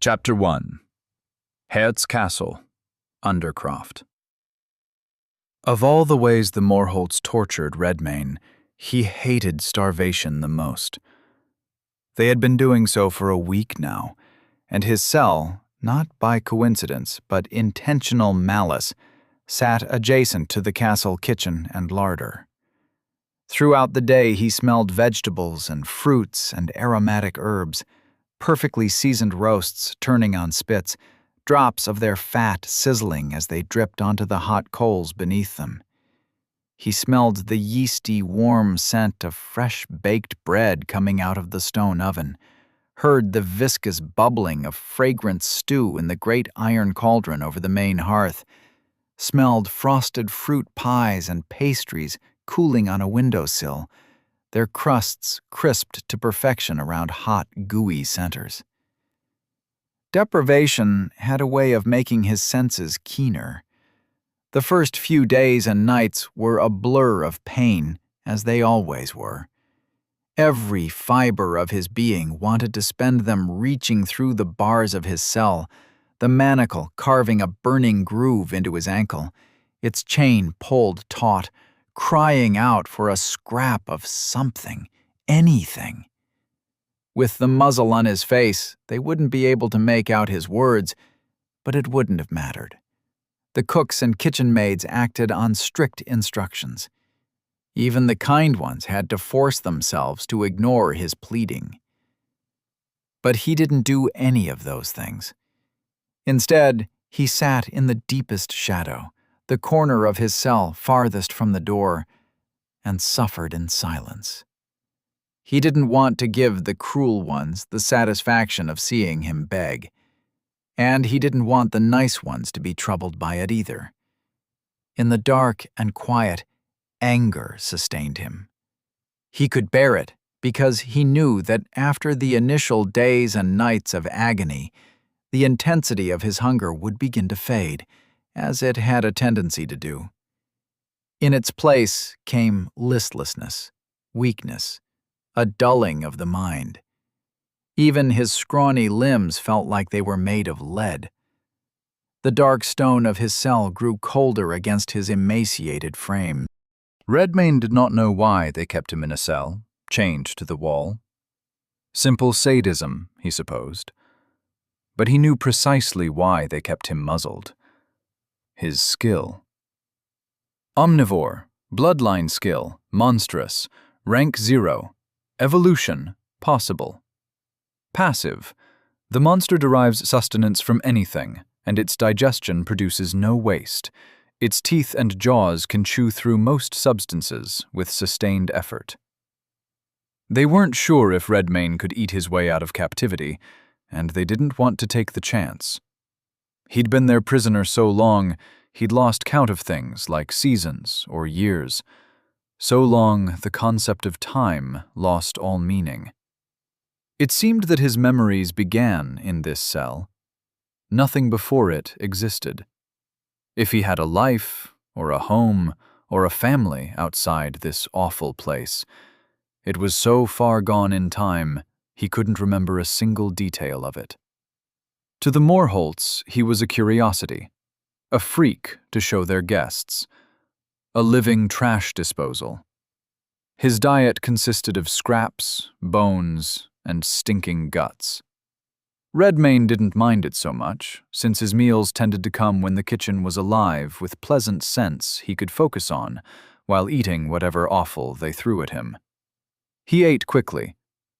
Chapter 1. Hert's Castle, Undercroft. Of all the ways the Morholts tortured Redmayne, he hated starvation the most. They had been doing so for a week now, and his cell, not by coincidence but intentional malice, sat adjacent to the castle kitchen and larder. Throughout the day he smelled vegetables and fruits and aromatic herbs, perfectly seasoned roasts turning on spits, drops of their fat sizzling as they dripped onto the hot coals beneath them. He smelled the yeasty, warm scent of fresh baked bread coming out of the stone oven, heard the viscous bubbling of fragrant stew in the great iron cauldron over the main hearth, smelled frosted fruit pies and pastries cooling on a windowsill, their crusts crisped to perfection around hot, gooey centers. Deprivation had a way of making his senses keener. The first few days and nights were a blur of pain, as they always were. Every fiber of his being wanted to spend them reaching through the bars of his cell, the manacle carving a burning groove into his ankle, its chain pulled taut, crying out for a scrap of something, anything. With the muzzle on his face, they wouldn't be able to make out his words, but it wouldn't have mattered. The cooks and kitchen maids acted on strict instructions. Even the kind ones had to force themselves to ignore his pleading. But he didn't do any of those things. Instead, he sat in the deepest shadow, the corner of his cell farthest from the door, and suffered in silence. He didn't want to give the cruel ones the satisfaction of seeing him beg, and he didn't want the nice ones to be troubled by it either. In the dark and quiet, anger sustained him. He could bear it because he knew that after the initial days and nights of agony, the intensity of his hunger would begin to fade, as it had a tendency to do. In its place came listlessness, weakness, a dulling of the mind. Even his scrawny limbs felt like they were made of lead. The dark stone of his cell grew colder against his emaciated frame. Redmayne did not know why they kept him in a cell, chained to the wall. Simple sadism, he supposed. But he knew precisely why they kept him muzzled. His skill. Omnivore, bloodline skill, monstrous, rank 0, evolution, possible. Passive, the monster derives sustenance from anything, and its digestion produces no waste. Its teeth and jaws can chew through most substances with sustained effort. They weren't sure if Redmayne could eat his way out of captivity, and they didn't want to take the chance. He'd been their prisoner so long, he'd lost count of things like seasons or years. So long, the concept of time lost all meaning. It seemed that his memories began in this cell. Nothing before it existed. If he had a life, or a home, or a family outside this awful place, it was so far gone in time, he couldn't remember a single detail of it. To the Morholts, he was a curiosity, a freak to show their guests, a living trash disposal. His diet consisted of scraps, bones, and stinking guts. Redmayne didn't mind it so much, since his meals tended to come when the kitchen was alive with pleasant scents he could focus on while eating whatever offal they threw at him. He ate quickly,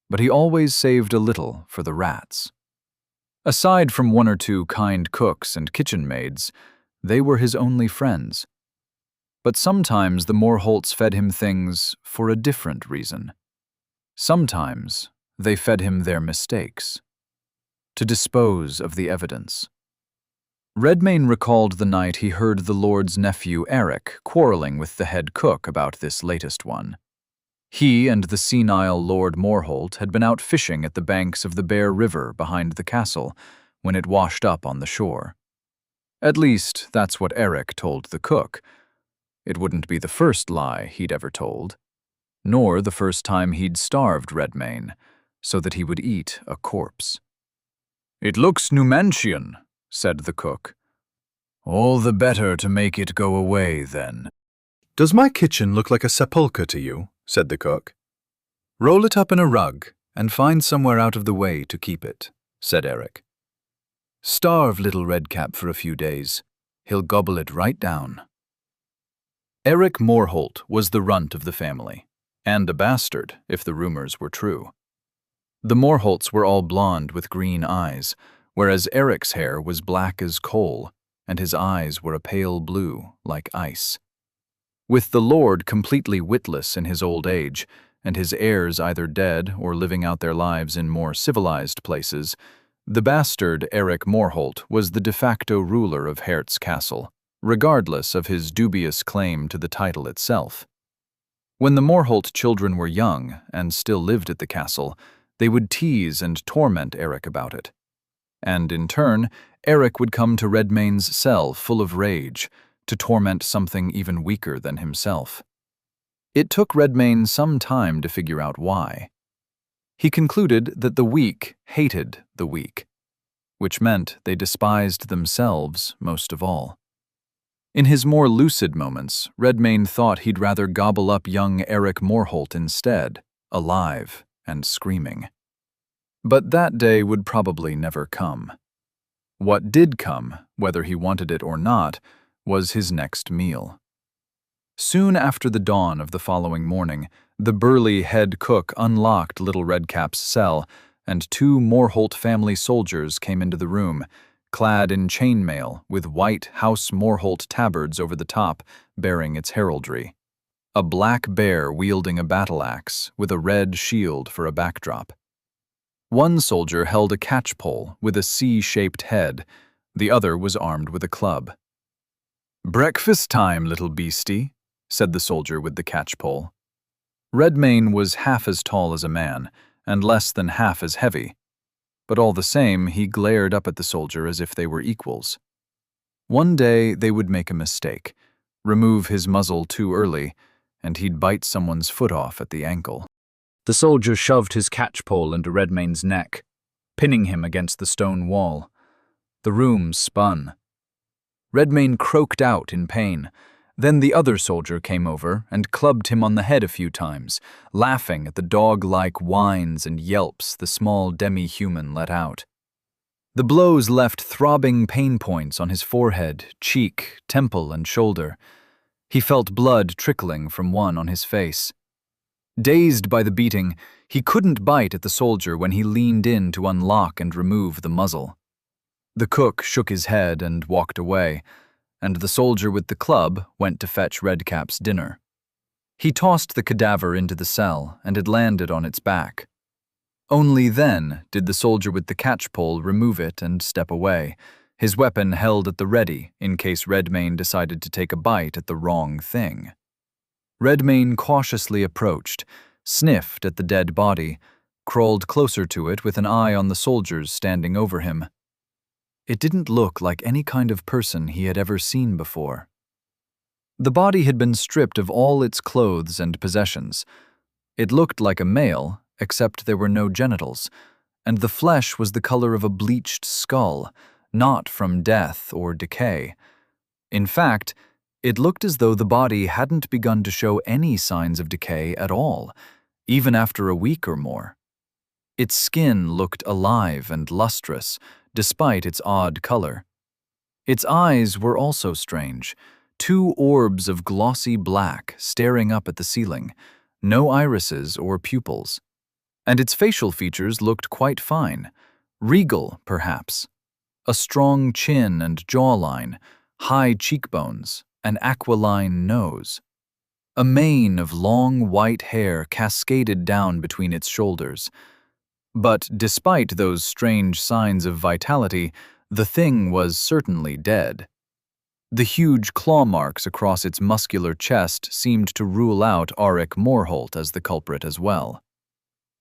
but he always saved a little for the rats. Aside from one or two kind cooks and kitchen maids, they were his only friends. But sometimes the Morholts fed him things for a different reason. Sometimes they fed him their mistakes, to dispose of the evidence. Redmayne recalled the night he heard the Lord's nephew Eric quarreling with the head cook about this latest one. He and the senile Lord Morholt had been out fishing at the banks of the Bear River behind the castle when it washed up on the shore. At least, that's what Eric told the cook. It wouldn't be the first lie he'd ever told, nor the first time he'd starved Redmayne so that he would eat a corpse. "It looks Numantian," said the cook. "All the better to make it go away, then." "Does my kitchen look like a sepulchre to you?" said the cook. "Roll it up in a rug and find somewhere out of the way to keep it," said Eric. "Starve little Redcap for a few days. He'll gobble it right down." Eric Morholt was the runt of the family, and a bastard, if the rumors were true. The Morholts were all blonde with green eyes, whereas Eric's hair was black as coal, and his eyes were a pale blue, like ice. With the lord completely witless in his old age, and his heirs either dead or living out their lives in more civilized places, the bastard Eric Morholt was the de facto ruler of Hertz Castle, regardless of his dubious claim to the title itself. When the Morholt children were young and still lived at the castle, they would tease and torment Eric about it. And in turn, Eric would come to Redmayne's cell full of rage, to torment something even weaker than himself. It took Redmayne some time to figure out why. He concluded that the weak hated the weak, which meant they despised themselves most of all. In his more lucid moments, Redmayne thought he'd rather gobble up young Eric Morholt instead, alive and screaming. But that day would probably never come. What did come, whether he wanted it or not, was his next meal. Soon after the dawn of the following morning, the burly head cook unlocked Little Redcap's cell, and 2 Morholt family soldiers came into the room, clad in chainmail with white House Morholt tabards over the top, bearing its heraldry. A black bear wielding a battle-axe with a red shield for a backdrop. One soldier held a catchpole with a C-shaped head, the other was armed with a club. "Breakfast time, little beastie," said the soldier with the catchpole. Redmayne was half as tall as a man, and less than half as heavy, but all the same he glared up at the soldier as if they were equals. One day they would make a mistake, remove his muzzle too early, and he'd bite someone's foot off at the ankle. The soldier shoved his catchpole into Redmayne's neck, pinning him against the stone wall. The room spun. Redmayne croaked out in pain. Then the other soldier came over and clubbed him on the head a few times, laughing at the dog-like whines and yelps the small demi-human let out. The blows left throbbing pain points on his forehead, cheek, temple, and shoulder. He felt blood trickling from one on his face. Dazed by the beating, he couldn't bite at the soldier when he leaned in to unlock and remove the muzzle. The cook shook his head and walked away, and the soldier with the club went to fetch Redcap's dinner. He tossed the cadaver into the cell, and it landed on its back. Only then did the soldier with the catchpole remove it and step away, his weapon held at the ready in case Redmayne decided to take a bite at the wrong thing. Redmayne cautiously approached, sniffed at the dead body, crawled closer to it with an eye on the soldiers standing over him. It didn't look like any kind of person he had ever seen before. The body had been stripped of all its clothes and possessions. It looked like a male, except there were no genitals, and the flesh was the color of a bleached skull, not from death or decay. In fact, it looked as though the body hadn't begun to show any signs of decay at all, even after a week or more. Its skin looked alive and lustrous, despite its odd color. Its eyes were also strange, 2 orbs of glossy black staring up at the ceiling, no irises or pupils. And its facial features looked quite fine, regal, perhaps. A strong chin and jawline, high cheekbones, an aquiline nose. A mane of long white hair cascaded down between its shoulders. But despite those strange signs of vitality, the thing was certainly dead. The huge claw marks across its muscular chest seemed to rule out Auric Morholt as the culprit as well.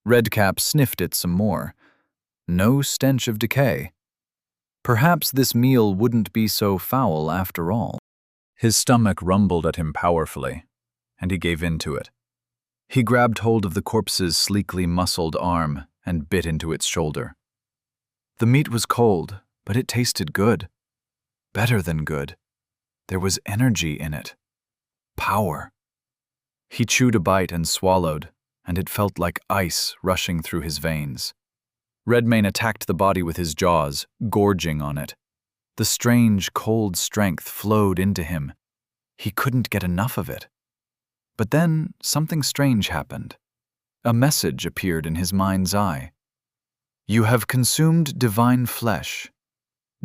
Redcap sniffed it some more. No stench of decay. Perhaps this meal wouldn't be so foul after all. His stomach rumbled at him powerfully, and he gave in to it. He grabbed hold of the corpse's sleekly muscled arm and bit into its shoulder. The meat was cold, but it tasted good. Better than good. There was energy in it. Power. He chewed a bite and swallowed, and it felt like ice rushing through his veins. Redmayne attacked the body with his jaws, gorging on it. The strange, cold strength flowed into him. He couldn't get enough of it. But then something strange happened. A message appeared in his mind's eye. You have consumed divine flesh.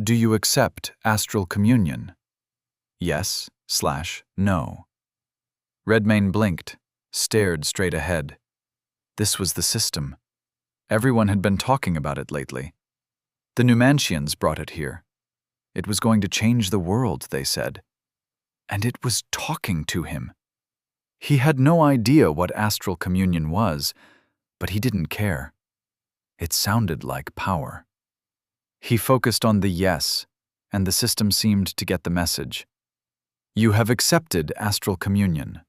Do you accept astral communion? Yes/no. Redmayne blinked, stared straight ahead. This was the system. Everyone had been talking about it lately. The Numantians brought it here. It was going to change the world, they said. And it was talking to him. He had no idea what astral communion was, but he didn't care. It sounded like power. He focused on the yes, and the system seemed to get the message. You have accepted astral communion.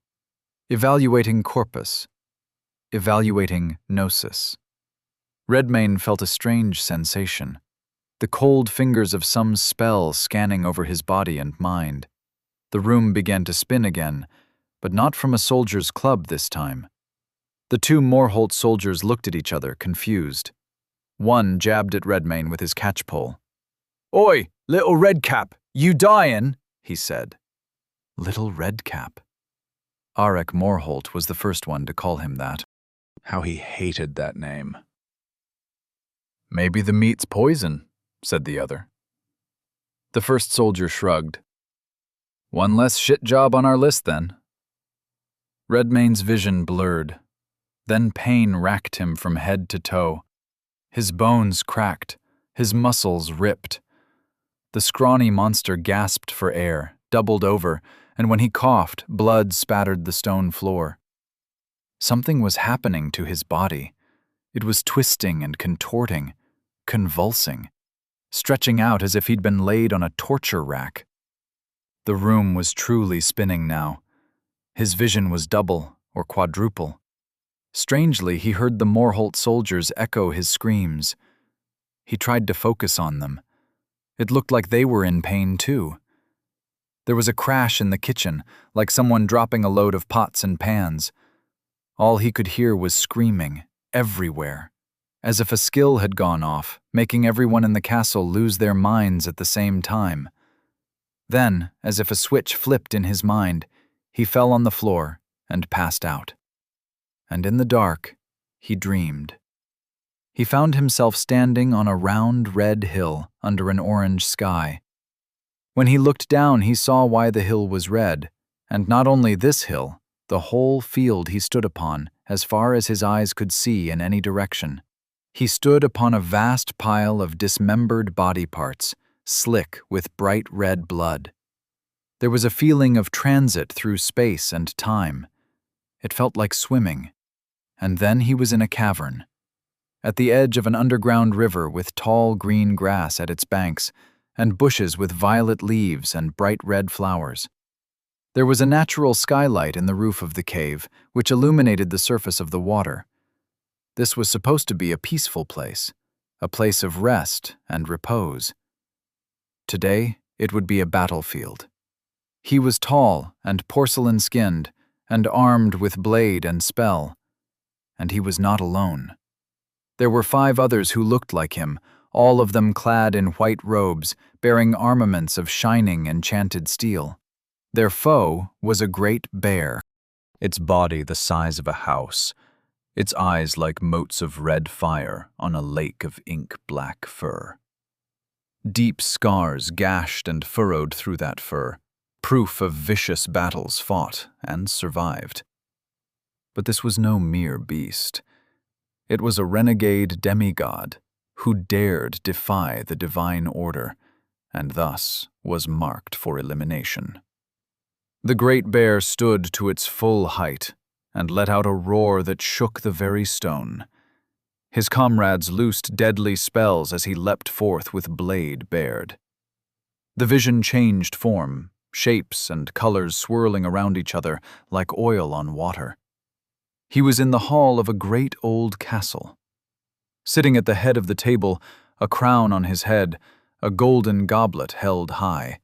Evaluating corpus. Evaluating gnosis. Redmayne felt a strange sensation, the cold fingers of some spell scanning over his body and mind. The room began to spin again, but not from a soldier's club this time. The two Morholt soldiers looked at each other, confused. One jabbed at Redmayne with his catchpole. Oi, little redcap, you dyin'? He said. Little redcap. Arek Morholt was the first one to call him that. How he hated that name. Maybe the meat's poison, said the other. The first soldier shrugged. One less shit job on our list, then. Redmayne's vision blurred. Then pain racked him from head to toe. His bones cracked, his muscles ripped. The scrawny monster gasped for air, doubled over, and when he coughed, blood spattered the stone floor. Something was happening to his body. It was twisting and contorting, convulsing, stretching out as if he'd been laid on a torture rack. The room was truly spinning now. His vision was double or quadruple. Strangely, he heard the Morholt soldiers echo his screams. He tried to focus on them. It looked like they were in pain too. There was a crash in the kitchen, like someone dropping a load of pots and pans. All he could hear was screaming, everywhere, as if a skill had gone off, making everyone in the castle lose their minds at the same time. Then, as if a switch flipped in his mind, he fell on the floor and passed out. And in the dark, he dreamed. He found himself standing on a round red hill under an orange sky. When he looked down, he saw why the hill was red, and not only this hill, the whole field he stood upon, as far as his eyes could see in any direction. He stood upon a vast pile of dismembered body parts, slick with bright red blood. There was a feeling of transit through space and time. It felt like swimming. And then he was in a cavern, at the edge of an underground river with tall green grass at its banks and bushes with violet leaves and bright red flowers. There was a natural skylight in the roof of the cave, which illuminated the surface of the water. This was supposed to be a peaceful place, a place of rest and repose. Today, it would be a battlefield. He was tall and porcelain-skinned and armed with blade and spell. And he was not alone. There were 5 others who looked like him, all of them clad in white robes, bearing armaments of shining enchanted steel. Their foe was a great bear, its body the size of a house, its eyes like motes of red fire on a lake of ink-black fur. Deep scars gashed and furrowed through that fur, proof of vicious battles fought and survived. But this was no mere beast. It was a renegade demigod who dared defy the divine order, and thus was marked for elimination. The great bear stood to its full height and let out a roar that shook the very stone. His comrades loosed deadly spells as he leapt forth with blade bared. The vision changed form, shapes and colors swirling around each other like oil on water. He was in the hall of a great old castle. Sitting at the head of the table, a crown on his head, a golden goblet held high.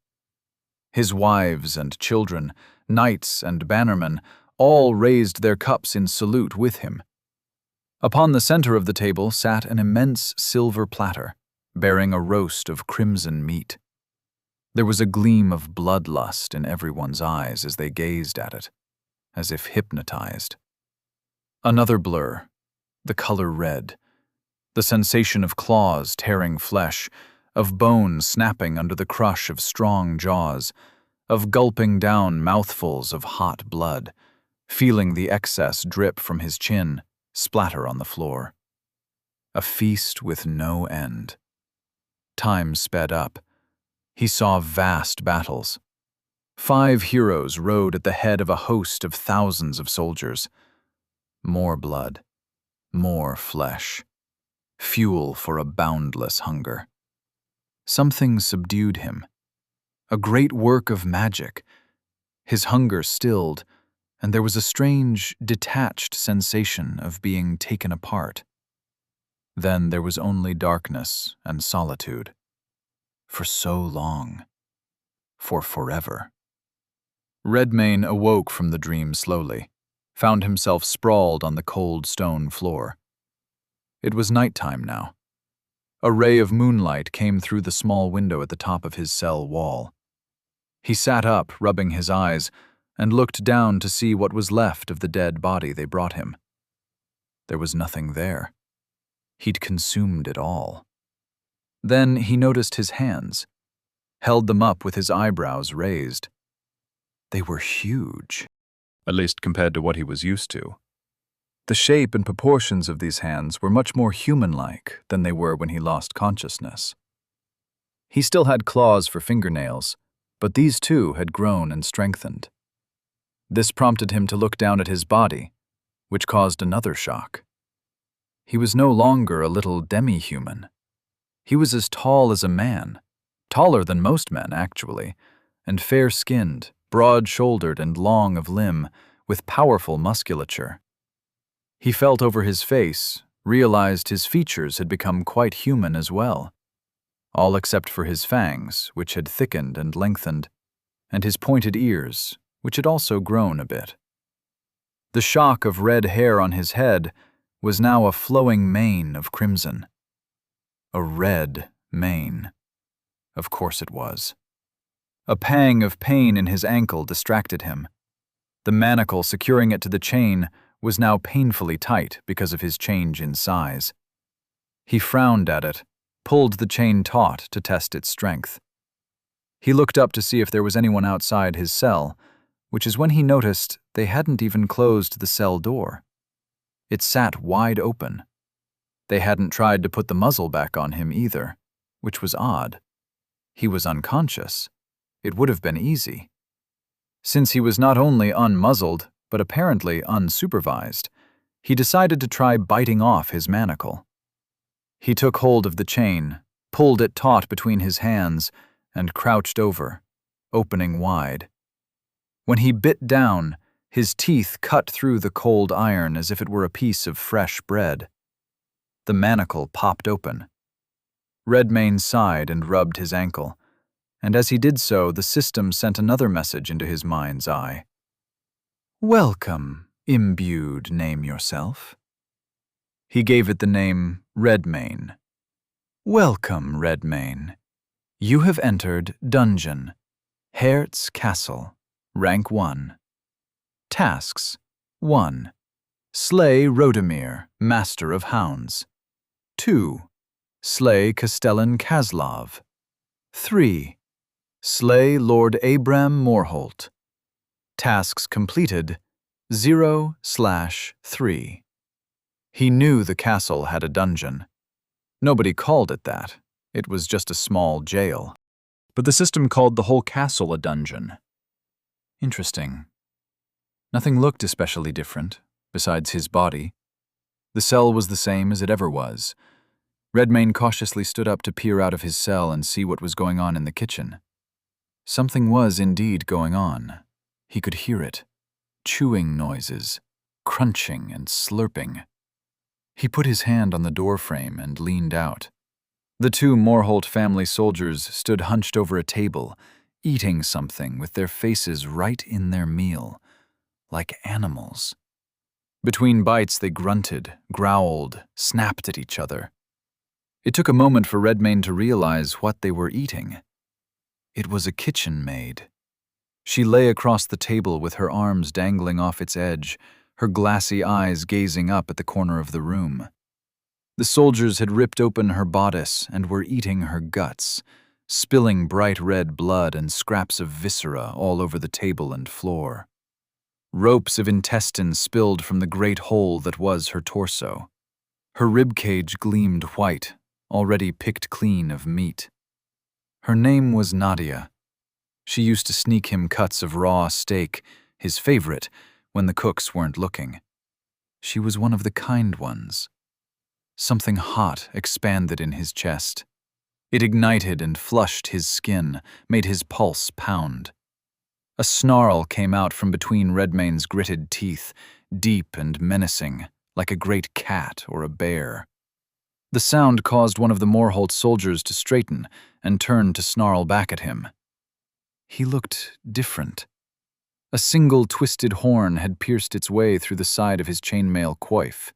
His wives and children, knights and bannermen, all raised their cups in salute with him. Upon the center of the table sat an immense silver platter, bearing a roast of crimson meat. There was a gleam of bloodlust in everyone's eyes as they gazed at it, as if hypnotized. Another blur, the color red, the sensation of claws tearing flesh, of bone snapping under the crush of strong jaws, of gulping down mouthfuls of hot blood, feeling the excess drip from his chin, splatter on the floor. A feast with no end. Time sped up. He saw vast battles. 5 heroes rode at the head of a host of thousands of soldiers. More blood, more flesh, fuel for a boundless hunger. Something subdued him. A great work of magic. His hunger stilled, and there was a strange, detached sensation of being taken apart. Then there was only darkness and solitude. For so long. For forever. Redmayne awoke from the dream slowly, found himself sprawled on the cold stone floor. It was nighttime now. A ray of moonlight came through the small window at the top of his cell wall. He sat up, rubbing his eyes, and looked down to see what was left of the dead body they brought him. There was nothing there. He'd consumed it all. Then he noticed his hands, held them up with his eyebrows raised. They were huge, at least compared to what he was used to. The shape and proportions of these hands were much more human-like than they were when he lost consciousness. He still had claws for fingernails, but these too had grown and strengthened. This prompted him to look down at his body, which caused another shock. He was no longer a little demi-human. He was as tall as a man, taller than most men, actually, and fair-skinned, broad-shouldered and long of limb, with powerful musculature. He felt over his face, realized his features had become quite human as well, all except for his fangs, which had thickened and lengthened, and his pointed ears, which had also grown a bit. The shock of red hair on his head was now a flowing mane of crimson. A red mane. Of course it was. A pang of pain in his ankle distracted him. The manacle securing it to the chain was now painfully tight because of his change in size. He frowned at it, pulled the chain taut to test its strength. He looked up to see if there was anyone outside his cell, which is when he noticed they hadn't even closed the cell door. It sat wide open. They hadn't tried to put the muzzle back on him either, which was odd. He was unconscious. It would have been easy. Since he was not only unmuzzled, but apparently unsupervised, he decided to try biting off his manacle. He took hold of the chain, pulled it taut between his hands, and crouched over, opening wide. When he bit down, his teeth cut through the cold iron as if it were a piece of fresh bread. The manacle popped open. Redmayne sighed and rubbed his ankle, and as he did so, the system sent another message into his mind's eye. "Welcome, imbued name yourself." He gave it the name Redmayne. "Welcome, Redmayne. You have entered Dungeon, Hert's Castle, Rank 1. Tasks: 1. Slay Rodemir, Master of Hounds. 2. Slay Castellan Kaslov. 3. Slay Lord Abram Morholt. Tasks completed 0/3. He knew the castle had a dungeon. Nobody called it that. It was just a small jail. But the system called the whole castle a dungeon. Interesting. Nothing looked especially different, besides his body. The cell was the same as it ever was. Redmayne cautiously stood up to peer out of his cell and see what was going on in the kitchen. Something was indeed going on. He could hear it. Chewing noises, crunching and slurping. He put his hand on the doorframe and leaned out. The two Morholt family soldiers stood hunched over a table, eating something with their faces right in their meal, like animals. Between bites they grunted, growled, snapped at each other. It took a moment for Redmayne to realize what they were eating. It was a kitchen maid. She lay across the table with her arms dangling off its edge, her glassy eyes gazing up at the corner of the room. The soldiers had ripped open her bodice and were eating her guts, spilling bright red blood and scraps of viscera all over the table and floor. Ropes of intestine spilled from the great hole that was her torso. Her ribcage gleamed white, already picked clean of meat. Her name was Nadia. She used to sneak him cuts of raw steak, his favorite, when the cooks weren't looking. She was one of the kind ones. Something hot expanded in his chest. It ignited and flushed his skin, made his pulse pound. A snarl came out from between Redmayne's gritted teeth, deep and menacing, like a great cat or a bear. The sound caused one of the Morholt soldiers to straighten and turn to snarl back at him. He looked different. A single twisted horn had pierced its way through the side of his chainmail coif.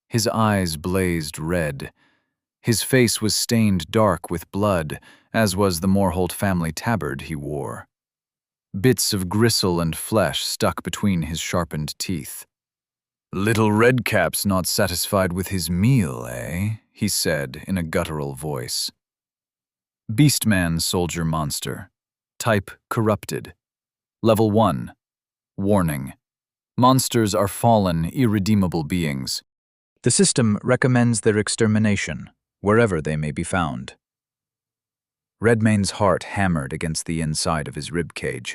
His eyes blazed red. His face was stained dark with blood, as was the Morholt family tabard he wore. Bits of gristle and flesh stuck between his sharpened teeth. "Little Redcap's not satisfied with his meal, eh?" he said in a guttural voice. Beastman Soldier Monster. Type Corrupted. Level 1. Warning. Monsters are fallen, irredeemable beings. The system recommends their extermination, wherever they may be found. Redmayne's heart hammered against the inside of his ribcage.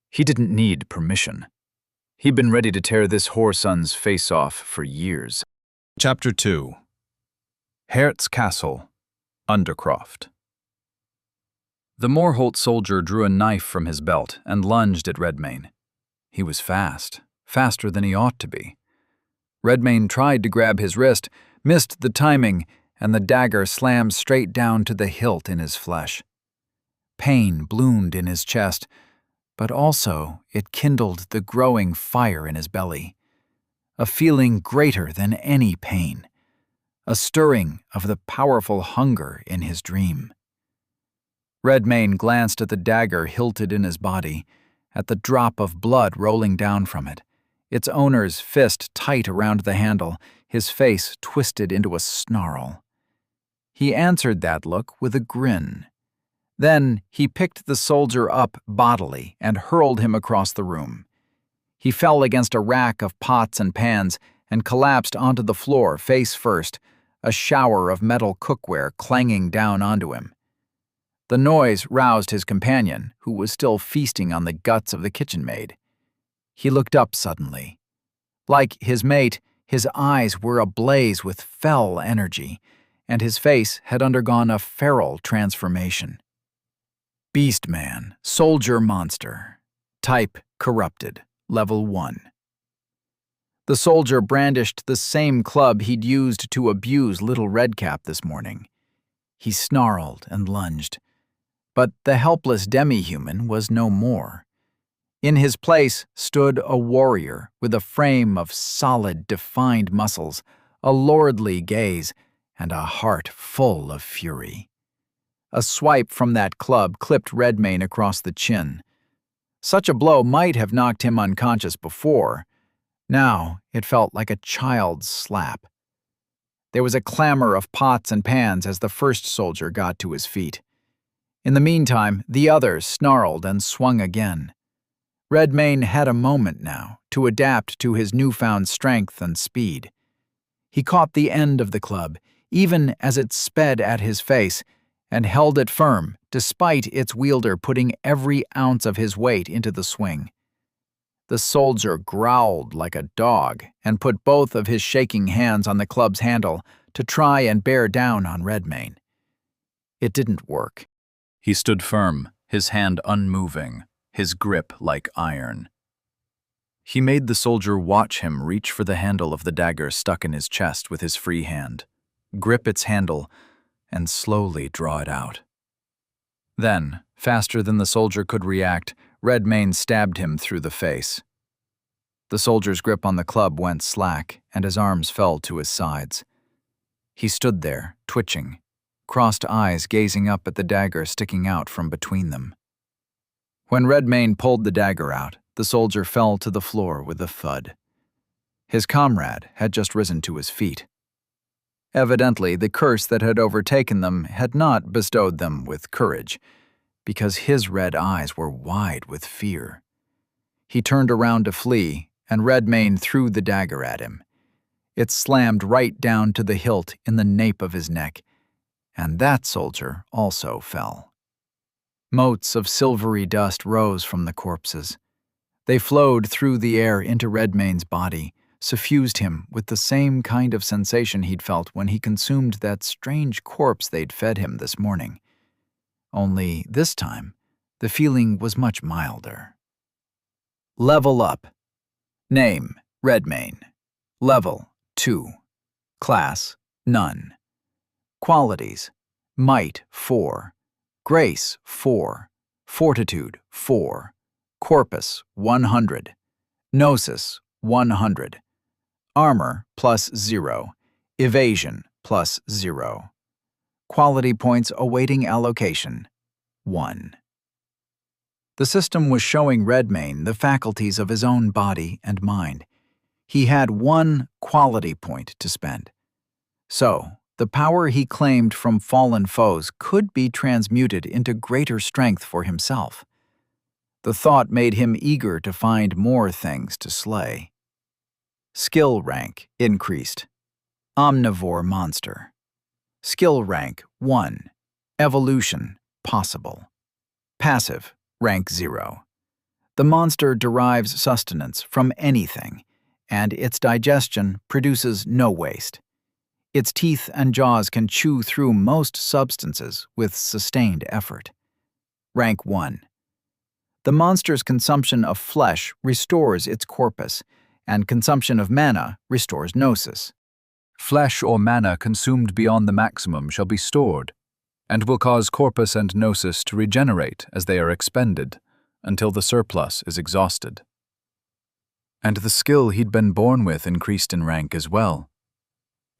He didn't need permission. He'd been ready to tear this whoreson's face off for years. Chapter 2. Hertz Castle, Undercroft. The Morholt soldier drew a knife from his belt and lunged at Redmayne. He was fast, faster than he ought to be. Redmayne tried to grab his wrist, missed the timing, and the dagger slammed straight down to the hilt in his flesh. Pain bloomed in his chest, but also it kindled the growing fire in his belly. A feeling greater than any pain. A stirring of the powerful hunger in his dream. Redmayne glanced at the dagger hilted in his body, at the drop of blood rolling down from it, its owner's fist tight around the handle, his face twisted into a snarl. He answered that look with a grin. Then he picked the soldier up bodily and hurled him across the room. He fell against a rack of pots and pans and collapsed onto the floor face first, a shower of metal cookware clanging down onto him. The noise roused his companion, who was still feasting on the guts of the kitchen maid. He looked up suddenly. Like his mate, his eyes were ablaze with fell energy, and his face had undergone a feral transformation. Beastman, Soldier Monster. Type Corrupted. Level 1. The soldier brandished the same club he'd used to abuse Little Redcap this morning. He snarled and lunged. But the helpless demi-human was no more. In his place stood a warrior with a frame of solid, defined muscles, a lordly gaze, and a heart full of fury. A swipe from that club clipped Redmayne across the chin. Such a blow might have knocked him unconscious before. Now it felt like a child's slap. There was a clamor of pots and pans as the first soldier got to his feet. In the meantime, the others snarled and swung again. Redmayne had a moment now to adapt to his newfound strength and speed. He caught the end of the club, even as it sped at his face, and held it firm, despite its wielder putting every ounce of his weight into the swing. The soldier growled like a dog and put both of his shaking hands on the club's handle to try and bear down on Redmayne. It didn't work. He stood firm, his hand unmoving, his grip like iron. He made the soldier watch him reach for the handle of the dagger stuck in his chest with his free hand, grip its handle, and slowly draw it out. Then, faster than the soldier could react, Redmayne stabbed him through the face. The soldier's grip on the club went slack, and his arms fell to his sides. He stood there, twitching, crossed eyes gazing up at the dagger sticking out from between them. When Redmayne pulled the dagger out, the soldier fell to the floor with a thud. His comrade had just risen to his feet. Evidently, the curse that had overtaken them had not bestowed them with courage, because his red eyes were wide with fear. He turned around to flee, and Redmayne threw the dagger at him. It slammed right down to the hilt in the nape of his neck, and that soldier also fell. Motes of silvery dust rose from the corpses. They flowed through the air into Redmayne's body, suffused him with the same kind of sensation he'd felt when he consumed that strange corpse they'd fed him this morning. Only this time, the feeling was much milder. Level up. Name, Redmayne. Level, 2. Class, none. Qualities, might, 4. Grace, 4. Fortitude, 4. Corpus, 100. Gnosis, 100. Armor, +0. Evasion, +0. Quality points awaiting allocation, 1. The system was showing Redmayne the faculties of his own body and mind. He had 1 quality point to spend. So, the power he claimed from fallen foes could be transmuted into greater strength for himself. The thought made him eager to find more things to slay. Skill rank increased. Omnivore monster. Skill rank 1. Evolution possible. Passive rank 0. The monster derives sustenance from anything, and its digestion produces no waste. Its teeth and jaws can chew through most substances with sustained effort. Rank 1. The monster's consumption of flesh restores its corpus, and consumption of mana restores gnosis. Flesh or mana consumed beyond the maximum shall be stored, and will cause corpus and gnosis to regenerate as they are expended, until the surplus is exhausted. And the skill he'd been born with increased in rank as well.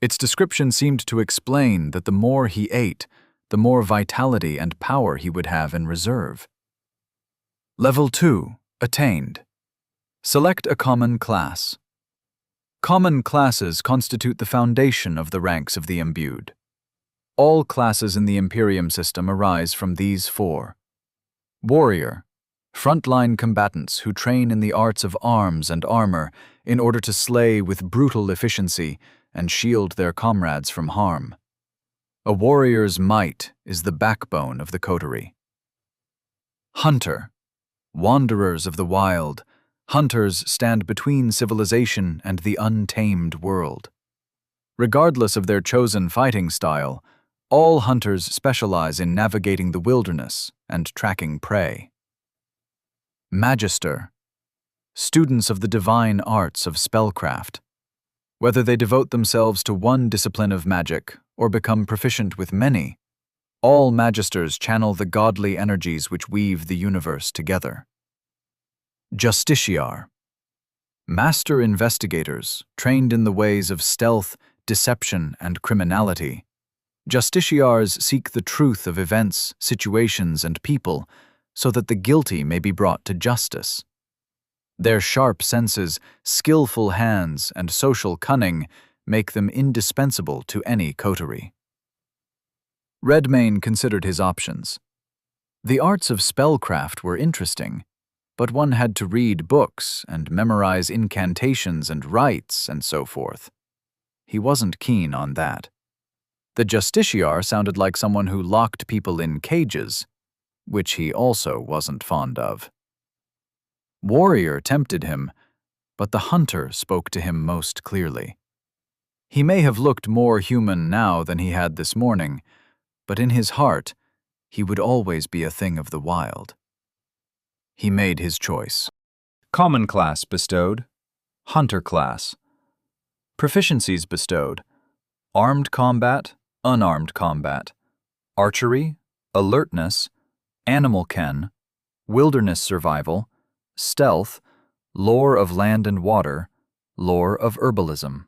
Its description seemed to explain that the more he ate, the more vitality and power he would have in reserve. Level 2, attained. Select a common class. Common classes constitute the foundation of the ranks of the imbued. All classes in the Imperium system arise from these 4. Warrior, frontline combatants who train in the arts of arms and armor in order to slay with brutal efficiency and shield their comrades from harm. A warrior's might is the backbone of the coterie. Hunter, wanderers of the wild, hunters stand between civilization and the untamed world. Regardless of their chosen fighting style, all hunters specialize in navigating the wilderness and tracking prey. Magister, students of the divine arts of spellcraft. Whether they devote themselves to one discipline of magic or become proficient with many, all magisters channel the godly energies which weave the universe together. Justiciar, master investigators trained in the ways of stealth, deception, and criminality. Justiciars seek the truth of events, situations, and people so that the guilty may be brought to justice. Their sharp senses, skillful hands, and social cunning make them indispensable to any coterie. Redmayne considered his options. The arts of spellcraft were interesting, but one had to read books and memorize incantations and rites and so forth. He wasn't keen on that. The Justiciar sounded like someone who locked people in cages, which he also wasn't fond of. Warrior tempted him, but the hunter spoke to him most clearly. He may have looked more human now than he had this morning, but in his heart, he would always be a thing of the wild. He made his choice. Common class bestowed. Hunter class. Proficiencies bestowed. Armed combat, unarmed combat, archery, alertness, animal ken, wilderness survival, stealth, lore of land and water, lore of herbalism.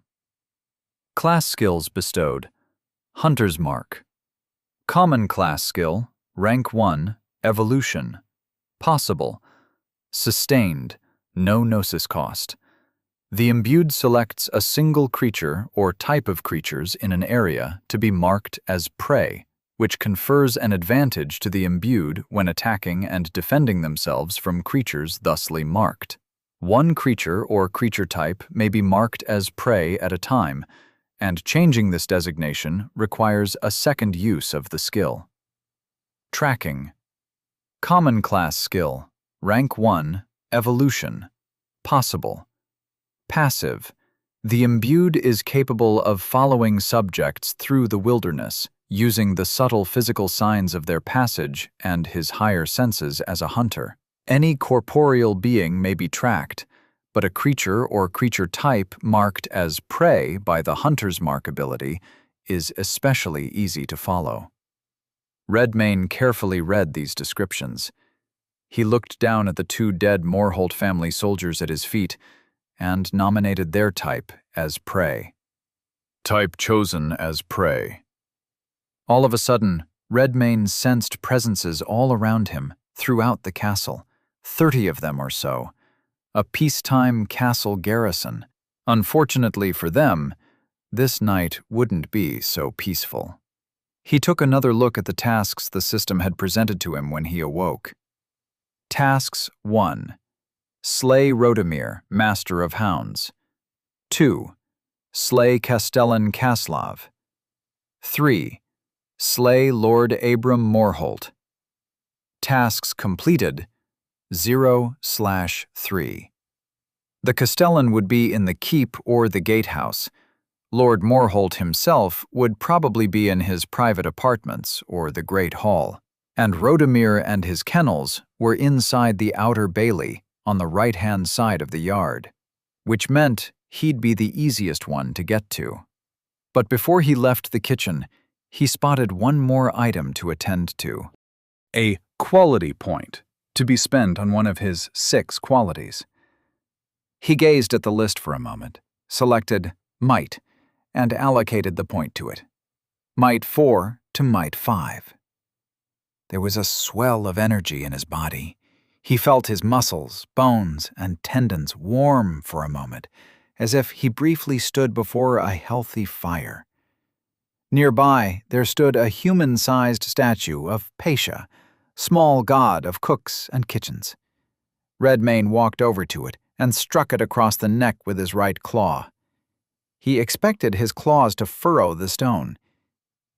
Class skills bestowed: Hunter's Mark. Common class skill, rank 1, evolution. Possible. Sustained, no gnosis cost. The imbued selects a single creature or type of creatures in an area to be marked as prey, which confers an advantage to the imbued when attacking and defending themselves from creatures thusly marked. One creature or creature type may be marked as prey at a time, and changing this designation requires a second use of the skill. Tracking. Common class skill, rank 1, evolution. Possible. Passive. The imbued is capable of following subjects through the wilderness, using the subtle physical signs of their passage and his higher senses as a hunter. Any corporeal being may be tracked, but a creature or creature type marked as prey by the Hunter's Mark ability is especially easy to follow. Redmayne carefully read these descriptions. He looked down at the 2 dead Morholt family soldiers at his feet and nominated their type as prey. Type chosen as prey. All of a sudden, Redmayne sensed presences all around him, throughout the castle, 30 of them or so. A peacetime castle garrison. Unfortunately for them, this night wouldn't be so peaceful. He took another look at the tasks the system had presented to him when he awoke. Tasks 1. Slay Rodemir, Master of Hounds. 2. Slay Castellan Kaslav. 3. Slay Lord Abram Morholt. Tasks completed 0/3. The Castellan would be in the keep or the gatehouse. Lord Morholt himself would probably be in his private apartments or the Great Hall, and Rodemir and his kennels were inside the outer bailey on the right-hand side of the yard, which meant he'd be the easiest one to get to. But before he left the kitchen, he spotted one more item to attend to. A quality point to be spent on one of his 6 qualities. He gazed at the list for a moment, selected Might, and allocated the point to it. Might 4 to Might 5. There was a swell of energy in his body. He felt his muscles, bones, and tendons warm for a moment, as if he briefly stood before a healthy fire. Nearby, there stood a human-sized statue of Pasha, small god of cooks and kitchens. Redmayne walked over to it and struck it across the neck with his right claw. He expected his claws to furrow the stone.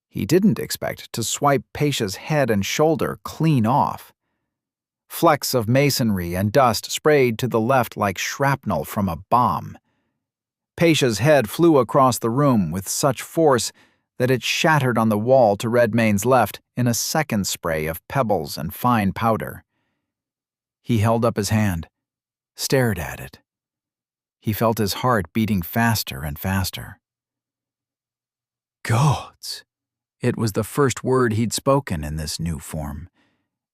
He didn't expect to swipe Pasha's head and shoulder clean off. Flecks of masonry and dust sprayed to the left like shrapnel from a bomb. Pasha's head flew across the room with such force that it shattered on the wall to Redmayne's left in a second spray of pebbles and fine powder. He held up his hand, stared at it. He felt his heart beating faster and faster. Gods! It was the first word he'd spoken in this new form,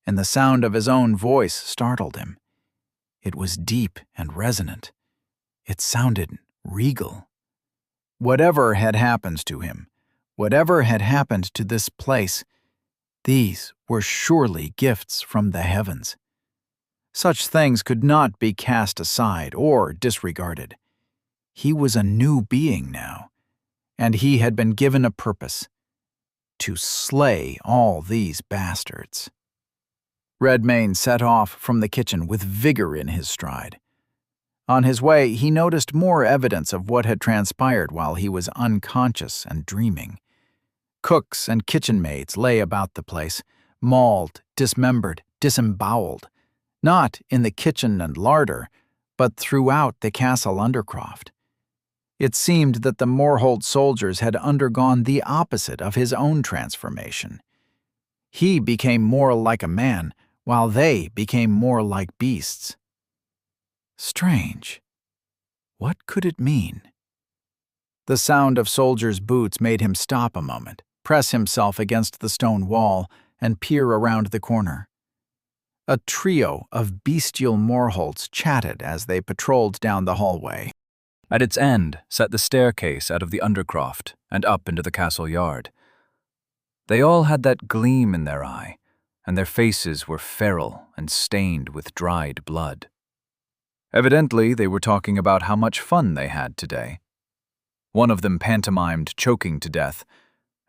and the sound of his own voice startled him. It was deep and resonant. It sounded regal. Whatever had happened to him, whatever had happened to this place, these were surely gifts from the heavens. Such things could not be cast aside or disregarded. He was a new being now, and he had been given a purpose: to slay all these bastards. Redmayne set off from the kitchen with vigor in his stride. On his way, he noticed more evidence of what had transpired while he was unconscious and dreaming. Cooks and kitchen maids lay about the place, mauled, dismembered, disemboweled, not in the kitchen and larder, but throughout the castle undercroft. It seemed that the Morholt soldiers had undergone the opposite of his own transformation. He became more like a man, while they became more like beasts. Strange. What could it mean? The sound of soldiers' boots made him stop a moment, press himself against the stone wall, and peer around the corner. A trio of bestial Morholts chatted as they patrolled down the hallway. At its end sat the staircase out of the undercroft and up into the castle yard. They all had that gleam in their eye, and their faces were feral and stained with dried blood. Evidently, they were talking about how much fun they had today. One of them pantomimed choking to death,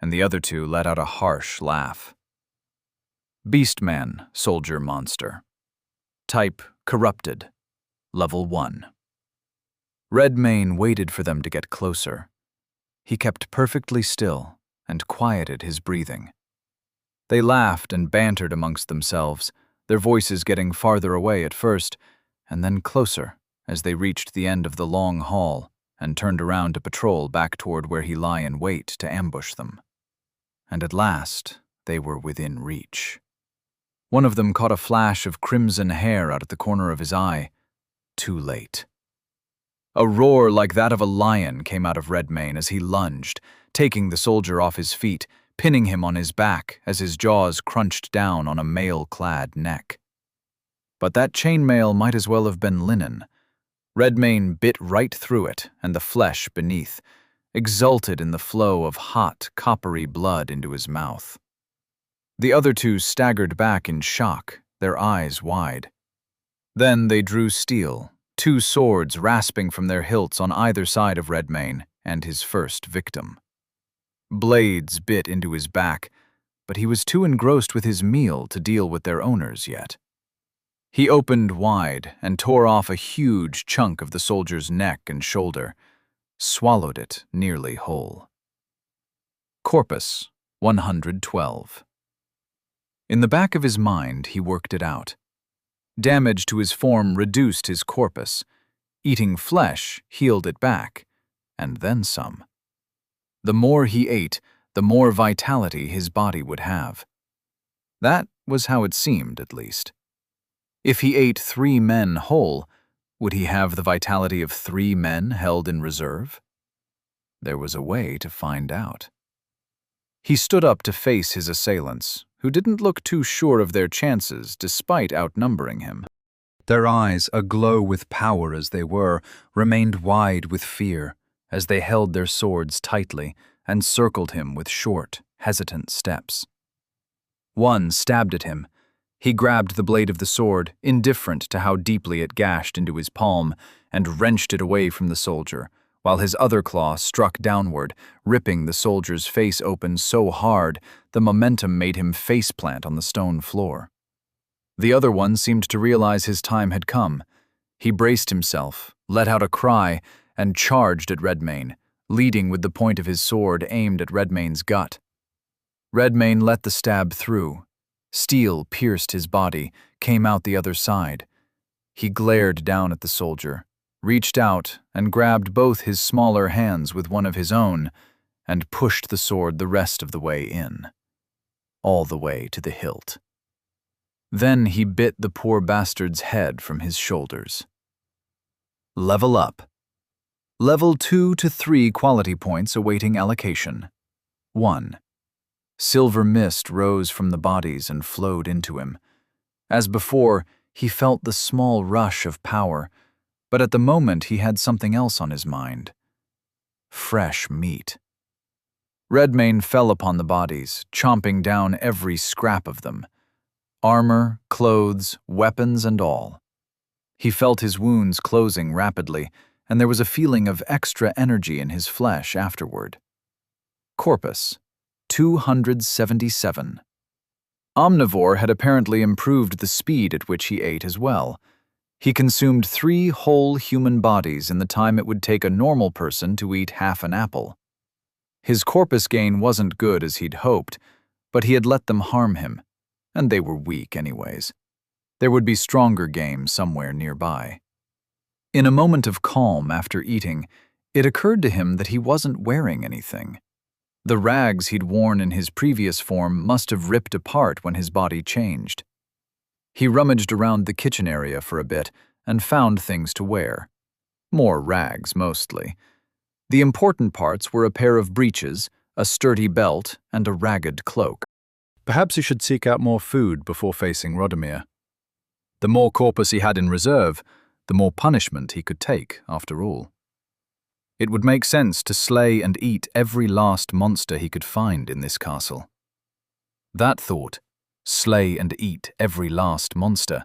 and the other two let out a harsh laugh. Beastman, Soldier Monster. Type Corrupted. Level 1. Redmane waited for them to get closer. He kept perfectly still and quieted his breathing. They laughed and bantered amongst themselves, their voices getting farther away at first, and then closer as they reached the end of the long hall and turned around to patrol back toward where he lay in wait to ambush them. And at last, they were within reach. One of them caught a flash of crimson hair out at the corner of his eye. Too late. A roar like that of a lion came out of Redmane as he lunged, taking the soldier off his feet, pinning him on his back as his jaws crunched down on a mail-clad neck. But that chainmail might as well have been linen. Redmane bit right through it, and the flesh beneath exulted in the flow of hot, coppery blood into his mouth. The other two staggered back in shock, their eyes wide. Then they drew steel, two swords rasping from their hilts on either side of Redmane and his first victim. Blades bit into his back, but he was too engrossed with his meal to deal with their owners yet. He opened wide and tore off a huge chunk of the soldier's neck and shoulder, swallowed it nearly whole. Corpus 112. In the back of his mind, he worked it out. Damage to his form reduced his corpus. Eating flesh healed it back, and then some. The more he ate, the more vitality his body would have. That was how it seemed, at least. If he ate 3 men whole, would he have the vitality of 3 men held in reserve? There was a way to find out. He stood up to face his assailants, who didn't look too sure of their chances despite outnumbering him. Their eyes, aglow with power as they were, remained wide with fear as they held their swords tightly and circled him with short, hesitant steps. One stabbed at him. He grabbed the blade of the sword, indifferent to how deeply it gashed into his palm, and wrenched it away from the soldier, while his other claw struck downward, ripping the soldier's face open so hard the momentum made him faceplant on the stone floor. The other one seemed to realize his time had come. He braced himself, let out a cry, and charged at Redmane, leading with the point of his sword aimed at Redmane's gut. Redmane let the stab through. Steel pierced his body, came out the other side. He glared down at the soldier, reached out and grabbed both his smaller hands with one of his own, and pushed the sword the rest of the way in. All the way to the hilt. Then he bit the poor bastard's head from his shoulders. Level up. Level 2 to 3 quality points awaiting allocation. 1. Silver mist rose from the bodies and flowed into him. As before, he felt the small rush of power, but at the moment he had something else on his mind. Fresh meat. Redmane fell upon the bodies, chomping down every scrap of them. Armor, clothes, weapons, and all. He felt his wounds closing rapidly, and there was a feeling of extra energy in his flesh afterward. Corpus 277. Omnivore had apparently improved the speed at which he ate as well. He consumed 3 whole human bodies in the time it would take a normal person to eat half an apple. His corpus gain wasn't good as he'd hoped, but he had let them harm him, and they were weak anyways. There would be stronger game somewhere nearby. In a moment of calm after eating, it occurred to him that he wasn't wearing anything. The rags he'd worn in his previous form must have ripped apart when his body changed. He rummaged around the kitchen area for a bit and found things to wear. More rags, mostly. The important parts were a pair of breeches, a sturdy belt, and a ragged cloak. Perhaps he should seek out more food before facing Rodomir. The more corpus he had in reserve, the more punishment he could take, after all. It would make sense to slay and eat every last monster he could find in this castle. That thought, slay and eat every last monster,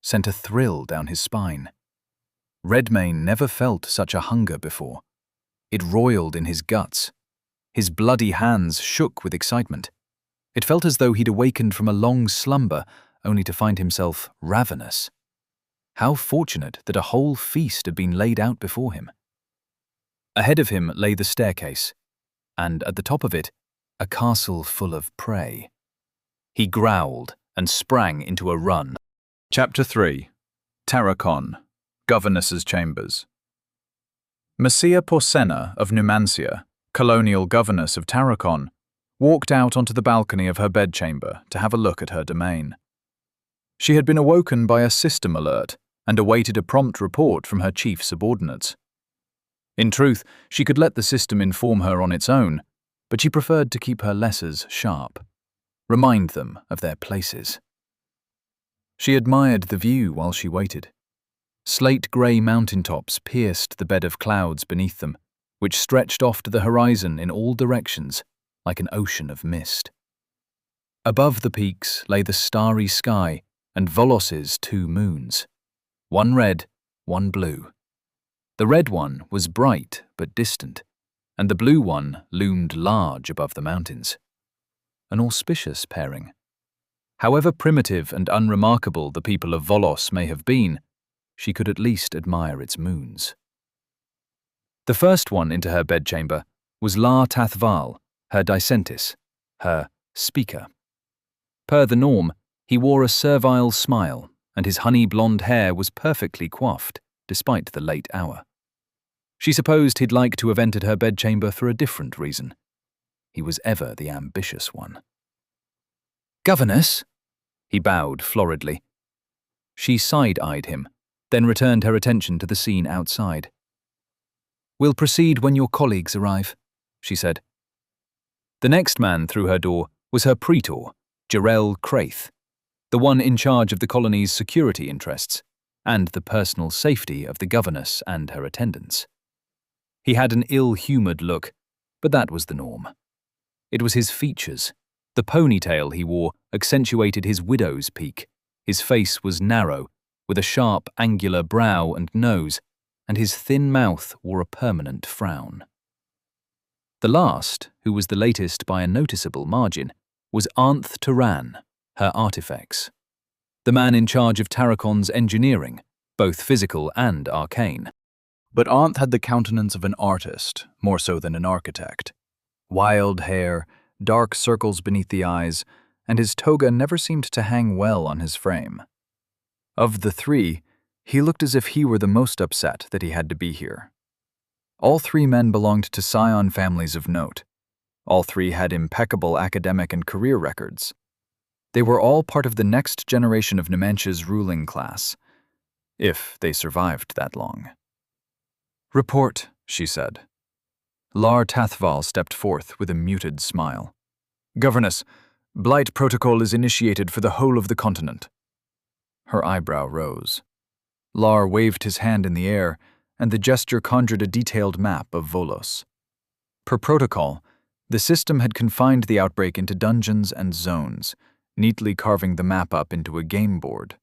sent a thrill down his spine. Redmayne never felt such a hunger before. It roiled in his guts. His bloody hands shook with excitement. It felt as though he'd awakened from a long slumber, only to find himself ravenous. How fortunate that a whole feast had been laid out before him. Ahead of him lay the staircase, and at the top of it, a castle full of prey. He growled and sprang into a run. Chapter 3. Tarracon, Governess's Chambers. Messia Porsenna of Numancia, colonial governess of Tarracon, walked out onto the balcony of her bedchamber to have a look at her domain. She had been awoken by a system alert and awaited a prompt report from her chief subordinates. In truth, she could let the system inform her on its own, but she preferred to keep her lessers sharp, remind them of their places. She admired the view while she waited. Slate-grey mountaintops pierced the bed of clouds beneath them, which stretched off to the horizon in all directions, like an ocean of mist. Above the peaks lay the starry sky and Volos's 2 moons, one red, one blue. The red one was bright but distant, and the blue one loomed large above the mountains. An auspicious pairing. However primitive and unremarkable the people of Volos may have been, she could at least admire its moons. The first one into her bedchamber was La Tathval, her Dicentis, her speaker. Per the norm, he wore a servile smile, and his honey-blonde hair was perfectly coiffed, despite the late hour. She supposed he'd like to have entered her bedchamber for a different reason. He was ever the ambitious one. "Governess?" He bowed floridly. She side-eyed him, then returned her attention to the scene outside. "We'll proceed when your colleagues arrive," she said. The next man through her door was her praetor, Jarell Craith, the one in charge of the colony's security interests, and the personal safety of the governess and her attendants. He had an ill-humoured look, but that was the norm. It was his features. The ponytail he wore accentuated his widow's peak. His face was narrow, with a sharp, angular brow and nose, and his thin mouth wore a permanent frown. The last, who was the latest by a noticeable margin, was Arnth Turan, her artifacts. The man in charge of Tarracon's engineering, both physical and arcane. But Arnth had the countenance of an artist, more so than an architect. Wild hair, dark circles beneath the eyes, and his toga never seemed to hang well on his frame. Of the 3, he looked as if he were the most upset that he had to be here. All 3 men belonged to scion families of note. All 3 had impeccable academic and career records. They were all part of the next generation of Numancia's ruling class, if they survived that long. "Report," she said. Lar Tathval stepped forth with a muted smile. "Governess, Blight Protocol is initiated for the whole of the continent." Her eyebrow rose. Lar waved his hand in the air, and the gesture conjured a detailed map of Volos. Per protocol, the system had confined the outbreak into dungeons and zones, neatly carving the map up into a game board.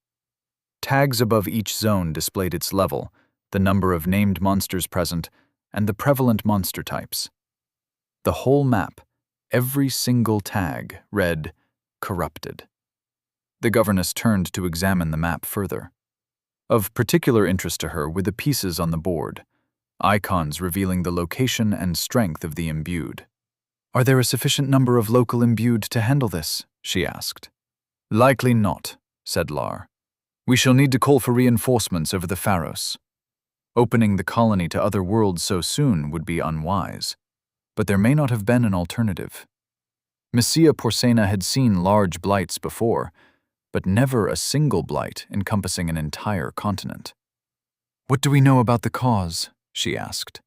Tags above each zone displayed its level, the number of named monsters present, and the prevalent monster types. The whole map, every single tag, read, "Corrupted." The governess turned to examine the map further. Of particular interest to her were the pieces on the board, icons revealing the location and strength of the imbued. "Are there a sufficient number of local imbued to handle this?" she asked. "Likely not," said Lar. "We shall need to call for reinforcements over the Pharos. Opening the colony to other worlds so soon would be unwise, but there may not have been an alternative. Messia Porsenna had seen large blights before, but never a single blight encompassing an entire continent. "What do we know about the cause?" she asked.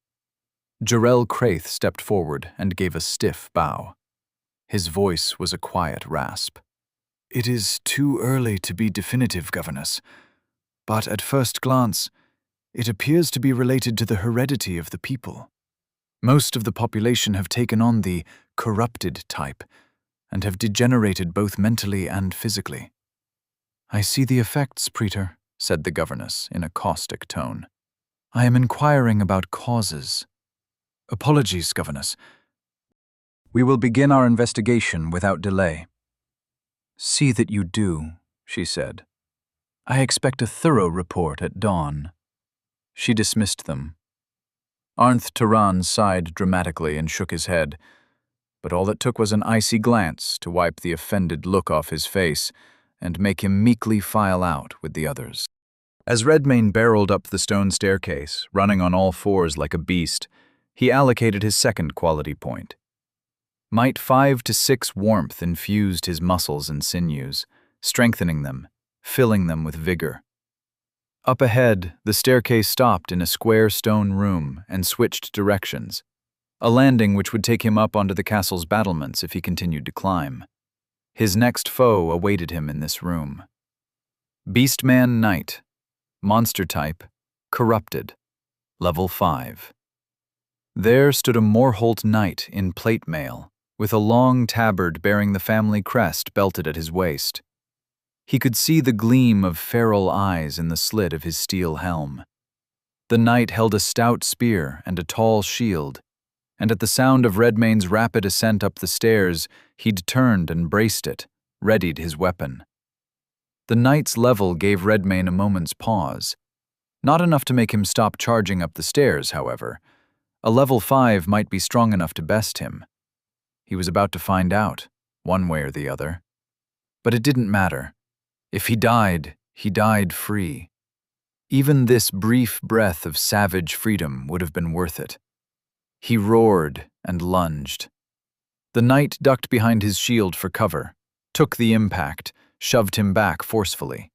Jarrell Craith stepped forward and gave a stiff bow. His voice was a quiet rasp. "It is too early to be definitive, Governess, but at first glance, it appears to be related to the heredity of the people. Most of the population have taken on the corrupted type and have degenerated both mentally and physically." "I see the effects, Praetor," said the governess in a caustic tone. "I am inquiring about causes." "Apologies, Governess. We will begin our investigation without delay." "See that you do," she said. "I expect a thorough report at dawn." She dismissed them. Arnth Turan sighed dramatically and shook his head, but all it took was an icy glance to wipe the offended look off his face and make him meekly file out with the others. As Redmayne barreled up the stone staircase, running on all fours like a beast, he allocated his second quality point. Might 5 to 6 warmth infused his muscles and sinews, strengthening them, filling them with vigor. Up ahead, the staircase stopped in a square stone room and switched directions, a landing which would take him up onto the castle's battlements if he continued to climb. His next foe awaited him in this room. Beastman Knight, monster type, corrupted, level 5. There stood a Moorholt knight in plate mail, with a long tabard bearing the family crest belted at his waist. He could see the gleam of feral eyes in the slit of his steel helm. The knight held a stout spear and a tall shield, and at the sound of Redmayne's rapid ascent up the stairs, he'd turned and braced it, readied his weapon. The knight's level gave Redmayne a moment's pause. Not enough to make him stop charging up the stairs, however. A level 5 might be strong enough to best him. He was about to find out, one way or the other. But it didn't matter. If he died free. Even this brief breath of savage freedom would have been worth it. He roared and lunged. The knight ducked behind his shield for cover, took the impact, shoved him back forcefully.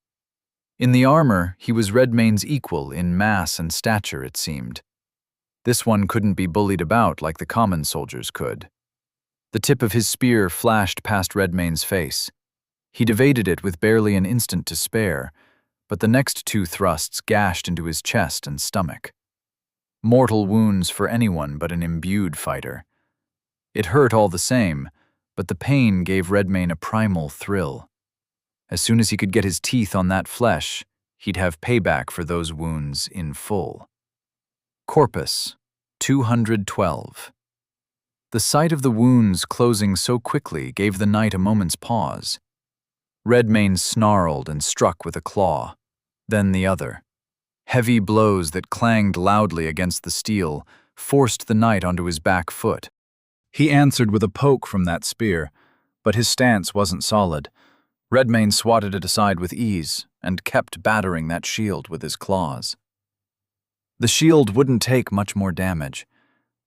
In the armor, he was Redmayne's equal in mass and stature, it seemed. This one couldn't be bullied about like the common soldiers could. The tip of his spear flashed past Redmayne's face. He'd evaded it with barely an instant to spare, but the next 2 thrusts gashed into his chest and stomach. Mortal wounds for anyone but an imbued fighter. It hurt all the same, but the pain gave Redmayne a primal thrill. As soon as he could get his teeth on that flesh, he'd have payback for those wounds in full. Corpus, 212. The sight of the wounds closing so quickly gave the knight a moment's pause. Redmayne snarled and struck with a claw, then the other. Heavy blows that clanged loudly against the steel forced the knight onto his back foot. He answered with a poke from that spear, but his stance wasn't solid. Redmayne swatted it aside with ease and kept battering that shield with his claws. The shield wouldn't take much more damage.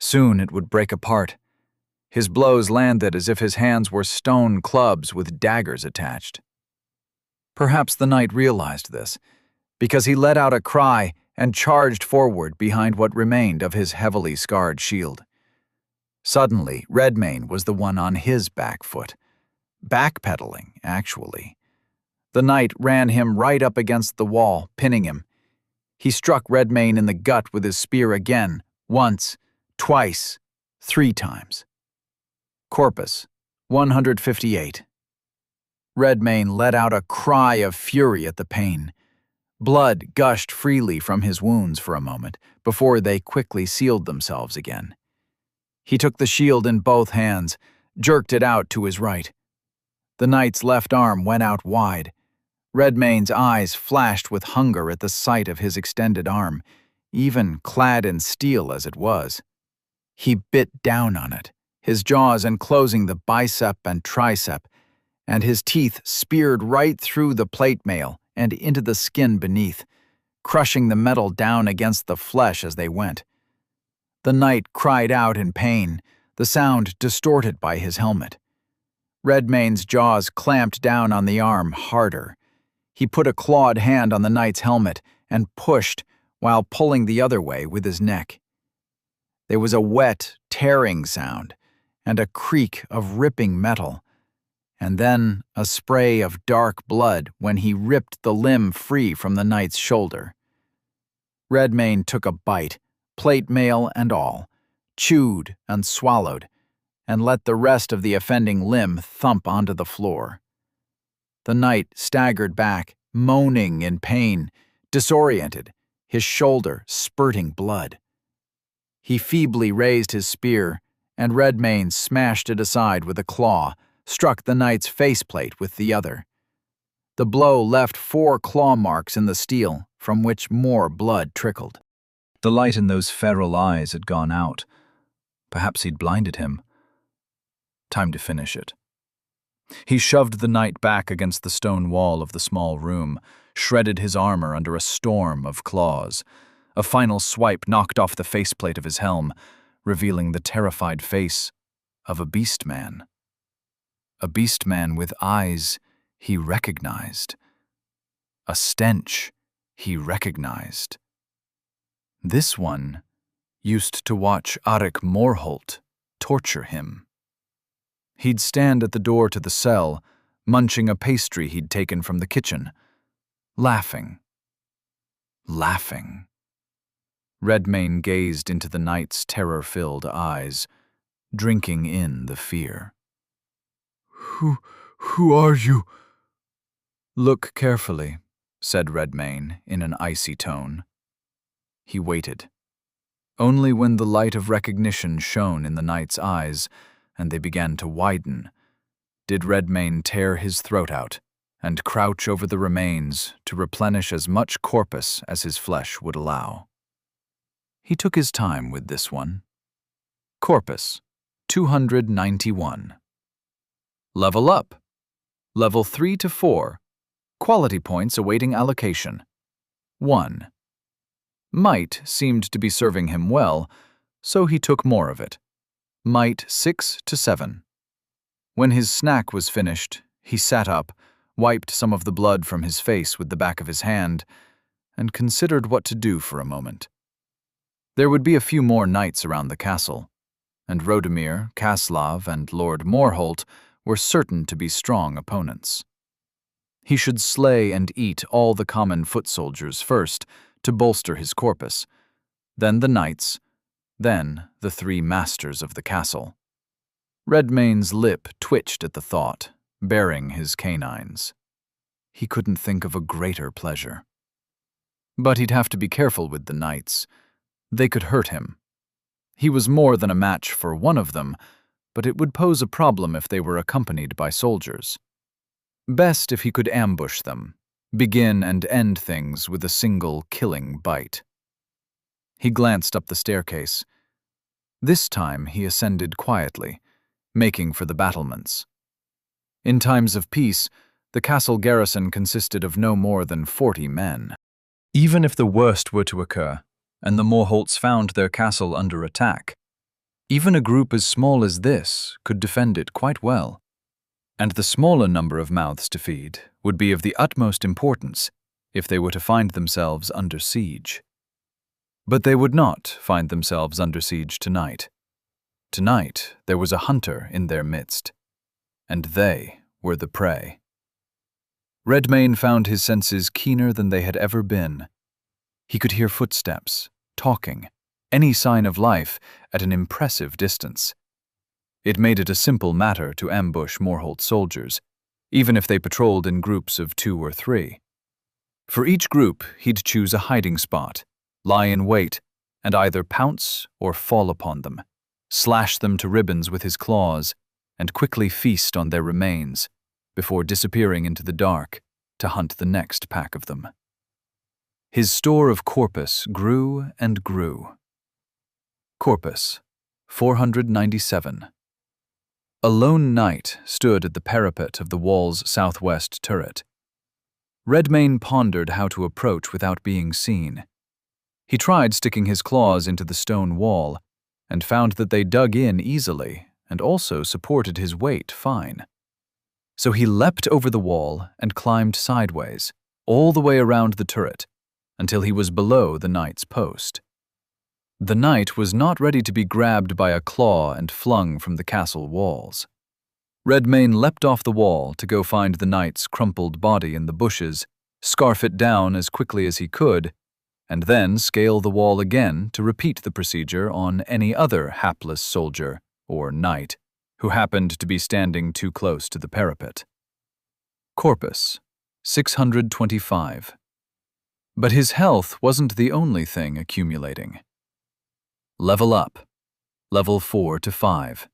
Soon it would break apart. His blows landed as if his hands were stone clubs with daggers attached. Perhaps the knight realized this, because he let out a cry and charged forward behind what remained of his heavily scarred shield. Suddenly, Redmayne was the one on his back foot. Backpedaling, actually. The knight ran him right up against the wall, pinning him. He struck Redmayne in the gut with his spear again, once, twice, 3 times. Corpus, 158. Redmayne let out a cry of fury at the pain. Blood gushed freely from his wounds for a moment, before they quickly sealed themselves again. He took the shield in both hands, jerked it out to his right. The knight's left arm went out wide. Redmayne's eyes flashed with hunger at the sight of his extended arm, even clad in steel as it was. He bit down on it, his jaws enclosing the bicep and tricep, and his teeth speared right through the plate mail and into the skin beneath, crushing the metal down against the flesh as they went. The knight cried out in pain, the sound distorted by his helmet. Redmayne's jaws clamped down on the arm harder. He put a clawed hand on the knight's helmet and pushed while pulling the other way with his neck. There was a wet, tearing sound, and a creak of ripping metal, and then a spray of dark blood when he ripped the limb free from the knight's shoulder. Redmayne took a bite, plate mail and all, chewed and swallowed, and let the rest of the offending limb thump onto the floor. The knight staggered back, moaning in pain, disoriented, his shoulder spurting blood. He feebly raised his spear, and Redmayne smashed it aside with a claw, struck the knight's faceplate with the other. The blow left 4 claw marks in the steel, from which more blood trickled. The light in those feral eyes had gone out. Perhaps he'd blinded him. Time to finish it. He shoved the knight back against the stone wall of the small room, shredded his armor under a storm of claws. A final swipe knocked off the faceplate of his helm, revealing the terrified face of a beast-man. A beast-man with eyes he recognized. A stench he recognized. This one used to watch Arik Morholt torture him. He'd stand at the door to the cell, munching a pastry he'd taken from the kitchen, laughing. Redmayne gazed into the knight's terror-filled eyes, drinking in the fear. Who are you? Look carefully, said Redmayne in an icy tone. He waited. Only when the light of recognition shone in the knight's eyes, and they began to widen, did Redmayne tear his throat out and crouch over the remains to replenish as much corpus as his flesh would allow. He took his time with this one. Corpus, 291. Level up. Level 3 to 4. Quality points awaiting allocation. 1. Might seemed to be serving him well, so he took more of it. Might 6 to 7. When his snack was finished, he sat up, wiped some of the blood from his face with the back of his hand, and considered what to do for a moment. There would be a few more knights around the castle, and Rodemir, Kaslav, and Lord Morholt were certain to be strong opponents. He should slay and eat all the common foot soldiers first to bolster his corpus, then the knights, then the 3 masters of the castle. Redmayne's lip twitched at the thought, baring his canines. He couldn't think of a greater pleasure. But he'd have to be careful with the knights. They could hurt him. He was more than a match for one of them, but it would pose a problem if they were accompanied by soldiers. Best if he could ambush them, begin and end things with a single killing bite. He glanced up the staircase. This time he ascended quietly, making for the battlements. In times of peace, the castle garrison consisted of no more than 40 men. Even if the worst were to occur, and the Morholts found their castle under attack, even a group as small as this could defend it quite well. And the smaller number of mouths to feed would be of the utmost importance if they were to find themselves under siege. But they would not find themselves under siege tonight. Tonight there was a hunter in their midst, and they were the prey. Redmayne found his senses keener than they had ever been. He could hear footsteps, talking, any sign of life at an impressive distance. It made it a simple matter to ambush Morholt soldiers, even if they patrolled in groups of 2 or 3. For each group, he'd choose a hiding spot, lie in wait, and either pounce or fall upon them, slash them to ribbons with his claws, and quickly feast on their remains, before disappearing into the dark to hunt the next pack of them. His store of corpus grew and grew. Corpus, 497. A lone knight stood at the parapet of the wall's southwest turret. Redmayne pondered how to approach without being seen. He tried sticking his claws into the stone wall, and found that they dug in easily and also supported his weight fine. So he leapt over the wall and climbed sideways, all the way around the turret, until he was below the knight's post. The knight was not ready to be grabbed by a claw and flung from the castle walls. Redmayne leapt off the wall to go find the knight's crumpled body in the bushes, scarf it down as quickly as he could, and then scale the wall again to repeat the procedure on any other hapless soldier or knight who happened to be standing too close to the parapet. Corpus, 625. But his health wasn't the only thing accumulating. Level up. Level 4 to 5.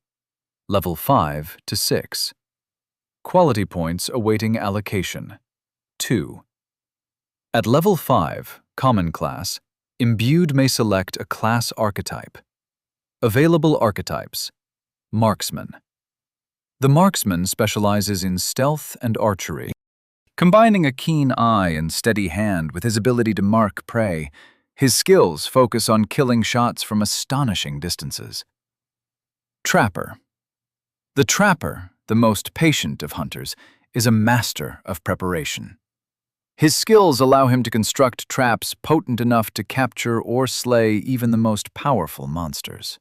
Level 5 to 6. Quality points awaiting allocation, 2. At level 5, Common Class, Imbued may select a class archetype. Available archetypes: Marksman. The Marksman specializes in stealth and archery, combining a keen eye and steady hand with his ability to mark prey. His skills focus on killing shots from astonishing distances. Trapper. The Trapper, the most patient of hunters, is a master of preparation. His skills allow him to construct traps potent enough to capture or slay even the most powerful monsters.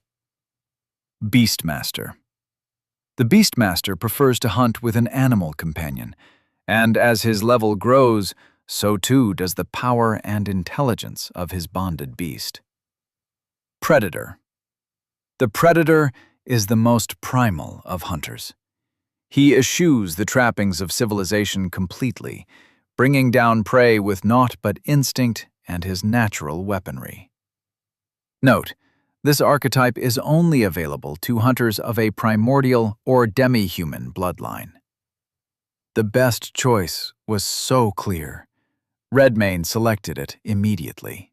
Beastmaster. The Beastmaster prefers to hunt with an animal companion, and as his level grows, so too does the power and intelligence of his bonded beast. Predator. The Predator is the most primal of hunters. He eschews the trappings of civilization completely, bringing down prey with naught but instinct and his natural weaponry. Note, this archetype is only available to hunters of a primordial or demi-human bloodline. The best choice was so clear. Redmayne selected it immediately.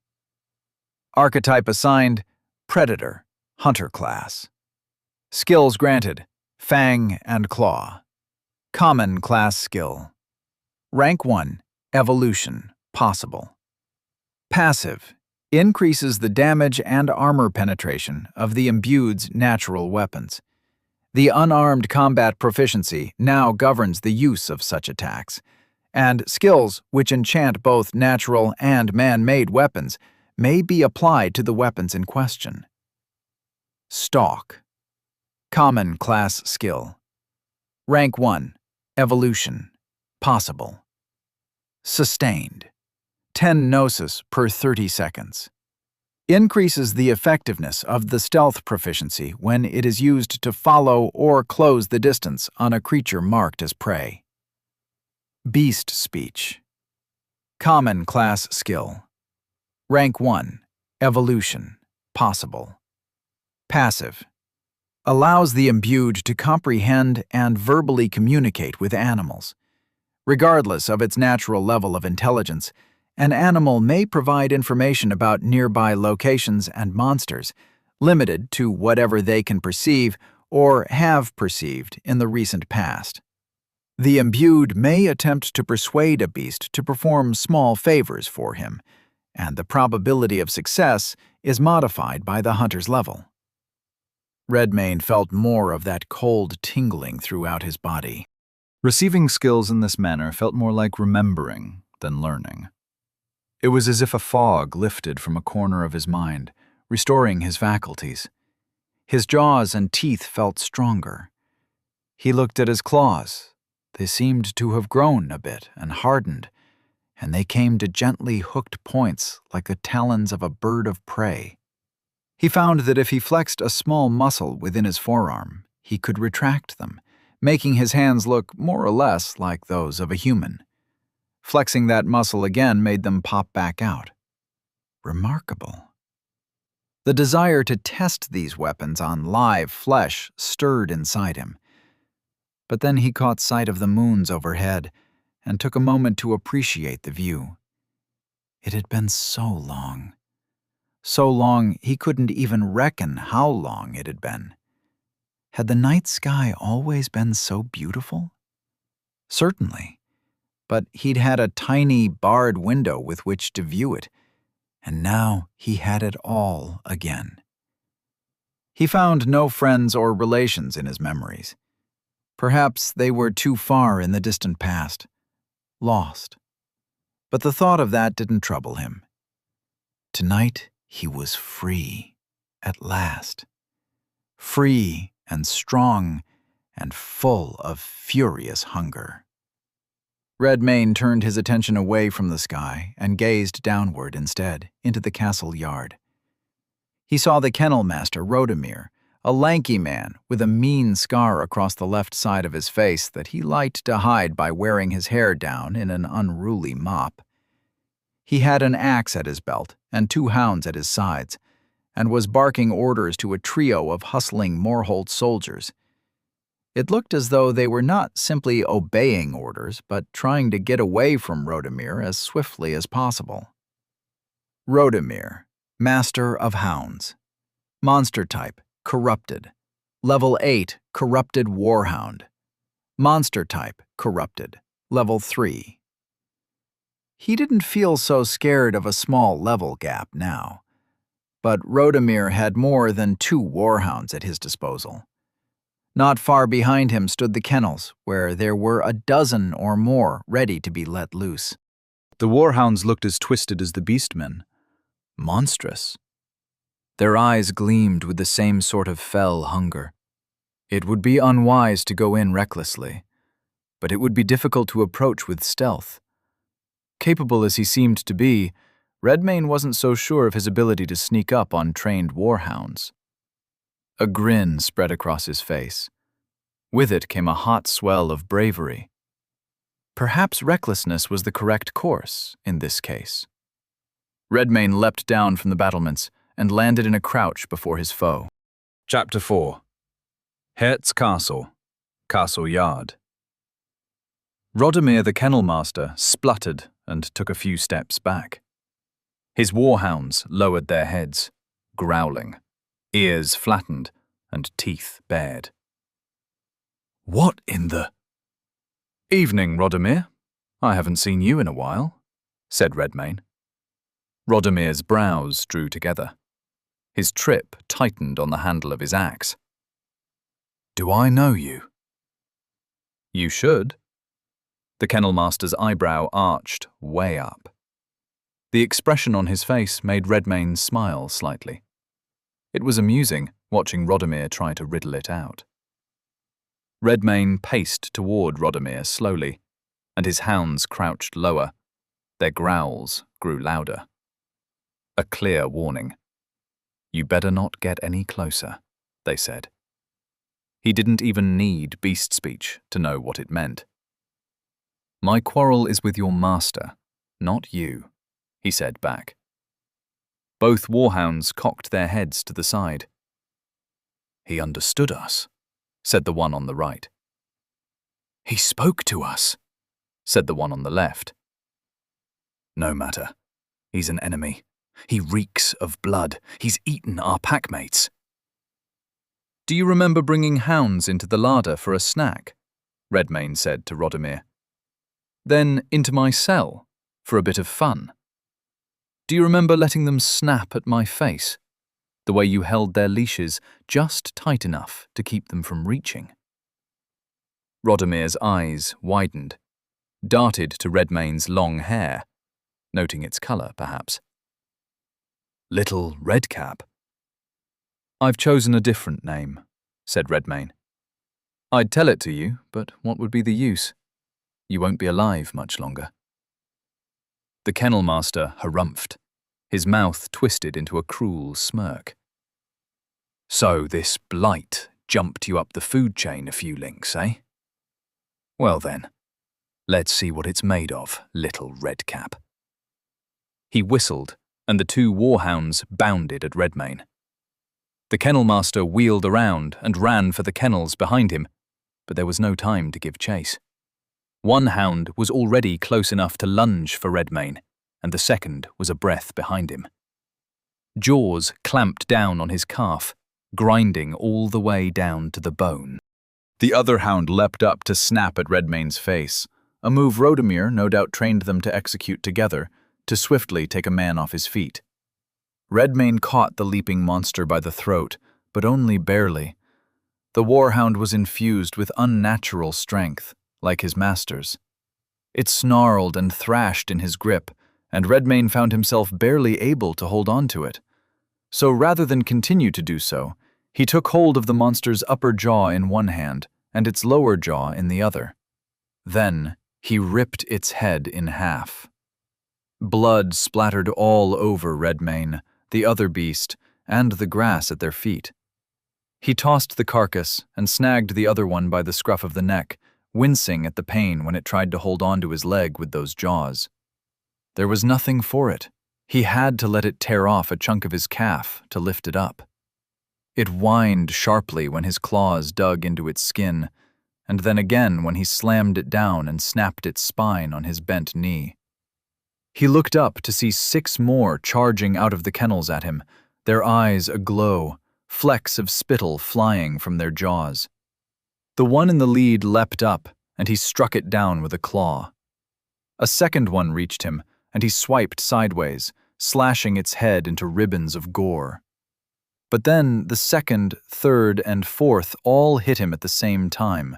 Archetype assigned: Predator, Hunter Class. Skills granted: Fang and Claw. Common Class Skill. Rank 1, Evolution, possible. Passive, increases the damage and armor penetration of the imbued's natural weapons. The unarmed combat proficiency now governs the use of such attacks, and skills which enchant both natural and man-made weapons may be applied to the weapons in question. Stalk. Common Class Skill. Rank 1, Evolution, possible. Sustained. 10 Gnosis per 30 seconds. Increases the effectiveness of the stealth proficiency when it is used to follow or close the distance on a creature marked as prey. Beast Speech. Common Class Skill. Rank 1, Evolution, possible. Passive. Allows the imbued to comprehend and verbally communicate with animals. Regardless of its natural level of intelligence, an animal may provide information about nearby locations and monsters, limited to whatever they can perceive or have perceived in the recent past. The imbued may attempt to persuade a beast to perform small favors for him, and the probability of success is modified by the hunter's level. Redmayne felt more of that cold tingling throughout his body. Receiving skills in this manner felt more like remembering than learning. It was as if a fog lifted from a corner of his mind, restoring his faculties. His jaws and teeth felt stronger. He looked at his claws. They seemed to have grown a bit and hardened, and they came to gently hooked points like the talons of a bird of prey. He found that if he flexed a small muscle within his forearm, he could retract them, making his hands look more or less like those of a human. Flexing that muscle again made them pop back out. Remarkable. The desire to test these weapons on live flesh stirred inside him. But then he caught sight of the moons overhead and took a moment to appreciate the view. It had been so long. So long he couldn't even reckon how long it had been. Had the night sky always been so beautiful? Certainly. But he'd had a tiny barred window with which to view it, and now he had it all again. He found no friends or relations in his memories. Perhaps they were too far in the distant past, lost. But the thought of that didn't trouble him. Tonight he was free. at last, free and strong and full of furious hunger. Redmayne turned his attention away from the sky and gazed downward instead, into the castle yard. He saw the kennel master, Rodemir, a lanky man with a mean scar across the left side of his face that he liked to hide by wearing his hair down in an unruly mop. He had an axe at his belt and 2 hounds at his sides, and was barking orders to a trio of hustling Moorholt soldiers. It looked as though they were not simply obeying orders, but trying to get away from Rodemir as swiftly as possible. Rodemir, Master of Hounds. Monster type, Corrupted. Level 8, Corrupted Warhound. Monster type, Corrupted. Level 3. He didn't feel so scared of a small level gap now, but Rodemir had more than 2 warhounds at his disposal. Not far behind him stood the kennels, where there were a dozen or more ready to be let loose. The warhounds looked as twisted as the beastmen. Monstrous. Their eyes gleamed with the same sort of fell hunger. It would be unwise to go in recklessly, but it would be difficult to approach with stealth. Capable as he seemed to be, Redmayne wasn't so sure of his ability to sneak up on trained warhounds. A grin spread across his face. With it came a hot swell of bravery. Perhaps recklessness was the correct course in this case. Redmayne leapt down from the battlements and landed in a crouch before his foe. Chapter 4. Hert's Castle, Castle Yard. Rodemir the Kennel Master spluttered and took a few steps back. His warhounds lowered their heads, growling, ears flattened and teeth bared. What in the... Evening, Rodemir. I haven't seen you in a while, said Redmayne. Rodemir's brows drew together. His trip tightened on the handle of his axe. Do I know you? You should. The Kennel Master's eyebrow arched way up. The expression on his face made Redmayne smile slightly. It was amusing watching Rodemir try to riddle it out. Redmayne paced toward Rodemir slowly, and his hounds crouched lower. Their growls grew louder. A clear warning. You better not get any closer, they said. He didn't even need beast speech to know what it meant. My quarrel is with your master, not you, he said back. Both warhounds cocked their heads to the side. He understood us, said the one on the right. He spoke to us, said the one on the left. No matter. He's an enemy. He reeks of blood. He's eaten our packmates. Do you remember bringing hounds into the larder for a snack? Redmayne said to Rodemir. Then into my cell, for a bit of fun. Do you remember letting them snap at my face? The way you held their leashes just tight enough to keep them from reaching? Rodemir's eyes widened, darted to Redmayne's long hair, noting its colour, perhaps. Little Redcap. I've chosen a different name, said Redmayne. I'd tell it to you, but what would be the use? You won't be alive much longer. The Kennel Master harumphed, his mouth twisted into a cruel smirk. So this blight jumped you up the food chain a few links, eh? Well then, let's see what it's made of, little Redcap. He whistled, and the 2 warhounds bounded at Redmayne. The Kennel Master wheeled around and ran for the kennels behind him, but there was no time to give chase. One hound was already close enough to lunge for Redmayne, and the second was a breath behind him. Jaws clamped down on his calf, grinding all the way down to the bone. The other hound leapt up to snap at Redmayne's face, a move Rodemir no doubt trained them to execute together, to swiftly take a man off his feet. Redmayne caught the leaping monster by the throat, but only barely. The warhound was infused with unnatural strength, like his master's. It snarled and thrashed in his grip, and Redmayne found himself barely able to hold on to it. So rather than continue to do so, he took hold of the monster's upper jaw in one hand and its lower jaw in the other. Then he ripped its head in half. Blood splattered all over Redmane, the other beast, and the grass at their feet. He tossed the carcass and snagged the other one by the scruff of the neck, wincing at the pain when it tried to hold on to his leg with those jaws. There was nothing for it. He had to let it tear off a chunk of his calf to lift it up. It whined sharply when his claws dug into its skin, and then again when he slammed it down and snapped its spine on his bent knee. He looked up to see 6 more charging out of the kennels at him, their eyes aglow, flecks of spittle flying from their jaws. The one in the lead leapt up, and he struck it down with a claw. A second one reached him, and he swiped sideways, slashing its head into ribbons of gore. But then the second, third, and fourth all hit him at the same time.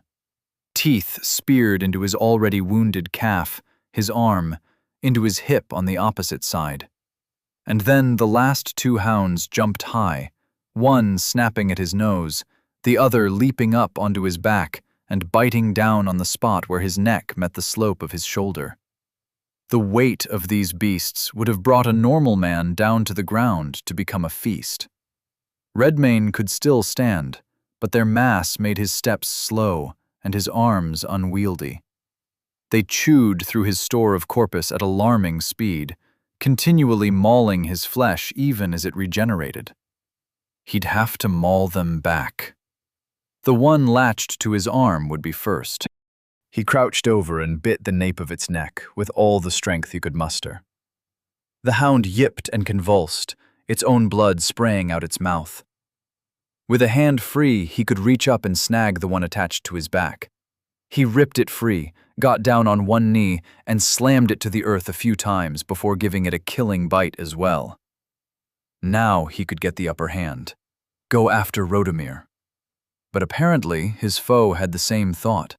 Teeth speared into his already wounded calf, his arm, into his hip on the opposite side. And then the last 2 hounds jumped high, one snapping at his nose, the other leaping up onto his back and biting down on the spot where his neck met the slope of his shoulder. The weight of these beasts would have brought a normal man down to the ground to become a feast. Redmane could still stand, but their mass made his steps slow and his arms unwieldy. They chewed through his store of corpus at alarming speed, continually mauling his flesh even as it regenerated. He'd have to maul them back. The one latched to his arm would be first. He crouched over and bit the nape of its neck with all the strength he could muster. The hound yipped and convulsed, its own blood spraying out its mouth. With a hand free, he could reach up and snag the one attached to his back. He ripped it free, got down on one knee, and slammed it to the earth a few times before giving it a killing bite as well. Now he could get the upper hand, go after Rodomir. But apparently his foe had the same thought,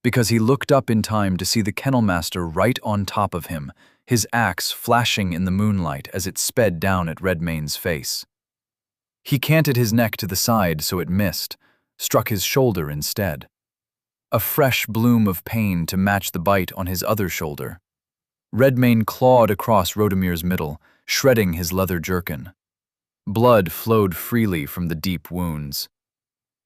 because he looked up in time to see the kennel master right on top of him, his axe flashing in the moonlight as it sped down at Redmane's face. He canted his neck to the side so it missed, struck his shoulder instead. A fresh bloom of pain to match the bite on his other shoulder. Redmane clawed across Rodomir's middle, shredding his leather jerkin. Blood flowed freely from the deep wounds.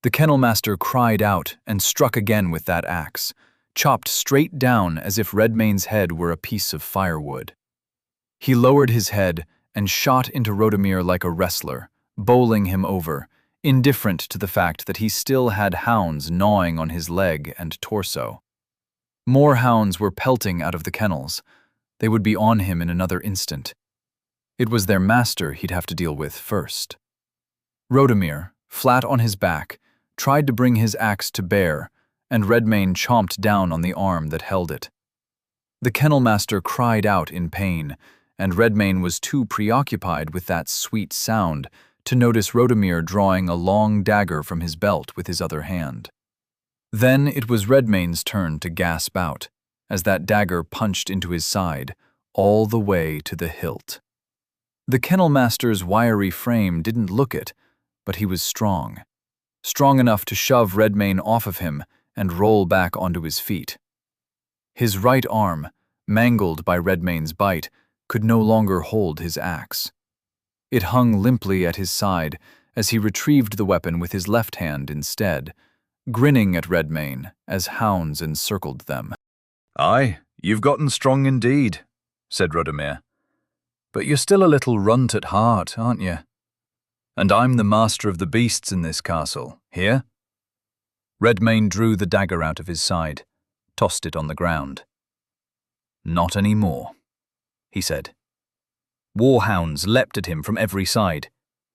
The kennel master cried out and struck again with that axe, chopped straight down as if Redmane's head were a piece of firewood. He lowered his head and shot into Rodomir like a wrestler, bowling him over, indifferent to the fact that he still had hounds gnawing on his leg and torso. More hounds were pelting out of the kennels. They would be on him in another instant. It was their master he'd have to deal with first. Rodomir, flat on his back, tried to bring his axe to bear, and Redmane chomped down on the arm that held it. The kennel master cried out in pain, and Redmane was too preoccupied with that sweet sound to notice Rodomir drawing a long dagger from his belt with his other hand. Then it was Redmane's turn to gasp out, as that dagger punched into his side, all the way to the hilt. The kennel master's wiry frame didn't look it, but he was strong. Strong enough to shove Redmane off of him and roll back onto his feet. His right arm, mangled by Redmane's bite, could no longer hold his axe. It hung limply at his side as he retrieved the weapon with his left hand instead, grinning at Redmane as hounds encircled them. "Aye, you've gotten strong indeed," said Rodomir. "But you're still a little runt at heart, aren't you? And I'm the master of the beasts in this castle, here?" Redmane drew the dagger out of his side, tossed it on the ground. "Not any more," he said. Warhounds leapt at him from every side.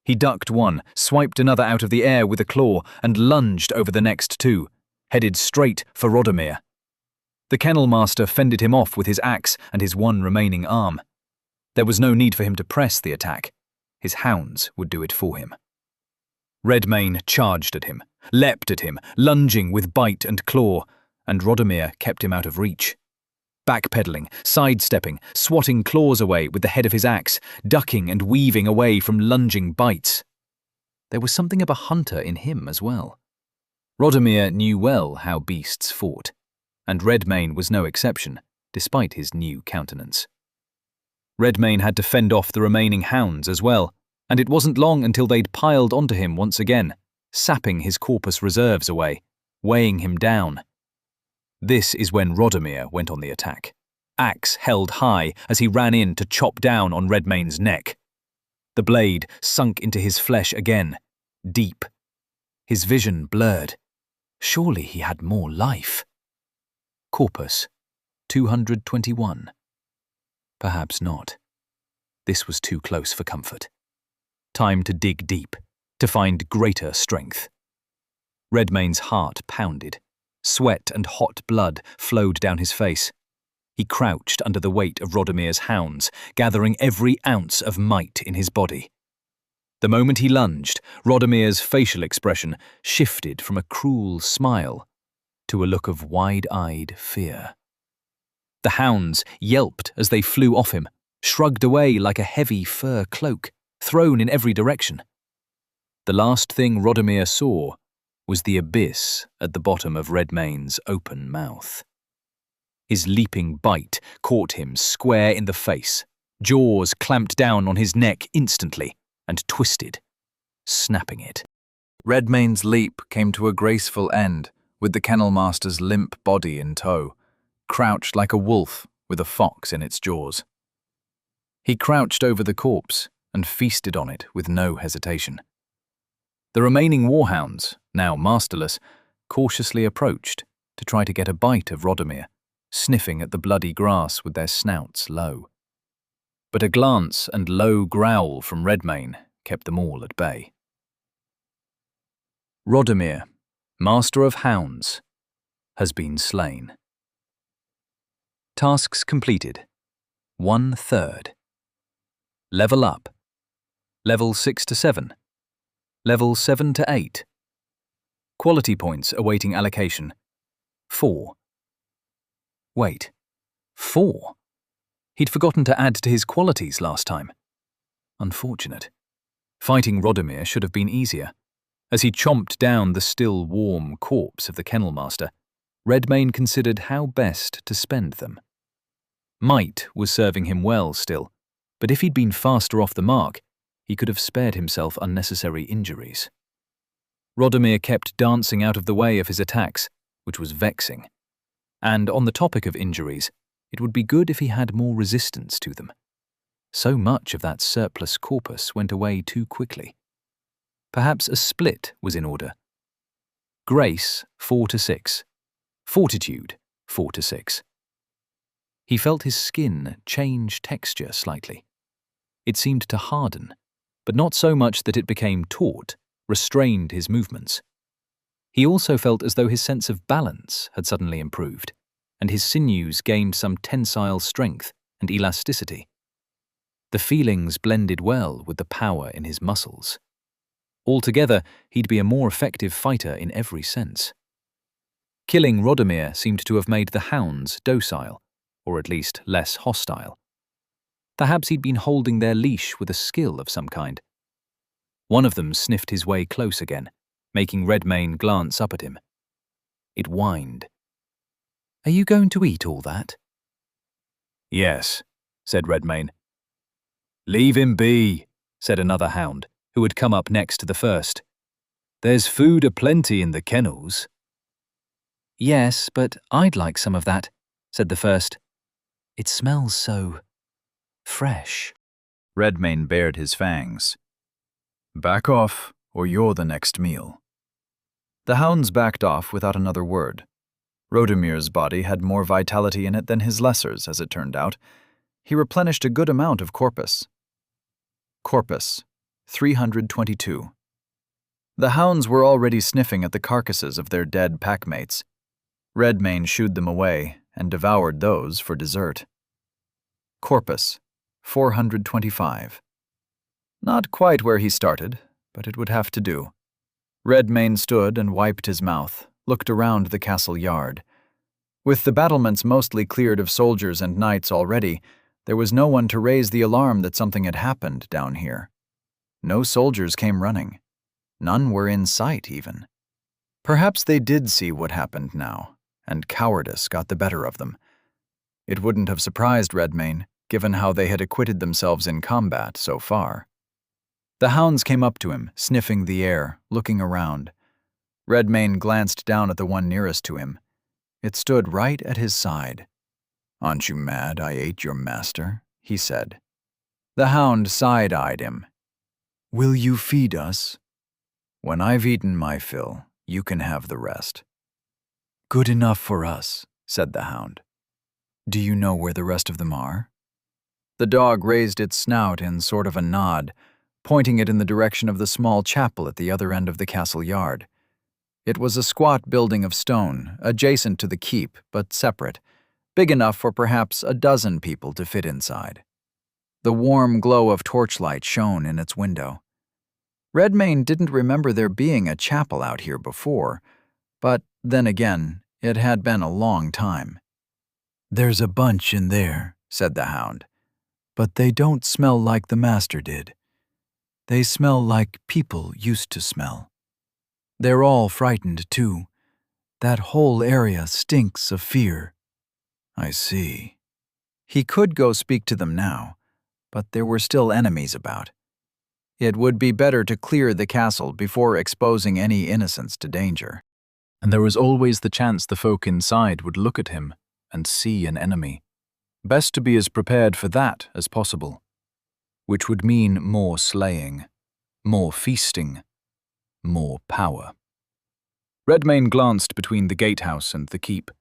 He ducked one, swiped another out of the air with a claw, and lunged over the next 2, headed straight for Rodomir. The kennel master fended him off with his axe and his one remaining arm. There was no need for him to press the attack. His hounds would do it for him. Redmane charged at him, leapt at him, lunging with bite and claw, and Rodomir kept him out of reach. backpedaling, sidestepping, swatting claws away with the head of his axe, ducking and weaving away from lunging bites. There was something of a hunter in him as well. Rodomir knew well how beasts fought, and Redmane was no exception, despite his new countenance. Redmane had to fend off the remaining hounds as well, and it wasn't long until they'd piled onto him once again, sapping his corpus reserves away, weighing him down. This is when Rodomir went on the attack, axe held high as he ran in to chop down on Redmane's neck. The blade sunk into his flesh again, deep. His vision blurred. Surely he had more life. Corpus, 221. Perhaps not. This was too close for comfort. Time to dig deep, to find greater strength. Redmane's heart pounded. Sweat and hot blood flowed down his face. He crouched under the weight of Rodomir's hounds, gathering every ounce of might in his body. The moment he lunged, Rodomir's facial expression shifted from a cruel smile to a look of wide-eyed fear. The hounds yelped as they flew off him, shrugged away like a heavy fur cloak, thrown in every direction. The last thing Rodomir saw was the abyss at the bottom of Redmane's open mouth. His leaping bite caught him square in the face. Jaws clamped down on his neck instantly and twisted, snapping it. Redmane's leap came to a graceful end, with the kennel master's limp body in tow, crouched like a wolf with a fox in its jaws. He crouched over the corpse and feasted on it with no hesitation. The remaining warhounds, now masterless, cautiously approached to try to get a bite of Rodomir, sniffing at the bloody grass with their snouts low. But a glance and low growl from Redmane kept them all at bay. Rodomir, Master of Hounds, has been slain. Tasks completed. 1/3. Level up. Level 6 to 7. Level 7 to 8. Quality points awaiting allocation. 4. Wait. 4? He'd forgotten to add to his qualities last time. Unfortunate. Fighting Rodomir should have been easier. As he chomped down the still warm corpse of the kennel master, Redmane considered how best to spend them. Might was serving him well still, but if he'd been faster off the mark, he could have spared himself unnecessary injuries. Rodomir kept dancing out of the way of his attacks, which was vexing. And on the topic of injuries, it would be good if he had more resistance to them. So much of that surplus corpus went away too quickly. Perhaps a split was in order. Grace, 4 to 6. Fortitude, 4 to 6. He felt his skin change texture slightly. It seemed to harden, but not so much that it became taut, restrained his movements. He also felt as though his sense of balance had suddenly improved, and his sinews gained some tensile strength and elasticity. The feelings blended well with the power in his muscles. Altogether, he'd be a more effective fighter in every sense. Killing Rodomir seemed to have made the hounds docile, or at least less hostile. Perhaps he'd been holding their leash with a skill of some kind. One of them sniffed his way close again, making Redmane glance up at him. It whined. "Are you going to eat all that?" "Yes," said Redmane. "Leave him be," said another hound, who had come up next to the first. "There's food aplenty in the kennels." "Yes, but I'd like some of that," said the first. "It smells so fresh." Redmane bared his fangs. "Back off, or you're the next meal." The hounds backed off without another word. Rodomir's body had more vitality in it than his lessers, as it turned out. He replenished a good amount of corpus. Corpus, 322. The hounds were already sniffing at the carcasses of their dead packmates. Redmane shooed them away and devoured those for dessert. Corpus, 425. Not quite where he started, but it would have to do. Redmane stood and wiped his mouth, looked around the castle yard. With the battlements mostly cleared of soldiers and knights already, there was no one to raise the alarm that something had happened down here. No soldiers came running. None were in sight, even. Perhaps they did see what happened now, and cowardice got the better of them. It wouldn't have surprised Redmayne, given how they had acquitted themselves in combat so far. The hounds came up to him, sniffing the air, looking around. Redmayne glanced down at the one nearest to him. It stood right at his side. "Aren't you mad I ate your master?" he said. The hound side-eyed him. "Will you feed us?" "When I've eaten my fill, you can have the rest." "Good enough for us," said the hound. "Do you know where the rest of them are?" The dog raised its snout in sort of a nod, pointing it in the direction of the small chapel at the other end of the castle yard. It was a squat building of stone, adjacent to the keep, but separate, big enough for perhaps a dozen people to fit inside. The warm glow of torchlight shone in its window. Redmayne didn't remember there being a chapel out here before, but then again, it had been a long time. "There's a bunch in there," said the hound, "but they don't smell like the master did. They smell like people used to smell. They're all frightened, too. That whole area stinks of fear." "I see." He could go speak to them now, but there were still enemies about. It would be better to clear the castle before exposing any innocents to danger. And there was always the chance the folk inside would look at him and see an enemy. Best to be as prepared for that as possible, which would mean more slaying, more feasting, more power. Redmayne glanced between the gatehouse and the keep.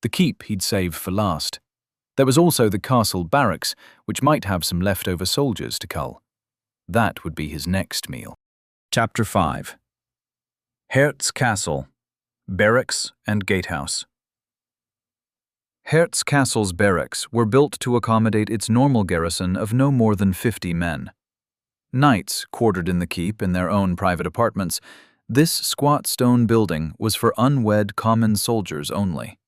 The keep he'd save for last. There was also the castle barracks, which might have some leftover soldiers to cull. That would be his next meal. Chapter 5. Hertz Castle, Barracks and Gatehouse. Hertz Castle's barracks were built to accommodate its normal garrison of no more than 50 men. Knights quartered in the keep in their own private apartments. This squat stone building was for unwed common soldiers only.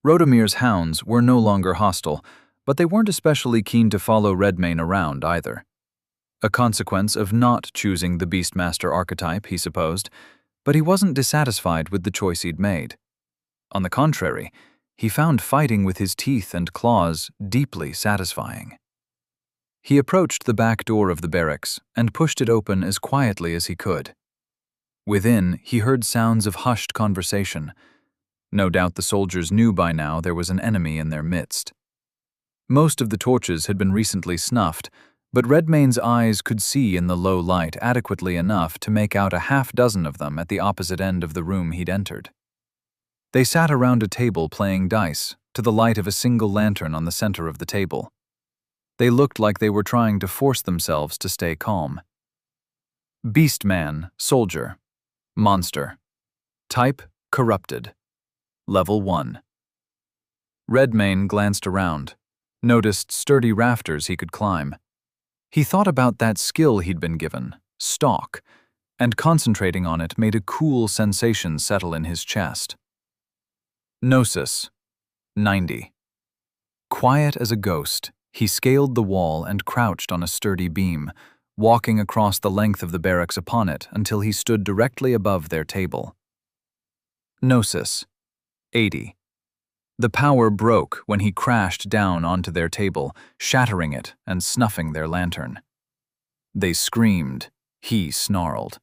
Rodomir's hounds were no longer hostile, but they weren't especially keen to follow Redmayne around either. A consequence of not choosing the Beastmaster archetype, he supposed, but he wasn't dissatisfied with the choice he'd made. On the contrary, he found fighting with his teeth and claws deeply satisfying. He approached the back door of the barracks and pushed it open as quietly as he could. Within, he heard sounds of hushed conversation. No doubt the soldiers knew by now there was an enemy in their midst. Most of the torches had been recently snuffed, but Redmayne's eyes could see in the low light adequately enough to make out a half-dozen of them at the opposite end of the room he'd entered. They sat around a table playing dice, to the light of a single lantern on the center of the table. They looked like they were trying to force themselves to stay calm. Beastman, Soldier. Monster. Type, Corrupted. Level 1. Redmayne glanced around, noticed sturdy rafters he could climb. He thought about that skill he'd been given, Stalk, and concentrating on it made a cool sensation settle in his chest. Gnosis. 90. Quiet as a ghost, he scaled the wall and crouched on a sturdy beam, walking across the length of the barracks upon it until he stood directly above their table. Gnosis. 80. The power broke when he crashed down onto their table, shattering it and snuffing their lantern. They screamed. He snarled.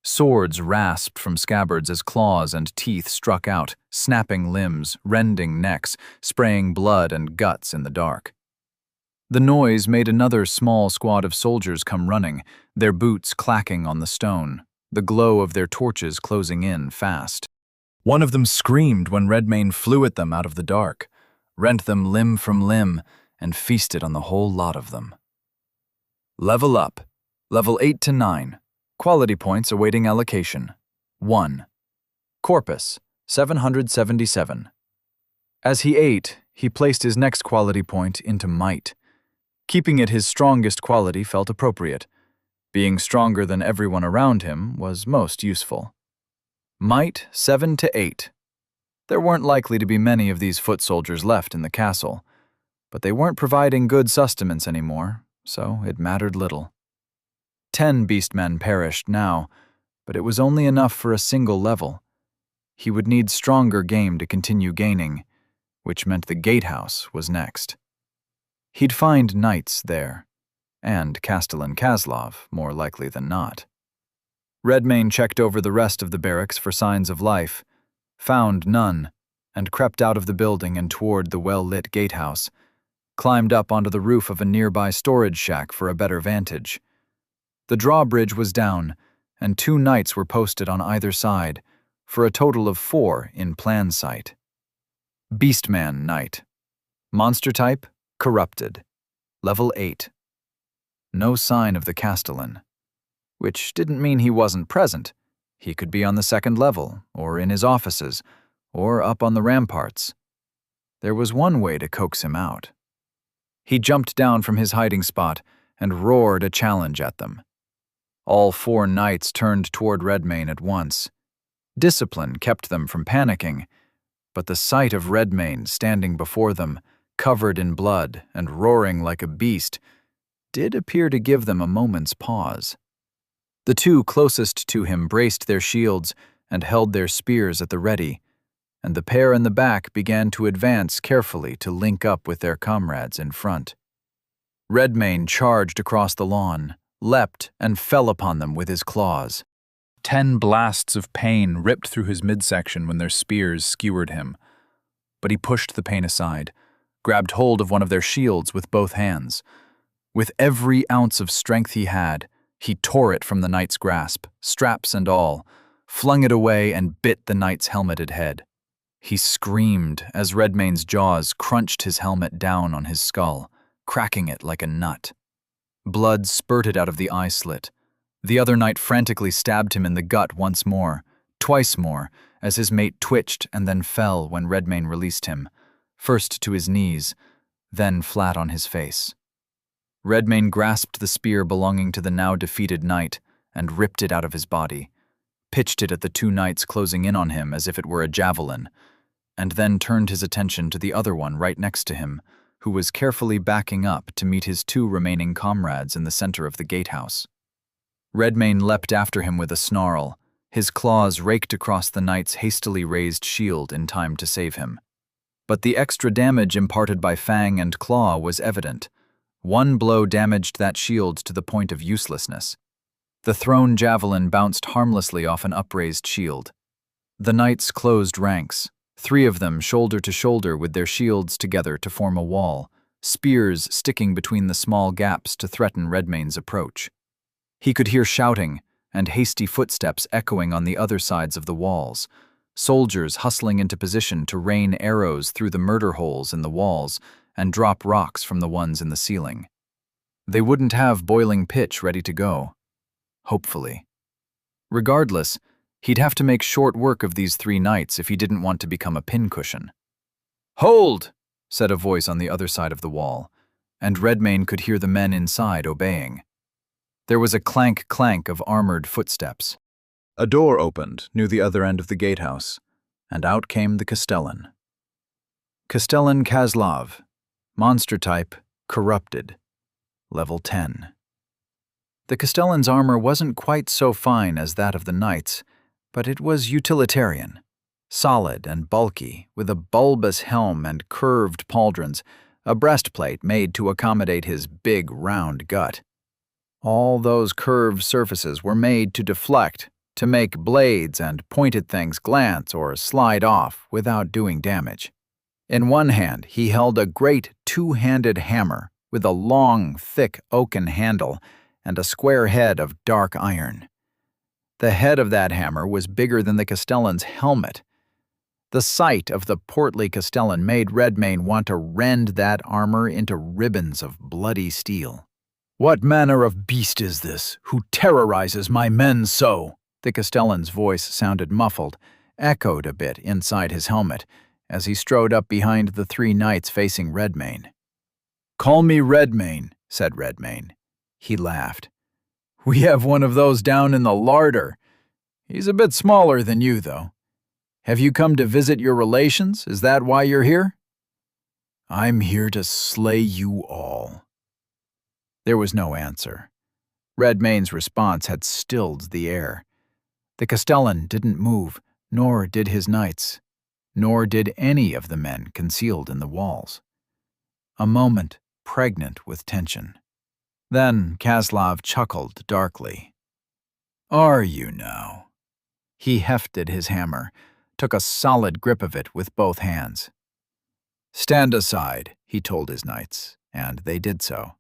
Swords rasped from scabbards as claws and teeth struck out, snapping limbs, rending necks, spraying blood and guts in the dark. The noise made another small squad of soldiers come running, their boots clacking on the stone, the glow of their torches closing in fast. One of them screamed when Redmayne flew at them out of the dark, rent them limb from limb, and feasted on the whole lot of them. Level up. Level 8 to 9. Quality points awaiting allocation. 1. Corpus, 777. As he ate, he placed his next quality point into Might. Keeping it his strongest quality felt appropriate. Being stronger than everyone around him was most useful. Might 7 to 8. There weren't likely to be many of these foot soldiers left in the castle, but they weren't providing good sustenance anymore, so it mattered little. 10 beastmen perished now, but it was only enough for a single level. He would need stronger game to continue gaining, which meant the gatehouse was next. He'd find knights there, and Castellan Kaslov, more likely than not. Redmayne checked over the rest of the barracks for signs of life, found none, and crept out of the building and toward the well-lit gatehouse, climbed up onto the roof of a nearby storage shack for a better vantage. The drawbridge was down, and 2 knights were posted on either side, for a total of 4 in plan sight. Beastman Knight. Monster type, corrupted. Level 8. No sign of the Castellan. Which didn't mean he wasn't present. He could be on the 2nd level, or in his offices, or up on the ramparts. There was one way to coax him out. He jumped down from his hiding spot and roared a challenge at them. All 4 knights turned toward Redmayne at once. Discipline kept them from panicking, but the sight of Redmayne standing before them, covered in blood and roaring like a beast, did appear to give them a moment's pause. The 2 closest to him braced their shields and held their spears at the ready, and the pair in the back began to advance carefully to link up with their comrades in front. Redmayne charged across the lawn, leapt, and fell upon them with his claws. 10 blasts of pain ripped through his midsection when their spears skewered him, but he pushed the pain aside, grabbed hold of one of their shields with both hands. With every ounce of strength he had, he tore it from the knight's grasp, straps and all, flung it away and bit the knight's helmeted head. He screamed as Redmayne's jaws crunched his helmet down on his skull, cracking it like a nut. Blood spurted out of the eye slit. The other knight frantically stabbed him in the gut once more, twice more, as his mate twitched and then fell when Redmayne released him, first to his knees, then flat on his face. Redmayne grasped the spear belonging to the now defeated knight and ripped it out of his body, pitched it at the 2 knights closing in on him as if it were a javelin, and then turned his attention to the other one right next to him, who was carefully backing up to meet his 2 remaining comrades in the center of the gatehouse. Redmayne leapt after him with a snarl, his claws raked across the knight's hastily raised shield in time to save him. But the extra damage imparted by fang and claw was evident. One blow damaged that shield to the point of uselessness. The thrown javelin bounced harmlessly off an upraised shield. The knights closed ranks, 3 of them shoulder to shoulder with their shields together to form a wall, spears sticking between the small gaps to threaten Redmayne's approach. He could hear shouting and hasty footsteps echoing on the other sides of the walls, soldiers hustling into position to rain arrows through the murder holes in the walls and drop rocks from the ones in the ceiling. They wouldn't have boiling pitch ready to go. Hopefully. Regardless, he'd have to make short work of these 3 knights if he didn't want to become a pincushion. "Hold!" said a voice on the other side of the wall, and Redmayne could hear the men inside obeying. There was a clank-clank of armored footsteps. A door opened near the other end of the gatehouse, and out came the Castellan. Castellan Kaslov, monster type, corrupted, level 10. The Castellan's armor wasn't quite so fine as that of the knights, but it was utilitarian, solid and bulky, with a bulbous helm and curved pauldrons, a breastplate made to accommodate his big, round gut. All those curved surfaces were made to deflect, to make blades and pointed things glance or slide off without doing damage. In one hand, he held a great 2-handed hammer with a long, thick oaken handle and a square head of dark iron. The head of that hammer was bigger than the Castellan's helmet. The sight of the portly Castellan made Redmayne want to rend that armor into ribbons of bloody steel. "What manner of beast is this, who terrorizes my men so?" The Castellan's voice sounded muffled, echoed a bit inside his helmet, as he strode up behind the 3 knights facing Redmayne. "Call me Redmayne," said Redmayne. He laughed. "We have one of those down in the larder. He's a bit smaller than you, though. Have you come to visit your relations? Is that why you're here?" "I'm here to slay you all." There was no answer. Redmayne's response had stilled the air. The Castellan didn't move, nor did his knights, nor did any of the men concealed in the walls. A moment pregnant with tension. Then Kozlov chuckled darkly. "Are you now?" He hefted his hammer, took a solid grip of it with both hands. "Stand aside," he told his knights, and they did so.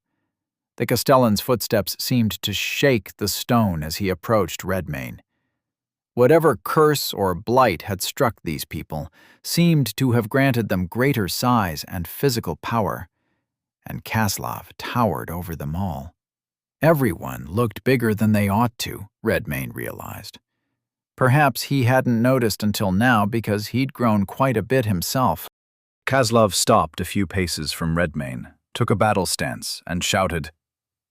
The Castellan's footsteps seemed to shake the stone as he approached Redmayne. Whatever curse or blight had struck these people seemed to have granted them greater size and physical power, and Kozlov towered over them all. Everyone looked bigger than they ought to, Redmayne realized. Perhaps he hadn't noticed until now because he'd grown quite a bit himself. Kozlov stopped a few paces from Redmayne, took a battle stance, and shouted,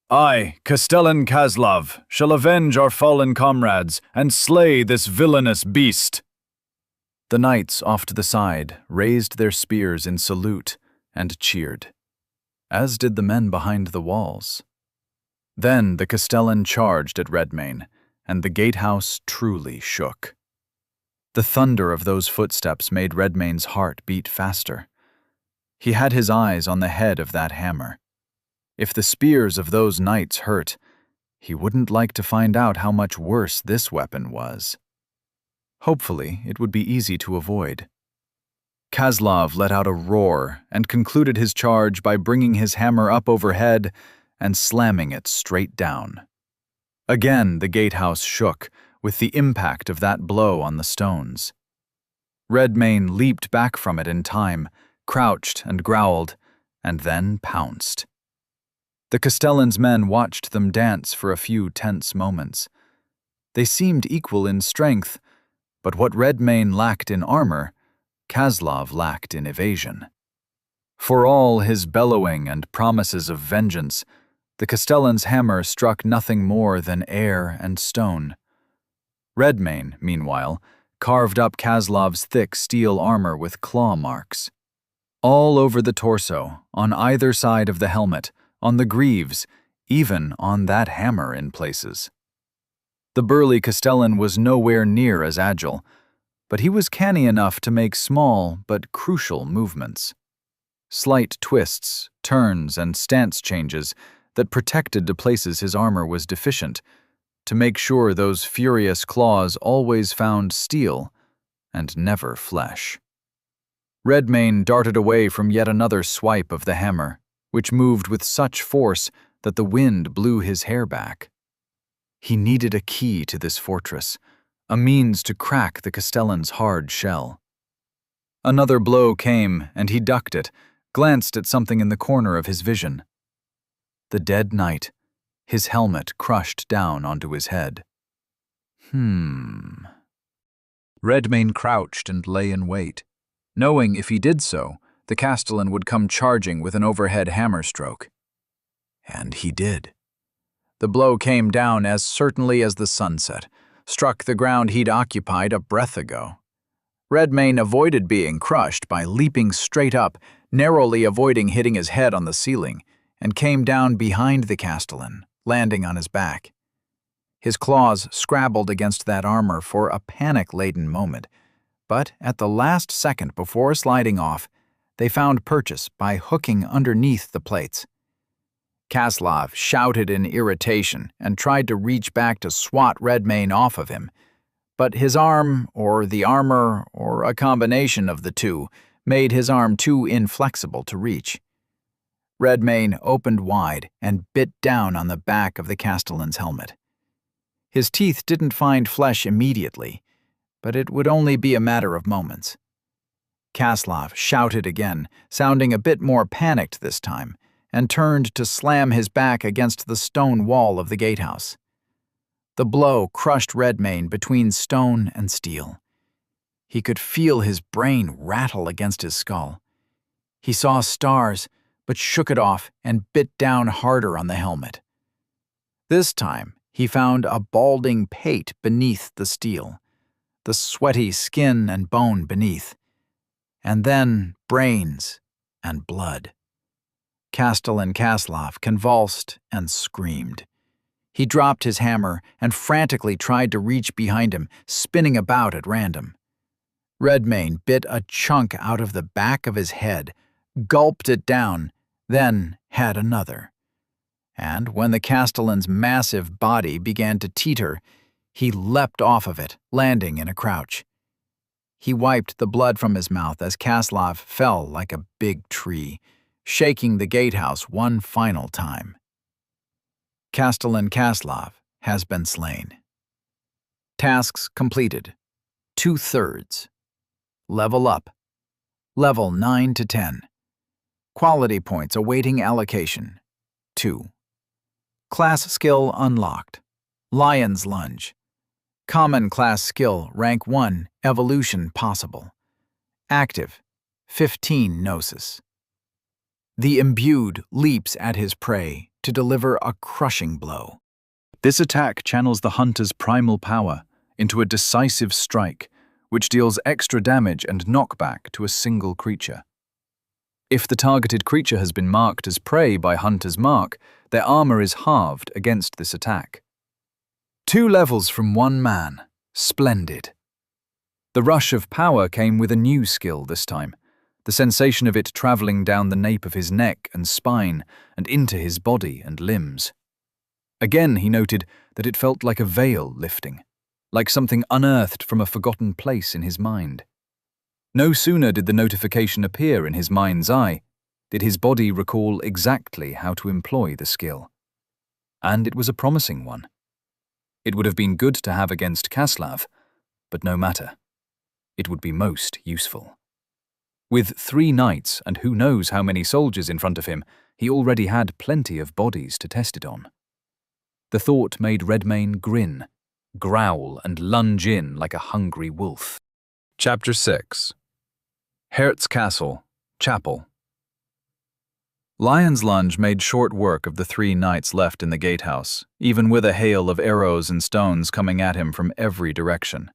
"I, Castellan Kozlov, shall avenge our fallen comrades and slay this villainous beast." The knights off to the side raised their spears in salute and cheered, as did the men behind the walls. Then the Castellan charged at Redmayne, and the gatehouse truly shook. The thunder of those footsteps made Redmayne's heart beat faster. He had his eyes on the head of that hammer. If the spears of those knights hurt, he wouldn't like to find out how much worse this weapon was. Hopefully, it would be easy to avoid. Kozlov let out a roar and concluded his charge by bringing his hammer up overhead and slamming it straight down. Again, the gatehouse shook with the impact of that blow on the stones. Redmayne leaped back from it in time, crouched and growled, and then pounced. The Castellan's men watched them dance for a few tense moments. They seemed equal in strength, but what Redmayne lacked in armor, Kozlov lacked in evasion. For all his bellowing and promises of vengeance, the Castellan's hammer struck nothing more than air and stone. Redmayne, meanwhile, carved up Kozlov's thick steel armor with claw marks. All over the torso, on either side of the helmet, on the greaves, even on that hammer in places. The burly Castellan was nowhere near as agile, but he was canny enough to make small but crucial movements. Slight twists, turns, and stance changes that protected the places his armor was deficient, to make sure those furious claws always found steel and never flesh. Redmayne darted away from yet another swipe of the hammer, which moved with such force that the wind blew his hair back. He needed a key to this fortress, a means to crack the Castellan's hard shell. Another blow came, and he ducked it, glanced at something in the corner of his vision. The dead knight, his helmet crushed down onto his head. Redmayne crouched and lay in wait, knowing if he did so, the Castellan would come charging with an overhead hammer stroke. And he did. The blow came down as certainly as the sunset, struck the ground he'd occupied a breath ago. Redmayne avoided being crushed by leaping straight up, narrowly avoiding hitting his head on the ceiling, and came down behind the Castellan, landing on his back. His claws scrabbled against that armor for a panic-laden moment, but at the last second before sliding off, they found purchase by hooking underneath the plates. Kozlov shouted in irritation and tried to reach back to swat Redmayne off of him, but his arm, or the armor, or a combination of the two, made his arm too inflexible to reach. Redmayne opened wide and bit down on the back of the Castellan's helmet. His teeth didn't find flesh immediately, but it would only be a matter of moments. Kozlov shouted again, sounding a bit more panicked this time, and turned to slam his back against the stone wall of the gatehouse. The blow crushed Redmayne between stone and steel. He could feel his brain rattle against his skull. He saw stars, but shook it off and bit down harder on the helmet. This time, he found a balding pate beneath the steel, the sweaty skin and bone beneath, and then brains and blood. Castellan Kaslov convulsed and screamed. He dropped his hammer and frantically tried to reach behind him, spinning about at random. Redmayne bit a chunk out of the back of his head, gulped it down, then had another. And when the Castellan's massive body began to teeter, he leapt off of it, landing in a crouch. He wiped the blood from his mouth as Kaslov fell like a big tree, shaking the gatehouse one final time. Castellan Kaslov has been slain. Tasks completed. 2/3. Level up. Level 9 to 10. Quality points awaiting allocation. 2. Class skill unlocked. Lion's Lunge. Common class skill rank 1, evolution possible. Active, 15 Gnosis. The imbued leaps at his prey to deliver a crushing blow. This attack channels the hunter's primal power into a decisive strike, which deals extra damage and knockback to a single creature. If the targeted creature has been marked as prey by Hunter's Mark, their armor is halved against this attack. 2 levels from 1 man. Splendid. The rush of power came with a new skill this time, the sensation of it traveling down the nape of his neck and spine and into his body and limbs. Again he noted that it felt like a veil lifting, like something unearthed from a forgotten place in his mind. No sooner did the notification appear in his mind's eye, did his body recall exactly how to employ the skill. And it was a promising one. It would have been good to have against Kaslav, but no matter. It would be most useful. With 3 knights and who knows how many soldiers in front of him, he already had plenty of bodies to test it on. The thought made Redmayne grin, growl and lunge in like a hungry wolf. Chapter 6. Hertz Castle, Chapel. Lion's Lunge made short work of the 3 knights left in the gatehouse, even with a hail of arrows and stones coming at him from every direction.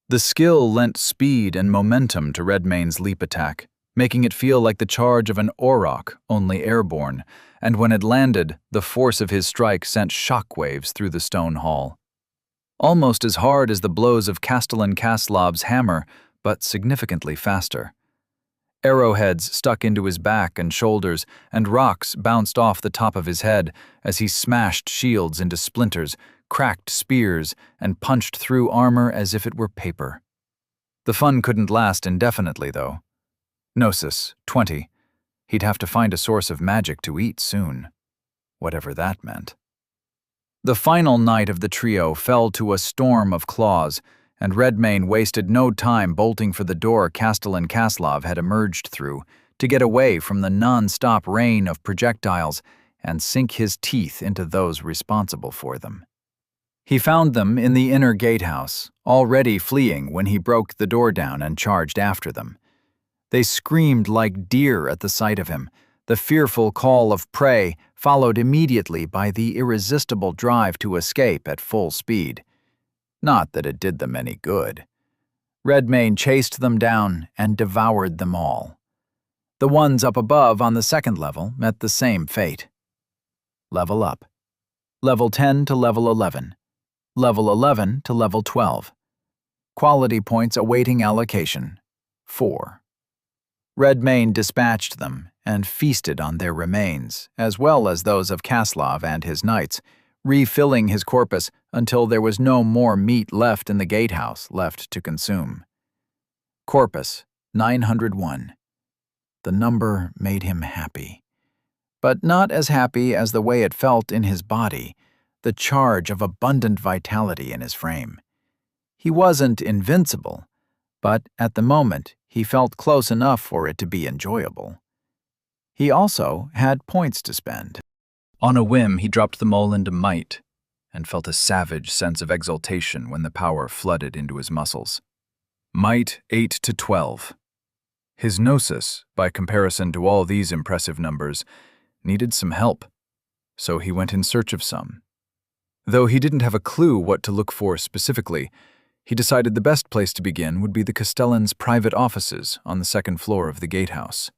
The skill lent speed and momentum to Redmayne's leap attack, making it feel like the charge of an auroch, only airborne, and when it landed, the force of his strike sent shockwaves through the stone hall. Almost as hard as the blows of Castellan Kaslov's hammer, but significantly faster. Arrowheads stuck into his back and shoulders, and rocks bounced off the top of his head as he smashed shields into splinters, cracked spears, and punched through armor as if it were paper. The fun couldn't last indefinitely, though. Gnosis, 20. He'd have to find a source of magic to eat soon, whatever that meant. The final night of the trio fell to a storm of claws, and Redmayne wasted no time bolting for the door Castellan Kaslov had emerged through to get away from the non-stop rain of projectiles and sink his teeth into those responsible for them. He found them in the inner gatehouse, already fleeing when he broke the door down and charged after them. They screamed like deer at the sight of him, the fearful call of prey followed immediately by the irresistible drive to escape at full speed. Not that it did them any good. Redmayne chased them down and devoured them all. The ones up above on the 2nd level met the same fate. Level up. Level 10 to level 11. Level 11 to level 12. Quality points awaiting allocation. 4. Redmayne dispatched them and feasted on their remains, as well as those of Kaslov and his knights, refilling his corpus until there was no more meat left in the gatehouse left to consume. Corpus, 901. The number made him happy. But not as happy as the way it felt in his body, the charge of abundant vitality in his frame. He wasn't invincible, but at the moment he felt close enough for it to be enjoyable. He also had points to spend. On a whim, he dropped them all into might, and felt a savage sense of exultation when the power flooded into his muscles. Might 8 to 12. His gnosis, by comparison to all these impressive numbers, needed some help, so he went in search of some. Though he didn't have a clue what to look for specifically, He decided the best place to begin would be the Castellan's private offices on the second floor of the gatehouse.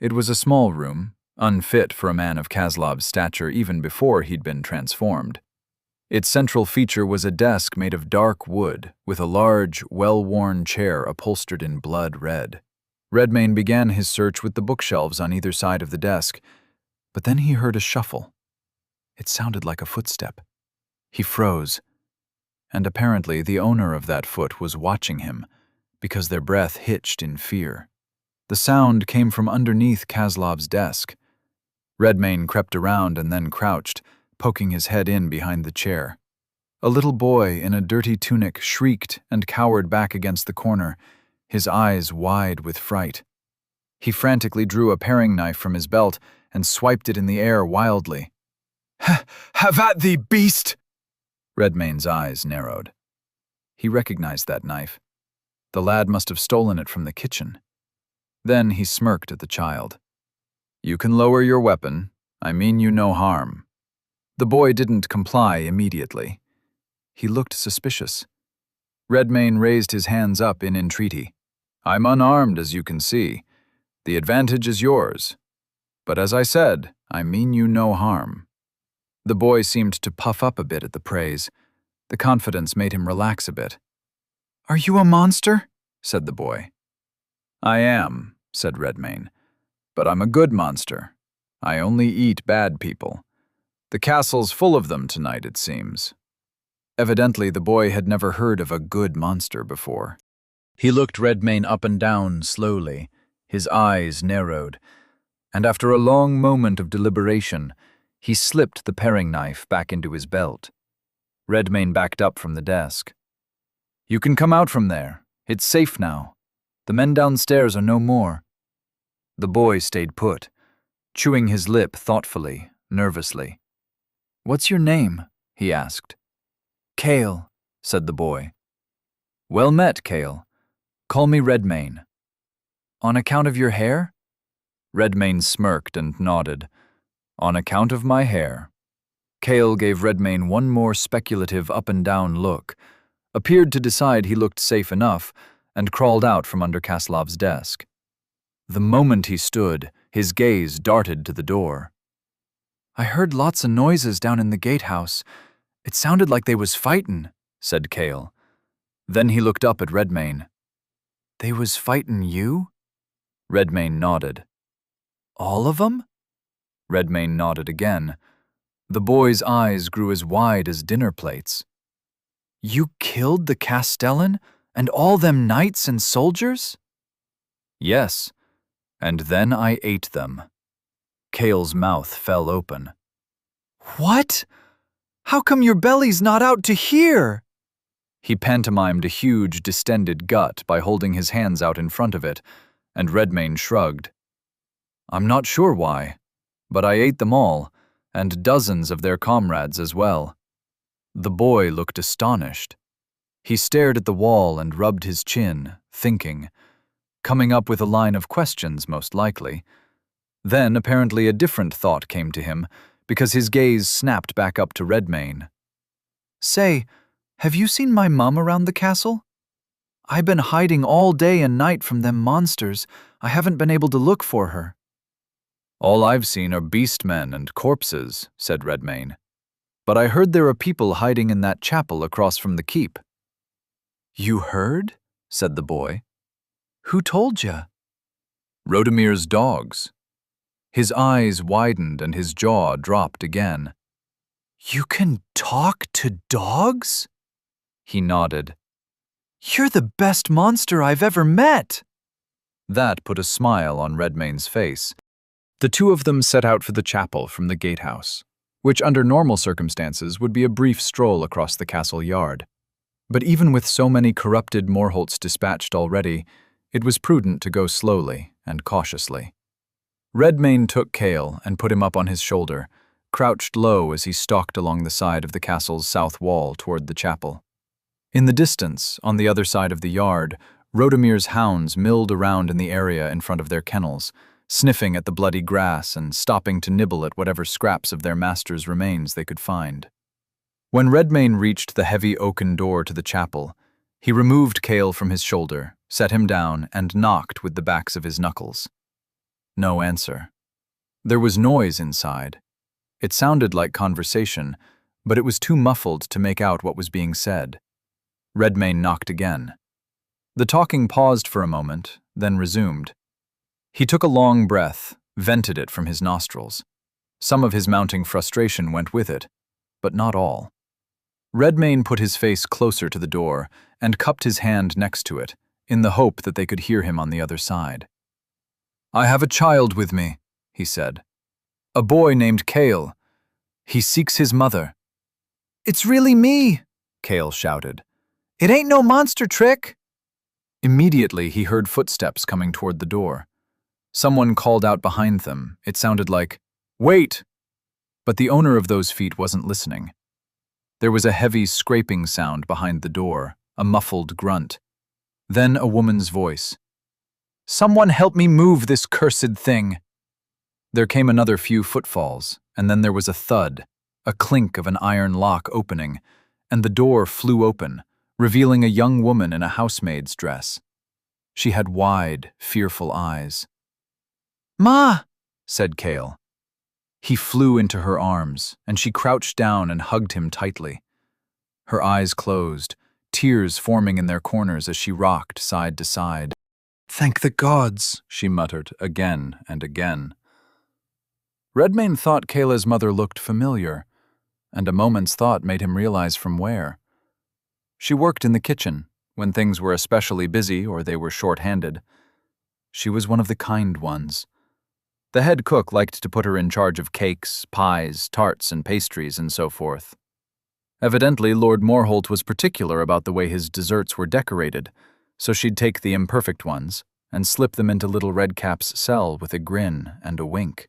It was a small room, unfit for a man of Kaslov's stature even before he'd been transformed. Its central feature was a desk made of dark wood with a large, well-worn chair upholstered in blood red. Redmayne began his search with the bookshelves on either side of the desk, but then he heard a shuffle. It sounded like a footstep. He froze, and apparently the owner of that foot was watching him because their breath hitched in fear. The sound came from underneath Kaslov's desk. Redmayne crept around and then crouched, poking his head in behind the chair. A little boy in a dirty tunic shrieked and cowered back against the corner, his eyes wide with fright. He frantically drew a paring knife from his belt and swiped it in the air wildly. "Have at thee, beast!" Redmayne's eyes narrowed. He recognized that knife. The lad must have stolen it from the kitchen. Then he smirked at the child. "You can lower your weapon. I mean you no harm." The boy didn't comply immediately. He looked suspicious. Redmayne raised his hands up in entreaty. "I'm unarmed, as you can see. The advantage is yours. But as I said, I mean you no harm." The boy seemed to puff up a bit at the praise. The confidence made him relax a bit. "Are you a monster?" said the boy. "I am," said Redmayne. "But I'm a good monster. I only eat bad people. The castle's full of them tonight, it seems." Evidently, the boy had never heard of a good monster before. He looked Redmayne up and down slowly, his eyes narrowed, and after a long moment of deliberation, he slipped the paring knife back into his belt. Redmayne backed up from the desk. "You can come out from there. It's safe now. The men downstairs are no more." The boy stayed put, chewing his lip thoughtfully, nervously. "What's your name?" he asked. "Cale," said the boy. "Well met, Cale. Call me Redmayne." "On account of your hair?" Redmayne smirked and nodded. "On account of my hair." Cale gave Redmayne one more speculative up-and-down look, appeared to decide he looked safe enough, and crawled out from under Kaslov's desk. The moment he stood, his gaze darted to the door. "I heard lots of noises down in the gatehouse. It sounded like they was fightin'," said Cale. Then he looked up at Redmayne. "They was fightin' you?" Redmayne nodded. "All of 'em?" Redmayne nodded again. The boy's eyes grew as wide as dinner plates. "You killed the Castellan and all them knights and soldiers?" "Yes, and then I ate them." Cale's mouth fell open. "What? How come your belly's not out to here?" He pantomimed a huge, distended gut by holding his hands out in front of it, and Redmayne shrugged. "I'm not sure why, but I ate them all, and dozens of their comrades as well." The boy looked astonished. He stared at the wall and rubbed his chin, thinking, coming up with a line of questions most likely. Then apparently a different thought came to him, because his gaze snapped back up to Redmayne. "Say, have you seen my mum around the castle? I've been hiding all day and night from them monsters. I haven't been able to look for her." "All I've seen are beastmen and corpses," said Redmayne. "But I heard there are people hiding in that chapel across from the keep." "You heard?" said the boy. "Who told ya?" "Rodomir's dogs." His eyes widened and his jaw dropped again. "You can talk to dogs?" He nodded. "You're the best monster I've ever met." That put a smile on Redmayne's face. The two of them set out for the chapel from the gatehouse, which under normal circumstances would be a brief stroll across the castle yard. But even with so many corrupted Morholts dispatched already, it was prudent to go slowly and cautiously. Redmayne took Cale and put him up on his shoulder, crouched low as he stalked along the side of the castle's south wall toward the chapel. In the distance, on the other side of the yard, Rodomir's hounds milled around in the area in front of their kennels, sniffing at the bloody grass and stopping to nibble at whatever scraps of their master's remains they could find. When Redmayne reached the heavy oaken door to the chapel, He removed Cale from his shoulder, set him down, and knocked with the backs of his knuckles. No answer. There was noise inside. It sounded like conversation, but it was too muffled to make out what was being said. Redmayne knocked again. The talking paused for a moment, then resumed. He took a long breath, vented it from his nostrils. Some of his mounting frustration went with it, but not all. Redmayne put his face closer to the door and cupped his hand next to it, in the hope that they could hear him on the other side. "I have a child with me," he said. "A boy named Cale. He seeks his mother." "It's really me," Cale shouted. "It ain't no monster trick." Immediately he heard footsteps coming toward the door. Someone called out behind them. It sounded like, "Wait!" But the owner of those feet wasn't listening. There was a heavy scraping sound behind the door, a muffled grunt. Then a woman's voice. "Someone help me move this cursed thing!" There came another few footfalls, and then there was a thud, a clink of an iron lock opening, and the door flew open, revealing a young woman in a housemaid's dress. She had wide, fearful eyes. "Ma!" said Cale. He flew into her arms, and she crouched down and hugged him tightly. Her eyes closed, tears forming in their corners as she rocked side to side. "Thank the gods," she muttered again and again. Redmayne thought Kayla's mother looked familiar, and a moment's thought made him realize from where. She worked in the kitchen, when things were especially busy or they were short-handed. She was one of the kind ones. The head cook liked to put her in charge of cakes, pies, tarts, and pastries, and so forth. Evidently, Lord Moreholt was particular about the way his desserts were decorated, so she'd take the imperfect ones and slip them into little Redcap's cell with a grin and a wink.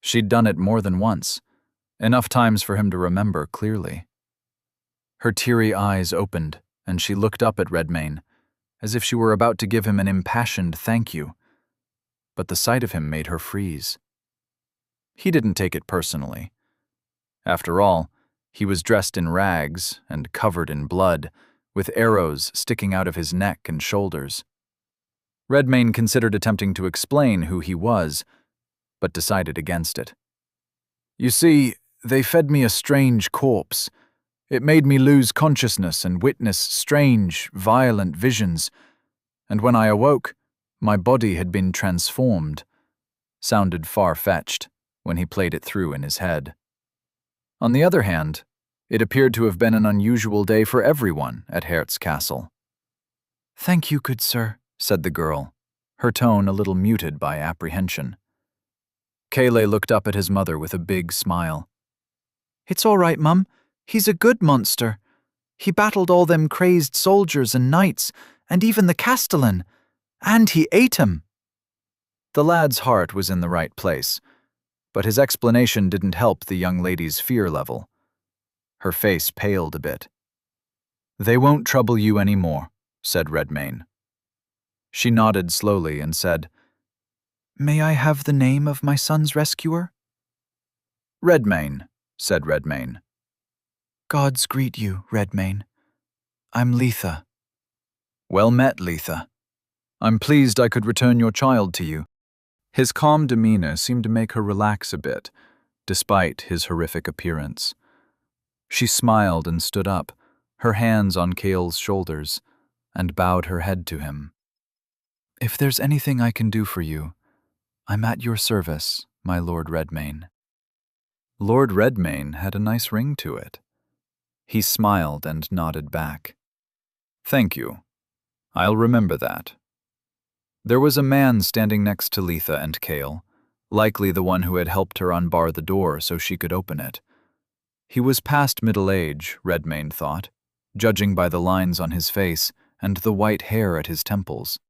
She'd done it more than once, enough times for him to remember clearly. Her teary eyes opened, and she looked up at Redmayne, as if she were about to give him an impassioned thank you. But the sight of him made her freeze. He didn't take it personally. After all, he was dressed in rags and covered in blood, with arrows sticking out of his neck and shoulders. Redmayne considered attempting to explain who he was, but decided against it. "You see, they fed me a strange corpse. It made me lose consciousness and witness strange, violent visions, and when I awoke, my body had been transformed," sounded far-fetched when he played it through in his head. On the other hand, it appeared to have been an unusual day for everyone at Hertz Castle. "Thank you, good sir," said the girl, her tone a little muted by apprehension. Cale looked up at his mother with a big smile. "It's all right, Mum. He's a good monster. He battled all them crazed soldiers and knights, and even the castellan. And he ate him." The lad's heart was in the right place, but his explanation didn't help the young lady's fear level. Her face paled a bit. "They won't trouble you any more," said Redmayne. She nodded slowly and said, "May I have the name of my son's rescuer?" "Redmayne," said Redmayne. "Gods greet you, Redmayne. I'm Letha." "Well met, Letha. I'm pleased I could return your child to you." His calm demeanor seemed to make her relax a bit, despite his horrific appearance. She smiled and stood up, her hands on Cale's shoulders, and bowed her head to him. "If there's anything I can do for you, I'm at your service, my Lord Redmayne." Lord Redmayne had a nice ring to it. He smiled and nodded back. "Thank you. I'll remember that." There was a man standing next to Letha and Cale, likely the one who had helped her unbar the door so she could open it. He was past middle age, Redmayne thought, judging by the lines on his face and the white hair at his temples.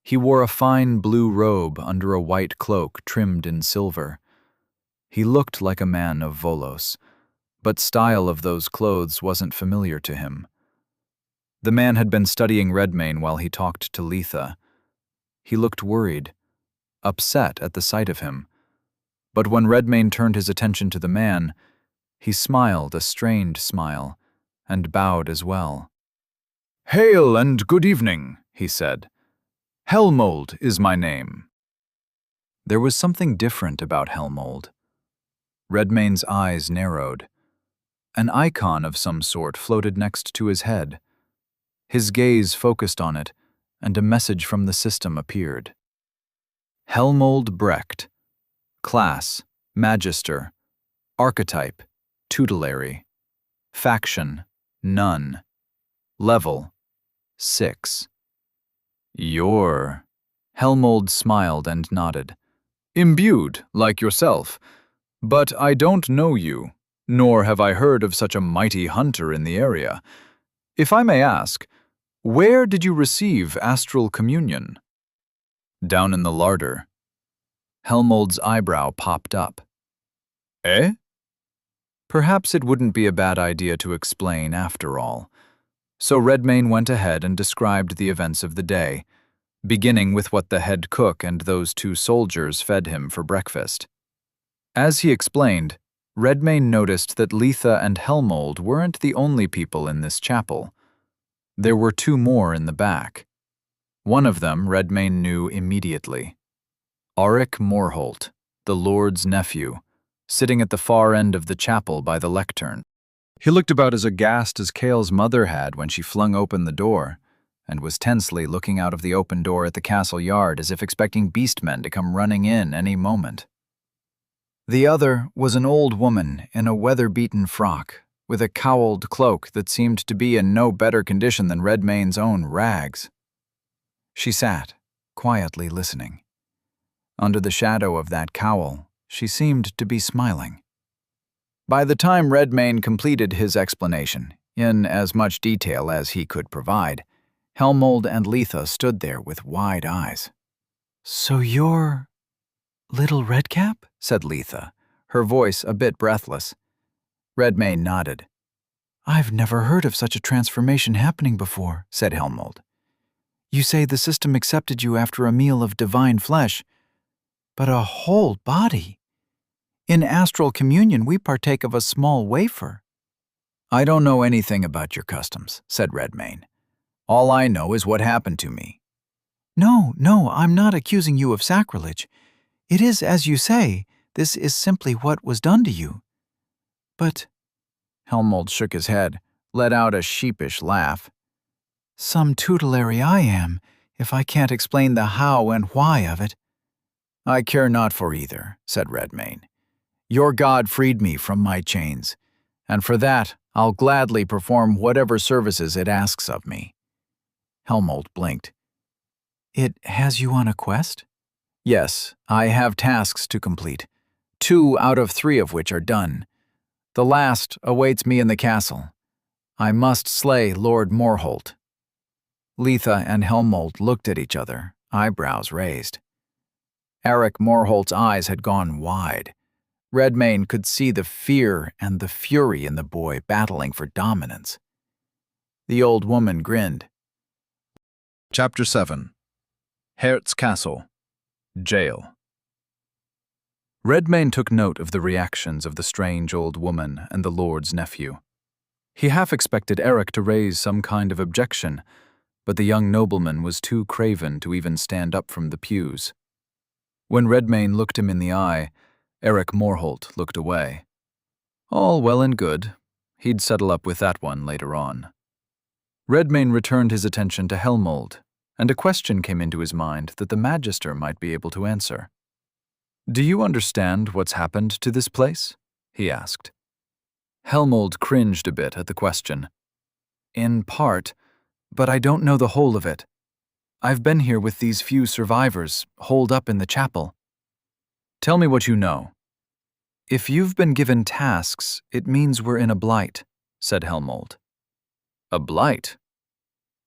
He wore a fine blue robe under a white cloak trimmed in silver. He looked like a man of Volos, but style of those clothes wasn't familiar to him. The man had been studying Redmayne while he talked to Letha. He looked worried, upset at the sight of him, but when Redmayne turned his attention to the man, he smiled a strained smile and bowed as well. "Hail and good evening," he said. "Helmold is my name." There was something different about Helmold. Redmane's eyes narrowed. An icon of some sort floated next to his head. His gaze focused on it, and a message from the system appeared. Helmold Brecht. Class, Magister. Archetype, Tutelary. Faction, None. Level, 6. You're... Helmold smiled and nodded. Imbued, like yourself. But I don't know you, nor have I heard of such a mighty hunter in the area. If I may ask, where did you receive astral communion? Down in the larder. Helmold's eyebrow popped up. Eh? Perhaps it wouldn't be a bad idea to explain after all. So Redmane went ahead and described the events of the day, beginning with what the head cook and those 2 soldiers fed him for breakfast. As he explained, Redmane noticed that Letha and Helmold weren't the only people in this chapel. There were 2 more in the back. One of them Redmane knew immediately. Auric Morholt, the Lord's nephew, sitting at the far end of the chapel by the lectern. He looked about as aghast as Cale's mother had when she flung open the door, and was tensely looking out of the open door at the castle yard as if expecting beastmen to come running in any moment. The other was an old woman in a weather-beaten frock, with a cowled cloak that seemed to be in no better condition than Redmane's own rags. She sat, quietly listening. Under the shadow of that cowl, she seemed to be smiling. By the time Redmane completed his explanation, in as much detail as he could provide, Helmold and Letha stood there with wide eyes. "So you're... Little Redcap?" said Letha, her voice a bit breathless. Redmane nodded. "I've never heard of such a transformation happening before," said Helmold. "You say the system accepted you after a meal of divine flesh, but a whole body? In astral communion, we partake of a small wafer." "I don't know anything about your customs," said Redmane. "All I know is what happened to me." No, I'm not accusing you of sacrilege. It is as you say, this is simply what was done to you. But," Helmold shook his head, let out a sheepish laugh. "Some tutelary I am, if I can't explain the how and why of it." "I care not for either," said Redmane. "Your God freed me from my chains, and for that I'll gladly perform whatever services it asks of me." Helmold blinked. "It has you on a quest?" "Yes, I have tasks to complete, 2 out of 3 of which are done. The last awaits me in the castle. I must slay Lord Morholt." Letha and Helmold looked at each other, eyebrows raised. Auric Morholt's eyes had gone wide. Redmane could see the fear and the fury in the boy battling for dominance. The old woman grinned. Chapter 7. Hertz Castle. Jail. Redmane took note of the reactions of the strange old woman and the Lord's nephew. He half expected Eric to raise some kind of objection, but the young nobleman was too craven to even stand up from the pews. When Redmane looked him in the eye, Auric Morholt looked away. All well and good. He'd settle up with that one later on. Redmane returned his attention to Helmold, and a question came into his mind that the Magister might be able to answer. "Do you understand what's happened to this place?" he asked. Helmold cringed a bit at the question. "In part, but I don't know the whole of it. I've been here with these few survivors, holed up in the chapel." "Tell me what you know." "If you've been given tasks, it means we're in a blight," said Helmold. "A blight?"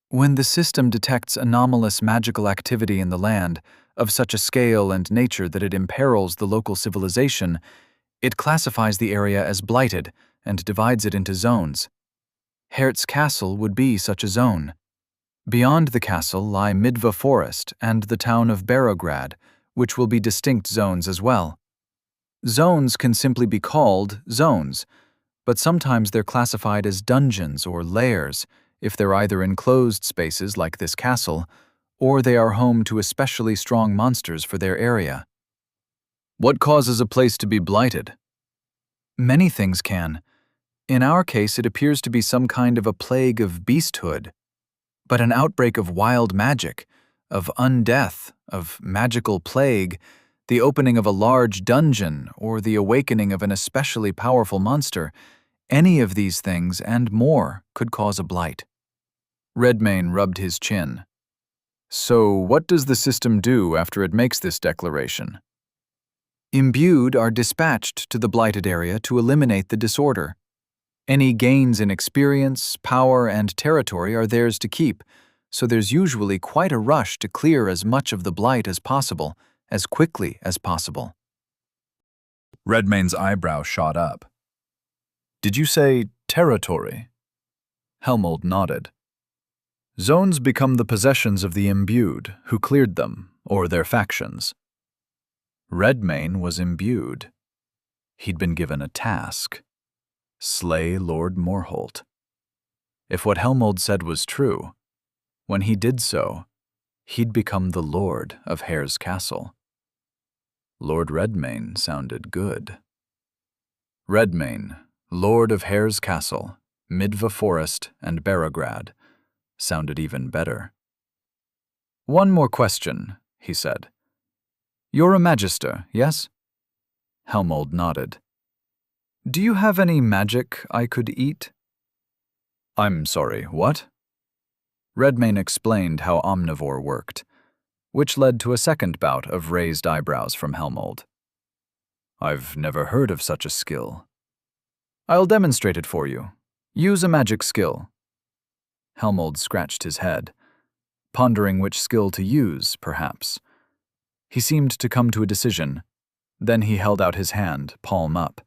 "When the system detects anomalous magical activity in the land, of such a scale and nature that it imperils the local civilization, it classifies the area as blighted and divides it into zones. Hertz Castle would be such a zone. Beyond the castle lie Midva Forest and the town of Barograd, which will be distinct zones as well. Zones can simply be called zones, but sometimes they're classified as dungeons or lairs, if they're either enclosed spaces like this castle, or they are home to especially strong monsters for their area. What causes a place to be blighted? Many things can. In our case, it appears to be some kind of a plague of beasthood, but an outbreak of wild magic, of undeath, of magical plague, the opening of a large dungeon, or the awakening of an especially powerful monster, any of these things and more could cause a blight. Redmayne rubbed his chin. So what does the system do after it makes this declaration? Imbued are dispatched to the blighted area to eliminate the disorder. Any gains in experience, power, and territory are theirs to keep, so there's usually quite a rush to clear as much of the blight as possible, as quickly as possible. Redmayne's eyebrow shot up. Did you say territory? Helmold nodded. Zones become the possessions of the imbued, who cleared them, or their factions. Redmayne was imbued. He'd been given a task. Slay Lord Morholt. If what Helmold said was true, when he did so, he'd become the Lord of Hare's Castle. Lord Redmayne sounded good. Redmayne, Lord of Hare's Castle, Midva Forest, and Barograd, sounded even better. One more question, he said. You're a magister, yes? Helmold nodded. Do you have any magic I could eat? I'm sorry, what? Redmayne explained how omnivore worked, which led to a second bout of raised eyebrows from Helmold. I've never heard of such a skill. I'll demonstrate it for you. Use a magic skill. Helmold scratched his head, pondering which skill to use, perhaps. He seemed to come to a decision. Then he held out his hand, palm up,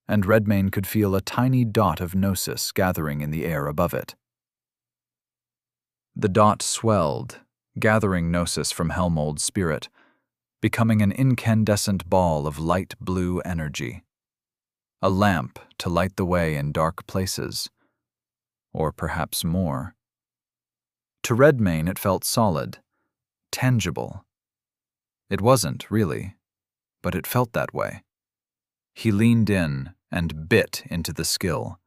and Redmayne could feel a tiny dot of gnosis gathering in the air above it. The dot swelled, gathering gnosis from Helmold's spirit, becoming an incandescent ball of light blue energy. A lamp to light the way in dark places. Or perhaps more. To Redmayne it felt solid, tangible. It wasn't, really, but it felt that way. He leaned in and bit into the skill,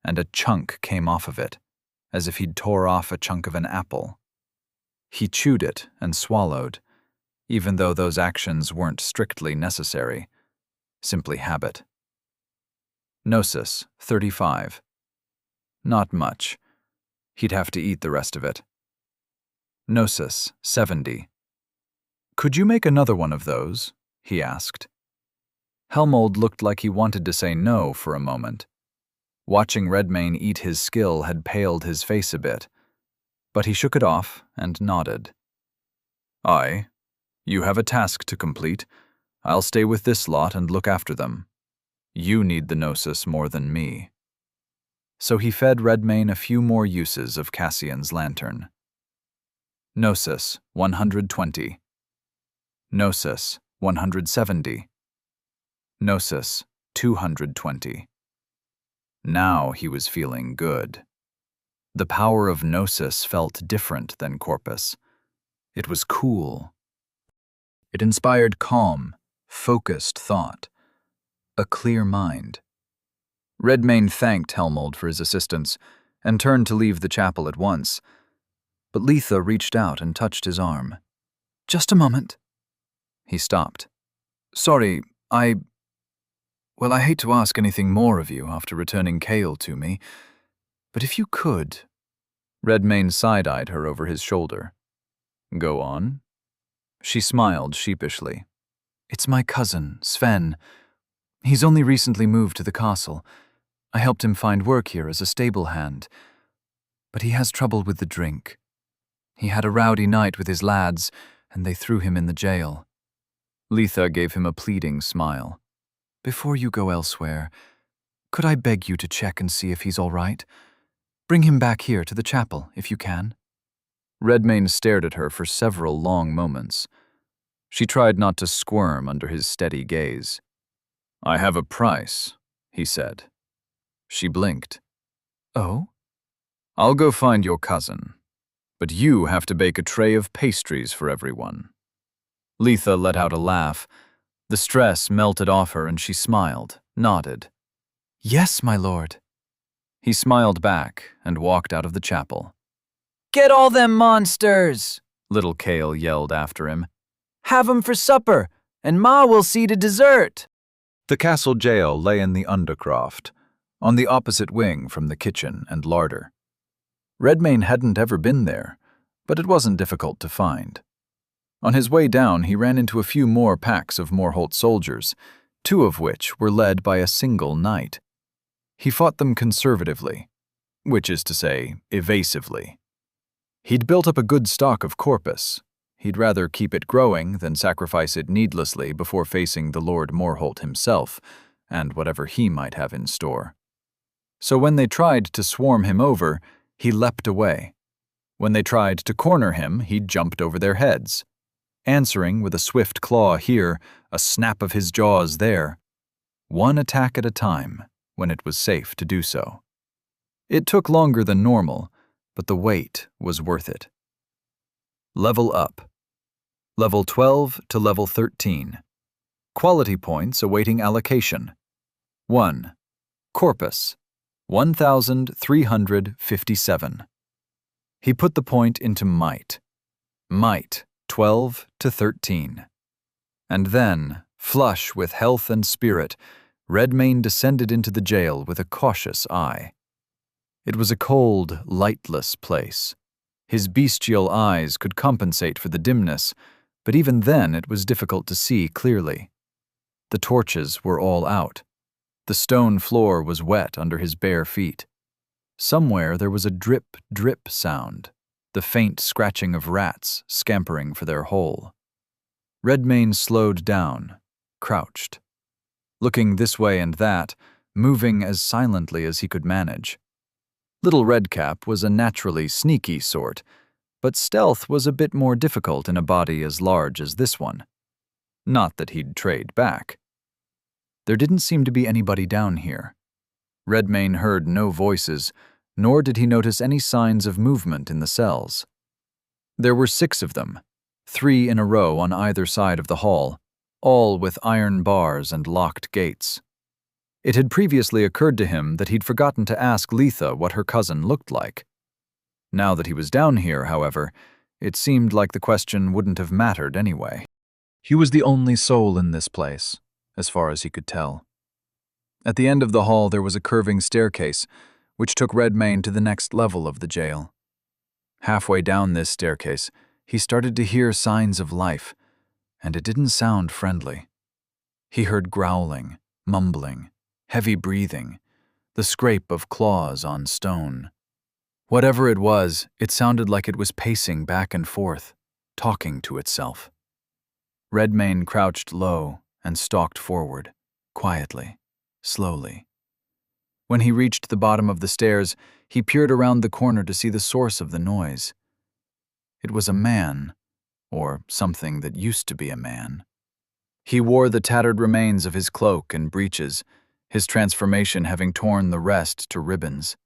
and a chunk came off of it, as if he'd tore off a chunk of an apple. He chewed it and swallowed, even though those actions weren't strictly necessary, simply habit. Gnosis, 35. Not much. He'd have to eat the rest of it. Gnosis, 70. Could you make another one of those? He asked. Helmold looked like he wanted to say no for a moment. Watching Redmayne eat his skill had paled his face a bit, but he shook it off and nodded. Aye, you have a task to complete. I'll stay with this lot and look after them. You need the gnosis more than me. So he fed Redmayne a few more uses of Cassian's lantern. Gnosis, 120. Gnosis, 170. Gnosis, 220. Now he was feeling good. The power of Gnosis felt different than Corpus. It was cool. It inspired calm, focused thought, a clear mind. Redmayne thanked Helmold for his assistance and turned to leave the chapel at once, but Letha reached out and touched his arm. Just a moment. He stopped. Sorry, I hate to ask anything more of you after returning Kale to me, but if you could... Redmayne side-eyed her over his shoulder. Go on. She smiled sheepishly. It's my cousin, Sven. He's only recently moved to the castle. I helped him find work here as a stable hand. But he has trouble with the drink. He had a rowdy night with his lads, and they threw him in the jail. Letha gave him a pleading smile. Before you go elsewhere, could I beg you to check and see if he's all right? Bring him back here to the chapel, if you can. Redmayne stared at her for several long moments. She tried not to squirm under his steady gaze. I have a price, he said. She blinked. Oh? I'll go find your cousin, but you have to bake a tray of pastries for everyone." Letha let out a laugh. The stress melted off her and she smiled, nodded. "Yes, my lord." He smiled back and walked out of the chapel. "Get all them monsters!" Little Kale yelled after him. "Have 'em for supper, and Ma will see to dessert." The castle jail lay in the Undercroft, on the opposite wing from the kitchen and larder. Redmayne hadn't ever been there, but it wasn't difficult to find. On his way down, he ran into a few more packs of Morholt soldiers, 2 of which were led by a single knight. He fought them conservatively, which is to say, evasively. He'd built up a good stock of corpus. He'd rather keep it growing than sacrifice it needlessly before facing the Lord Morholt himself, and whatever he might have in store. So when they tried to swarm him over, he leapt away. When they tried to corner him, he jumped over their heads, answering with a swift claw here, a snap of his jaws there. One attack at a time, when it was safe to do so. It took longer than normal, but the wait was worth it. Level up. Level 12 to level 13. Quality points awaiting allocation. 1. Corpus, 1,357. He put the point into might. Might, 12 to 13. And then, flush with health and spirit, Redmayne descended into the jail with a cautious eye. It was a cold, lightless place. His bestial eyes could compensate for the dimness, but even then it was difficult to see clearly. The torches were all out. The stone floor was wet under his bare feet. Somewhere there was a drip-drip sound, the faint scratching of rats scampering for their hole. Redmayne slowed down, crouched, looking this way and that, moving as silently as he could manage. Little Redcap was a naturally sneaky sort, but stealth was a bit more difficult in a body as large as this one. Not that he'd trade back. There didn't seem to be anybody down here. Redmayne heard no voices, nor did he notice any signs of movement in the cells. There were 6 of them, 3 in a row on either side of the hall, all with iron bars and locked gates. It had previously occurred to him that he'd forgotten to ask Letha what her cousin looked like. Now that he was down here, however, it seemed like the question wouldn't have mattered anyway. He was the only soul in this place, as far as he could tell. At the end of the hall there was a curving staircase, which took Redmayne to the next level of the jail. Halfway down this staircase, he started to hear signs of life, and it didn't sound friendly. He heard growling, mumbling, heavy breathing, the scrape of claws on stone. Whatever it was, it sounded like it was pacing back and forth, talking to itself. Redmayne crouched low and stalked forward, quietly, slowly. When he reached the bottom of the stairs, he peered around the corner to see the source of the noise. It was a man, or something that used to be a man. He wore the tattered remains of his cloak and breeches, his transformation having torn the rest to ribbons.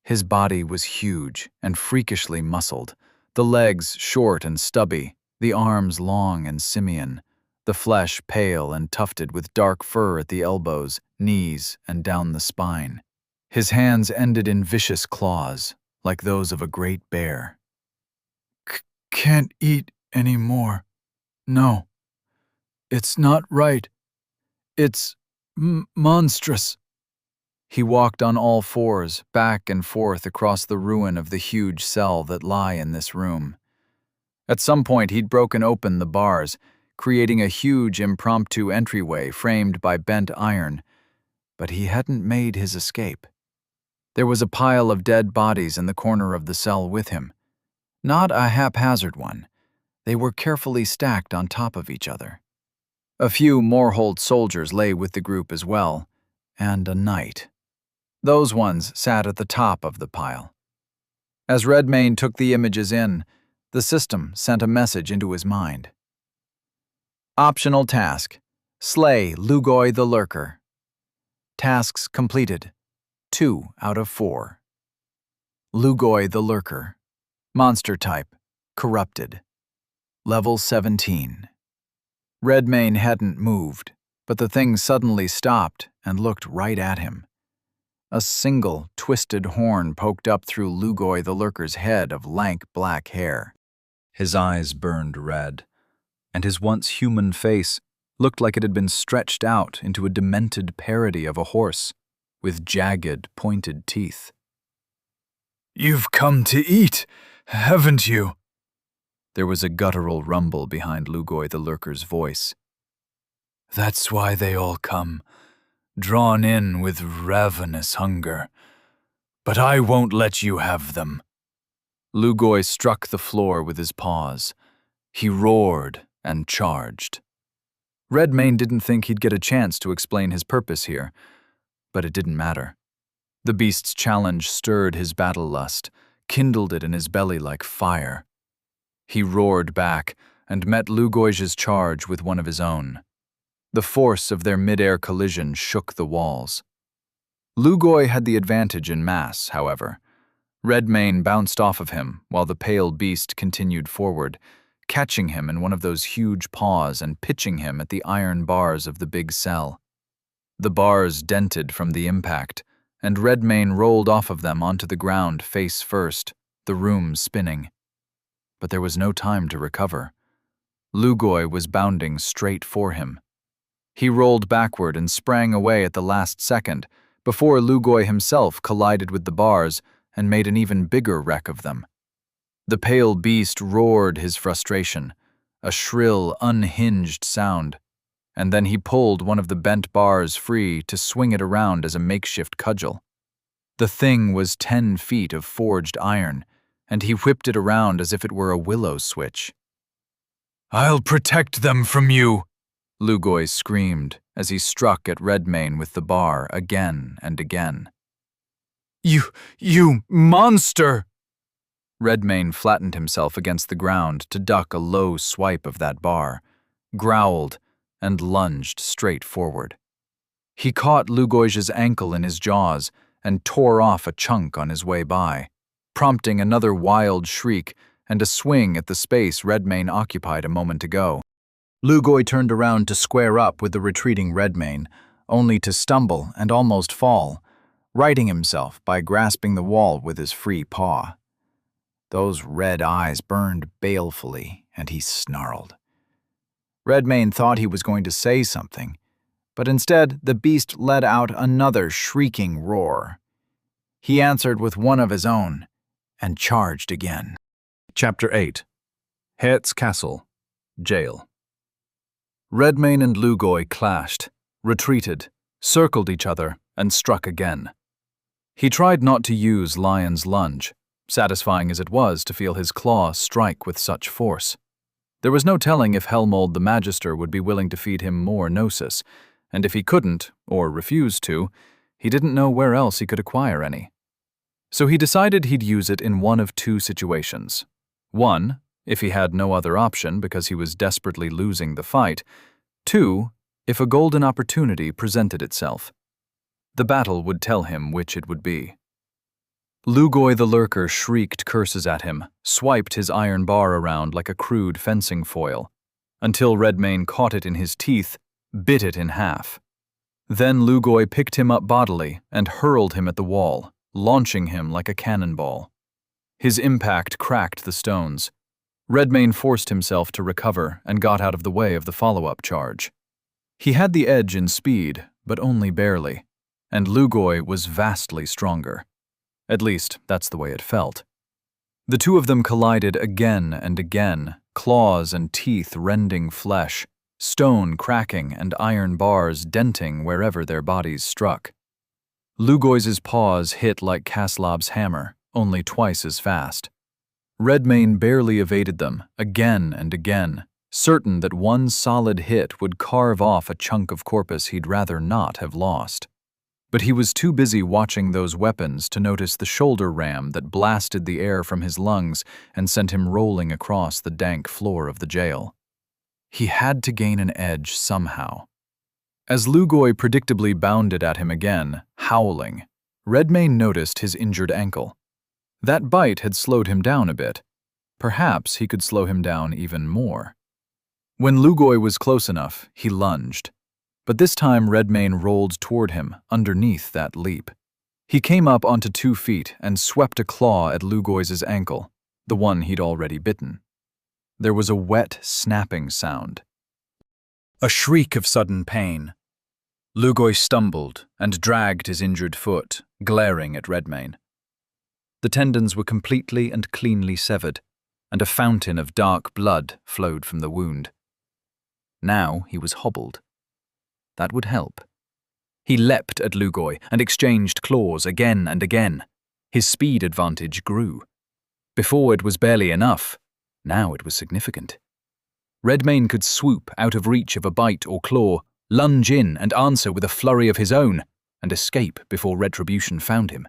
His body was huge and freakishly muscled, the legs short and stubby, the arms long and simian, the flesh pale and tufted with dark fur at the elbows, knees, and down the spine. His hands ended in vicious claws, like those of a great bear. "Can't eat any more. No. It's not right. It's monstrous." He walked on all fours, back and forth across the ruin of the huge cell that lie in this room. At some point he'd broken open the bars, creating a huge impromptu entryway framed by bent iron, but he hadn't made his escape. There was a pile of dead bodies in the corner of the cell with him. Not a haphazard one. They were carefully stacked on top of each other. A few Morholt soldiers lay with the group as well, and a knight. Those ones sat at the top of the pile. As Redmayne took the images in, the system sent a message into his mind. Optional task: slay Lugoi the Lurker. Tasks completed, 2 out of 4. Lugoi the Lurker. Monster type, corrupted. Level 17. Redmane hadn't moved, but the thing suddenly stopped and looked right at him. A single, twisted horn poked up through Lugoi the Lurker's head of lank black hair. His eyes burned red, and his once human face looked like it had been stretched out into a demented parody of a horse, with jagged, pointed teeth. "You've come to eat, haven't you?" There was a guttural rumble behind Lugoi the Lurker's voice. "That's why they all come, drawn in with ravenous hunger. But I won't let you have them." Lugoi struck the floor with his paws. He roared and charged. Redmane didn't think he'd get a chance to explain his purpose here, but it didn't matter. The beast's challenge stirred his battle lust, kindled it in his belly like fire. He roared back and met Lugoi's charge with one of his own. The force of their mid-air collision shook the walls. Lugoi had the advantage in mass, however. Redmane bounced off of him while the pale beast continued forward, catching him in one of those huge paws and pitching him at the iron bars of the big cell. The bars dented from the impact, and Redmane rolled off of them onto the ground face first, the room spinning. But there was no time to recover. Lugoi was bounding straight for him. He rolled backward and sprang away at the last second, before Lugoi himself collided with the bars and made an even bigger wreck of them. The pale beast roared his frustration, a shrill, unhinged sound, and then he pulled one of the bent bars free to swing it around as a makeshift cudgel. The thing was 10 feet of forged iron, and he whipped it around as if it were a willow switch. "I'll protect them from you," Lugoi screamed as he struck at Redmane with the bar again and again. You monster!" Redmane flattened himself against the ground to duck a low swipe of that bar, growled, and lunged straight forward. He caught Lugoi's ankle in his jaws and tore off a chunk on his way by, prompting another wild shriek and a swing at the space Redmane occupied a moment ago. Lugoi turned around to square up with the retreating Redmane, only to stumble and almost fall, righting himself by grasping the wall with his free paw. Those red eyes burned balefully, and he snarled. Redmane thought he was going to say something, but instead the beast let out another shrieking roar. He answered with one of his own, and charged again. Chapter 8. Hert's Castle, Jail. Redmane and Lugoi clashed, retreated, circled each other, and struck again. He tried not to use Lion's lunge, satisfying as it was to feel his claw strike with such force. There was no telling if Helmold the Magister would be willing to feed him more Gnosis, and if he couldn't, or refused to, he didn't know where else he could acquire any. So he decided he'd use it in one of two situations. One, if he had no other option because he was desperately losing the fight. Two, if a golden opportunity presented itself. The battle would tell him which it would be. Lugoi the Lurker shrieked curses at him, swiped his iron bar around like a crude fencing foil, until Redmane caught it in his teeth, bit it in half. Then Lugoi picked him up bodily and hurled him at the wall, launching him like a cannonball. His impact cracked the stones. Redmane forced himself to recover and got out of the way of the follow-up charge. He had the edge in speed, but only barely, and Lugoi was vastly stronger. At least, that's the way it felt. The two of them collided again and again, claws and teeth rending flesh, stone cracking and iron bars denting wherever their bodies struck. Lugoi's paws hit like Kaslob's hammer, only twice as fast. Redmane barely evaded them, again and again, certain that one solid hit would carve off a chunk of corpus he'd rather not have lost. But he was too busy watching those weapons to notice the shoulder ram that blasted the air from his lungs and sent him rolling across the dank floor of the jail. He had to gain an edge somehow. As Lugoi predictably bounded at him again, howling, Redmane noticed his injured ankle. That bite had slowed him down a bit. Perhaps he could slow him down even more. When Lugoj was close enough, he lunged. But this time Redmayne rolled toward him underneath that leap. He came up onto 2 feet and swept a claw at Lugoj's ankle, the one he'd already bitten. There was a wet, snapping sound. A shriek of sudden pain. Lugoj stumbled and dragged his injured foot, glaring at Redmayne. The tendons were completely and cleanly severed, and a fountain of dark blood flowed from the wound. Now he was hobbled. That would help. He leapt at Lugoj and exchanged claws again and again. His speed advantage grew. Before it was barely enough, now it was significant. Redmayne could swoop out of reach of a bite or claw, lunge in and answer with a flurry of his own, and escape before retribution found him.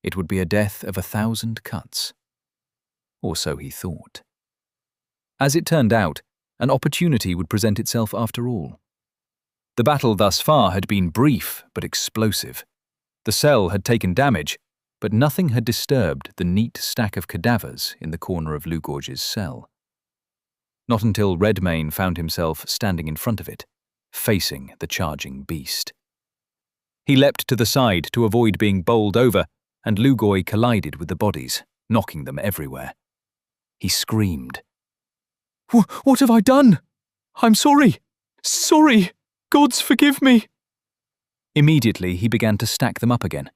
It would be a death of 1,000 cuts. Or so he thought. As it turned out, an opportunity would present itself after all. The battle thus far had been brief but explosive. The cell had taken damage, but nothing had disturbed the neat stack of cadavers in the corner of Lugoj's cell. Not until Redmayne found himself standing in front of it, facing the charging beast. He leapt to the side to avoid being bowled over, and Lugoj collided with the bodies, knocking them everywhere. He screamed. "What have I done? I'm sorry! Sorry! Gods forgive me!" Immediately he began to stack them up again,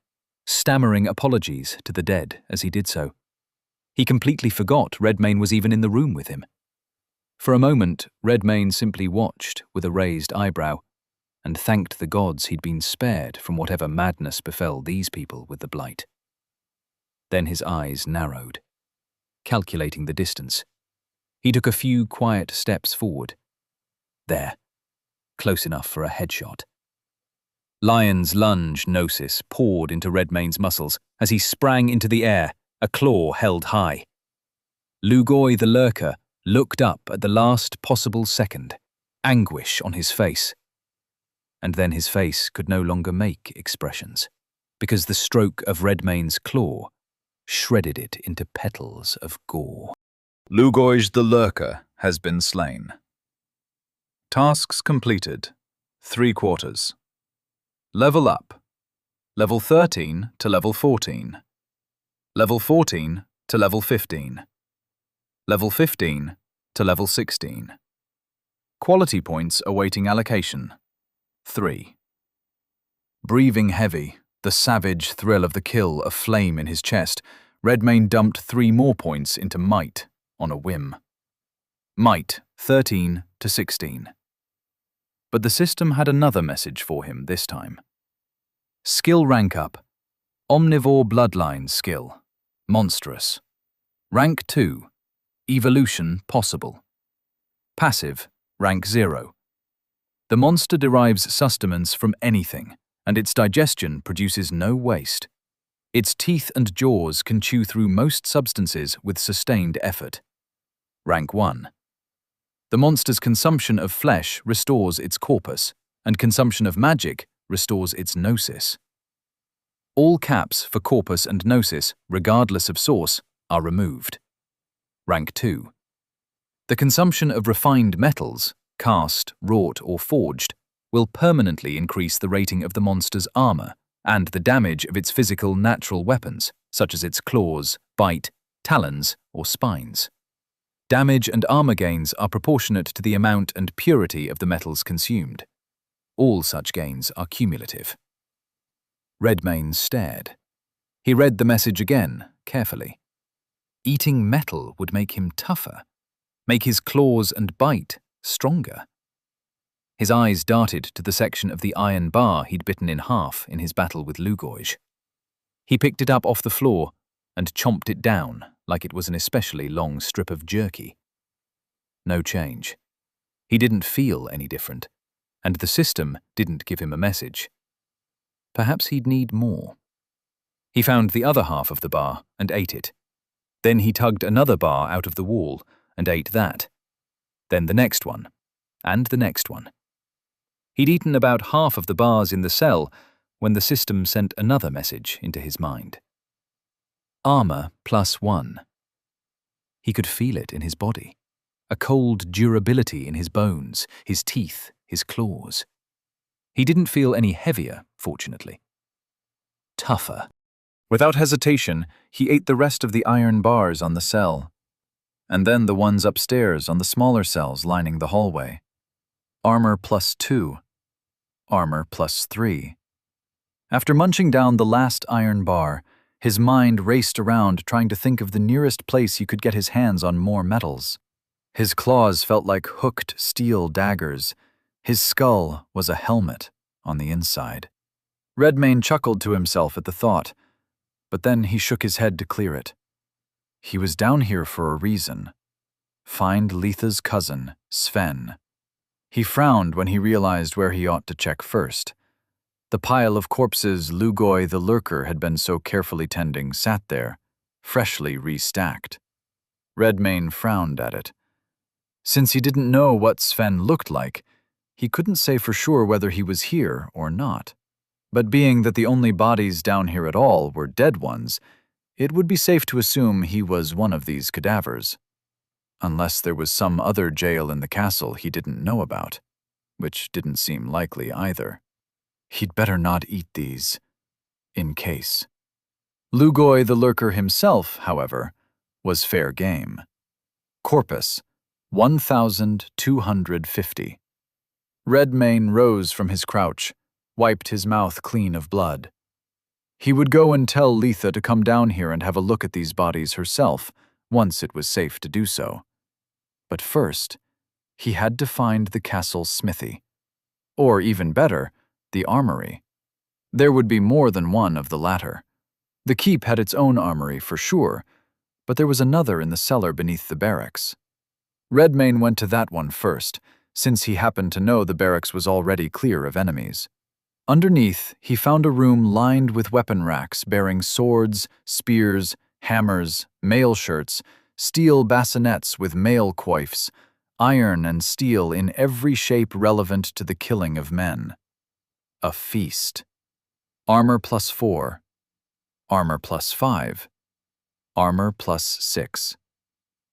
stammering apologies to the dead as he did so. He completely forgot Redmayne was even in the room with him. For a moment, Redmayne simply watched with a raised eyebrow and thanked the gods he'd been spared from whatever madness befell these people with the blight. Then his eyes narrowed, calculating the distance. He took a few quiet steps forward. There, close enough for a headshot. Lion's lunge gnosis poured into Redmayne's muscles as he sprang into the air, a claw held high. Lugoj the lurker looked up at the last possible second, anguish on his face. And then his face could no longer make expressions, because the stroke of Redmayne's claw shredded it into petals of gore. Lugoj the Lurker has been slain. Tasks completed. 3/4. Level up. Level 13 to level 14. Level 14 to level 15. Level 15 to level 16. Quality points awaiting allocation. 3. Breathing heavy, the savage thrill of the kill aflame in his chest, Redmayne dumped 3 more points into Might on a whim. Might 13 to 16. But the system had another message for him this time. Skill rank up. Omnivore bloodline skill. Monstrous. Rank 2. Evolution possible. Passive. Rank 0. The monster derives sustenance from anything, and its digestion produces no waste. Its teeth and jaws can chew through most substances with sustained effort. Rank 1. The monster's consumption of flesh restores its corpus, and consumption of magic restores its gnosis. All caps for corpus and gnosis, regardless of source, are removed. Rank 2. The consumption of refined metals, cast, wrought, or forged, will permanently increase the rating of the monster's armor and the damage of its physical natural weapons, such as its claws, bite, talons, or spines. Damage and armor gains are proportionate to the amount and purity of the metals consumed. All such gains are cumulative. Redmayne stared. He read the message again, carefully. Eating metal would make him tougher, make his claws and bite stronger. His eyes darted to the section of the iron bar he'd bitten in half in his battle with Lugoj. He picked it up off the floor and chomped it down like it was an especially long strip of jerky. No change. He didn't feel any different, and the system didn't give him a message. Perhaps he'd need more. He found the other half of the bar and ate it. Then he tugged another bar out of the wall and ate that. Then the next one, and the next one. He'd eaten about half of the bars in the cell when the system sent another message into his mind. Armor +1. He could feel it in his body. A cold durability in his bones, his teeth, his claws. He didn't feel any heavier, fortunately. Tougher. Without hesitation, he ate the rest of the iron bars on the cell, and then the ones upstairs on the smaller cells lining the hallway. Armor +2. Armor +3. After munching down the last iron bar, his mind raced around trying to think of the nearest place he could get his hands on more metals. His claws felt like hooked steel daggers. His skull was a helmet on the inside. Redmayne chuckled to himself at the thought, but then he shook his head to clear it. He was down here for a reason. Find Letha's cousin, Sven. He frowned when he realized where he ought to check first. The pile of corpses Lugoi the Lurker had been so carefully tending sat there, freshly restacked. Redmayne frowned at it. Since he didn't know what Sven looked like, he couldn't say for sure whether he was here or not. But being that the only bodies down here at all were dead ones, it would be safe to assume he was one of these cadavers. Unless there was some other jail in the castle he didn't know about, which didn't seem likely either. He'd better not eat these, in case. Lugoi the Lurker himself, however, was fair game. Corpus, 1,250. Redmayne rose from his crouch, wiped his mouth clean of blood. He would go and tell Letha to come down here and have a look at these bodies herself, once it was safe to do so. But first, he had to find the castle smithy. Or even better, the armory. There would be more than one of the latter. The keep had its own armory for sure, but there was another in the cellar beneath the barracks. Redmayne went to that one first, since he happened to know the barracks was already clear of enemies. Underneath, he found a room lined with weapon racks bearing swords, spears, hammers, mail shirts, steel bassinets with mail coifs, iron and steel in every shape relevant to the killing of men. A feast. Armor +4. Armor +5. Armor +6.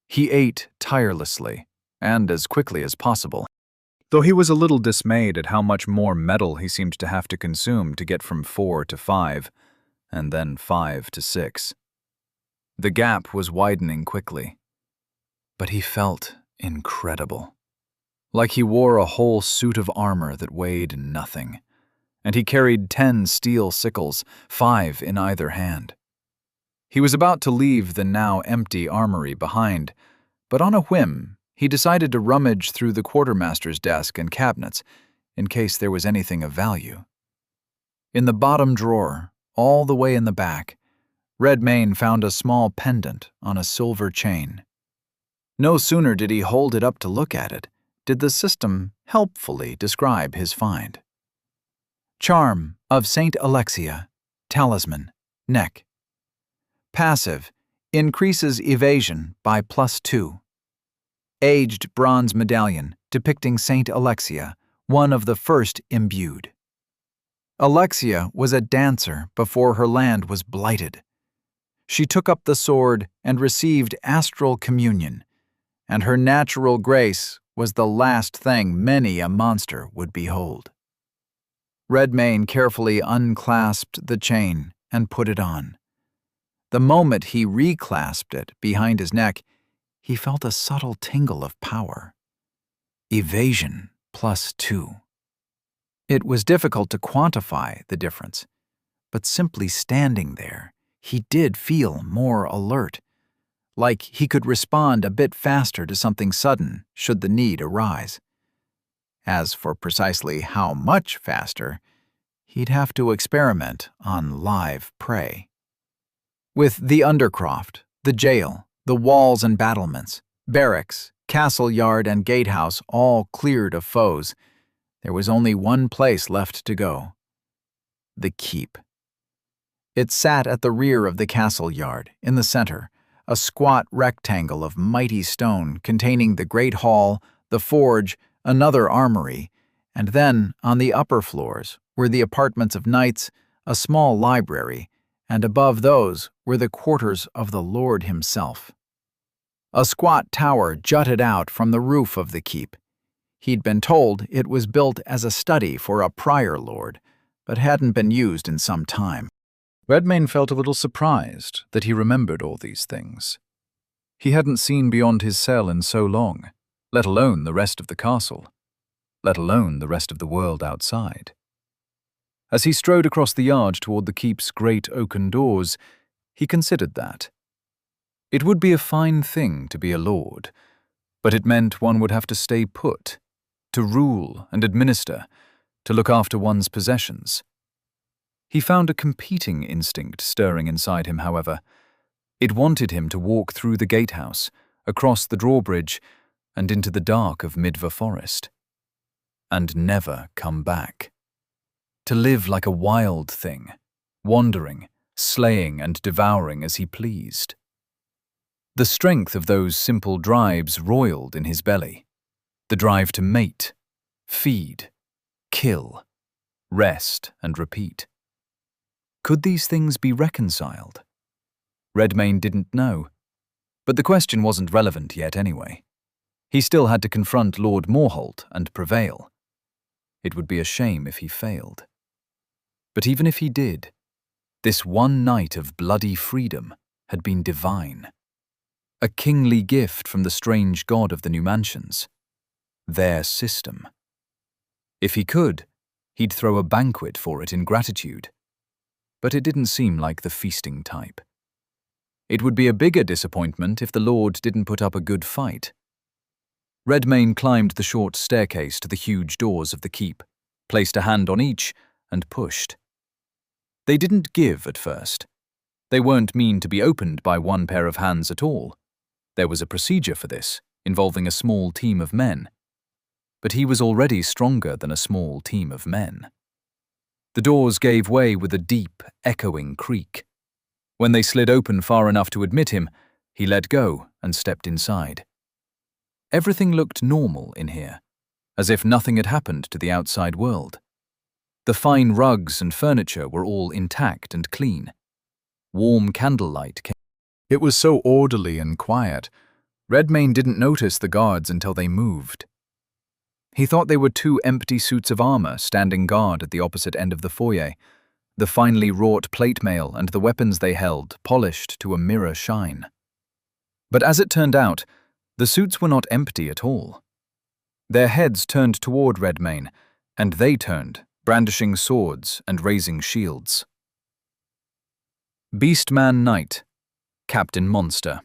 He ate tirelessly, and as quickly as possible, though he was a little dismayed at how much more metal he seemed to have to consume to get from 4 to 5, and then 5 to 6. The gap was widening quickly, but he felt incredible. Like he wore a whole suit of armor that weighed nothing, and he carried 10 steel sickles, 5 in either hand. He was about to leave the now empty armory behind, but on a whim, he decided to rummage through the quartermaster's desk and cabinets in case there was anything of value. In the bottom drawer, all the way in the back, Redmayne found a small pendant on a silver chain. No sooner did he hold it up to look at it, did the system helpfully describe his find. Charm of Saint Alexia, talisman, neck. Passive, increases evasion by +2. Aged bronze medallion depicting Saint Alexia, one of the first imbued. Alexia was a dancer before her land was blighted. She took up the sword and received astral communion, and her natural grace was the last thing many a monster would behold. Redmayne carefully unclasped the chain and put it on. The moment he reclasped it behind his neck, he felt a subtle tingle of power. Evasion +2. It was difficult to quantify the difference, but simply standing there, he did feel more alert, like he could respond a bit faster to something sudden should the need arise. As for precisely how much faster, he'd have to experiment on live prey. With the Undercroft, the jail, the walls and battlements, barracks, castle yard and gatehouse all cleared of foes, there was only one place left to go. The keep. It sat at the rear of the castle yard, in the center, a squat rectangle of mighty stone containing the great hall, the forge, another armory, and then, on the upper floors, were the apartments of knights, a small library, and above those were the quarters of the Lord himself. A squat tower jutted out from the roof of the keep. He'd been told it was built as a study for a prior lord, but hadn't been used in some time. Redmayne felt a little surprised that he remembered all these things. He hadn't seen beyond his cell in so long, let alone the rest of the castle, let alone the rest of the world outside. As he strode across the yard toward the keep's great oaken doors, he considered that. It would be a fine thing to be a lord, but it meant one would have to stay put, to rule and administer, to look after one's possessions. He found a competing instinct stirring inside him, however. It wanted him to walk through the gatehouse, across the drawbridge, and into the dark of Midva Forest. And never come back. To live like a wild thing, wandering, slaying and devouring as he pleased. The strength of those simple drives roiled in his belly. The drive to mate, feed, kill, rest and repeat. Could these things be reconciled? Redmayne didn't know, but the question wasn't relevant yet anyway. He still had to confront Lord Morholt and prevail. It would be a shame if he failed. But even if he did, this one night of bloody freedom had been divine. A kingly gift from the strange god of the new mansions. Their system. If he could, he'd throw a banquet for it in gratitude. But it didn't seem like the feasting type. It would be a bigger disappointment if the Lord didn't put up a good fight. Redmayne climbed the short staircase to the huge doors of the keep, placed a hand on each, and pushed. They didn't give at first. They weren't mean to be opened by one pair of hands at all. There was a procedure for this, involving a small team of men. But he was already stronger than a small team of men. The doors gave way with a deep, echoing creak. When they slid open far enough to admit him, he let go and stepped inside. Everything looked normal in here, as if nothing had happened to the outside world. The fine rugs and furniture were all intact and clean. Warm candlelight came. It was so orderly and quiet, Redmayne didn't notice the guards until they moved. He thought they were two empty suits of armor standing guard at the opposite end of the foyer, the finely wrought plate mail and the weapons they held polished to a mirror shine. But as it turned out, the suits were not empty at all. Their heads turned toward Redmayne, and they turned, brandishing swords and raising shields. Beastman Knight, Captain Monster.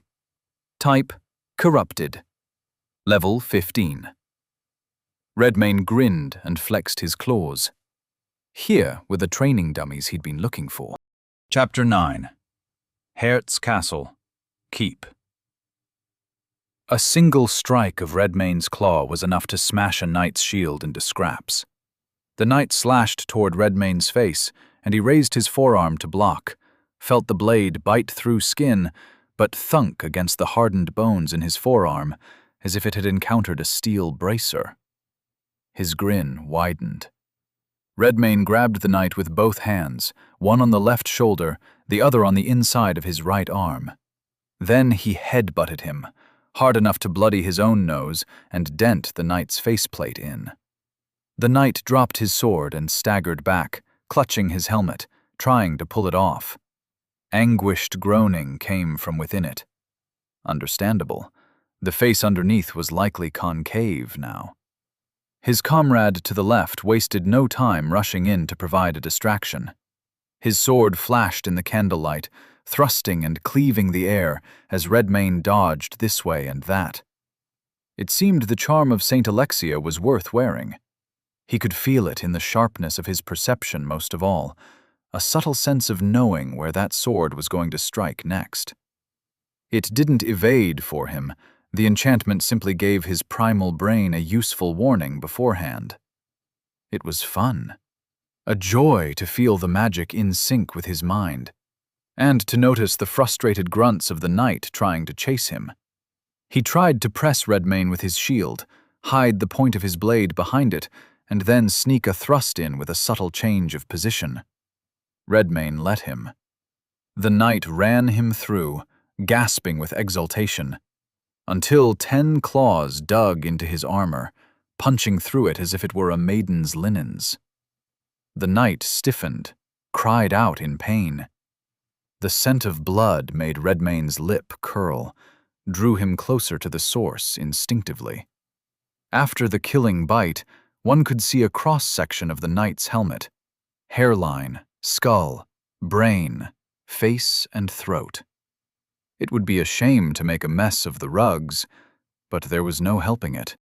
Type, Corrupted. Level 15. Redmayne grinned and flexed his claws. Here were the training dummies he'd been looking for. Chapter 9. Hertz Castle, Keep. A single strike of Redmayne's claw was enough to smash a knight's shield into scraps. The knight slashed toward Redmayne's face, and he raised his forearm to block, felt the blade bite through skin, but thunk against the hardened bones in his forearm, as if it had encountered a steel bracer. His grin widened. Redmayne grabbed the knight with both hands, one on the left shoulder, the other on the inside of his right arm. Then he head-butted him, hard enough to bloody his own nose and dent the knight's faceplate in. The knight dropped his sword and staggered back, clutching his helmet, trying to pull it off. Anguished groaning came from within it. Understandable. The face underneath was likely concave now. His comrade to the left wasted no time rushing in to provide a distraction. His sword flashed in the candlelight, thrusting and cleaving the air as Redmayne dodged this way and that. It seemed the charm of Saint Alexia was worth wearing. He could feel it in the sharpness of his perception most of all, a subtle sense of knowing where that sword was going to strike next. It didn't evade for him. The enchantment simply gave his primal brain a useful warning beforehand. It was fun. A joy to feel the magic in sync with his mind, and to notice the frustrated grunts of the knight trying to chase him. He tried to press Redmayne with his shield, hide the point of his blade behind it, and then sneak a thrust in with a subtle change of position. Redmayne let him. The knight ran him through, gasping with exultation, until 10 claws dug into his armor, punching through it as if it were a maiden's linens. The knight stiffened, cried out in pain. The scent of blood made Redmane's lip curl, drew him closer to the source instinctively. After the killing bite, one could see a cross-section of the knight's helmet: hairline, skull, brain, face, and throat. It would be a shame to make a mess of the rugs, but there was no helping it.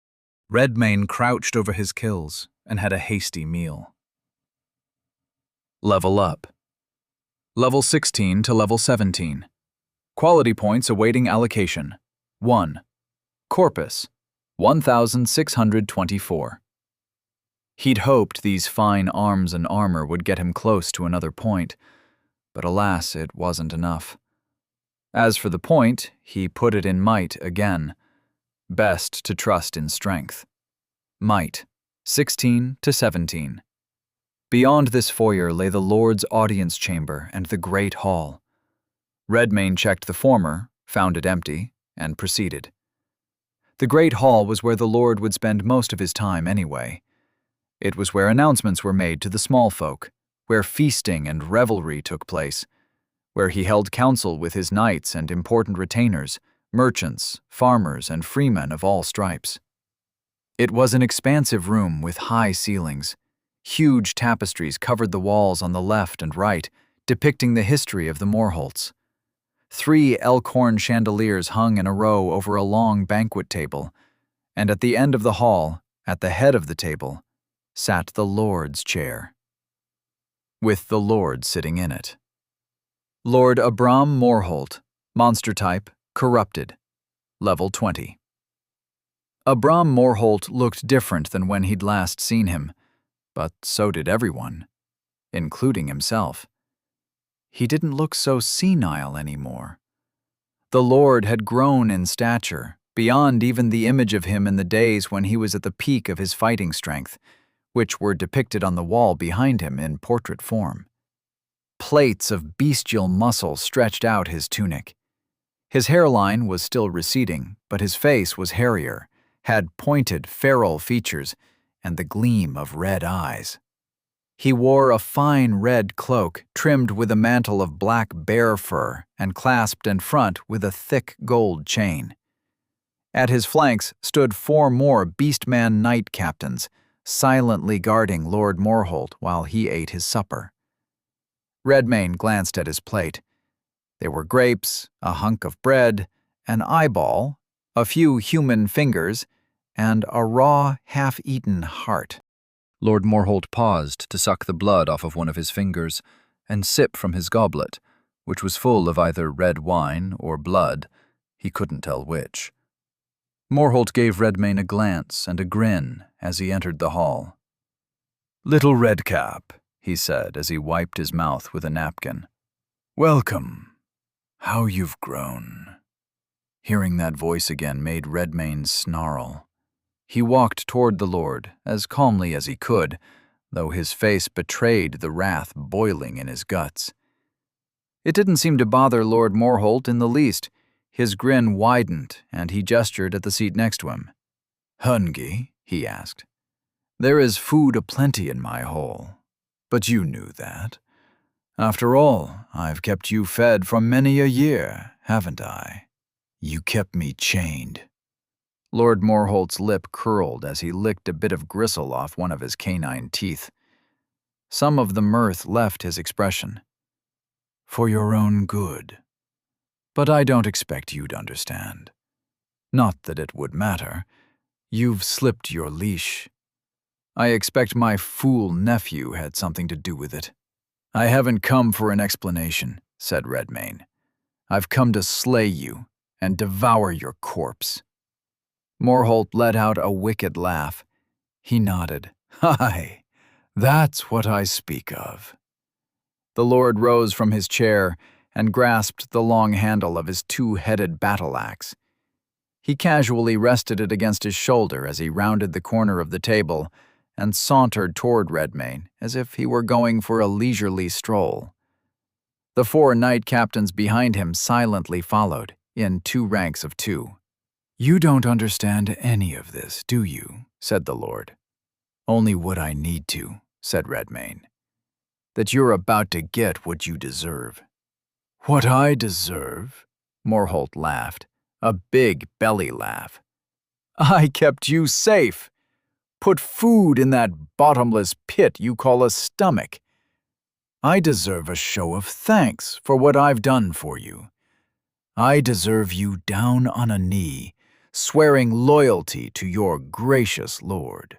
Redmane crouched over his kills and had a hasty meal. Level up. Level 16 to level 17. Quality points awaiting allocation. 1. Corpus, 1,624. He'd hoped these fine arms and armor would get him close to another point, but alas, it wasn't enough. As for the point, he put it in might again. Best to trust in strength. Might, 16 to 17. Beyond this foyer lay the Lord's audience chamber and the great hall. Redmane checked the former, found it empty, and proceeded. The great hall was where the Lord would spend most of his time anyway. It was where announcements were made to the small folk, where feasting and revelry took place, where he held council with his knights and important retainers, merchants, farmers, and freemen of all stripes. It was an expansive room with high ceilings. Huge tapestries covered the walls on the left and right, depicting the history of the Morholts. 3 elk-horn chandeliers hung in a row over a long banquet table, and at the end of the hall, at the head of the table, sat the Lord's chair, with the Lord sitting in it. Lord Abram Morholt, monster type, corrupted, level 20. Abram Morholt looked different than when he'd last seen him, but so did everyone, including himself. He didn't look so senile anymore. The Lord had grown in stature, beyond even the image of him in the days when he was at the peak of his fighting strength, which were depicted on the wall behind him in portrait form. Plates of bestial muscle stretched out his tunic. His hairline was still receding, but his face was hairier, had pointed, feral features, and the gleam of red eyes. He wore a fine red cloak trimmed with a mantle of black bear fur and clasped in front with a thick gold chain. At his flanks stood 4 more Beastman knight captains, silently guarding Lord Morholt while he ate his supper. Redmane glanced at his plate. There were grapes, a hunk of bread, an eyeball, a few human fingers, and a raw, half-eaten heart. Lord Morholt paused to suck the blood off of one of his fingers and sip from his goblet, which was full of either red wine or blood, he couldn't tell which. Morholt gave Redmane a glance and a grin as he entered the hall. "Little Redcap," he said as he wiped his mouth with a napkin. "Welcome. How you've grown." Hearing that voice again made Redmane snarl. He walked toward the Lord as calmly as he could, though his face betrayed the wrath boiling in his guts. It didn't seem to bother Lord Morholt in the least. His grin widened, and he gestured at the seat next to him. "Hungry?" he asked. "There is food aplenty in my hall, but you knew that. After all, I've kept you fed for many a year, haven't I? You kept me chained." Lord Morholt's lip curled as he licked a bit of gristle off one of his canine teeth. Some of the mirth left his expression. "For your own good. But I don't expect you to understand. Not that it would matter. You've slipped your leash. I expect my fool nephew had something to do with it." "I haven't come for an explanation," said Redmane. "I've come to slay you and devour your corpse." Morholt let out a wicked laugh. He nodded. "Aye, that's what I speak of." The Lord rose from his chair and grasped the long handle of his 2-headed battle-axe. He casually rested it against his shoulder as he rounded the corner of the table and sauntered toward Redmane as if he were going for a leisurely stroll. The 4 knight captains behind him silently followed, in 2 ranks of 2. "You don't understand any of this, do you?" said the Lord. "Only what I need to," said Redmayne. "That you're about to get what you deserve." "What I deserve?" Morholt laughed, a big belly laugh. "I kept you safe. Put food in that bottomless pit you call a stomach. I deserve a show of thanks for what I've done for you. I deserve you down on a knee, swearing loyalty to your gracious lord."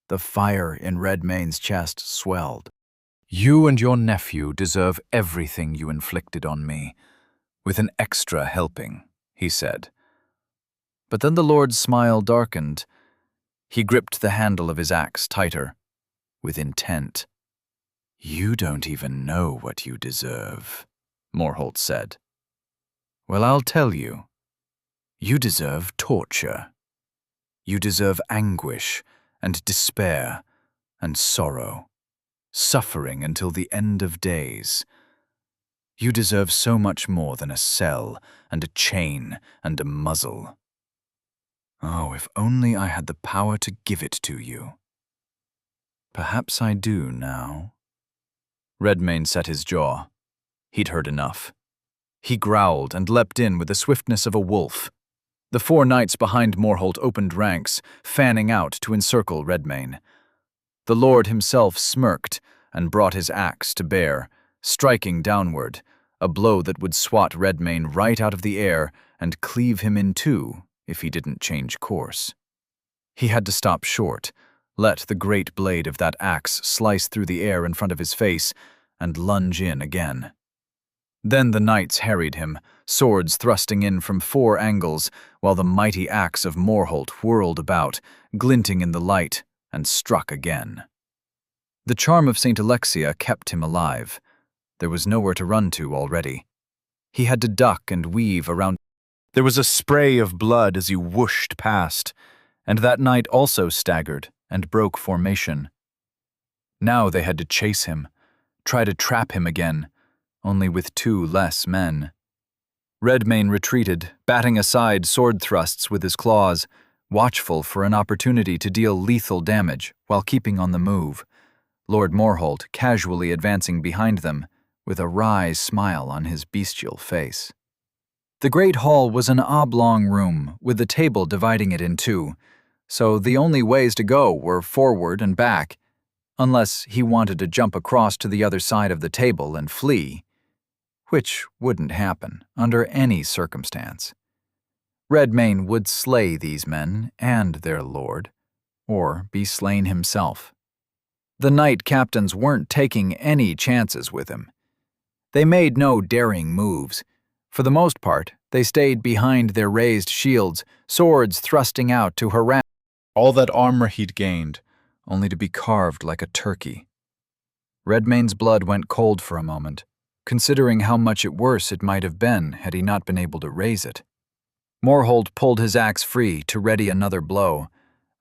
The fire in Redmayne's chest swelled. "You and your nephew deserve everything you inflicted on me, with an extra helping," he said. But then the Lord's smile darkened. He gripped the handle of his axe tighter, with intent. "You don't even know what you deserve," Morholt said. "Well, I'll tell you. You deserve torture. You deserve anguish and despair and sorrow, suffering until the end of days. You deserve so much more than a cell and a chain and a muzzle. Oh, if only I had the power to give it to you. Perhaps I do now." Redmayne set his jaw. He'd heard enough. He growled and leapt in with the swiftness of a wolf. The 4 knights behind Morholt opened ranks, fanning out to encircle Redmayne. The Lord himself smirked and brought his axe to bear, striking downward, a blow that would swat Redmayne right out of the air and cleave him in 2 if he didn't change course. He had to stop short, let the great blade of that axe slice through the air in front of his face, and lunge in again. Then the knights harried him, swords thrusting in from 4 angles, while the mighty axe of Morholt whirled about, glinting in the light, and struck again. The charm of St. Alexia kept him alive. There was nowhere to run to already. He had to duck and weave around. There was a spray of blood as he whooshed past, and that knight also staggered and broke formation. Now they had to chase him, try to trap him again, only with 2 less men. Redmayne retreated, batting aside sword thrusts with his claws, watchful for an opportunity to deal lethal damage while keeping on the move, Lord Morholt casually advancing behind them, with a wry smile on his bestial face. The great hall was an oblong room, with the table dividing it in 2, so the only ways to go were forward and back, unless he wanted to jump across to the other side of the table and flee, which wouldn't happen under any circumstance. Redmayne would slay these men and their lord, or be slain himself. The knight captains weren't taking any chances with him. They made no daring moves. For the most part, they stayed behind their raised shields, swords thrusting out to harass all that armor he'd gained, only to be carved like a turkey. Redmayne's blood went cold for a moment, considering how much worse it might have been had he not been able to raise it. Morholt pulled his axe free to ready another blow,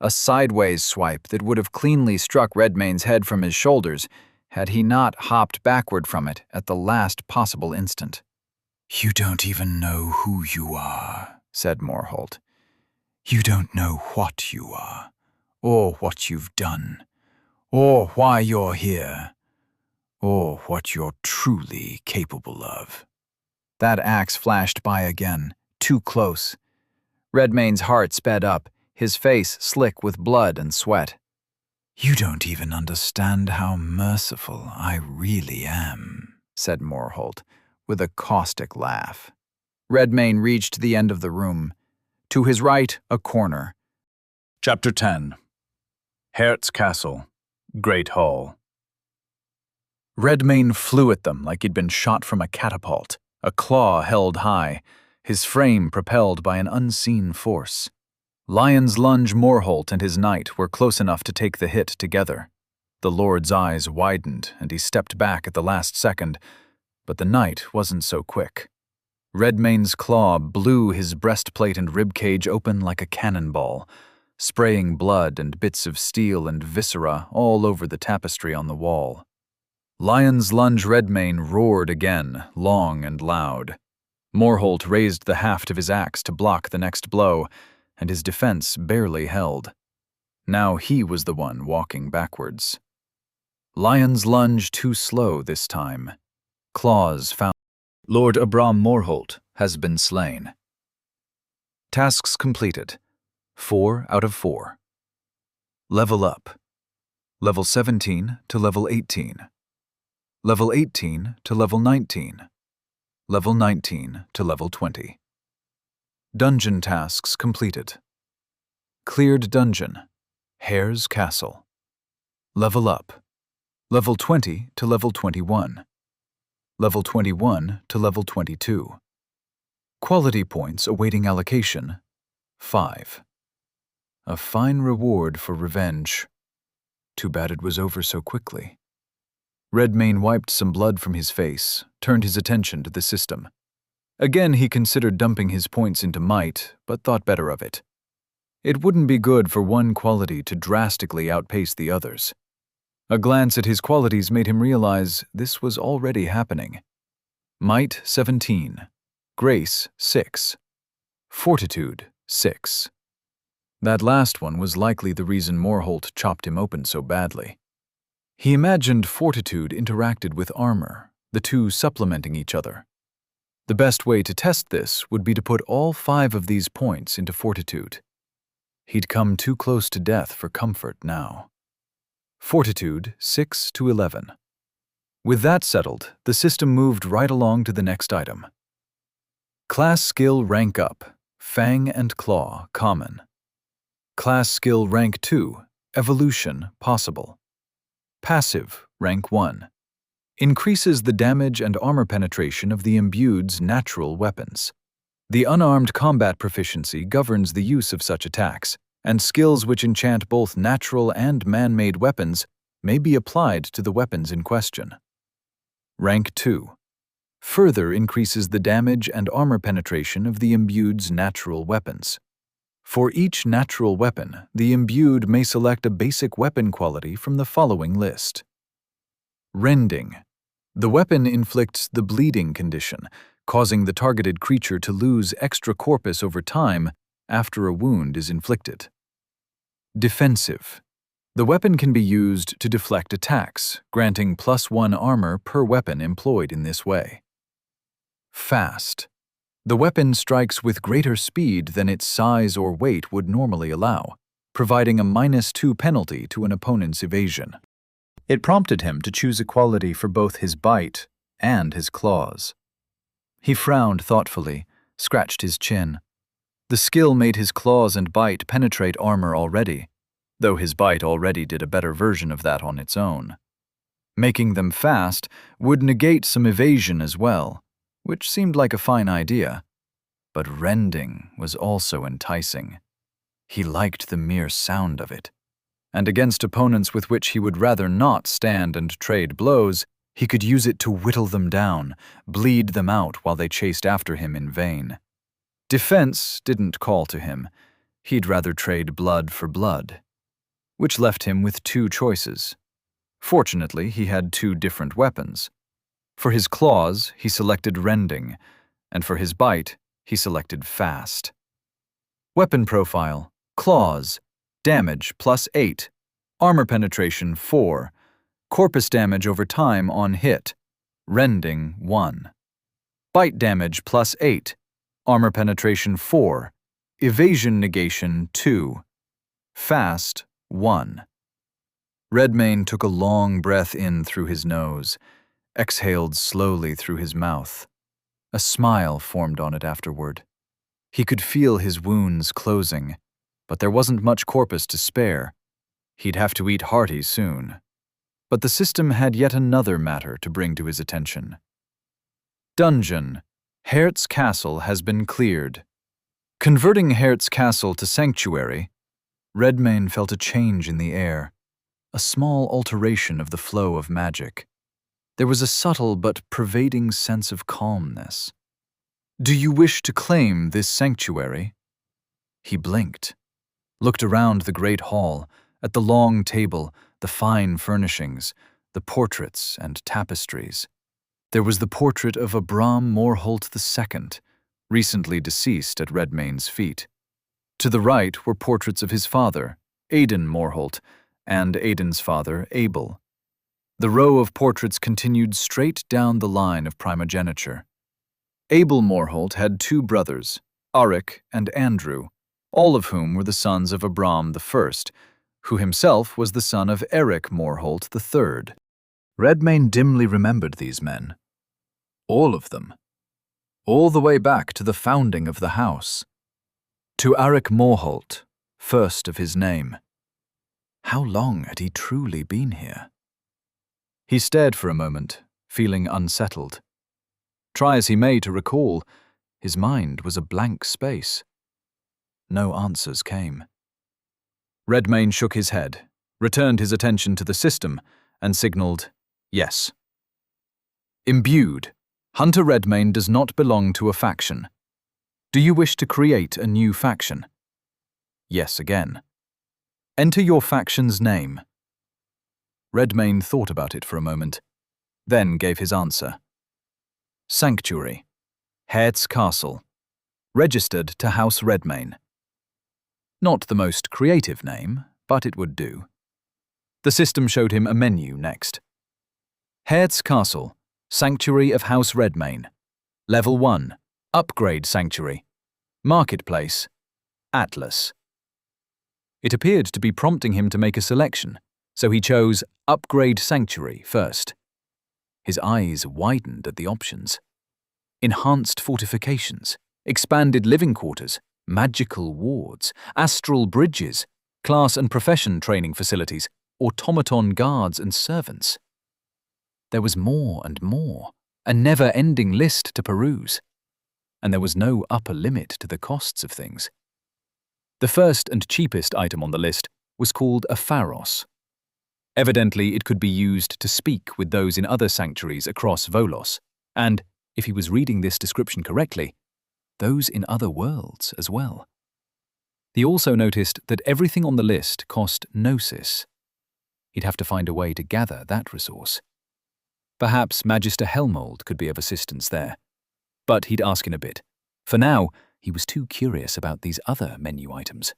a sideways swipe that would have cleanly struck Redmayne's head from his shoulders had he not hopped backward from it at the last possible instant. "You don't even know who you are," said Morholt. "You don't know what you are, or what you've done, or why you're here, or what you're truly capable of." That axe flashed by again, too close. Redmayne's heart sped up, his face slick with blood and sweat. "You don't even understand how merciful I really am," said Morholt, with a caustic laugh. Redmayne reached the end of the room. To his right, a corner. Chapter 10. Hert's Castle, Great Hall. Redmayne flew at them like he'd been shot from a catapult, a claw held high, his frame propelled by an unseen force. Lion's Lunge Morholt and his knight were close enough to take the hit together. The Lord's eyes widened and he stepped back at the last second, but the knight wasn't so quick. Redmayne's claw blew his breastplate and ribcage open like a cannonball, spraying blood and bits of steel and viscera all over the tapestry on the wall. Lion's Lunge Redmane roared again, long and loud. Morholt raised the haft of his axe to block the next blow, and his defense barely held. Now he was the one walking backwards. Lion's Lunge too slow this time. Claws found. Lord Abram Morholt has been slain. Tasks completed. 4 out of 4. Level up. Level 17 to level 18. Level 18 to level 19. Level 19 to level 20. Dungeon tasks completed. Cleared dungeon. Hare's Castle. Level up. Level 20 to level 21. Level 21 to level 22. Quality points awaiting allocation. 5. A fine reward for revenge. Too bad it was over so quickly. Redmane wiped some blood from his face, turned his attention to the system. Again he considered dumping his points into might, but thought better of it. It wouldn't be good for one quality to drastically outpace the others. A glance at his qualities made him realize this was already happening. Might 17, Grace 6, Fortitude 6. That last one was likely the reason Morholt chopped him open so badly. He imagined Fortitude interacted with armor, the two supplementing each other. The best way to test this would be to put all 5 of these points into Fortitude. He'd come too close to death for comfort now. Fortitude 6 to 11. With that settled, the system moved right along to the next item. Class skill rank up, Fang and Claw, common. Class skill rank 2, Evolution, possible. Passive, rank 1. Increases the damage and armor penetration of the imbued's natural weapons. The unarmed combat proficiency governs the use of such attacks, and skills which enchant both natural and man-made weapons may be applied to the weapons in question. Rank 2. Further increases the damage and armor penetration of the imbued's natural weapons. For each natural weapon, the imbued may select a basic weapon quality from the following list. Rending. The weapon inflicts the bleeding condition, causing the targeted creature to lose extra corpus over time after a wound is inflicted. Defensive. The weapon can be used to deflect attacks, granting +1 armor per weapon employed in this way. Fast. The weapon strikes with greater speed than its size or weight would normally allow, providing a -2 penalty to an opponent's evasion. It prompted him to choose a quality for both his bite and his claws. He frowned thoughtfully, scratched his chin. The skill made his claws and bite penetrate armor already, though his bite already did a better version of that on its own. Making them fast would negate some evasion as well, which seemed like a fine idea. But rending was also enticing. He liked the mere sound of it. And against opponents with which he would rather not stand and trade blows, he could use it to whittle them down, bleed them out while they chased after him in vain. Defense didn't call to him. He'd rather trade blood for blood. Which left him with 2 choices. Fortunately, he had 2 different weapons. For his claws, he selected rending, and for his bite, he selected fast. Weapon profile, claws, damage +8, armor penetration 4, corpus damage over time on hit, rending 1. Bite damage +8, armor penetration 4, evasion negation 2, fast 1. Redmane took a long breath in through his nose, exhaled slowly through his mouth. A smile formed on it afterward. He could feel his wounds closing, but there wasn't much corpus to spare. He'd have to eat hearty soon. But the system had yet another matter to bring to his attention. Dungeon. Hert's Castle has been cleared. Converting Hert's Castle to sanctuary, Redmane felt a change in the air, a small alteration of the flow of magic. There was a subtle but pervading sense of calmness. Do you wish to claim this sanctuary? He blinked, looked around the great hall, at the long table, the fine furnishings, the portraits and tapestries. There was the portrait of Abram Morholt II, recently deceased at Redmayne's feet. To the right were portraits of his father, Aidan Morholt, and Aidan's father, Abel. The row of portraits continued straight down the line of primogeniture. Abel Morholt had 2 brothers, Auric and Andrew, all of whom were the sons of Abram I, who himself was the son of Eric Morholt III. Redmayne dimly remembered these men. All of them. All the way back to the founding of the house. To Eric Morholt, first of his name. How long had he truly been here? He stared for a moment, feeling unsettled. Try as he may to recall, his mind was a blank space. No answers came. Redmayne shook his head, returned his attention to the system, and signalled, yes. Imbued, Hunter Redmayne does not belong to a faction. Do you wish to create a new faction? Yes again. Enter your faction's name. Redmayne thought about it for a moment, then gave his answer. Sanctuary, Hertz Castle, registered to House Redmayne. Not the most creative name, but it would do. The system showed him a menu next. Hertz Castle, Sanctuary of House Redmayne. Level 1, Upgrade Sanctuary. Marketplace, Atlas. It appeared to be prompting him to make a selection, so he chose Upgrade Sanctuary first. His eyes widened at the options. Enhanced fortifications, expanded living quarters, magical wards, astral bridges, class and profession training facilities, automaton guards and servants. There was more and more, a never-ending list to peruse. And there was no upper limit to the costs of things. The first and cheapest item on the list was called a pharos. Evidently, it could be used to speak with those in other sanctuaries across Volos, and, if he was reading this description correctly, those in other worlds as well. He also noticed that everything on the list cost gnosis. He'd have to find a way to gather that resource. Perhaps Magister Helmold could be of assistance there. But he'd ask in a bit. For now, he was too curious about these other menu items.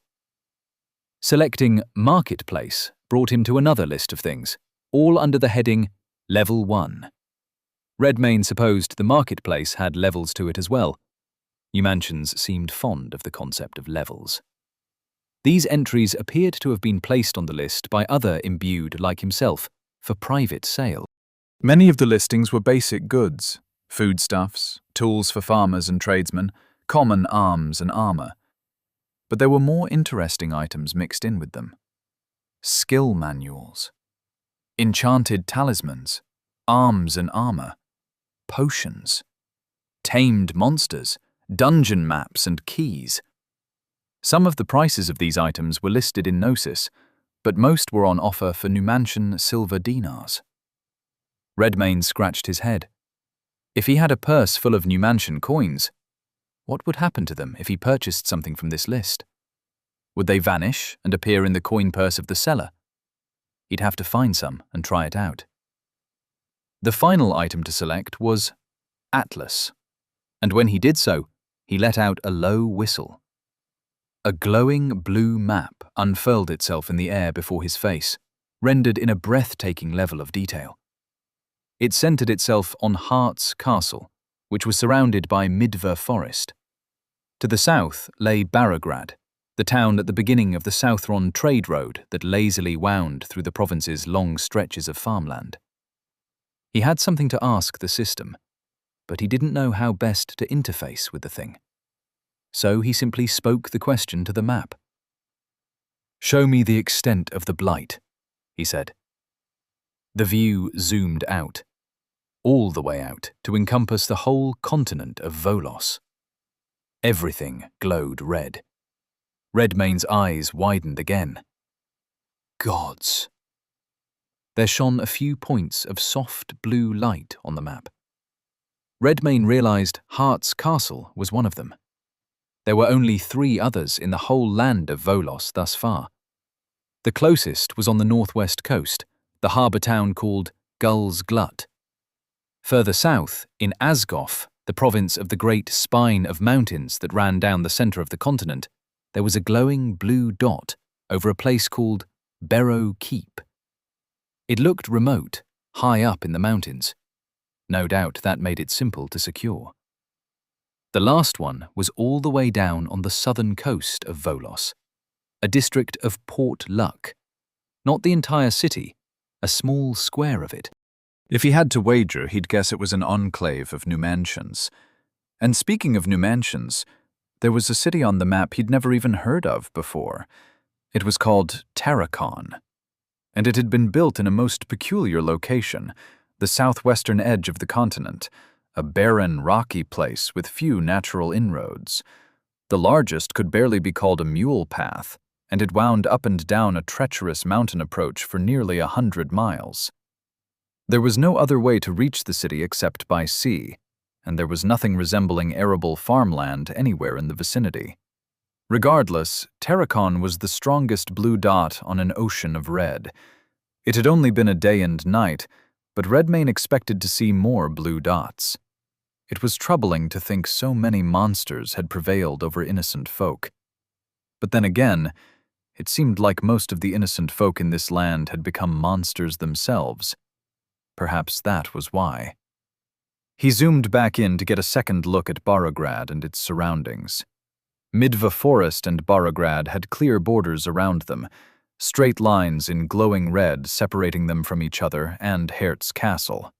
Selecting Marketplace brought him to another list of things, all under the heading Level 1. Redmayne supposed the Marketplace had levels to it as well. Numantians seemed fond of the concept of levels. These entries appeared to have been placed on the list by other imbued like himself for private sale. Many of the listings were basic goods, foodstuffs, tools for farmers and tradesmen, common arms and armor. But there were more interesting items mixed in with them. Skill manuals, enchanted talismans, arms and armor, potions, tamed monsters, dungeon maps and keys. Some of the prices of these items were listed in Gnosis, but most were on offer for Numantian silver dinars. Redmayne scratched his head. If he had a purse full of Numantian coins, what would happen to them if he purchased something from this list? Would they vanish and appear in the coin purse of the seller? He'd have to find some and try it out. The final item to select was Atlas, and when he did so, he let out a low whistle. A glowing blue map unfurled itself in the air before his face, rendered in a breathtaking level of detail. It centered itself on Hart's Castle, which was surrounded by Midver Forest. To the south lay Barograd, the town at the beginning of the Southron trade road that lazily wound through the province's long stretches of farmland. He had something to ask the system, but he didn't know how best to interface with the thing. So he simply spoke the question to the map. "Show me the extent of the blight," he said. The view zoomed out, all the way out to encompass the whole continent of Volos. Everything glowed red. Redmayne's eyes widened again. Gods! There shone a few points of soft blue light on the map. Redmayne realized Hart's Castle was one of them. There were only 3 others in the whole land of Volos thus far. The closest was on the northwest coast, the harbour town called Gull's Glut. Further south, in Asgoff, the province of the great spine of mountains that ran down the center of the continent, there was a glowing blue dot over a place called Barrow Keep. It looked remote, high up in the mountains. No doubt that made it simple to secure. The last one was all the way down on the southern coast of Volos, a district of Port Luck. Not the entire city, a small square of it. If he had to wager, he'd guess it was an enclave of Numantians. And speaking of Numantians, there was a city on the map he'd never even heard of before. It was called Terracon, and it had been built in a most peculiar location, the southwestern edge of the continent, a barren, rocky place with few natural inroads. The largest could barely be called a mule path, and it wound up and down a treacherous mountain approach for nearly 100 miles. There was no other way to reach the city except by sea, and there was nothing resembling arable farmland anywhere in the vicinity. Regardless, Terracon was the strongest blue dot on an ocean of red. It had only been a day and night, but Redmayne expected to see more blue dots. It was troubling to think so many monsters had prevailed over innocent folk. But then again, it seemed like most of the innocent folk in this land had become monsters themselves. Perhaps that was why. He zoomed back in to get a second look at Barograd and its surroundings. Midva Forest and Barograd had clear borders around them, straight lines in glowing red separating them from each other and Hertz Castle.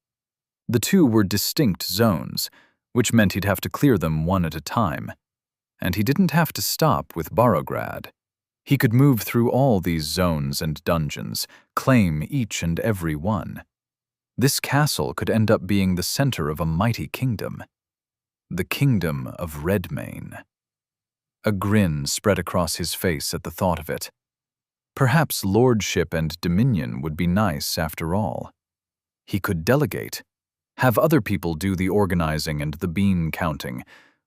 The two were distinct zones, which meant he'd have to clear them one at a time. And he didn't have to stop with Barograd. He could move through all these zones and dungeons, claim each and every one. This castle could end up being the center of a mighty kingdom. The Kingdom of Redmayne. A grin spread across his face at the thought of it. Perhaps lordship and dominion would be nice after all. He could delegate, have other people do the organizing and the bean counting,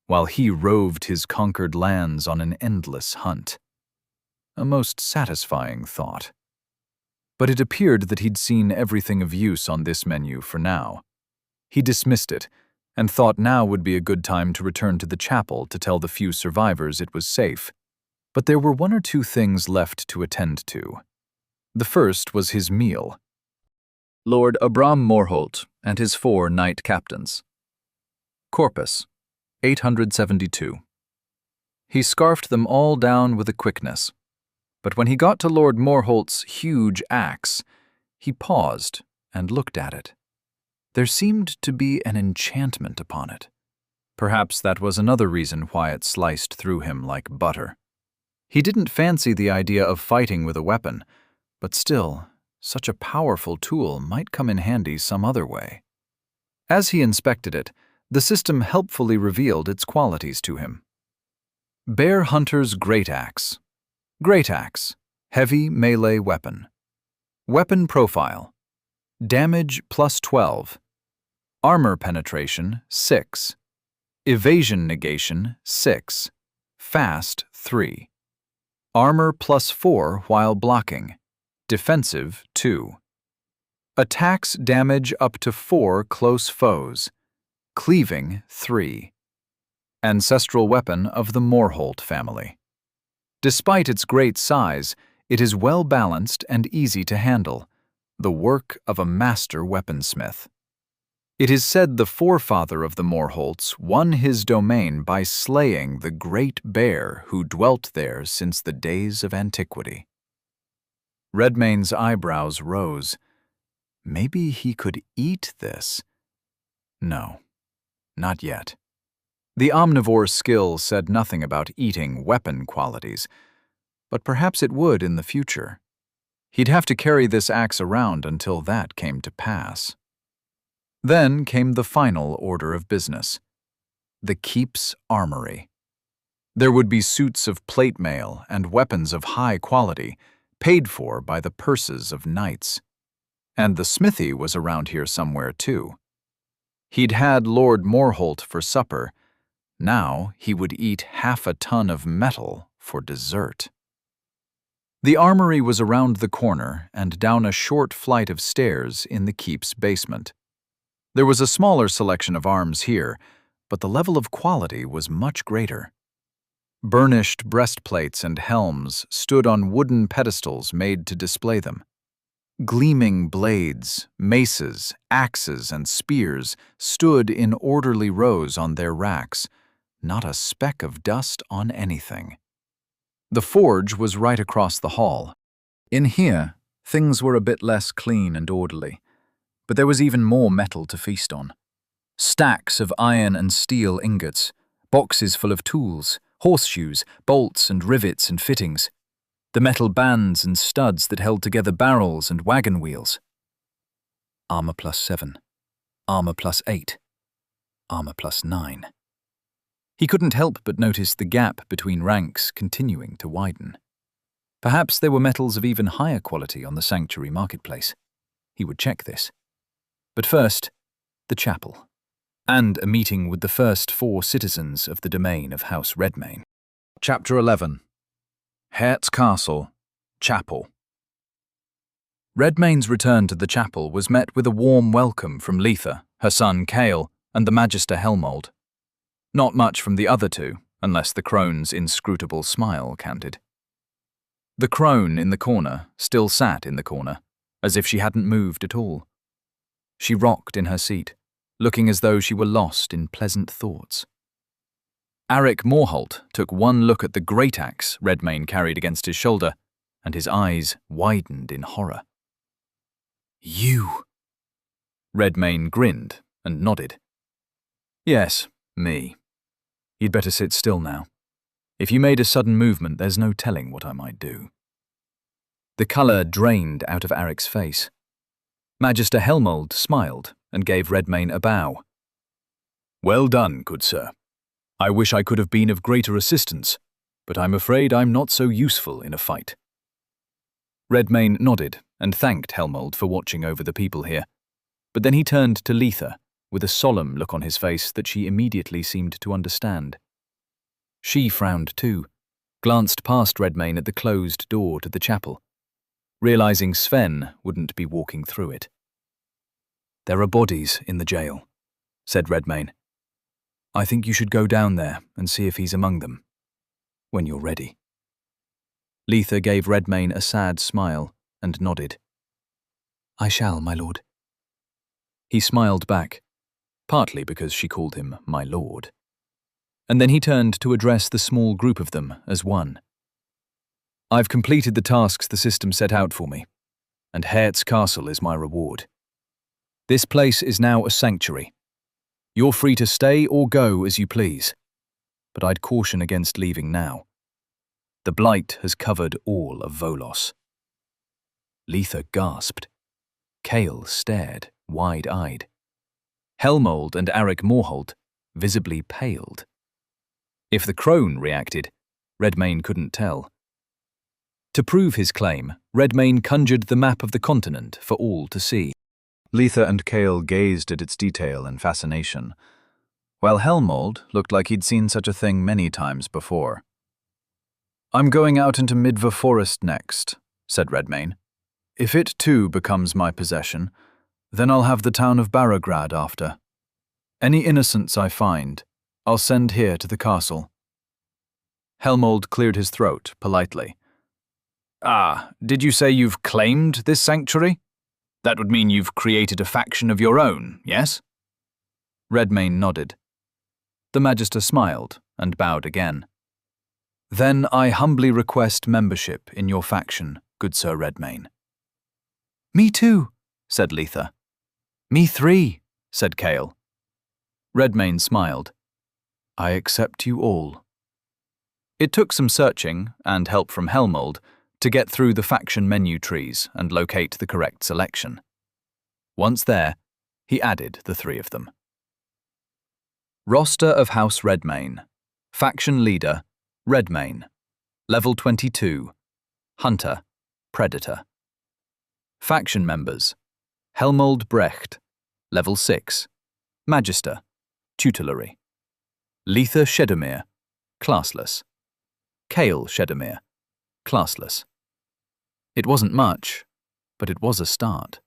while he roved his conquered lands on an endless hunt. A most satisfying thought. But it appeared that he'd seen everything of use on this menu for now. He dismissed it, and thought now would be a good time to return to the chapel to tell the few survivors it was safe. But there were one or two things left to attend to. The first was his meal. Lord Abram Morholt and his 4 knight captains. Corpus, 872. He scarfed them all down with a quickness. But when he got to Lord Morholt's huge axe, he paused and looked at it. There seemed to be an enchantment upon it. Perhaps that was another reason why it sliced through him like butter. He didn't fancy the idea of fighting with a weapon, but still, such a powerful tool might come in handy some other way. As he inspected it, the system helpfully revealed its qualities to him. Bear Hunter's Great Axe. Great Axe, heavy melee weapon. Weapon profile. Damage plus 12. Armor penetration 6. Evasion negation 6. Fast 3. Armor plus 4 while blocking. Defensive 2. Attacks damage up to 4 close foes. Cleaving 3. Ancestral weapon of the Morholt family. Despite its great size, it is well balanced and easy to handle, the work of a master weaponsmith. It is said the forefather of the Morholts won his domain by slaying the great bear who dwelt there since the days of antiquity. Redmayne's eyebrows rose. Maybe he could eat this. No, not yet. The omnivore's skill said nothing about eating weapon qualities, but perhaps it would in the future. He'd have to carry this axe around until that came to pass. Then came the final order of business. The Keep's Armory. There would be suits of plate mail and weapons of high quality, paid for by the purses of knights. And the smithy was around here somewhere too. He'd had Lord Morholt for supper. Now he would eat half a ton of metal for dessert. The armory was around the corner and down a short flight of stairs in the keep's basement. There was a smaller selection of arms here, but the level of quality was much greater. Burnished breastplates and helms stood on wooden pedestals made to display them. Gleaming blades, maces, axes, and spears stood in orderly rows on their racks, not a speck of dust on anything. The forge was right across the hall. In here, things were a bit less clean and orderly, but there was even more metal to feast on. Stacks of iron and steel ingots, boxes full of tools, horseshoes, bolts and rivets and fittings, the metal bands and studs that held together barrels and wagon wheels. Armor +7, armor +8, armor +9. He couldn't help but notice the gap between ranks continuing to widen. Perhaps there were metals of even higher quality on the sanctuary marketplace. He would check this. But first, the chapel, and a meeting with the first 4 citizens of the domain of House Redmayne. Chapter 11. Hert's Castle, Chapel. Redmayne's return to the chapel was met with a warm welcome from Letha, her son Cale, and the Magister Helmold. Not much from the other two, unless the crone's inscrutable smile counted. The crone in the corner still sat in the corner, as if she hadn't moved at all. She rocked in her seat, looking as though she were lost in pleasant thoughts. Aric Morholt took one look at the great axe Redmayne carried against his shoulder, and his eyes widened in horror. "You!" Redmayne grinned and nodded. "Yes, me. You'd better sit still now. If you made a sudden movement, there's no telling what I might do." The colour drained out of Aric's face. Magister Helmold smiled and gave Redmayne a bow. "Well done, good sir. I wish I could have been of greater assistance, but I'm afraid I'm not so useful in a fight." Redmayne nodded and thanked Helmold for watching over the people here, but then he turned to Letha with a solemn look on his face that she immediately seemed to understand. She frowned too, glanced past Redmayne at the closed door to the chapel, realizing Sven wouldn't be walking through it. "There are bodies in the jail," said Redmayne. "I think you should go down there and see if he's among them, when you're ready." Letha gave Redmayne a sad smile and nodded. "I shall, my lord." He smiled back, partly because she called him my lord. And then he turned to address the small group of them as one. "I've completed the tasks the system set out for me, and Hert's Castle is my reward. This place is now a sanctuary. You're free to stay or go as you please, but I'd caution against leaving now. The blight has covered all of Volos." Letha gasped. Cale stared, wide-eyed. Helmold and Aric Morholt visibly paled. If the crone reacted, Redmayne couldn't tell. To prove his claim, Redmayne conjured the map of the continent for all to see. Letha and Cale gazed at its detail in fascination, while Helmold looked like he'd seen such a thing many times before. "I'm going out into Midva Forest next," said Redmayne. "If it too becomes my possession, then I'll have the town of Barograd after. Any innocents I find, I'll send here to the castle." Helmold cleared his throat politely. "Ah, did you say you've claimed this sanctuary? That would mean you've created a faction of your own, yes?" Redmayne nodded. The Magister smiled and bowed again. "Then I humbly request membership in your faction, good Sir Redmayne." "Me too," said Letha. "Me 3, said Cale. Redmayne smiled. "I accept you all." It took some searching and help from Helmold to get through the faction menu trees and locate the correct selection. Once there, he added the 3 of them. Roster of House Redmayne. Faction Leader, Redmayne. Level 22. Hunter, Predator. Faction Members. Helmold Brecht. Level 6. Magister, Tutelary. Letha Shedemir, Classless. Cale Shedemir, Classless. It wasn't much, but it was a start.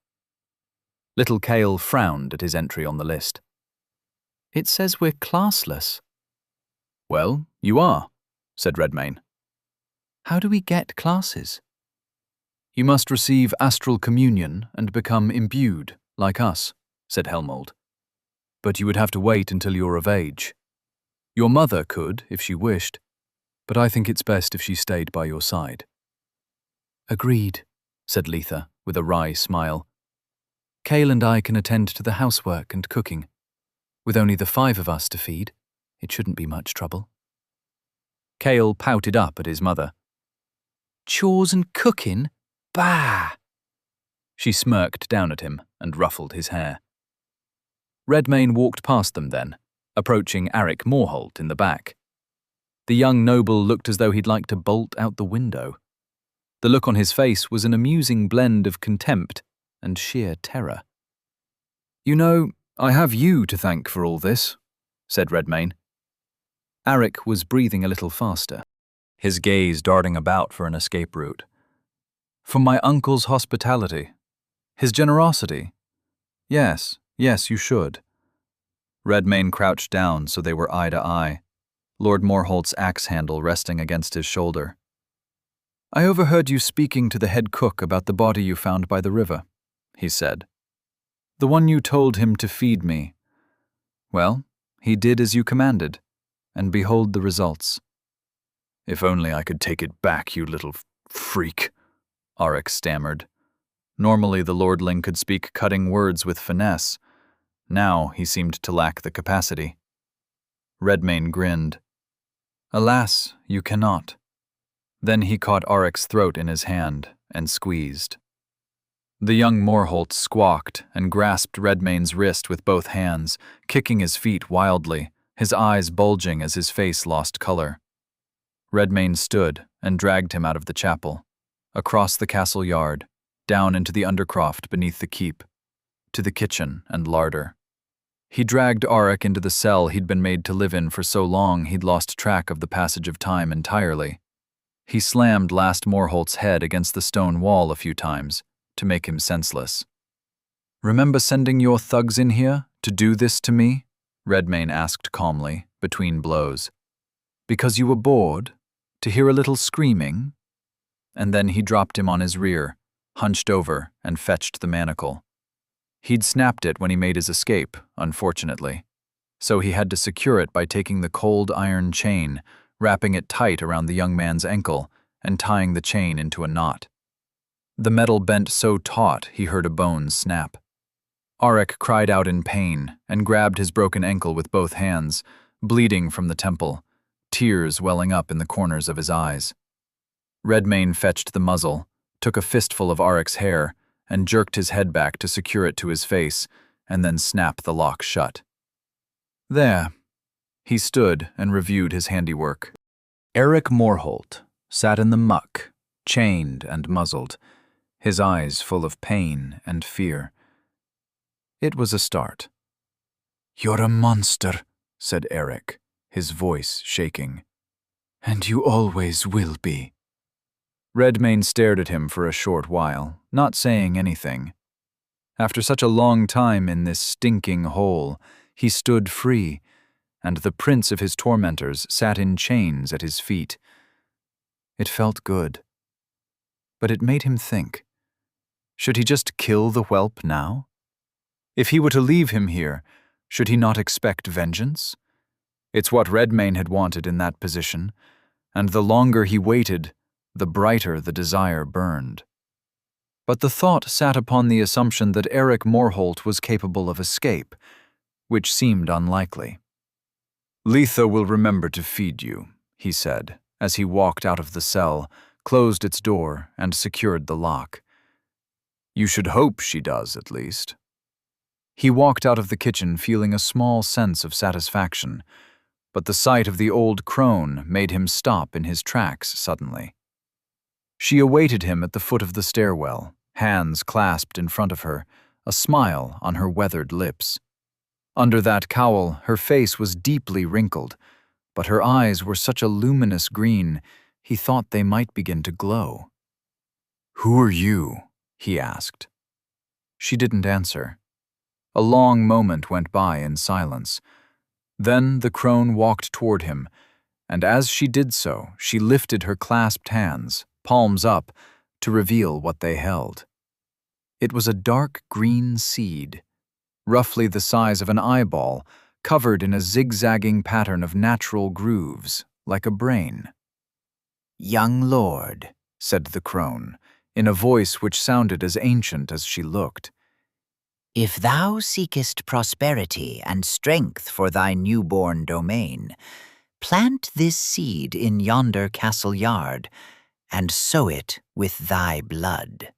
Little Cale frowned at his entry on the list. It says we're classless. Well, you are, said Redmayne. How do we get classes? You must receive astral communion and become imbued, like us, said Helmold. But you would have to wait until you're of age. Your mother could, if she wished, but I think it's best if she stayed by your side. Agreed, said Letha, with a wry smile. Cale and I can attend to the housework and cooking. With only the 5 of us to feed, it shouldn't be much trouble. Cale pouted up at his mother. Chores and cooking? Bah! She smirked down at him and ruffled his hair. Redmayne walked past them then, approaching Aric Morholt in the back. The young noble looked as though he'd like to bolt out the window. The look on his face was an amusing blend of contempt and sheer terror. You know, I have you to thank for all this, said Redmayne. Aric was breathing a little faster, his gaze darting about for an escape route. For my uncle's hospitality, his generosity. Yes, you should. Redmayne crouched down so they were eye to eye, Lord Morholt's axe handle resting against his shoulder. I overheard you speaking to the head cook about the body you found by the river, he said. The one you told him to feed me. Well, he did as you commanded, and behold the results. If only I could take it back, you little freak, Aric stammered. Normally the lordling could speak cutting words with finesse. Now he seemed to lack the capacity. Redmayne grinned. Alas, you cannot. Then he caught Aric's throat in his hand and squeezed. The young Morholt squawked and grasped Redmayne's wrist with both hands, kicking his feet wildly, his eyes bulging as his face lost color. Redmayne stood and dragged him out of the chapel, across the castle yard, down into the undercroft beneath the keep, to the kitchen and larder. He dragged Aric into the cell he'd been made to live in for so long he'd lost track of the passage of time entirely. He slammed last Morholt's head against the stone wall a few times to make him senseless. Remember sending your thugs in here to do this to me? Redmayne asked calmly, between blows. Because you were bored? To hear a little screaming? And then he dropped him on his rear, hunched over, and fetched the manacle. He'd snapped it when he made his escape, unfortunately, so he had to secure it by taking the cold iron chain, wrapping it tight around the young man's ankle, and tying the chain into a knot. The metal bent so taut he heard a bone snap. Aric cried out in pain and grabbed his broken ankle with both hands, bleeding from the temple, tears welling up in the corners of his eyes. Redmayne fetched the muzzle, took a fistful of Aric's hair, and jerked his head back to secure it to his face, and then snap the lock shut. There. He stood and reviewed his handiwork. Aric Morholt sat in the muck, chained and muzzled, his eyes full of pain and fear. It was a start. You're a monster, said Aric, his voice shaking. And you always will be. Redmayne stared at him for a short while, not saying anything. After such a long time in this stinking hole, he stood free, and the prince of his tormentors sat in chains at his feet. It felt good. But it made him think. Should he just kill the whelp now? If he were to leave him here, should he not expect vengeance? It's what Redmayne had wanted in that position, and the longer he waited, the brighter the desire burned. But the thought sat upon the assumption that Aric Morholt was capable of escape, which seemed unlikely. Letha will remember to feed you, he said, as he walked out of the cell, closed its door, and secured the lock. You should hope she does, at least. He walked out of the kitchen feeling a small sense of satisfaction, but the sight of the old crone made him stop in his tracks suddenly. She awaited him at the foot of the stairwell, hands clasped in front of her, a smile on her weathered lips. Under that cowl, her face was deeply wrinkled, but her eyes were such a luminous green, he thought they might begin to glow. "Who are you?" he asked. She didn't answer. A long moment went by in silence. Then the crone walked toward him, and as she did so, she lifted her clasped hands, palms up, to reveal what they held. It was a dark green seed, roughly the size of an eyeball, covered in a zigzagging pattern of natural grooves, like a brain. "Young lord," said the crone, in a voice which sounded as ancient as she looked, "if thou seekest prosperity and strength for thy newborn domain, plant this seed in yonder castle yard, and sow it with thy blood."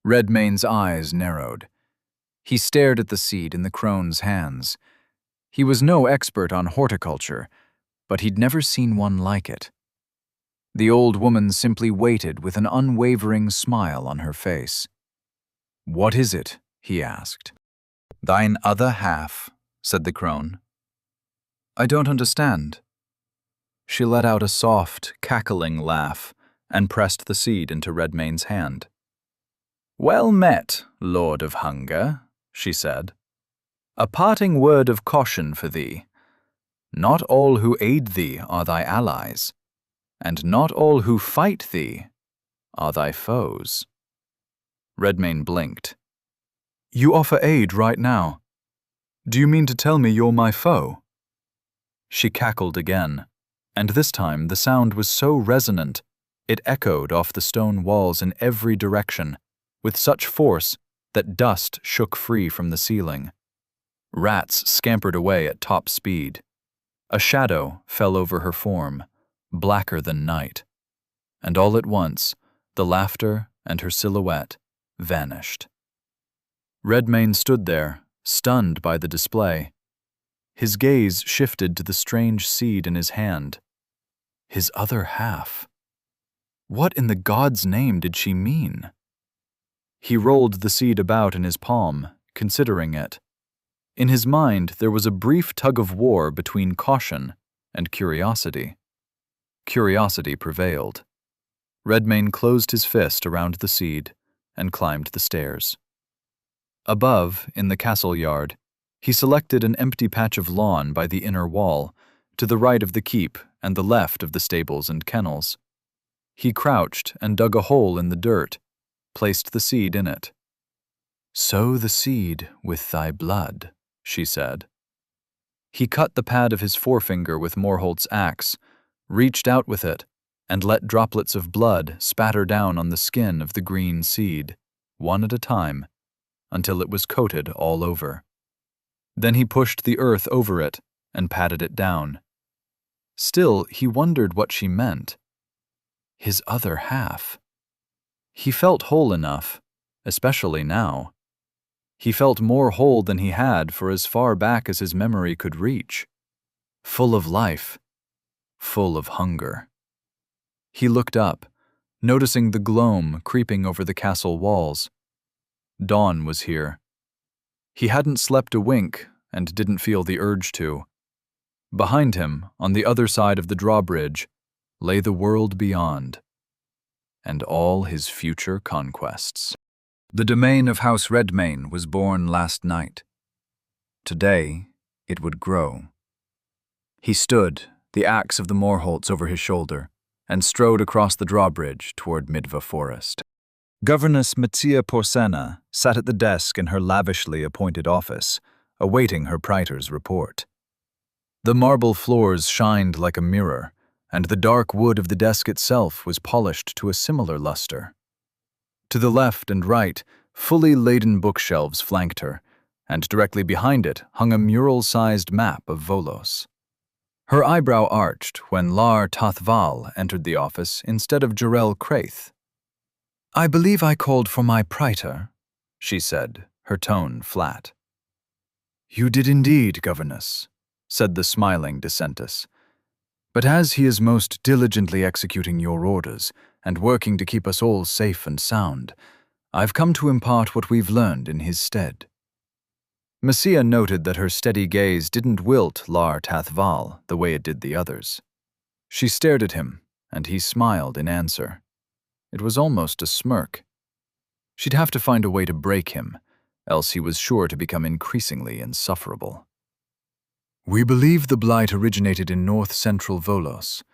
Redmane's eyes narrowed. He stared at the seed in the crone's hands. He was no expert on horticulture, but he'd never seen one like it. The old woman simply waited with an unwavering smile on her face. "What is it?" he asked. "Thine other half," said the crone. "I don't understand." She let out a soft, cackling laugh and pressed the seed into Redmane's hand. "Well met, Lord of Hunger," she said. "A parting word of caution for thee. Not all who aid thee are thy allies, and not all who fight thee are thy foes." Redmane blinked. "You offer aid right now. Do you mean to tell me you're my foe?" She cackled again, and this time the sound was so resonant it echoed off the stone walls in every direction, with such force that dust shook free from the ceiling. Rats scampered away at top speed. A shadow fell over her form, blacker than night, and all at once the laughter and her silhouette vanished. Redmane stood there, stunned by the display. His gaze shifted to the strange seed in his hand. His other half. What in the God's name did she mean? He rolled the seed about in his palm, considering it. In his mind, there was a brief tug-of-war between caution and curiosity. Curiosity prevailed. Redmane closed his fist around the seed and climbed the stairs. Above, in the castle yard, he selected an empty patch of lawn by the inner wall, to the right of the keep and the left of the stables and kennels. He crouched and dug a hole in the dirt, placed the seed in it. "Sow the seed with thy blood," she said. He cut the pad of his forefinger with Morholt's axe, reached out with it, and let droplets of blood spatter down on the skin of the green seed, one at a time, until it was coated all over. Then he pushed the earth over it and patted it down. Still, he wondered what she meant. His other half. He felt whole enough, especially now. He felt more whole than he had for as far back as his memory could reach. Full of life. Full of hunger. He looked up, noticing the gloam creeping over the castle walls. Dawn was here. He hadn't slept a wink and didn't feel the urge to. Behind him, on the other side of the drawbridge, lay the world beyond, and all his future conquests. The domain of House Redmane was born last night. Today, it would grow. He stood, the axe of the Morholts over his shoulder, and strode across the drawbridge toward Midva Forest. Governess Mattia Porsena sat at the desk in her lavishly appointed office, awaiting her praetor's report. The marble floors shined like a mirror, and the dark wood of the desk itself was polished to a similar luster. To the left and right, fully laden bookshelves flanked her, and directly behind it hung a mural-sized map of Volos. Her eyebrow arched when Lar Tathval entered the office instead of Jarell Craith. "I believe I called for my praetor," she said, her tone flat. "You did indeed, governess," said the smiling Decentus. "But as he is most diligently executing your orders and working to keep us all safe and sound, I've come to impart what we've learned in his stead." Messia noted that her steady gaze didn't wilt Lar Tathval the way it did the others. She stared at him, and he smiled in answer. It was almost a smirk. She'd have to find a way to break him, else he was sure to become increasingly insufferable. We believe the blight originated in north-central Volos.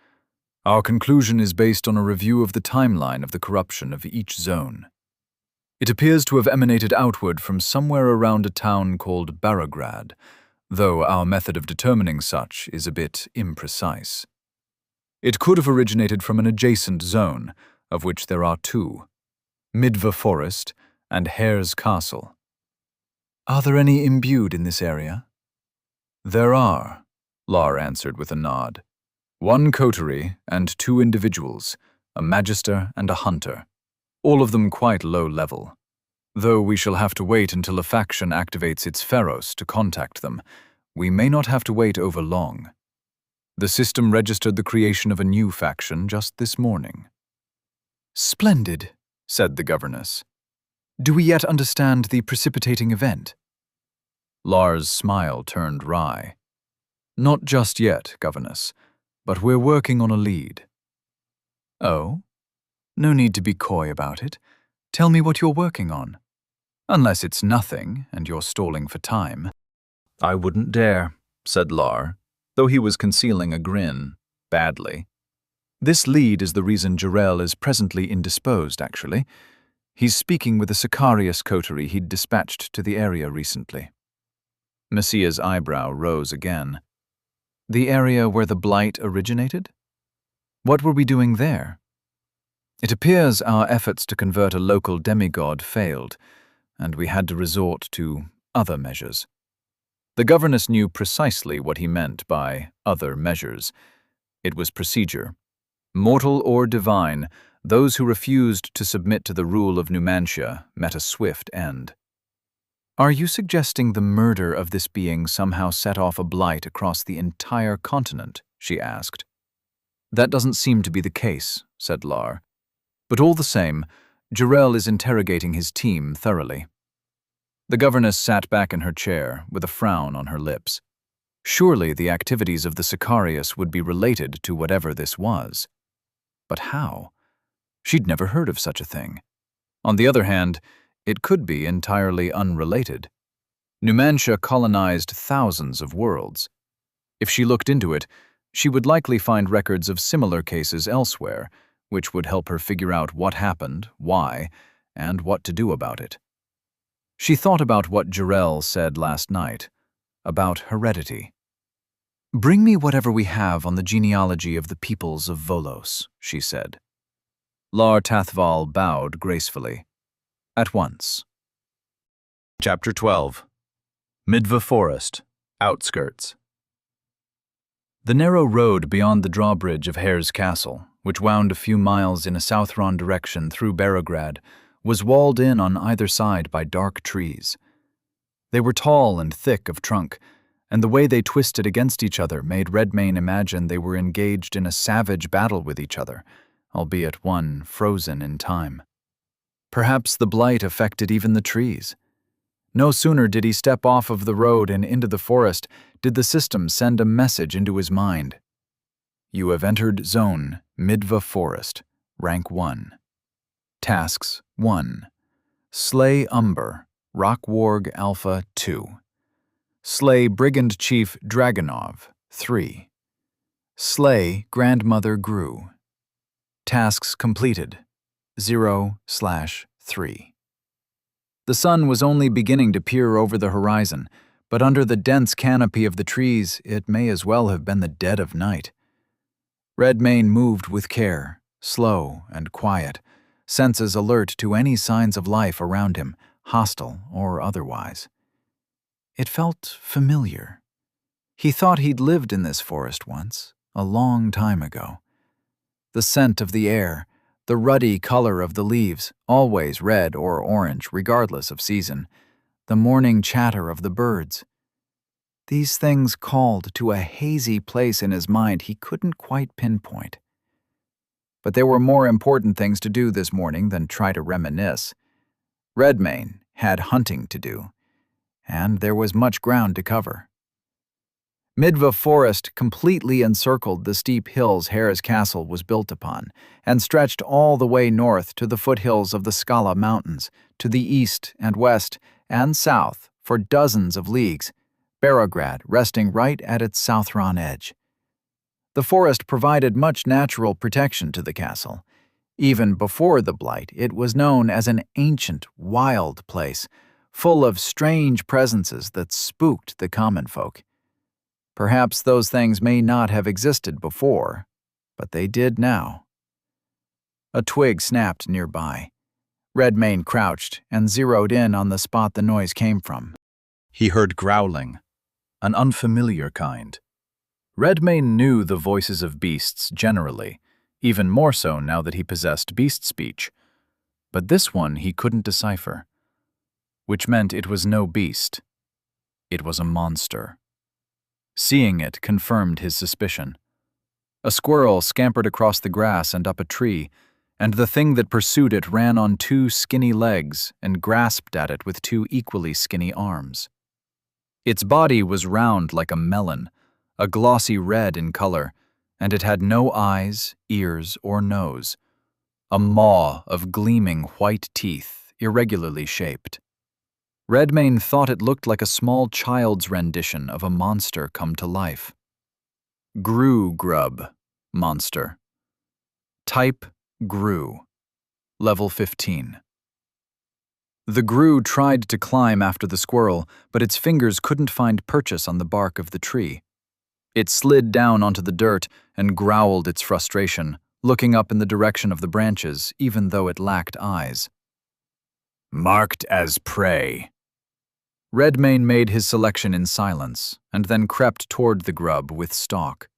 Our conclusion is based on a review of the timeline of the corruption of each zone. It appears to have emanated outward from somewhere around a town called Barograd, though our method of determining such is a bit imprecise. It could have originated from an adjacent zone, of which there are two, Midva Forest and Hare's Castle. Are there any imbued in this area? There are, Lar answered with a nod. 1 coterie and 2 individuals, a magister and a hunter, all of them quite low level. Though we shall have to wait until a faction activates its Pharos to contact them, we may not have to wait over long. The system registered the creation of a new faction just this morning. Splendid, said the governess. Do we yet understand the precipitating event? Lar's smile turned wry. Not just yet, governess, but we're working on a lead. Oh? No need to be coy about it. Tell me what you're working on. Unless it's nothing, and you're stalling for time. I wouldn't dare, said Lar, though he was concealing a grin, badly. This lead is the reason Jarrell is presently indisposed, actually. He's speaking with a Sicarius coterie he'd dispatched to the area recently. Messiah's eyebrow rose again. The area where the blight originated? What were we doing there? It appears our efforts to convert a local demigod failed, and we had to resort to other measures. The governess knew precisely what he meant by other measures. It was procedure. Mortal or divine, those who refused to submit to the rule of Numantia met a swift end. Are you suggesting the murder of this being somehow set off a blight across the entire continent? She asked. That doesn't seem to be the case, said Lar. But all the same, Jarrell is interrogating his team thoroughly. The governess sat back in her chair, with a frown on her lips. Surely the activities of the Sicarius would be related to whatever this was. But how? She'd never heard of such a thing. On the other hand, it could be entirely unrelated. Numantia colonized thousands of worlds. If she looked into it, she would likely find records of similar cases elsewhere, which would help her figure out what happened, why, and what to do about it. She thought about what Jarrell said last night, about heredity. Bring me whatever we have on the genealogy of the peoples of Volos, she said. Lar Tathval bowed gracefully. At once. Chapter 12. Midva Forest, Outskirts. The narrow road beyond the drawbridge of Hare's Castle, which wound a few miles in a Southron direction through Barograd, was walled in on either side by dark trees. They were tall and thick of trunk, and the way they twisted against each other made Redmane imagine they were engaged in a savage battle with each other, albeit one frozen in time. Perhaps the blight affected even the trees. No sooner did he step off of the road and into the forest did the system send a message into his mind. You have entered Zone Midva Forest, Rank 1. Tasks 1. Slay Umber, Rockwarg Alpha 2. Slay Brigand Chief Dragonov 3. Slay Grandmother Gru. Tasks completed 0/3. The sun was only beginning to peer over the horizon, but under the dense canopy of the trees it may as well have been the dead of night. Redmane moved with care, slow and quiet, senses alert to any signs of life around him, hostile or otherwise. It felt familiar. He thought he'd lived in this forest once, a long time ago. The scent of the air, the ruddy color of the leaves, always red or orange regardless of season, the morning chatter of the birds. These things called to a hazy place in his mind he couldn't quite pinpoint. But there were more important things to do this morning than try to reminisce. Redmane had hunting to do, and there was much ground to cover. Midva Forest completely encircled the steep hills Hera's castle was built upon, and stretched all the way north to the foothills of the Skala Mountains, to the east and west and south for dozens of leagues, Barograd resting right at its Southron edge. The forest provided much natural protection to the castle. Even before the Blight, it was known as an ancient, wild place, full of strange presences that spooked the common folk. Perhaps those things may not have existed before, but they did now. A twig snapped nearby. Redmane crouched and zeroed in on the spot the noise came from. He heard growling, an unfamiliar kind. Redmane knew the voices of beasts generally, even more so now that he possessed beast speech. But this one he couldn't decipher, which meant it was no beast. It was a monster. Seeing it confirmed his suspicion. A squirrel scampered across the grass and up a tree, and the thing that pursued it ran on two skinny legs and grasped at it with two equally skinny arms. Its body was round like a melon, a glossy red in color, and it had no eyes, ears, or nose. A maw of gleaming white teeth, irregularly shaped. Redmane thought it looked like a small child's rendition of a monster come to life. Grue grub, monster. Type, grue. Level 15. The grue tried to climb after the squirrel, but its fingers couldn't find purchase on the bark of the tree. It slid down onto the dirt and growled its frustration, looking up in the direction of the branches, even though it lacked eyes. Marked as prey. Redmane made his selection in silence, and then crept toward the grub with stalk.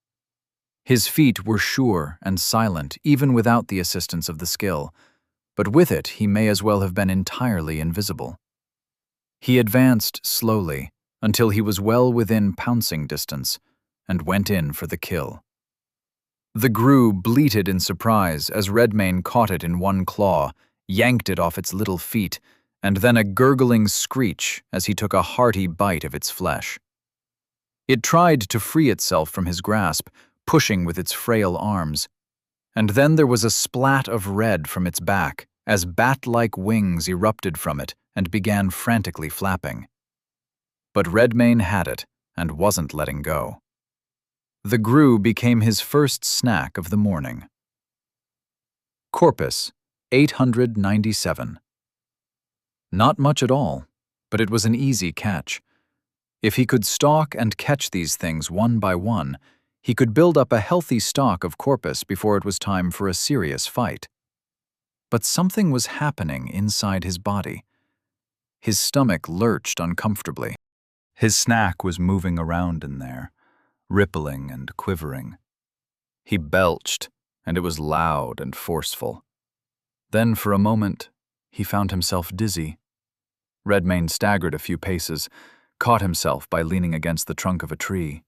His feet were sure and silent even without the assistance of the skill, but with it he may as well have been entirely invisible. He advanced slowly until he was well within pouncing distance, and went in for the kill. The grue bleated in surprise as Redmane caught it in one claw, yanked it off its little feet, and then a gurgling screech as he took a hearty bite of its flesh. It tried to free itself from his grasp, pushing with its frail arms, and then there was a splat of red from its back as bat-like wings erupted from it and began frantically flapping. But Redmane had it and wasn't letting go. The grue became his first snack of the morning. Corpus, 897. Not much at all, but it was an easy catch. If he could stalk and catch these things one by one, he could build up a healthy stock of corpus before it was time for a serious fight. But something was happening inside his body. His stomach lurched uncomfortably. His snack was moving around in there, rippling and quivering. He belched, and it was loud and forceful. Then, for a moment, he found himself dizzy. Redmane staggered a few paces, caught himself by leaning against the trunk of a tree.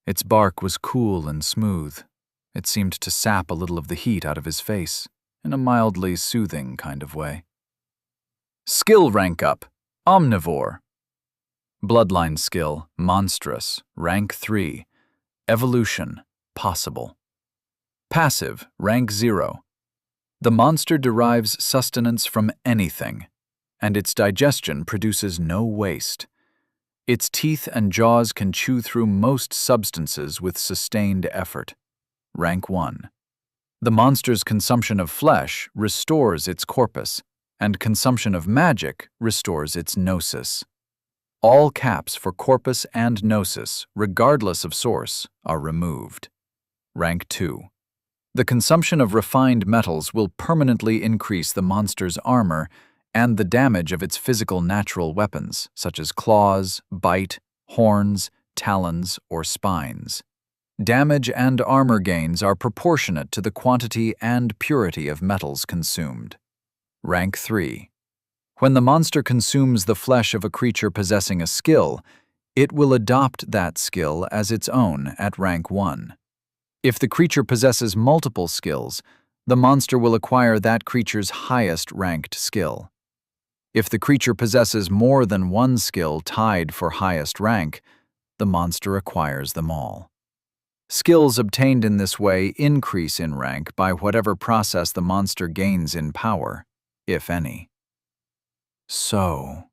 Its bark was cool and smooth. It seemed to sap a little of the heat out of his face, in a mildly soothing kind of way. Skill rank up, Omnivore. Bloodline skill, Monstrous, rank 3. Evolution, Possible. Passive, rank 0. The monster derives sustenance from anything, and its digestion produces no waste. Its teeth and jaws can chew through most substances with sustained effort. Rank 1. The monster's consumption of flesh restores its corpus, and consumption of magic restores its gnosis. All caps for corpus and gnosis, regardless of source, are removed. Rank 2. The consumption of refined metals will permanently increase the monster's armor and the damage of its physical natural weapons, such as claws, bite, horns, talons, or spines. Damage and armor gains are proportionate to the quantity and purity of metals consumed. Rank 3. When the monster consumes the flesh of a creature possessing a skill, it will adopt that skill as its own at rank 1. If the creature possesses multiple skills, the monster will acquire that creature's highest ranked skill. If the creature possesses more than one skill tied for highest rank, the monster acquires them all. Skills obtained in this way increase in rank by whatever process the monster gains in power, if any. So,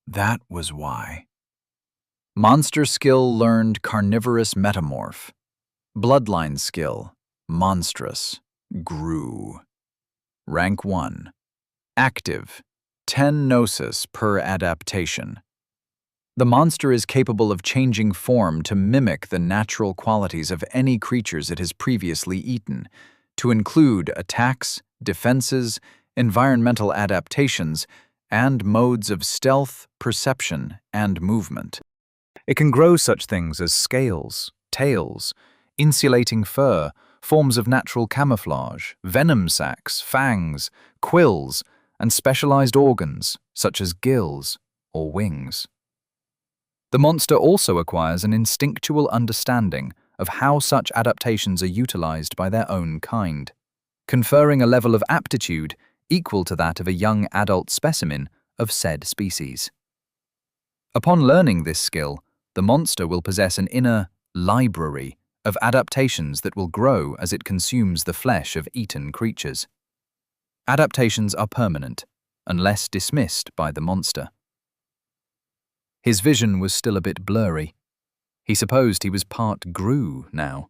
that was why. Monster skill learned Carnivorous Metamorph. Bloodline skill, Monstrous, grew. Rank 1. Active, 10 Gnosis per adaptation. The monster is capable of changing form to mimic the natural qualities of any creatures it has previously eaten, to include attacks, defenses, environmental adaptations, and modes of stealth, perception, and movement. It can grow such things as scales, tails, insulating fur, forms of natural camouflage, venom sacs, fangs, quills, and specialized organs, such as gills or wings. The monster also acquires an instinctual understanding of how such adaptations are utilized by their own kind, conferring a level of aptitude equal to that of a young adult specimen of said species. Upon learning this skill, the monster will possess an inner library of adaptations that will grow as it consumes the flesh of eaten creatures. Adaptations are permanent, unless dismissed by the monster. His vision was still a bit blurry. He supposed he was part Gru now.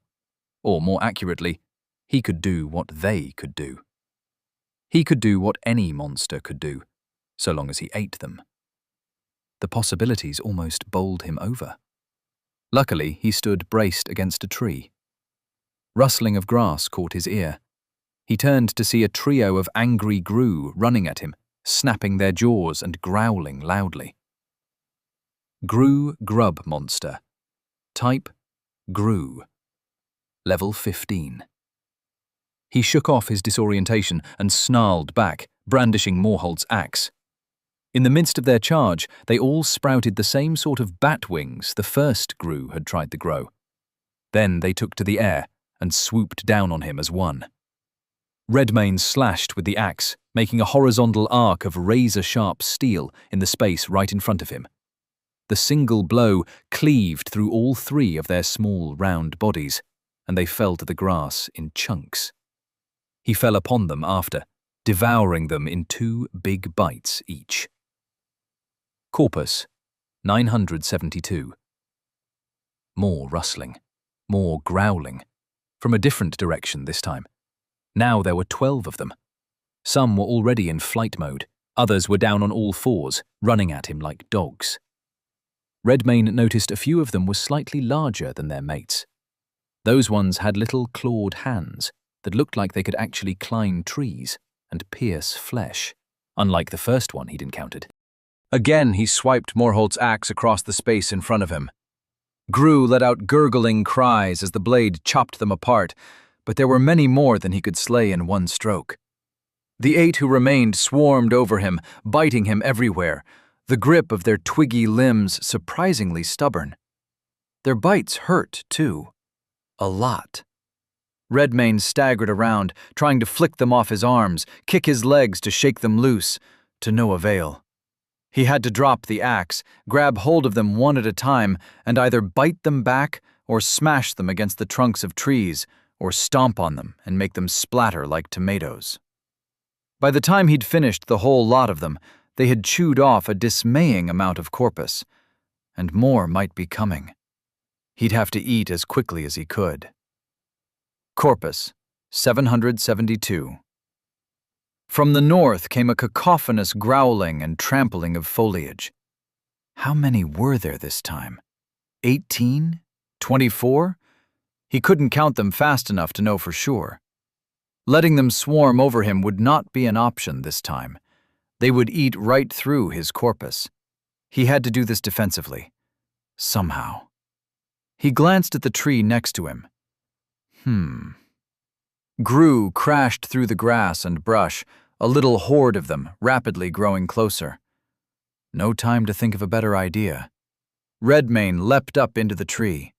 Or more accurately, he could do what they could do. He could do what any monster could do, so long as he ate them. The possibilities almost bowled him over. Luckily, he stood braced against a tree. Rustling of grass caught his ear. He turned to see a trio of angry Gru running at him, snapping their jaws and growling loudly. Gru Grub Monster. Type, Gru. Level 15. He shook off his disorientation and snarled back, brandishing Morholt's axe. In the midst of their charge, they all sprouted the same sort of bat wings the first Gru had tried to grow. Then they took to the air and swooped down on him as one. Redmane slashed with the axe, making a horizontal arc of razor-sharp steel in the space right in front of him. The single blow cleaved through all three of their small, round bodies, and they fell to the grass in chunks. He fell upon them after, devouring them in 2 big bites each. Corpus, 972. More rustling, more growling, from a different direction this time. Now there were 12 of them. Some were already in flight mode, others were down on all fours, running at him like dogs. Redmane noticed a few of them were slightly larger than their mates. Those ones had little clawed hands that looked like they could actually climb trees and pierce flesh, unlike the first one he'd encountered. Again, he swiped Morholt's axe across the space in front of him. Gru let out gurgling cries as the blade chopped them apart, but there were many more than he could slay in one stroke. The 8 who remained swarmed over him, biting him everywhere, the grip of their twiggy limbs surprisingly stubborn. Their bites hurt, too. A lot. Redmane staggered around, trying to flick them off his arms, kick his legs to shake them loose, to no avail. He had to drop the axe, grab hold of them one at a time, and either bite them back or smash them against the trunks of trees, or stomp on them and make them splatter like tomatoes. By the time he'd finished the whole lot of them, they had chewed off a dismaying amount of corpus, and more might be coming. He'd have to eat as quickly as he could. Corpus, 772. From the north came a cacophonous growling and trampling of foliage. How many were there this time? 18? 24? He couldn't count them fast enough to know for sure. Letting them swarm over him would not be an option this time. They would eat right through his corpus. He had to do this defensively. Somehow. He glanced at the tree next to him. Gru crashed through the grass and brush, a little horde of them, rapidly growing closer. No time to think of a better idea. Redmane leapt up into the tree.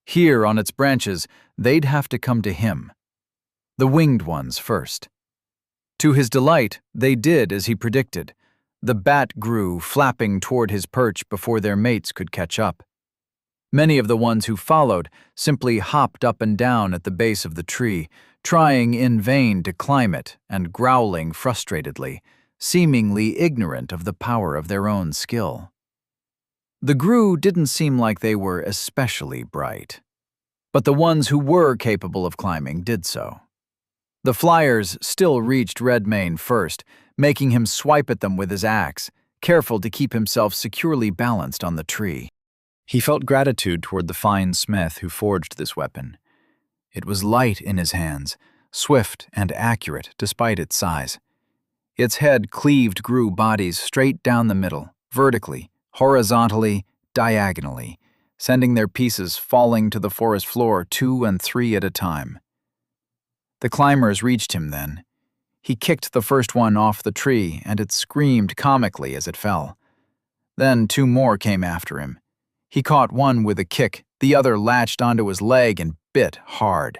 Here, on its branches, they'd have to come to him. The winged ones first. To his delight, they did as he predicted. The bat grew, flapping toward his perch before their mates could catch up. Many of the ones who followed simply hopped up and down at the base of the tree, trying in vain to climb it and growling frustratedly, seemingly ignorant of the power of their own skill. The Gru didn't seem like they were especially bright, but the ones who were capable of climbing did so. The flyers still reached Redmayne first, making him swipe at them with his axe, careful to keep himself securely balanced on the tree. He felt gratitude toward the fine smith who forged this weapon. It was light in his hands, swift and accurate despite its size. Its head cleaved Gru bodies straight down the middle, vertically, horizontally, diagonally, sending their pieces falling to the forest floor 2 and 3 at a time. The climbers reached him then. He kicked the first one off the tree, and it screamed comically as it fell. Then 2 more came after him. He caught one with a kick, the other latched onto his leg and bit hard.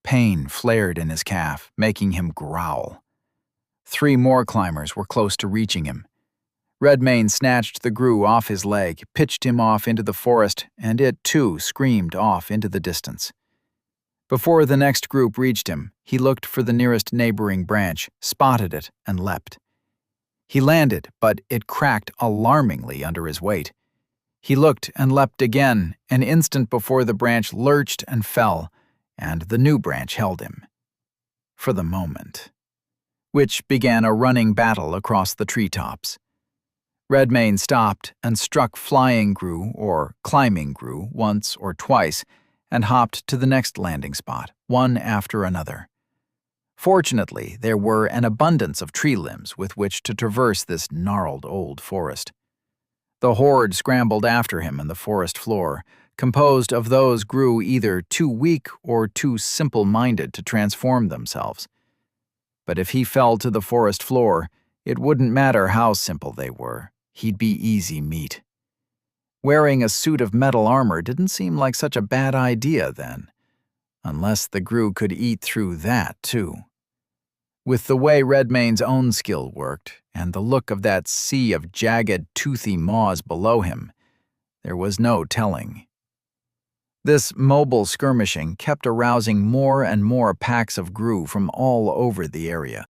Pain flared in his calf, making him growl. 3 more climbers were close to reaching him. Redmayne snatched the Gru off his leg, pitched him off into the forest, and it, too, screamed off into the distance. Before the next group reached him, he looked for the nearest neighboring branch, spotted it, and leapt. He landed, but it cracked alarmingly under his weight. He looked and leapt again, an instant before the branch lurched and fell, and the new branch held him. For the moment. Which began a running battle across the treetops. Redmayne stopped and struck Flying Gru, or Climbing Gru, once or twice, and hopped to the next landing spot, one after another. Fortunately, there were an abundance of tree limbs with which to traverse this gnarled old forest. The horde scrambled after him on the forest floor, composed of those Gru either too weak or too simple-minded to transform themselves. But if he fell to the forest floor, it wouldn't matter how simple they were. He'd be easy meat. Wearing a suit of metal armor didn't seem like such a bad idea then, unless the Gru could eat through that, too. With the way Redmayne's own skill worked, and the look of that sea of jagged, toothy maws below him, there was no telling. This mobile skirmishing kept arousing more and more packs of Gru from all over the area.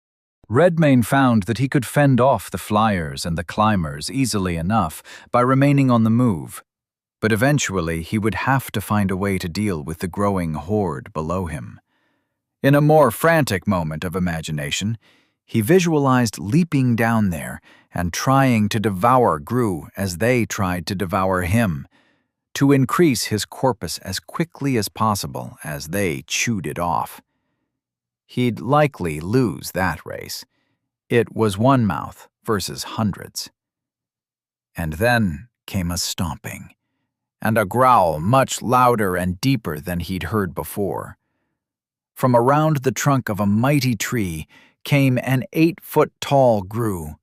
Redmayne found that he could fend off the flyers and the climbers easily enough by remaining on the move, but eventually he would have to find a way to deal with the growing horde below him. In a more frantic moment of imagination, he visualized leaping down there and trying to devour Gru as they tried to devour him, to increase his corpus as quickly as possible as they chewed it off. He'd likely lose that race. It was one mouth versus hundreds. And then came a stomping, and a growl much louder and deeper than he'd heard before. From around the trunk of a mighty tree came an 8-foot-tall Gru.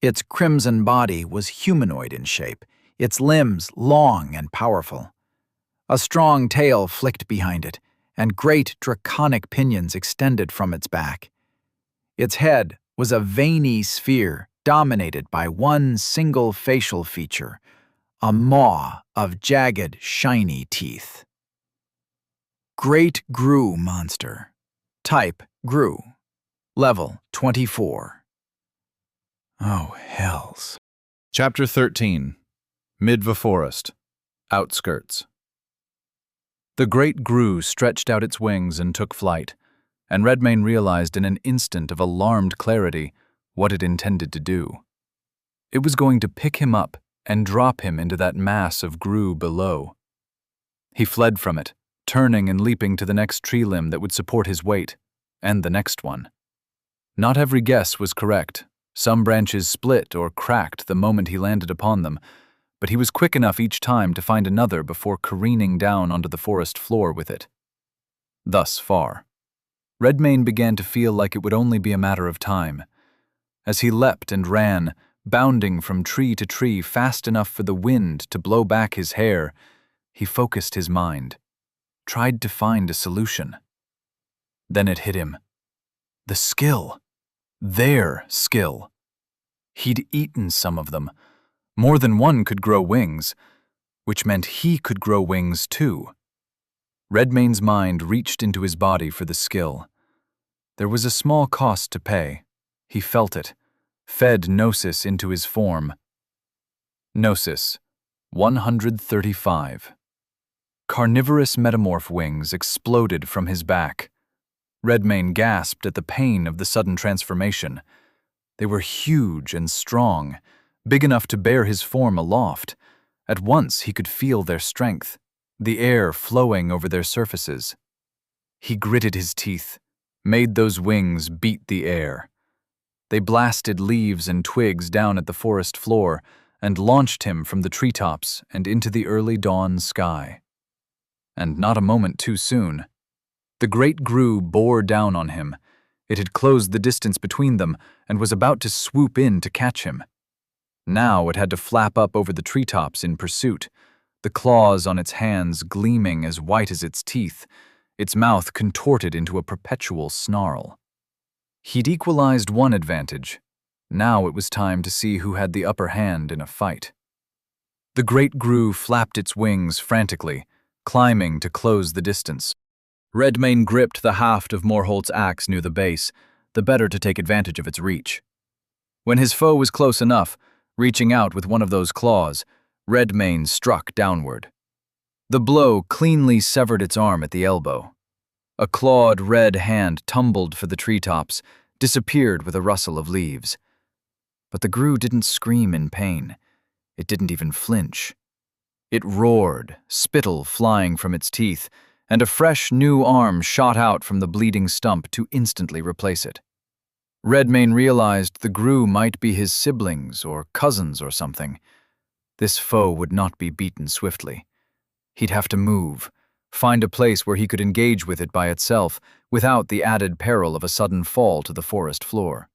Its crimson body was humanoid in shape, its limbs long and powerful. A strong tail flicked behind it, and great draconic pinions extended from its back. Its head was a veiny sphere dominated by one single facial feature, a maw of jagged, shiny teeth. Great Gru monster. Type Gru. Level 24. Oh, hells. Chapter 13. Midva Forest. Outskirts. The great Gru stretched out its wings and took flight, and Redmayne realized in an instant of alarmed clarity what it intended to do. It was going to pick him up and drop him into that mass of Gru below. He fled from it, turning and leaping to the next tree limb that would support his weight, and the next one. Not every guess was correct. Some branches split or cracked the moment he landed upon them, but he was quick enough each time to find another before careening down onto the forest floor with it. Thus far. Redmayne began to feel like it would only be a matter of time. As he leapt and ran, bounding from tree to tree fast enough for the wind to blow back his hair, he focused his mind, tried to find a solution. Then it hit him. The skill. Their skill. He'd eaten some of them. More than one could grow wings. which meant he could grow wings too. Redmane's mind reached into his body for the skill. There was a small cost to pay. He felt it, fed Gnosis into his form. Gnosis, 135. Carnivorous metamorph wings exploded from his back. Redmane gasped at the pain of the sudden transformation. They were huge and strong, big enough to bear his form aloft. At once he could feel their strength, the air flowing over their surfaces. He gritted his teeth, made those wings beat the air. They blasted leaves and twigs down at the forest floor and launched him from the treetops and into the early dawn sky. And not a moment too soon. The great grue bore down on him. It had closed the distance between them and was about to swoop in to catch him. Now it had to flap up over the treetops in pursuit, the claws on its hands gleaming as white as its teeth, its mouth contorted into a perpetual snarl. He'd equalized one advantage. Now it was time to see who had the upper hand in a fight. The great grue flapped its wings frantically, climbing to close the distance. Redmane gripped the haft of Morholt's axe near the base, the better to take advantage of its reach. When his foe was close enough, reaching out with one of those claws, Redmane struck downward. The blow cleanly severed its arm at the elbow. A clawed red hand tumbled for the treetops, disappeared with a rustle of leaves. But the grue didn't scream in pain. It didn't even flinch. It roared, spittle flying from its teeth, and a fresh new arm shot out from the bleeding stump to instantly replace it. Redmane realized the grue might be his siblings or cousins or something. This foe would not be beaten swiftly. He'd have to move, find a place where he could engage with it by itself without the added peril of a sudden fall to the forest floor.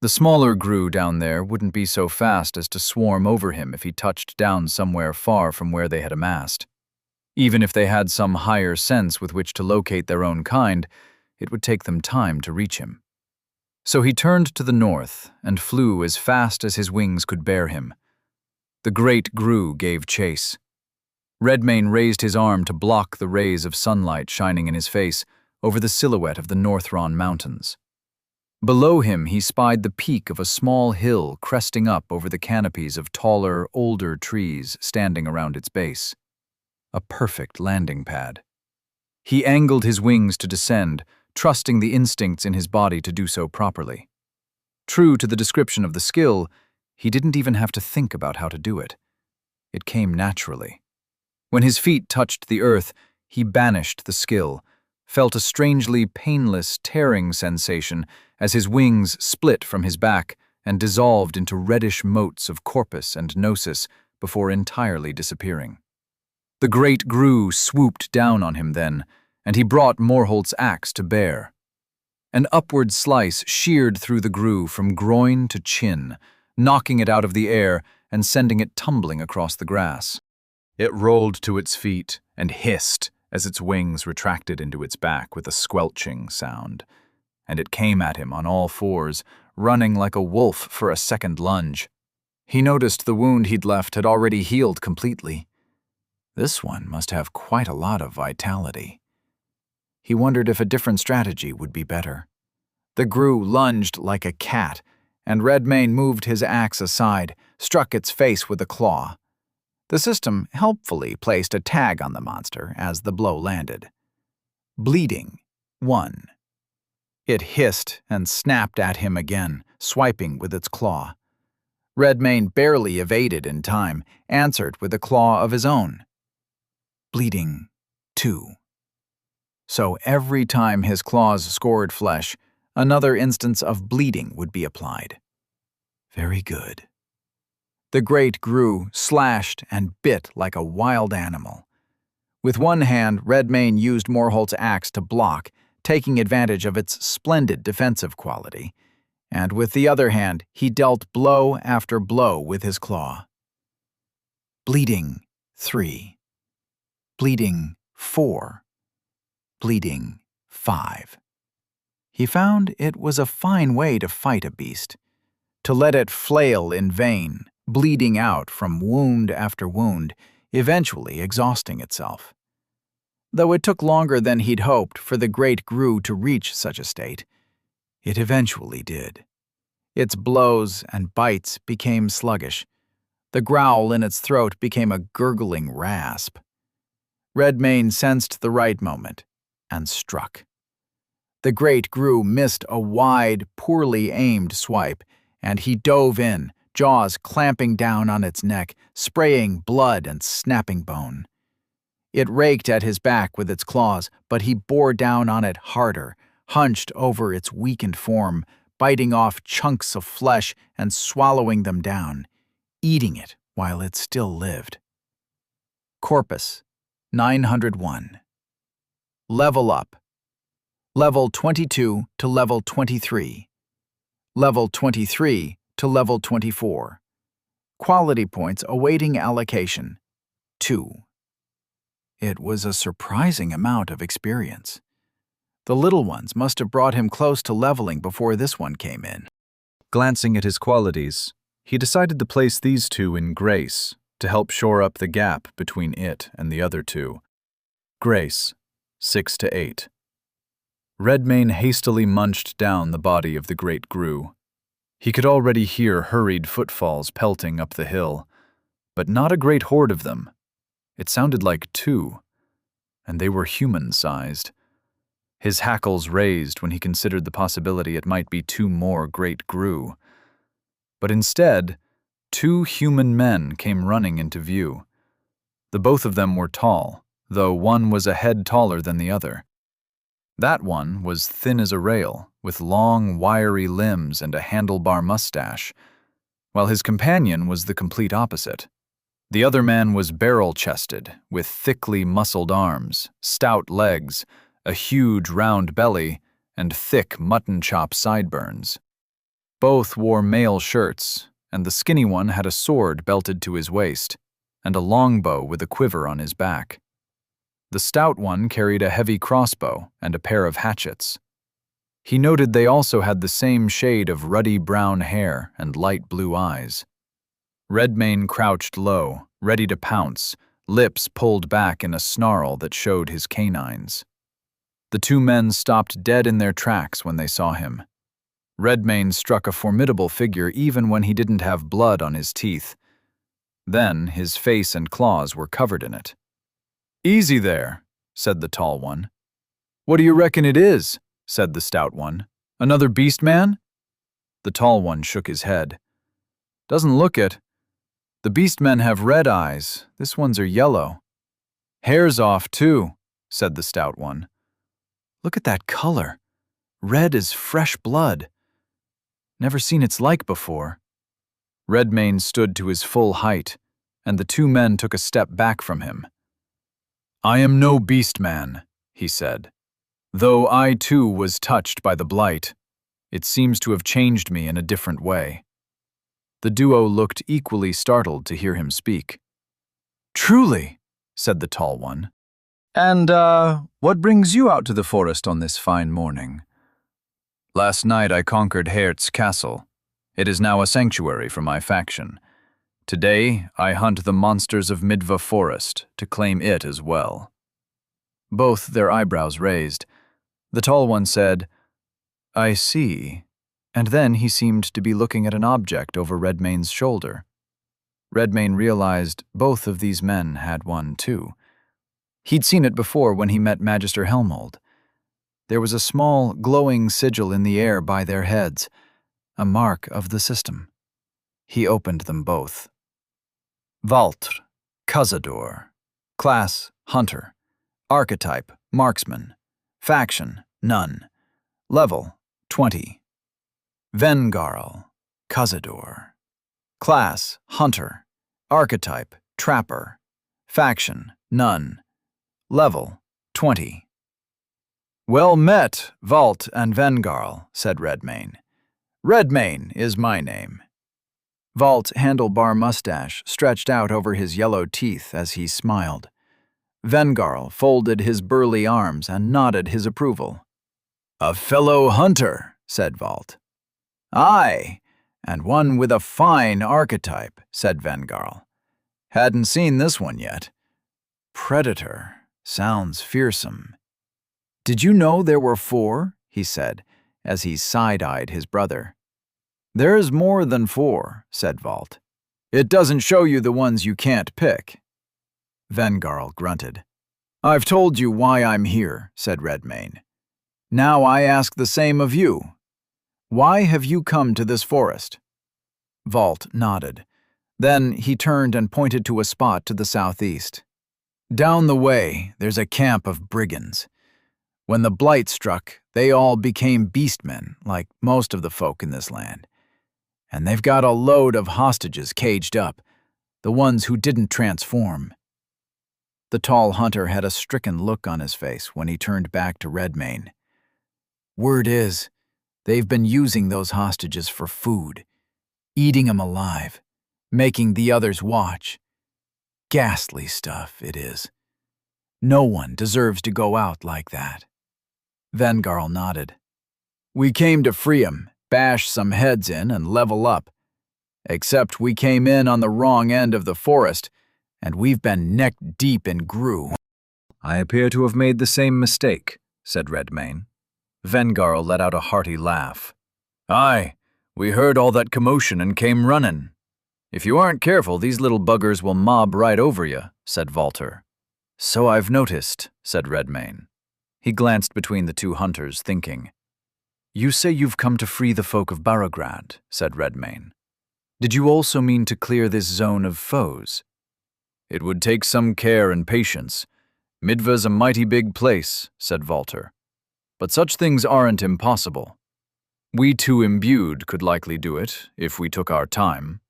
The smaller grue down there wouldn't be so fast as to swarm over him if he touched down somewhere far from where they had amassed. Even if they had some higher sense with which to locate their own kind, it would take them time to reach him. So he turned to the north and flew as fast as his wings could bear him. The great grue gave chase. Redmane raised his arm to block the rays of sunlight shining in his face over the silhouette of the Northron Mountains. Below him he spied the peak of a small hill cresting up over the canopies of taller, older trees standing around its base. A perfect landing pad. He angled his wings to descend, trusting the instincts in his body to do so properly. True to the description of the skill, he didn't even have to think about how to do it. It came naturally. When his feet touched the earth, he banished the skill, felt a strangely painless tearing sensation as his wings split from his back and dissolved into reddish motes of corpus and gnosis before entirely disappearing. The great grue swooped down on him then, and he brought Morholt's axe to bear. An upward slice sheared through the grue from groin to chin, knocking it out of the air and sending it tumbling across the grass. It rolled to its feet and hissed as its wings retracted into its back with a squelching sound, and it came at him on all fours, running like a wolf for a second lunge. He noticed the wound he'd left had already healed completely. This one must have quite a lot of vitality. He wondered if a different strategy would be better. The grue lunged like a cat, and Redmane moved his axe aside, struck its face with a claw. The system helpfully placed a tag on the monster as the blow landed. Bleeding 1. It hissed and snapped at him again, swiping with its claw. Redmane barely evaded in time, answered with a claw of his own. Bleeding 2. So every time his claws scored flesh, another instance of bleeding would be applied. Very good. The great grue slashed and bit like a wild animal. With one hand, Redmane used Morholt's axe to block, taking advantage of its splendid defensive quality, and with the other hand, he dealt blow after blow with his claw. Bleeding 3. Bleeding 4. Bleeding 5. He found it was a fine way to fight a beast, to let it flail in vain, bleeding out from wound after wound, eventually exhausting itself. Though it took longer than he'd hoped for the great Gru to reach such a state, it eventually did. Its blows and bites became sluggish. The growl in its throat became a gurgling rasp. Redmane sensed the right moment and struck. The great Gru missed a wide, poorly aimed swipe, and he dove in, jaws clamping down on its neck, spraying blood and snapping bone. It raked at his back with its claws, but he bore down on it harder, hunched over its weakened form, biting off chunks of flesh and swallowing them down, eating it while it still lived. Corpus 901. Level up. Level 22 to level 23. Level 23 to level 24. Quality points awaiting allocation 2. It was a surprising amount of experience. The little ones must have brought him close to leveling before this one came in. Glancing at his qualities, he decided to place these two in Grace to help shore up the gap between it and the other two. Grace, 6 to 8. Redmane hastily munched down the body of the great Gru. He could already hear hurried footfalls pelting up the hill, but not a great horde of them. It sounded like 2, and they were human-sized. His hackles raised when he considered the possibility it might be 2 more great Gru. But instead, 2 human men came running into view. The both of them were tall, though one was a head taller than the other. That one was thin as a rail, with long, wiry limbs and a handlebar mustache, while his companion was the complete opposite. The other man was barrel-chested, with thickly muscled arms, stout legs, a huge round belly, and thick mutton chop sideburns. Both wore mail shirts, and the skinny one had a sword belted to his waist, and a longbow with a quiver on his back. The stout one carried a heavy crossbow and a pair of hatchets. He noted they also had the same shade of ruddy brown hair and light blue eyes. Redmane crouched low, ready to pounce, lips pulled back in a snarl that showed his canines. The 2 men stopped dead in their tracks when they saw him. Redmane struck a formidable figure even when he didn't have blood on his teeth. Then his face and claws were covered in it. "Easy there," said the tall one. "What do you reckon it is?" said the stout one. "Another beast man?" The tall one shook his head. "Doesn't look it. The beast men have red eyes, this one's are yellow. Hair's off, too," said the stout one. "Look at that color. Red as fresh blood. Never seen its like before." Redmane stood to his full height, and the 2 men took a step back from him. "I am no beast man," he said. "Though I too was touched by the blight, it seems to have changed me in a different way." The duo looked equally startled to hear him speak. "Truly," said the tall one. "And, what brings you out to the forest on this fine morning?" "Last night I conquered Hert's castle. It is now a sanctuary for my faction. Today I hunt the monsters of Midva Forest to claim it as well." Both their eyebrows raised. The tall one said, "I see," and then he seemed to be looking at an object over Redmane's shoulder. Redmane realized both of these men had one too. He'd seen it before when he met Magister Helmold. There was a small, glowing sigil in the air by their heads, a mark of the system. He opened them both. Valtr, Cazador. Class, Hunter. Archetype, Marksman. Faction, None. Level, 20. Vengarl, Cazador. Class, Hunter. Archetype, Trapper. Faction, None. Level, 20. "Well met, Valt and Vengarl," said Redmane. "Redmane is my name." Valt's handlebar mustache stretched out over his yellow teeth as he smiled. Vengarl folded his burly arms and nodded his approval. "A fellow hunter," said Valt. "Aye, and one with a fine archetype," said Vengarl. Hadn't seen this one yet. Predator. Sounds fearsome. Did you know there were 4? He said, as he side-eyed his brother. There's more than 4, said Vault. It doesn't show you the ones you can't pick. Vengarl grunted. I've told you why I'm here, said Redmane. Now I ask the same of you. Why have you come to this forest? Vault nodded. Then he turned and pointed to a spot to the southeast. Down the way, there's a camp of brigands. When the blight struck, they all became beastmen, like most of the folk in this land. And they've got a load of hostages caged up, the ones who didn't transform. The tall hunter had a stricken look on his face when he turned back to Redmane. Word is, they've been using those hostages for food, eating 'em alive, making the others watch. Ghastly stuff, it is. No one deserves to go out like that. Vengarl nodded. We came to free 'em, bash some heads in, and level up. Except we came in on the wrong end of the forest, and we've been neck-deep in grue. I appear to have made the same mistake, said Redmane. Vengarl let out a hearty laugh. Aye, we heard all that commotion and came running. If you aren't careful, these little buggers will mob right over you, said Valter. So I've noticed, said Redmane. He glanced between the two hunters, thinking. You say you've come to free the folk of Barograd, said Redmane. Did you also mean to clear this zone of foes? It would take some care and patience. Midva's a mighty big place, said Valter. But such things aren't impossible. We 2 imbued could likely do it, if we took our time.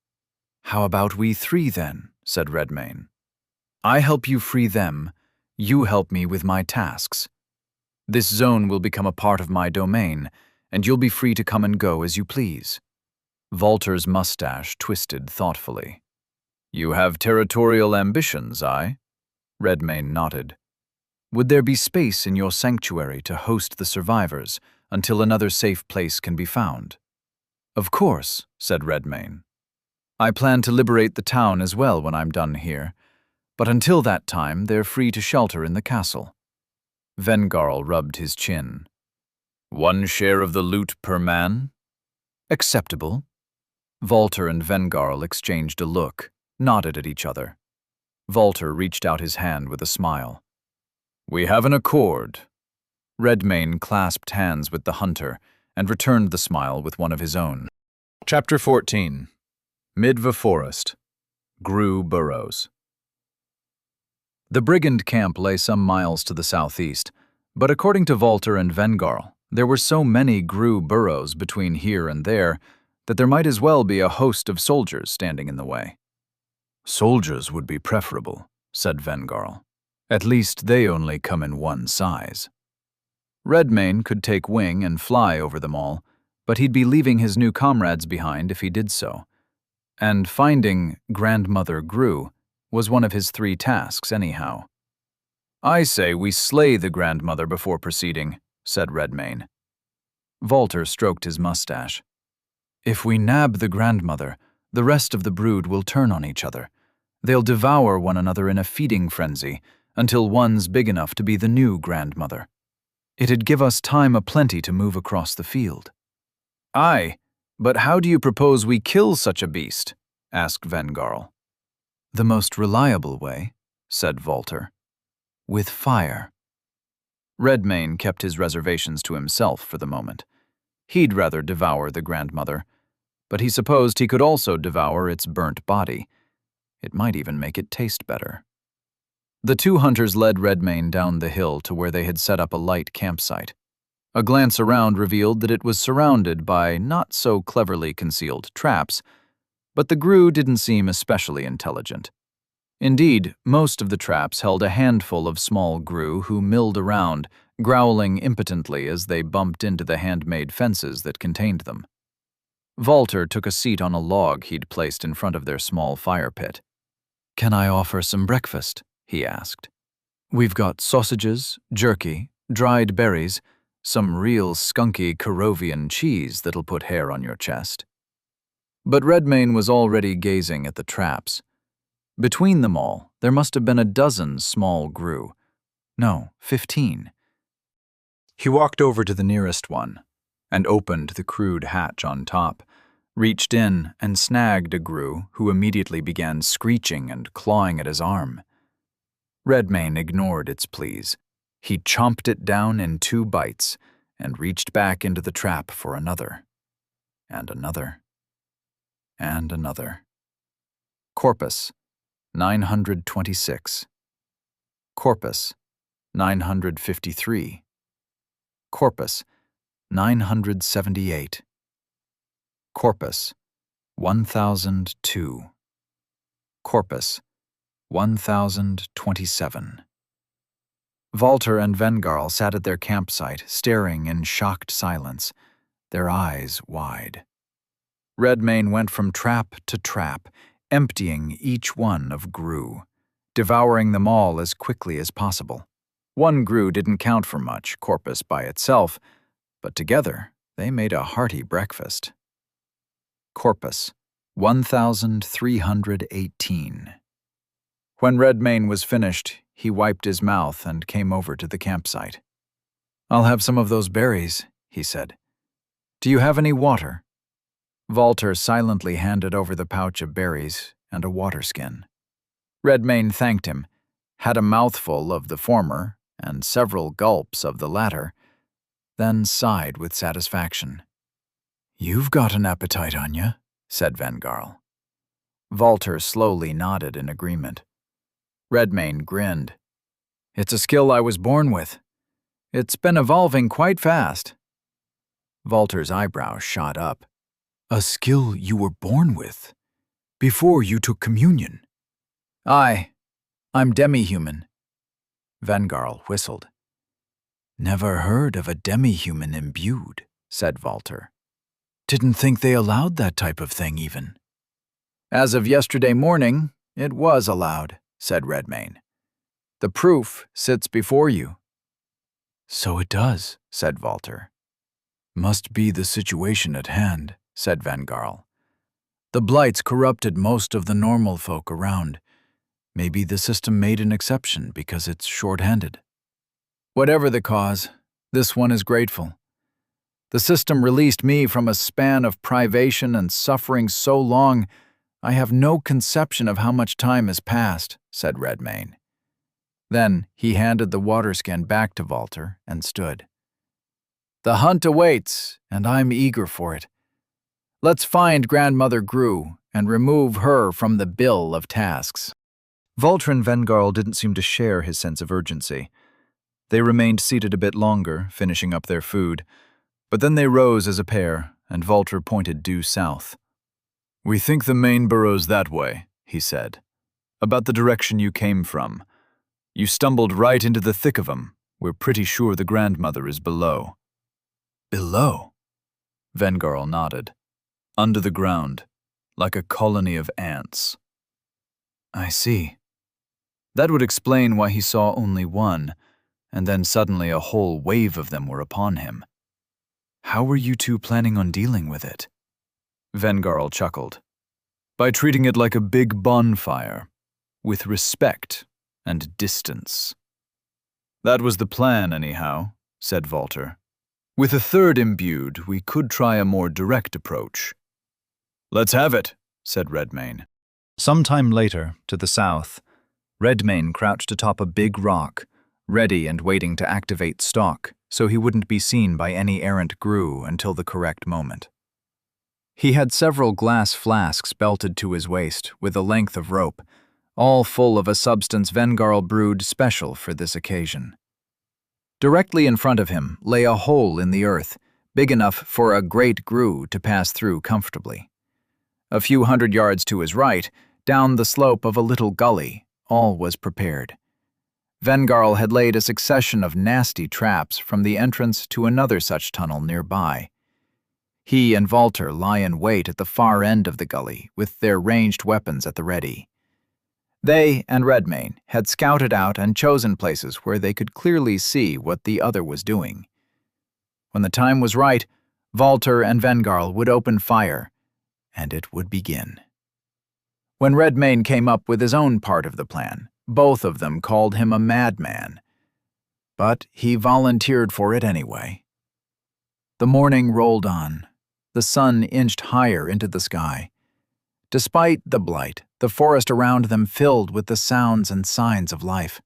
How about we 3 then, said Redmane. I help you free them, you help me with my tasks. This zone will become a part of my domain, and you'll be free to come and go as you please. Valter's mustache twisted thoughtfully. You have territorial ambitions, aye? Redmane nodded. Would there be space in your sanctuary to host the survivors until another safe place can be found? Of course, said Redmane. I plan to liberate the town as well when I'm done here, but until that time they're free to shelter in the castle. Vengarl rubbed his chin. 1 share of the loot per man? Acceptable. Valter and Vengarl exchanged a look, nodded at each other. Valter reached out his hand with a smile. We have an accord. Redmane clasped hands with the hunter and returned the smile with one of his own. Chapter 14. Midva Forest. Grue Burrows. The brigand camp lay some miles to the southeast, but according to Valter and Vengarl, there were so many Grue burrows between here and there that there might as well be a host of soldiers standing in the way. Soldiers would be preferable, said Vengarl. At least they only come in one size. Redmane could take wing and fly over them all, but he'd be leaving his new comrades behind if he did so. And finding Grandmother Grue was one of his 3 tasks anyhow. I say we slay the grandmother before proceeding, said Redmane. Valter stroked his mustache. If we nab the grandmother, the rest of the brood will turn on each other. They'll devour one another in a feeding frenzy until one's big enough to be the new grandmother. It'd give us time aplenty to move across the field. Aye, but how do you propose we kill such a beast? Asked Vengarl. The most reliable way, said Valter. With fire. Redmane kept his reservations to himself for the moment. He'd rather devour the grandmother, but he supposed he could also devour its burnt body. It might even make it taste better. The 2 hunters led Redmane down the hill to where they had set up a light campsite. A glance around revealed that it was surrounded by not so cleverly concealed traps, but the Grue didn't seem especially intelligent. Indeed, most of the traps held a handful of small Grue who milled around, growling impotently as they bumped into the handmade fences that contained them. Valter took a seat on a log he'd placed in front of their small fire pit. Can I offer some breakfast? He asked. We've got sausages, jerky, dried berries, some real skunky Carovian cheese that'll put hair on your chest. But Redmane was already gazing at the traps. Between them all, there must have been a dozen small Gru. No, 15. He walked over to the nearest one and opened the crude hatch on top, reached in and snagged a Gru who immediately began screeching and clawing at his arm. Redmayne ignored its pleas. He chomped it down in 2 bites and reached back into the trap for another, and another, and another. Corpus, 926. Corpus, 953. Corpus, 978. Corpus, 1002. Corpus, 1027. Walter and Vengarl sat at their campsite, staring in shocked silence, their eyes wide. Redmayne went from trap to trap, emptying each one of Gru, devouring them all as quickly as possible. 1 Gru didn't count for much, Corpus by itself, but together they made a hearty breakfast. Corpus, 1318. When Redmayne was finished, he wiped his mouth and came over to the campsite. "I'll have some of those berries," he said. "Do you have any water?" Walter silently handed over the pouch of berries and a water skin. Redmayne thanked him, had a mouthful of the former and several gulps of the latter, then sighed with satisfaction. "You've got an appetite on you," said Vengarl. Walter slowly nodded in agreement. Redmayne grinned. "It's a skill I was born with. It's been evolving quite fast." Walter's eyebrows shot up. "A skill you were born with? Before you took communion?" "Aye, I'm demi-human." Vengarl whistled. "Never heard of a demi-human imbued," said Walter. "Didn't think they allowed that type of thing even." "As of yesterday morning, it was allowed," said Redmayne. "The proof sits before you." "So it does," said Walter. "Must be the situation at hand," said Vengarl. "The blights corrupted most of the normal folk around. Maybe the system made an exception because it's short-handed." "Whatever the cause, this one is grateful. The system released me from a span of privation and suffering so long, I have no conception of how much time has passed," said Redmayne. Then he handed the water skin back to Walter and stood. "The hunt awaits, and I'm eager for it. Let's find Grandmother Gru and remove her from the bill of tasks." Walter and Vengarl didn't seem to share his sense of urgency. They remained seated a bit longer, finishing up their food, but then they rose as a pair, and Walter pointed due south. "We think the main burrow's that way," he said. "About the direction you came from. You stumbled right into the thick of 'em. We're pretty sure the grandmother is below." "Below?" Vengarl nodded. "Under the ground, like a colony of ants." "I see." That would explain why he saw only one, and then suddenly a whole wave of them were upon him. "How were you two planning on dealing with it?" Vengarl chuckled. "By treating it like a big bonfire, with respect and distance." "That was the plan, anyhow," said Walter. "With a third imbued, we could try a more direct approach." "Let's have it," said Redmayne. Some time later, to the south, Redmayne crouched atop a big rock, ready and waiting to activate stalk so he wouldn't be seen by any errant Gru until the correct moment. He had several glass flasks belted to his waist with a length of rope, all full of a substance Vengarl brewed special for this occasion. Directly in front of him lay a hole in the earth, big enough for a great Gru to pass through comfortably. A few hundred yards to his right, down the slope of a little gully, all was prepared. Vengarl had laid a succession of nasty traps from the entrance to another such tunnel nearby. He and Walter lie in wait at the far end of the gully with their ranged weapons at the ready. They and Redmayne had scouted out and chosen places where they could clearly see what the other was doing. When the time was right, Walter and Vengarl would open fire, and it would begin. When Redmayne came up with his own part of the plan, both of them called him a madman. But he volunteered for it anyway. The morning rolled on. The sun inched higher into the sky. Despite the blight, the forest around them filled with the sounds and signs of life.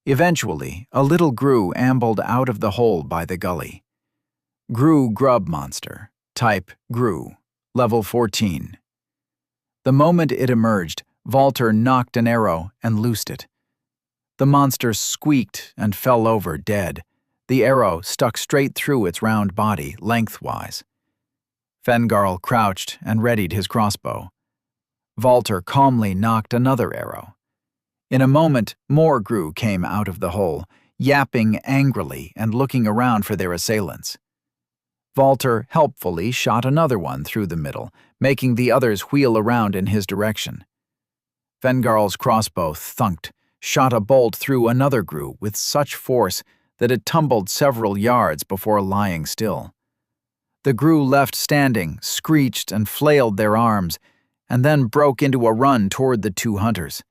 Eventually, a little Grue ambled out of the hole by the gully. Grue grub monster, type Grue, level 14. The moment it emerged, Walter knocked an arrow and loosed it. The monster squeaked and fell over dead. The arrow stuck straight through its round body, lengthwise. Vengarl crouched and readied his crossbow. Walter calmly knocked another arrow. In a moment, more Grue came out of the hole, yapping angrily and looking around for their assailants. Walter helpfully shot another one through the middle, making the others wheel around in his direction. Vengarl's crossbow thunked, shot a bolt through another Grue with such force that it tumbled several yards before lying still. The Grue left standing, screeched and flailed their arms, and then broke into a run toward the two hunters.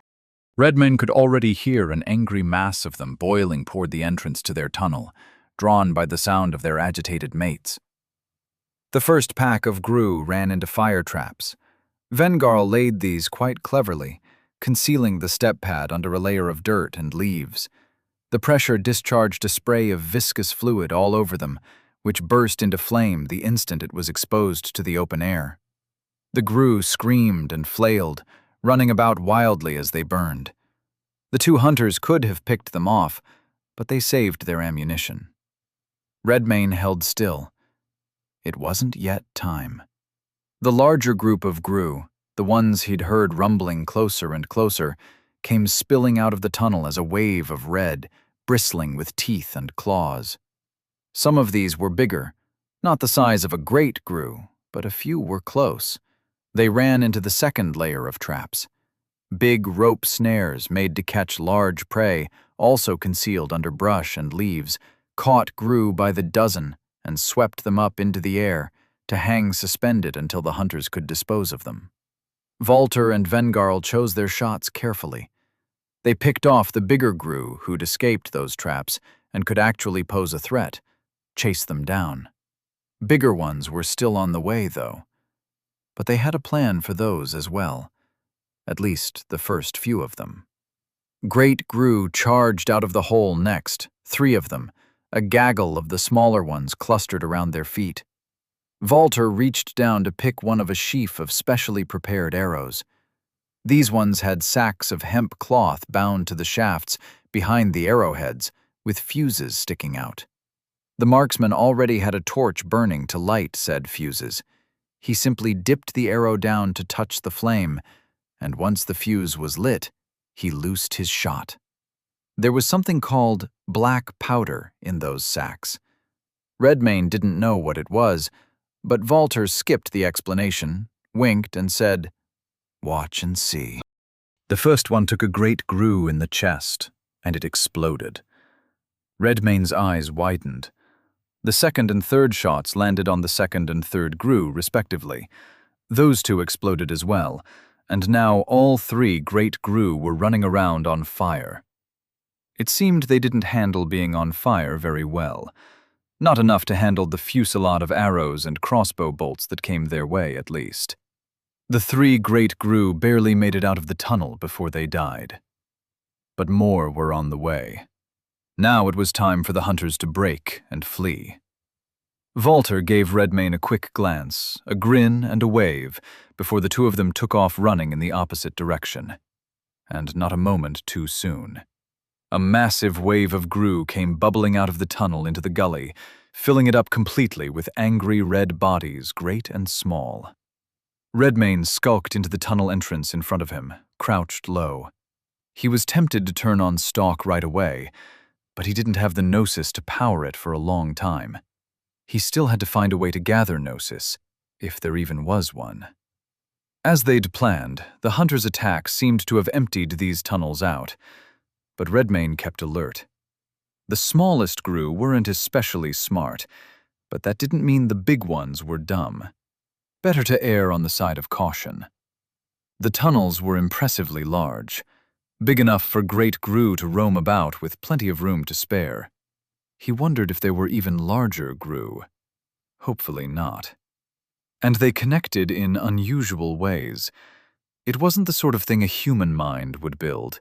Redmayne could already hear an angry mass of them boiling toward the entrance to their tunnel, drawn by the sound of their agitated mates. The first pack of Grue ran into fire traps. Vengarl laid these quite cleverly, concealing the step pad under a layer of dirt and leaves. The pressure discharged a spray of viscous fluid all over them, which burst into flame the instant it was exposed to the open air. The Grue screamed and flailed, running about wildly as they burned. The two hunters could have picked them off, but they saved their ammunition. Redmayne held still. It wasn't yet time. The larger group of Grue, the ones he'd heard rumbling closer and closer, came spilling out of the tunnel as a wave of red, bristling with teeth and claws. Some of these were bigger, not the size of a great Grue, but a few were close. They ran into the second layer of traps. Big rope snares made to catch large prey, also concealed under brush and leaves, caught Grue by the dozen and swept them up into the air to hang suspended until the hunters could dispose of them. Walter and Vengarl chose their shots carefully. They picked off the bigger Grue who'd escaped those traps and could actually pose a threat, chase them down. Bigger ones were still on the way, though. But they had a plan for those as well, at least the first few of them. Great Grue charged out of the hole next, 3 of them, a gaggle of the smaller ones clustered around their feet. Walter reached down to pick one of a sheaf of specially prepared arrows. These ones had sacks of hemp cloth bound to the shafts behind the arrowheads, with fuses sticking out. The marksman already had a torch burning to light said fuses. He simply dipped the arrow down to touch the flame, and once the fuse was lit, he loosed his shot. There was something called black powder in those sacks. Redmayne didn't know what it was, but Walter skipped the explanation, winked, and said, "Watch and see." The first one took a great Grue in the chest, and it exploded. Redmayne's eyes widened. The second and third shots landed on the second and third Grue, respectively. Those 2 exploded as well, and now all 3 great Grue were running around on fire. It seemed they didn't handle being on fire very well. Not enough to handle the fusillade of arrows and crossbow bolts that came their way, at least. The 3 great Grue barely made it out of the tunnel before they died. But more were on the way. Now it was time for the hunters to break and flee. Walter gave Redmayne a quick glance, a grin and a wave, before the 2 of them took off running in the opposite direction. And not a moment too soon. A massive wave of Grue came bubbling out of the tunnel into the gully, filling it up completely with angry red bodies, great and small. Redmayne skulked into the tunnel entrance in front of him, crouched low. He was tempted to turn on stalk right away, but he didn't have the gnosis to power it for a long time. He still had to find a way to gather gnosis, if there even was one. As they'd planned, the hunters' attack seemed to have emptied these tunnels out, but Redmayne kept alert. The smallest Grue weren't especially smart, but that didn't mean the big ones were dumb. Better to err on the side of caution. The tunnels were impressively large, big enough for great Gru to roam about with plenty of room to spare. He wondered if there were even larger Gru. Hopefully not. And they connected in unusual ways. It wasn't the sort of thing a human mind would build.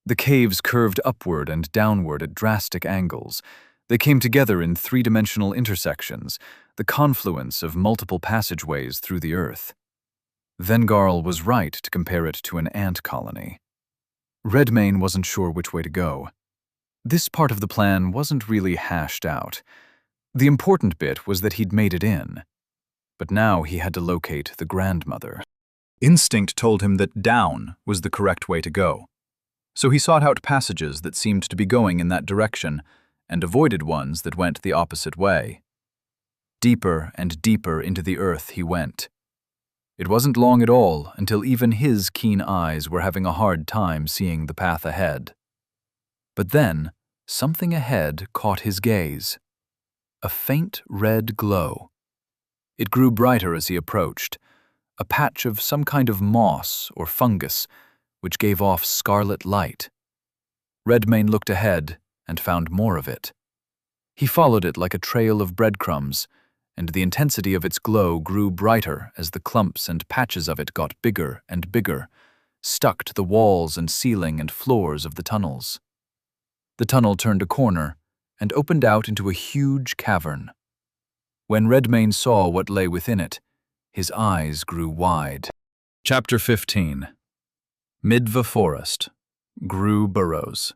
The caves curved upward and downward at drastic angles. They came together in three-dimensional intersections, the confluence of multiple passageways through the earth. Vengarl was right to compare it to an ant colony. Redmayne wasn't sure which way to go. This part of the plan wasn't really hashed out. The important bit was that he'd made it in. But now he had to locate the grandmother. Instinct told him that down was the correct way to go. So he sought out passages that seemed to be going in that direction and avoided ones that went the opposite way. Deeper and deeper into the earth he went. It wasn't long at all until even his keen eyes were having a hard time seeing the path ahead. But then, something ahead caught his gaze. A faint red glow. It grew brighter as he approached, a patch of some kind of moss or fungus, which gave off scarlet light. Redmayne looked ahead and found more of it. He followed it like a trail of breadcrumbs, and the intensity of its glow grew brighter as the clumps and patches of it got bigger and bigger, stuck to the walls and ceiling and floors of the tunnels. The tunnel turned a corner and opened out into a huge cavern. When Redmayne saw what lay within it, his eyes grew wide. Chapter 15. Midva Forest. Gru Burrows.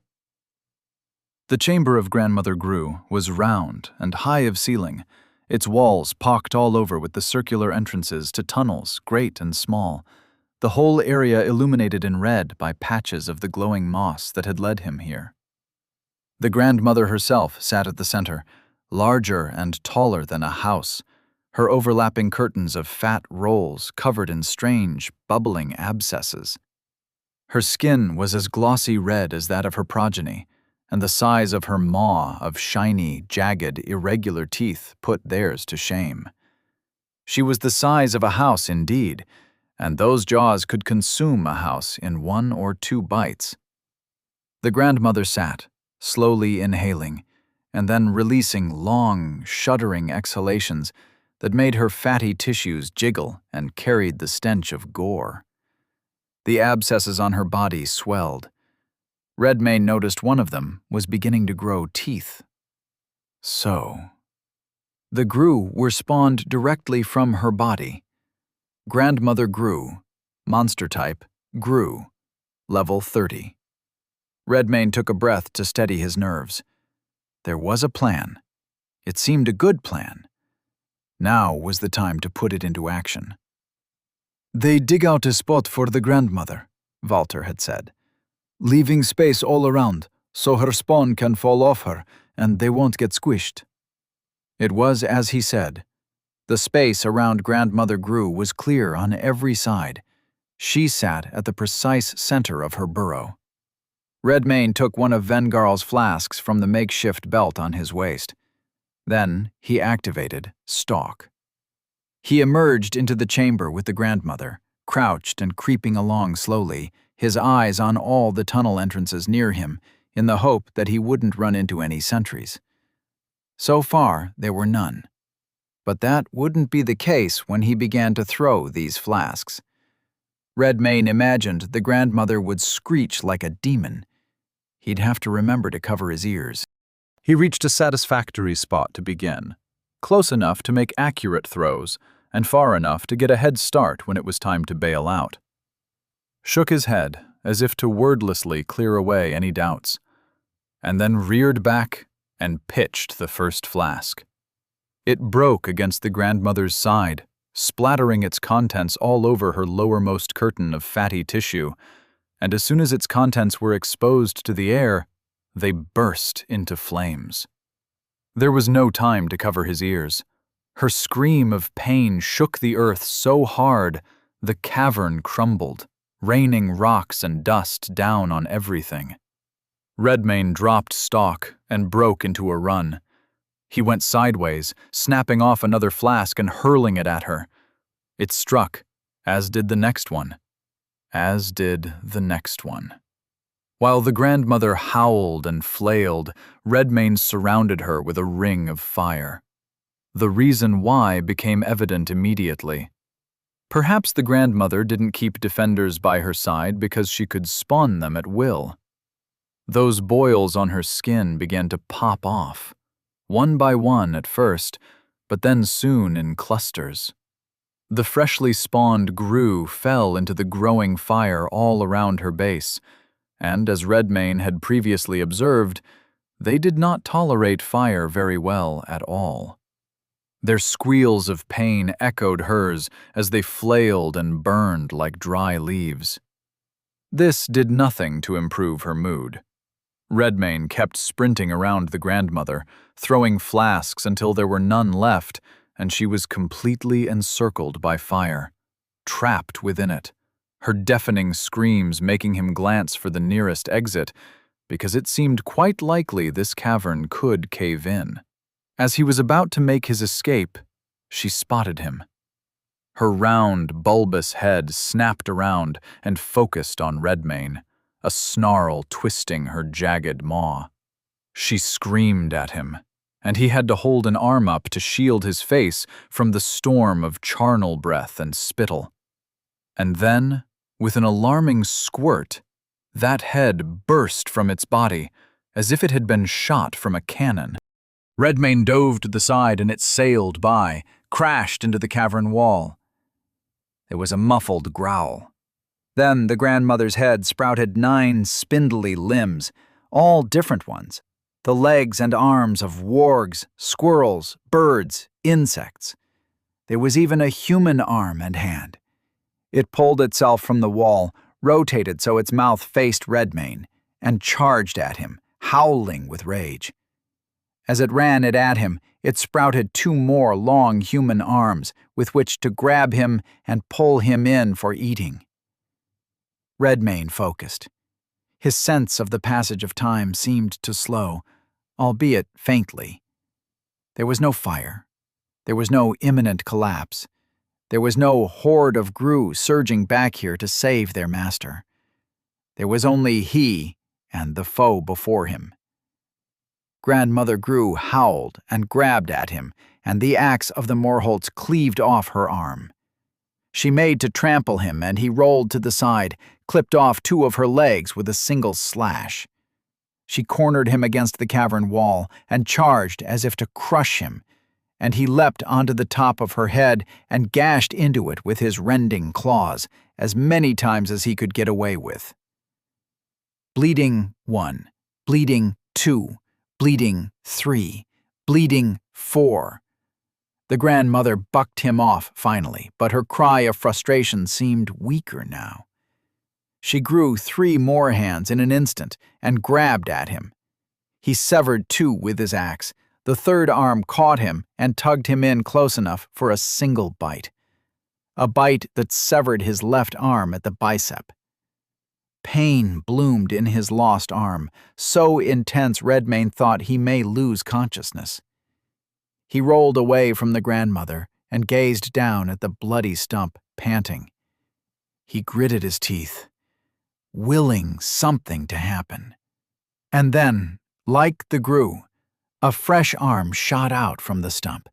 The chamber of Grandmother Gru was round and high of ceiling, its walls pocked all over with the circular entrances to tunnels, great and small, the whole area illuminated in red by patches of the glowing moss that had led him here. The grandmother herself sat at the center, larger and taller than a house, her overlapping curtains of fat rolls covered in strange, bubbling abscesses. Her skin was as glossy red as that of her progeny, and the size of her maw of shiny, jagged, irregular teeth put theirs to shame. She was the size of a house indeed, and those jaws could consume a house in 1 or 2 bites. The grandmother sat, slowly inhaling, and then releasing long, shuddering exhalations that made her fatty tissues jiggle and carried the stench of gore. The abscesses on her body swelled. Redmayne noticed one of them was beginning to grow teeth. So, the Gru were spawned directly from her body. Grandmother Gru, monster type, Gru, level 30. Redmayne took a breath to steady his nerves. There was a plan. It seemed a good plan. Now was the time to put it into action. "They dig out a spot for the grandmother," Walter had said, "leaving space all around so her spawn can fall off her and they won't get squished." It was as he said. The space around Grandmother Gru was clear on every side. She sat at the precise center of her burrow. Redmayne took one of Vengarl's flasks from the makeshift belt on his waist. Then he activated Stalk. He emerged into the chamber with the grandmother, crouched and creeping along slowly, his eyes on all the tunnel entrances near him, in the hope that he wouldn't run into any sentries. So far, there were none. But that wouldn't be the case when he began to throw these flasks. Redmayne imagined the grandmother would screech like a demon. He'd have to remember to cover his ears. He reached a satisfactory spot to begin, close enough to make accurate throws, and far enough to get a head start when it was time to bail out. Shook his head, as if to wordlessly clear away any doubts, and then reared back and pitched the first flask. It broke against the grandmother's side, splattering its contents all over her lowermost curtain of fatty tissue, and as soon as its contents were exposed to the air, they burst into flames. There was no time to cover his ears. Her scream of pain shook the earth so hard, the cavern crumbled, raining rocks and dust down on everything. Redmayne dropped Stalk and broke into a run. He went sideways, snapping off another flask and hurling it at her. It struck, as did the next one. as did the next one. While the grandmother howled and flailed, Redmane surrounded her with a ring of fire. The reason why became evident immediately. Perhaps the grandmother didn't keep defenders by her side because she could spawn them at will. Those boils on her skin began to pop off, one by one at first, but then soon in clusters. The freshly spawned grue fell into the growing fire all around her base, and as Redmane had previously observed, they did not tolerate fire very well at all. Their squeals of pain echoed hers as they flailed and burned like dry leaves. This did nothing to improve her mood. Redmane kept sprinting around the grandmother, throwing flasks until there were none left, and she was completely encircled by fire, trapped within it, her deafening screams making him glance for the nearest exit, because it seemed quite likely this cavern could cave in. As he was about to make his escape, she spotted him. Her round, bulbous head snapped around and focused on Redmane, a snarl twisting her jagged maw. She screamed at him, and he had to hold an arm up to shield his face from the storm of charnel breath and spittle. And then, with an alarming squirt, that head burst from its body, as if it had been shot from a cannon. Redmane dove to the side and it sailed by, crashed into the cavern wall. There was a muffled growl. Then the grandmother's head sprouted 9 spindly limbs, all different ones, the legs and arms of wargs, squirrels, birds, insects. There was even a human arm and hand. It pulled itself from the wall, rotated so its mouth faced Redmane, and charged at him, howling with rage. As it ran it at him, it sprouted 2 more long human arms with which to grab him and pull him in for eating. Redmane focused. His sense of the passage of time seemed to slow, albeit faintly. There was no fire. There was no imminent collapse. There was no horde of grue surging back here to save their master. There was only he and the foe before him. Grandmother Grue howled and grabbed at him, and the axe of the Morholts cleaved off her arm. She made to trample him, and he rolled to the side, clipped off 2 of her legs with a single slash. She cornered him against the cavern wall and charged as if to crush him, and he leapt onto the top of her head and gashed into it with his rending claws, as many times as he could get away with. Bleeding 1, bleeding 2, bleeding 3, bleeding 4. The grandmother bucked him off finally, but her cry of frustration seemed weaker now. She grew 3 more hands in an instant and grabbed at him. He severed 2 with his axe. The 3rd arm caught him and tugged him in close enough for a single bite. A bite that severed his left arm at the bicep. Pain bloomed in his lost arm, so intense Redmane thought he may lose consciousness. He rolled away from the grandmother and gazed down at the bloody stump, panting. He gritted his teeth, willing something to happen. And then, like the grue, a fresh arm shot out from the stump.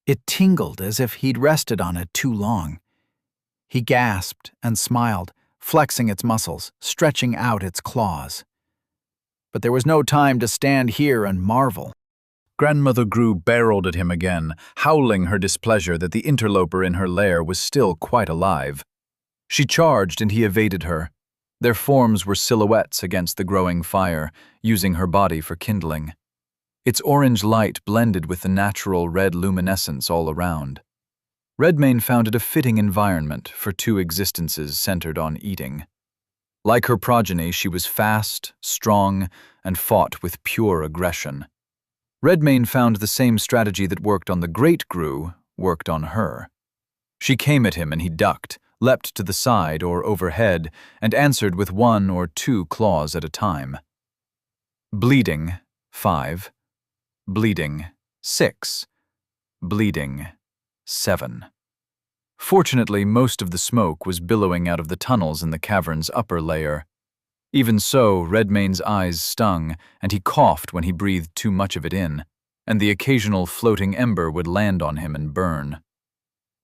It tingled as if he'd rested on it too long. He gasped and smiled, flexing its muscles, stretching out its claws. But there was no time to stand here and marvel. Grandmother Grue barreled at him again, howling her displeasure that the interloper in her lair was still quite alive. She charged and he evaded her. Their forms were silhouettes against the growing fire, using her body for kindling. Its orange light blended with the natural red luminescence all around. Redmane found it a fitting environment for 2 existences centered on eating. Like her progeny, she was fast, strong, and fought with pure aggression. Redmane found the same strategy that worked on the great grue worked on her. She came at him and he ducked, leapt to the side or overhead, and answered with 1 or 2 claws at a time. Bleeding 5, bleeding 6, bleeding 7. Fortunately, most of the smoke was billowing out of the tunnels in the cavern's upper layer. Even so, Redmane's eyes stung, and he coughed when he breathed too much of it in, and the occasional floating ember would land on him and burn.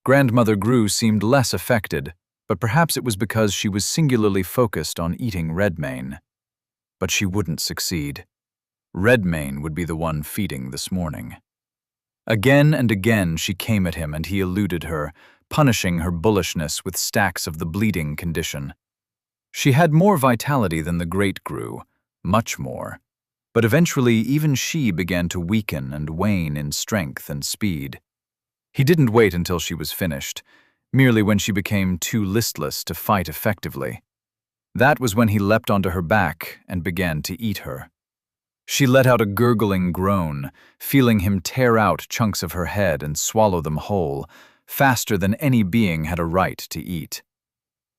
Grandmother Gru seemed less affected, but perhaps it was because she was singularly focused on eating Redmane. But she wouldn't succeed. Redmane would be the one feeding this morning. Again and again she came at him and he eluded her, punishing her bullishness with stacks of the bleeding condition. She had more vitality than the Great Gru, much more, but eventually even she began to weaken and wane in strength and speed. He didn't wait until she was finished, merely when she became too listless to fight effectively. That was when he leapt onto her back and began to eat her. She let out a gurgling groan, feeling him tear out chunks of her head and swallow them whole, faster than any being had a right to eat.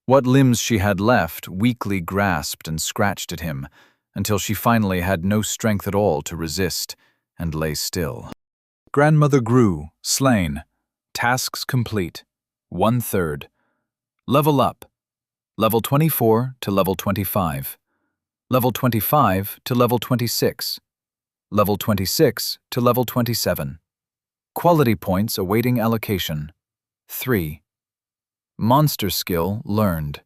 What limbs she had left weakly grasped and scratched at him, until she finally had no strength at all to resist, and lay still. Grandmother Gru, slain. Tasks complete. 1/3. Level up. Level 24 to level 25. Level 25 to level 26. Level 26 to level 27. Quality points awaiting allocation. 3. Monster skill learned.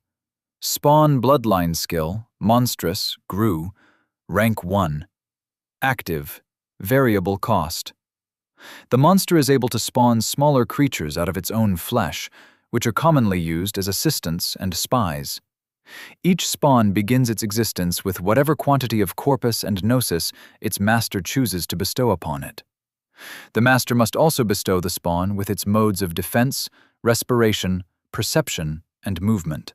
Spawn bloodline skill, monstrous, Gru, rank 1. Active, variable cost. The monster is able to spawn smaller creatures out of its own flesh, which are commonly used as assistants and spies. Each spawn begins its existence with whatever quantity of corpus and gnosis its master chooses to bestow upon it. The master must also bestow the spawn with its modes of defense, respiration, perception, and movement.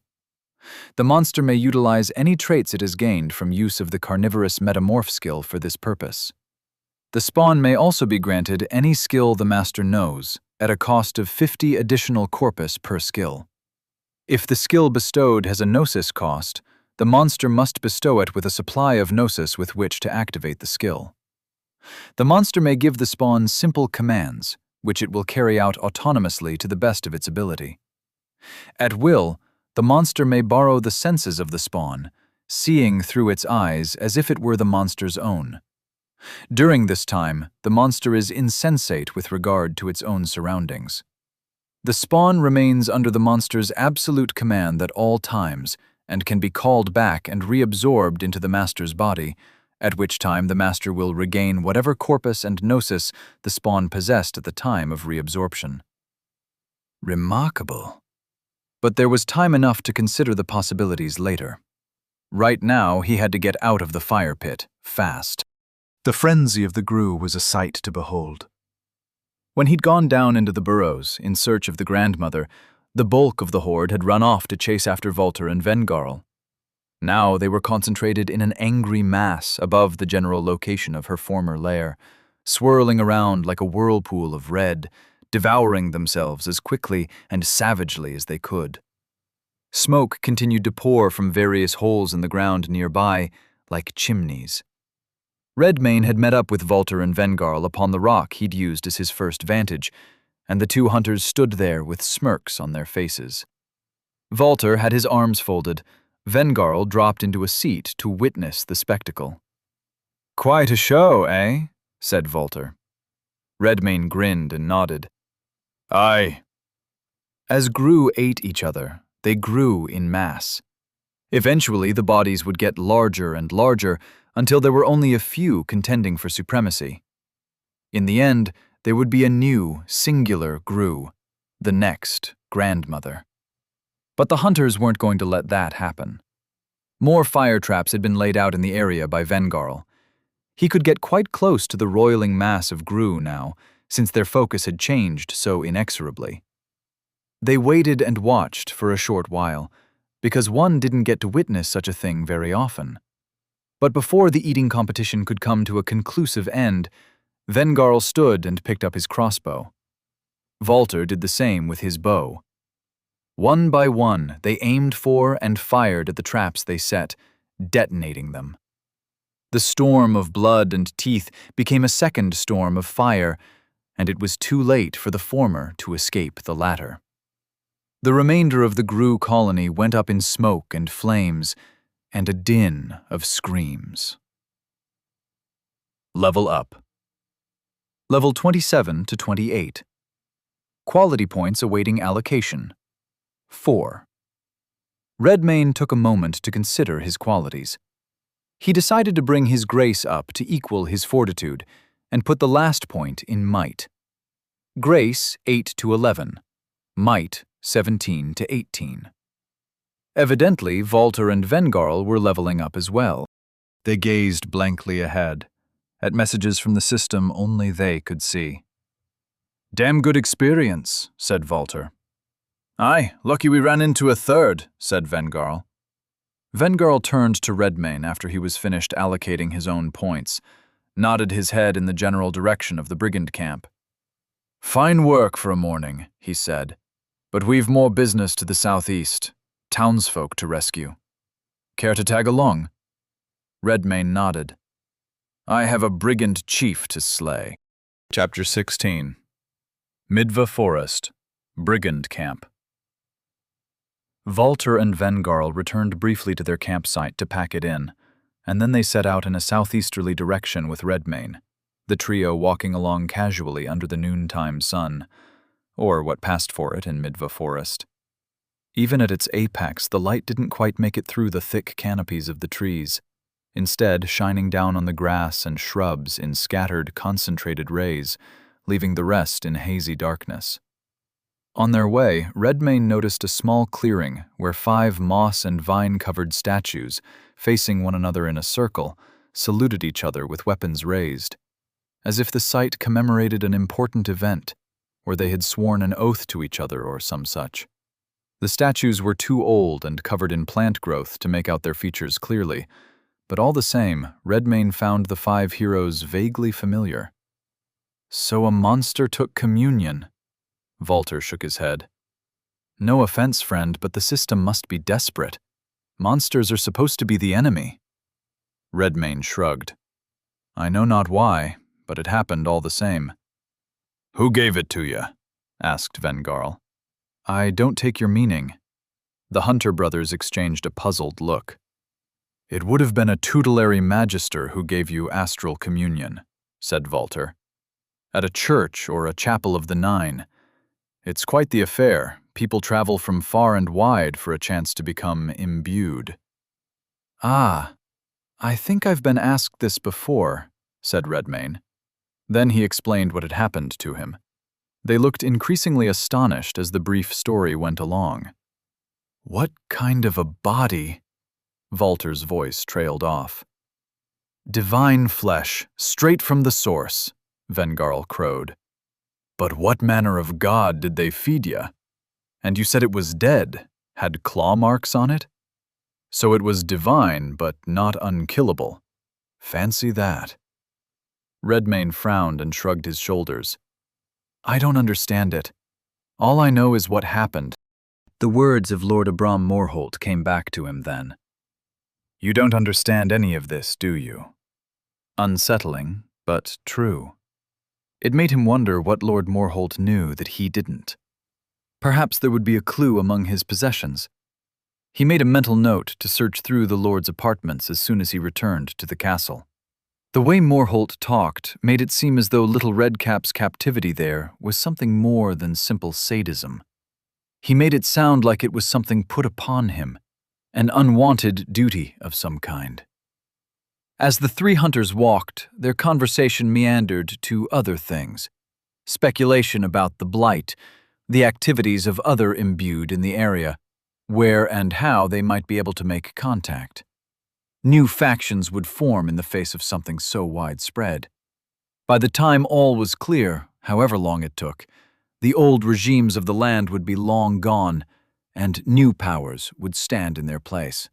The monster may utilize any traits it has gained from use of the carnivorous metamorph skill for this purpose. The spawn may also be granted any skill the master knows, at a cost of 50 additional corpus per skill. If the skill bestowed has a gnosis cost, the monster must bestow it with a supply of gnosis with which to activate the skill. The monster may give the spawn simple commands, which it will carry out autonomously to the best of its ability. At will, the monster may borrow the senses of the spawn, seeing through its eyes as if it were the monster's own. During this time, the monster is insensate with regard to its own surroundings. The spawn remains under the monster's absolute command at all times and can be called back and reabsorbed into the master's body, at which time the master will regain whatever corpus and gnosis the spawn possessed at the time of reabsorption. Remarkable. But there was time enough to consider the possibilities later. Right now, he had to get out of the fire pit, fast. The frenzy of the Gru was a sight to behold. When he'd gone down into the burrows in search of the grandmother, the bulk of the horde had run off to chase after Volter and Vengarl. Now they were concentrated in an angry mass above the general location of her former lair, swirling around like a whirlpool of red, devouring themselves as quickly and savagely as they could. Smoke continued to pour from various holes in the ground nearby, like chimneys. Redmane had met up with Volter and Vengarl upon the rock he'd used as his first vantage, and the two hunters stood there with smirks on their faces. Volter had his arms folded. Vengarl dropped into a seat to witness the spectacle. "Quite a show, eh?" said Volter. Redmane grinned and nodded. "Aye." As Gru ate each other, they grew in mass. Eventually, the bodies would get larger and larger until there were only a few contending for supremacy. In the end, there would be a new, singular Gru, the next grandmother. But the hunters weren't going to let that happen. More fire traps had been laid out in the area by Vengarl. He could get quite close to the roiling mass of Gru now, since their focus had changed so inexorably. They waited and watched for a short while, because one didn't get to witness such a thing very often. But before the eating competition could come to a conclusive end, Vengarl stood and picked up his crossbow. Volter did the same with his bow. One by one, they aimed for and fired at the traps they set, detonating them. The storm of blood and teeth became a second storm of fire, and it was too late for the former to escape the latter. The remainder of the Gru colony went up in smoke and flames, and a din of screams. Level up. Level 27 to 28. Quality points awaiting allocation. 4. Redmayne took a moment to consider his qualities. He decided to bring his grace up to equal his fortitude and put the last point in might. Grace 8 to 11. Might 17 to 18. Evidently, Walter and Vengarl were leveling up as well. They gazed blankly ahead, at messages from the system only they could see. "Damn good experience," said Walter. "Aye, lucky we ran into a third," said Vengarl. Vengarl turned to Redmayne after he was finished allocating his own points, nodded his head in the general direction of the brigand camp. "Fine work for a morning," he said, "but we've more business to the southeast, townsfolk to rescue. Care to tag along?" Redmayne nodded. "I have a brigand chief to slay." Chapter 16. Midva Forest, Brigand Camp. Walter and Vengarl returned briefly to their campsite to pack it in, and then they set out in a southeasterly direction with Redmayne, the trio walking along casually under the noontime sun, or what passed for it in Midva Forest. Even at its apex, the light didn't quite make it through the thick canopies of the trees, instead shining down on the grass and shrubs in scattered, concentrated rays, leaving the rest in hazy darkness. On their way, Redmayne noticed a small clearing where 5 moss and vine-covered statues, facing one another in a circle, saluted each other with weapons raised, as if the sight commemorated an important event, where they had sworn an oath to each other or some such. The statues were too old and covered in plant growth to make out their features clearly, but all the same, Redmayne found the 5 heroes vaguely familiar. So a monster took communion. Walter shook his head. "No offense, friend, but the system must be desperate. Monsters are supposed to be the enemy." Redmayne shrugged. "I know not why, but it happened all the same." "Who gave it to you?" asked Vengarl. "I don't take your meaning." The Hunter brothers exchanged a puzzled look. "It would have been a tutelary magister who gave you astral communion," said Walter. "At a church or a chapel of the 9. It's quite the affair. People travel from far and wide for a chance to become imbued." "Ah, I think I've been asked this before," said Redmayne. Then he explained what had happened to him. They looked increasingly astonished as the brief story went along. "What kind of a body?" Walter's voice trailed off. "Divine flesh, straight from the source," Vengarl crowed. "But what manner of god did they feed ya? And you said it was dead, had claw marks on it? So it was divine, but not unkillable. Fancy that." Redmayne frowned and shrugged his shoulders. "I don't understand it. All I know is what happened." The words of Lord Abram Morholt came back to him then. "You don't understand any of this, do you?" Unsettling, but true. It made him wonder what Lord Morholt knew that he didn't. Perhaps there would be a clue among his possessions. He made a mental note to search through the Lord's apartments as soon as he returned to the castle. The way Morholt talked made it seem as though Little Redcap's captivity there was something more than simple sadism. He made it sound like it was something put upon him, an unwanted duty of some kind. As the 3 hunters walked, their conversation meandered to other things. Speculation about the blight, the activities of other imbued in the area, where and how they might be able to make contact. New factions would form in the face of something so widespread. By the time all was clear, however long it took, the old regimes of the land would be long gone, and new powers would stand in their place.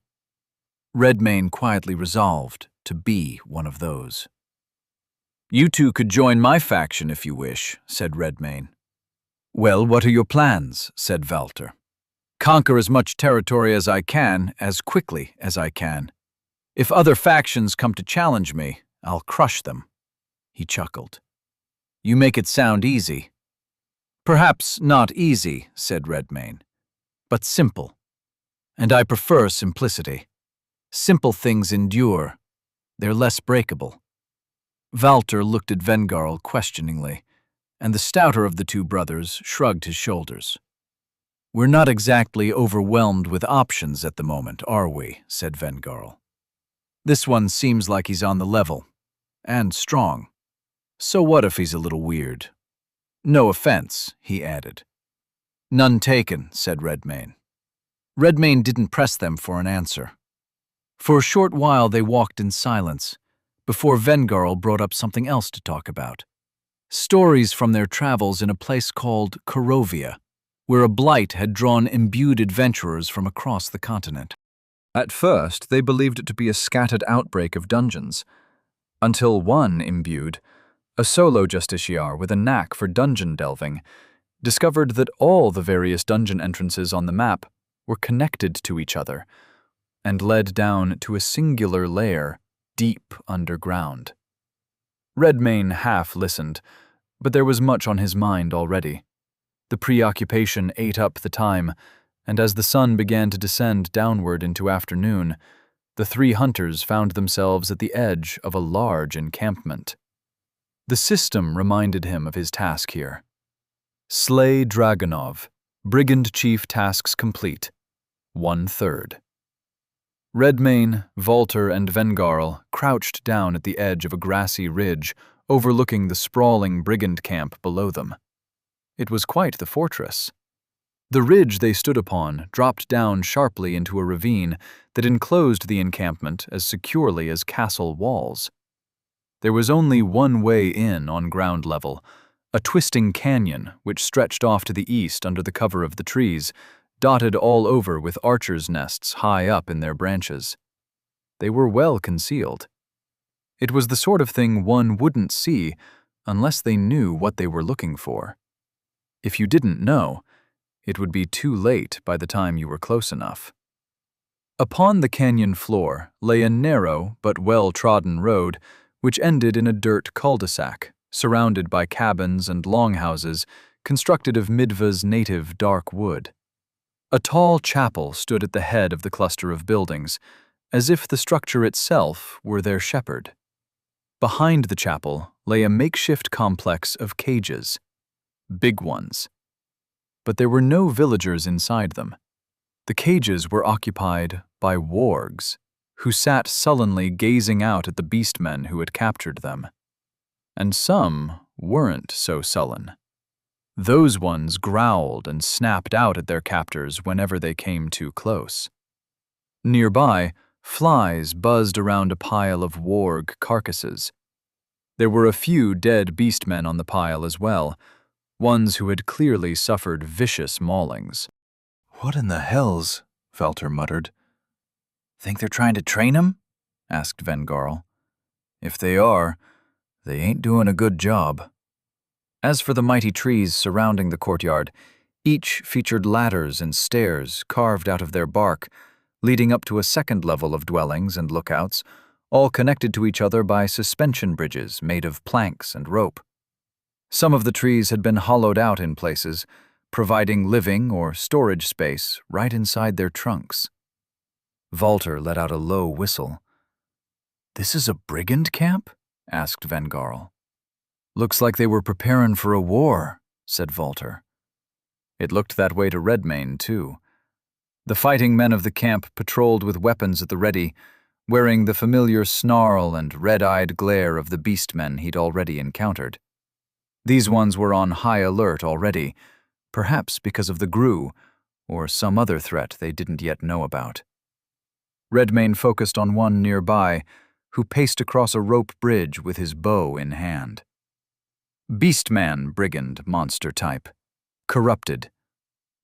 Redmayne quietly resolved to be one of those. "You two could join my faction if you wish," said Redmayne. "Well, what are your plans?" said Walter. "Conquer as much territory as I can, as quickly as I can. If other factions come to challenge me, I'll crush them." He chuckled. "You make it sound easy." "Perhaps not easy," said Redmayne, but simple. And I prefer simplicity. Simple things endure. They're less breakable. Walter looked at Vengarl questioningly, and the stouter of the two brothers shrugged his shoulders. "We're not exactly overwhelmed with options at the moment, are we?" said Vengarl. "This one seems like he's on the level, and strong. So what if he's a little weird? No offense," he added. "None taken," said Redmayne. Redmayne didn't press them for an answer. For a short while they walked in silence, before Vengarl brought up something else to talk about. Stories from their travels in a place called Korovia, where a blight had drawn imbued adventurers from across the continent. At first, they believed it to be a scattered outbreak of dungeons, until one imbued, a solo justiciar with a knack for dungeon delving, discovered that all the various dungeon entrances on the map were connected to each other and led down to a singular lair deep underground. Redmayne half listened, but there was much on his mind already. The preoccupation ate up the time, and as the sun began to descend downward into afternoon, the three hunters found themselves at the edge of a large encampment. The system reminded him of his task here. Slay Dragonov, Brigand Chief tasks complete, 1/3. Redmayne, Walter, and Vengarl crouched down at the edge of a grassy ridge overlooking the sprawling brigand camp below them. It was quite the fortress. The ridge they stood upon dropped down sharply into a ravine that enclosed the encampment as securely as castle walls. There was only one way in on ground level, a twisting canyon which stretched off to the east under the cover of the trees, dotted all over with archers' nests high up in their branches. They were well concealed. It was the sort of thing one wouldn't see unless they knew what they were looking for. If you didn't know, it would be too late by the time you were close enough. Upon the canyon floor lay a narrow but well-trodden road which ended in a dirt cul-de-sac, surrounded by cabins and longhouses constructed of Midva's native dark wood. A tall chapel stood at the head of the cluster of buildings, as if the structure itself were their shepherd. Behind the chapel lay a makeshift complex of cages, big ones. But there were no villagers inside them. The cages were occupied by wargs, who sat sullenly gazing out at the beastmen who had captured them. And some weren't so sullen. Those ones growled and snapped out at their captors whenever they came too close. Nearby, flies buzzed around a pile of warg carcasses. There were a few dead beastmen on the pile as well, ones who had clearly suffered vicious maulings. "What in the hells?" Walter muttered. "Think they're trying to train him?" asked Vengarl. "If they are, they ain't doing a good job." As for the mighty trees surrounding the courtyard, each featured ladders and stairs carved out of their bark, leading up to a second level of dwellings and lookouts, all connected to each other by suspension bridges made of planks and rope. Some of the trees had been hollowed out in places, providing living or storage space right inside their trunks. Walter let out a low whistle. "This is a brigand camp?" asked Vengarl. "Looks like they were preparing for a war," said Walter. It looked that way to Redmayne, too. The fighting men of the camp patrolled with weapons at the ready, wearing the familiar snarl and red-eyed glare of the beastmen he'd already encountered. These ones were on high alert already, perhaps because of the Gru, or some other threat they didn't yet know about. Redmayne focused on one nearby, who paced across a rope bridge with his bow in hand. Beastman brigand monster type. Corrupted.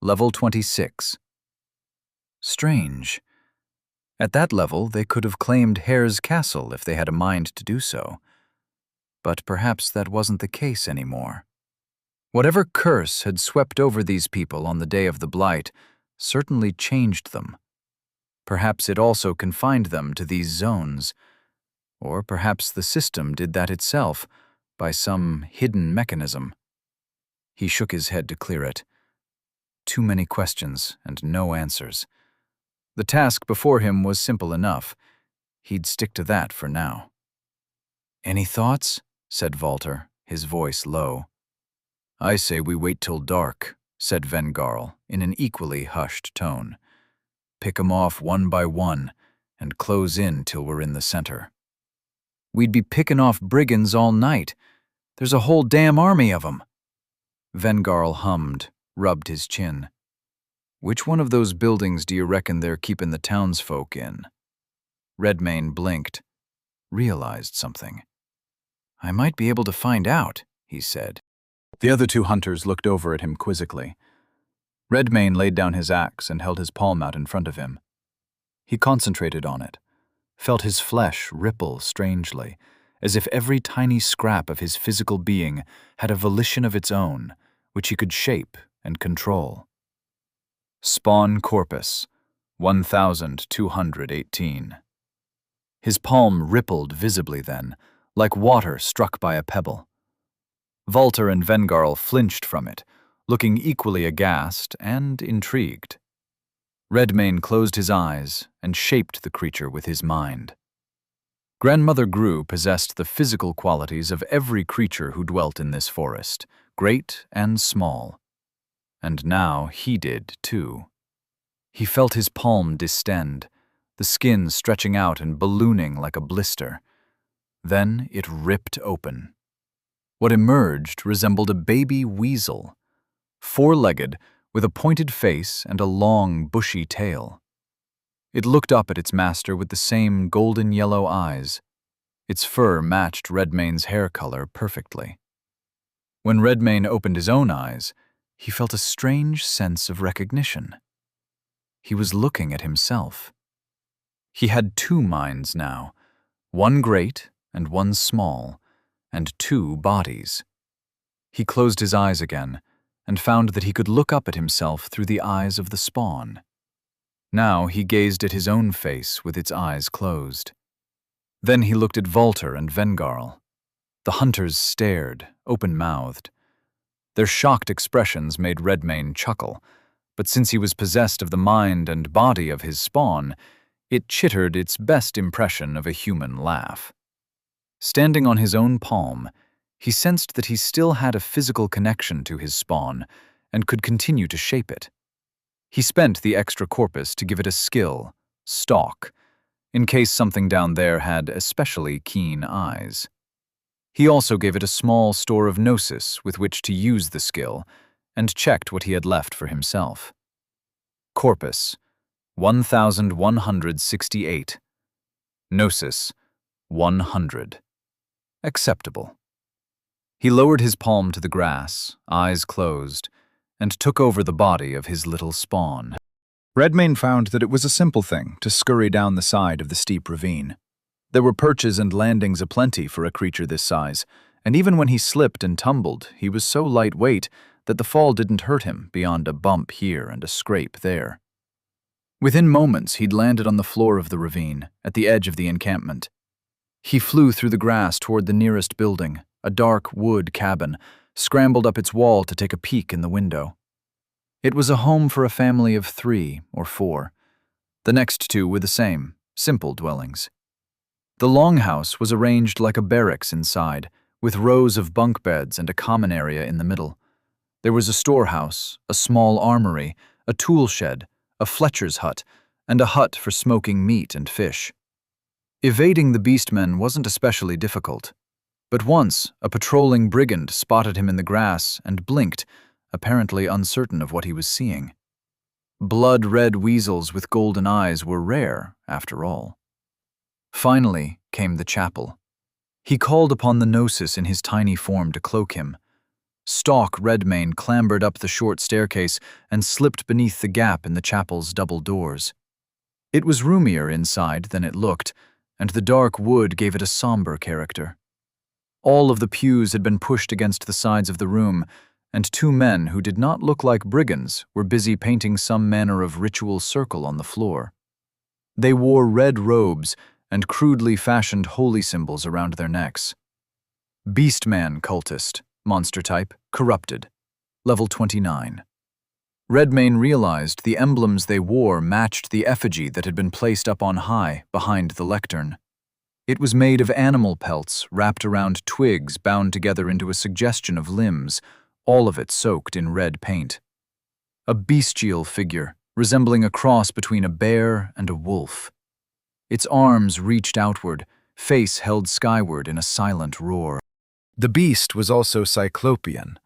Level 26. Strange. At that level, they could have claimed Hare's Castle if they had a mind to do so. But perhaps that wasn't the case anymore. Whatever curse had swept over these people on the day of the blight certainly changed them. Perhaps it also confined them to these zones. Or perhaps the system did that itself, by some hidden mechanism. He shook his head to clear it. Too many questions and no answers. The task before him was simple enough. He'd stick to that for now. "Any thoughts?" said Walter, his voice low. "I say we wait till dark," said Vengarl in an equally hushed tone. "Pick 'em off one by one and close in till we're in the center." "We'd be picking off brigands all night. There's a whole damn army of 'em." Vengarl hummed, rubbed his chin. "Which one of those buildings do you reckon they're keeping the townsfolk in?" Redmayne blinked, realized something. "I might be able to find out," he said. The other two hunters looked over at him quizzically. Redmayne laid down his axe and held his palm out in front of him. He concentrated on it, felt his flesh ripple strangely, as if every tiny scrap of his physical being had a volition of its own, which he could shape and control. Spawn Corpus, 1218. His palm rippled visibly then, like water struck by a pebble. Walter and Vengarl flinched from it, looking equally aghast and intrigued. Redmayne closed his eyes and shaped the creature with his mind. Grandmother Gru possessed the physical qualities of every creature who dwelt in this forest, great and small. And now he did, too. He felt his palm distend, the skin stretching out and ballooning like a blister. Then it ripped open. What emerged resembled a baby weasel, four-legged, with a pointed face and a long, bushy tail. It looked up at its master with the same golden-yellow eyes. Its fur matched Redmayne's hair color perfectly. When Redmayne opened his own eyes, he felt a strange sense of recognition. He was looking at himself. He had two minds now, one great and one small, and two bodies. He closed his eyes again and found that he could look up at himself through the eyes of the spawn. Now he gazed at his own face with its eyes closed. Then he looked at Walter and Vengarl. The hunters stared, open-mouthed. Their shocked expressions made Redmayne chuckle, but since he was possessed of the mind and body of his spawn, it chittered its best impression of a human laugh. Standing on his own palm, he sensed that he still had a physical connection to his spawn and could continue to shape it. He spent the extra corpus to give it a skill, stalk, in case something down there had especially keen eyes. He also gave it a small store of gnosis with which to use the skill, and checked what he had left for himself. Corpus, 1168. Gnosis, 100. Acceptable. He lowered his palm to the grass, eyes closed, and took over the body of his little spawn. Redmayne found that it was a simple thing to scurry down the side of the steep ravine. There were perches and landings aplenty for a creature this size, and even when he slipped and tumbled, he was so lightweight that the fall didn't hurt him beyond a bump here and a scrape there. Within moments, he'd landed on the floor of the ravine, at the edge of the encampment. He flew through the grass toward the nearest building, a dark wood cabin, scrambled up its wall to take a peek in the window. It was a home for a family of 3 or 4. The next two were the same, simple dwellings. The longhouse was arranged like a barracks inside, with rows of bunk beds and a common area in the middle. There was a storehouse, a small armory, a tool shed, a Fletcher's hut, and a hut for smoking meat and fish. Evading the beastmen wasn't especially difficult, but once a patrolling brigand spotted him in the grass and blinked, apparently uncertain of what he was seeing. Blood-red weasels with golden eyes were rare, after all. Finally came the chapel. He called upon the gnosis in his tiny form to cloak him. Stalk Redmayne clambered up the short staircase and slipped beneath the gap in the chapel's double doors. It was roomier inside than it looked, and the dark wood gave it a somber character. All of the pews had been pushed against the sides of the room, and 2 men who did not look like brigands were busy painting some manner of ritual circle on the floor. They wore red robes and crudely fashioned holy symbols around their necks. Beastman cultist, monster type, corrupted, level 29. Redmayne realized the emblems they wore matched the effigy that had been placed up on high behind the lectern. It was made of animal pelts wrapped around twigs bound together into a suggestion of limbs, all of it soaked in red paint. A bestial figure, resembling a cross between a bear and a wolf. Its arms reached outward, face held skyward in a silent roar. The beast was also cyclopean.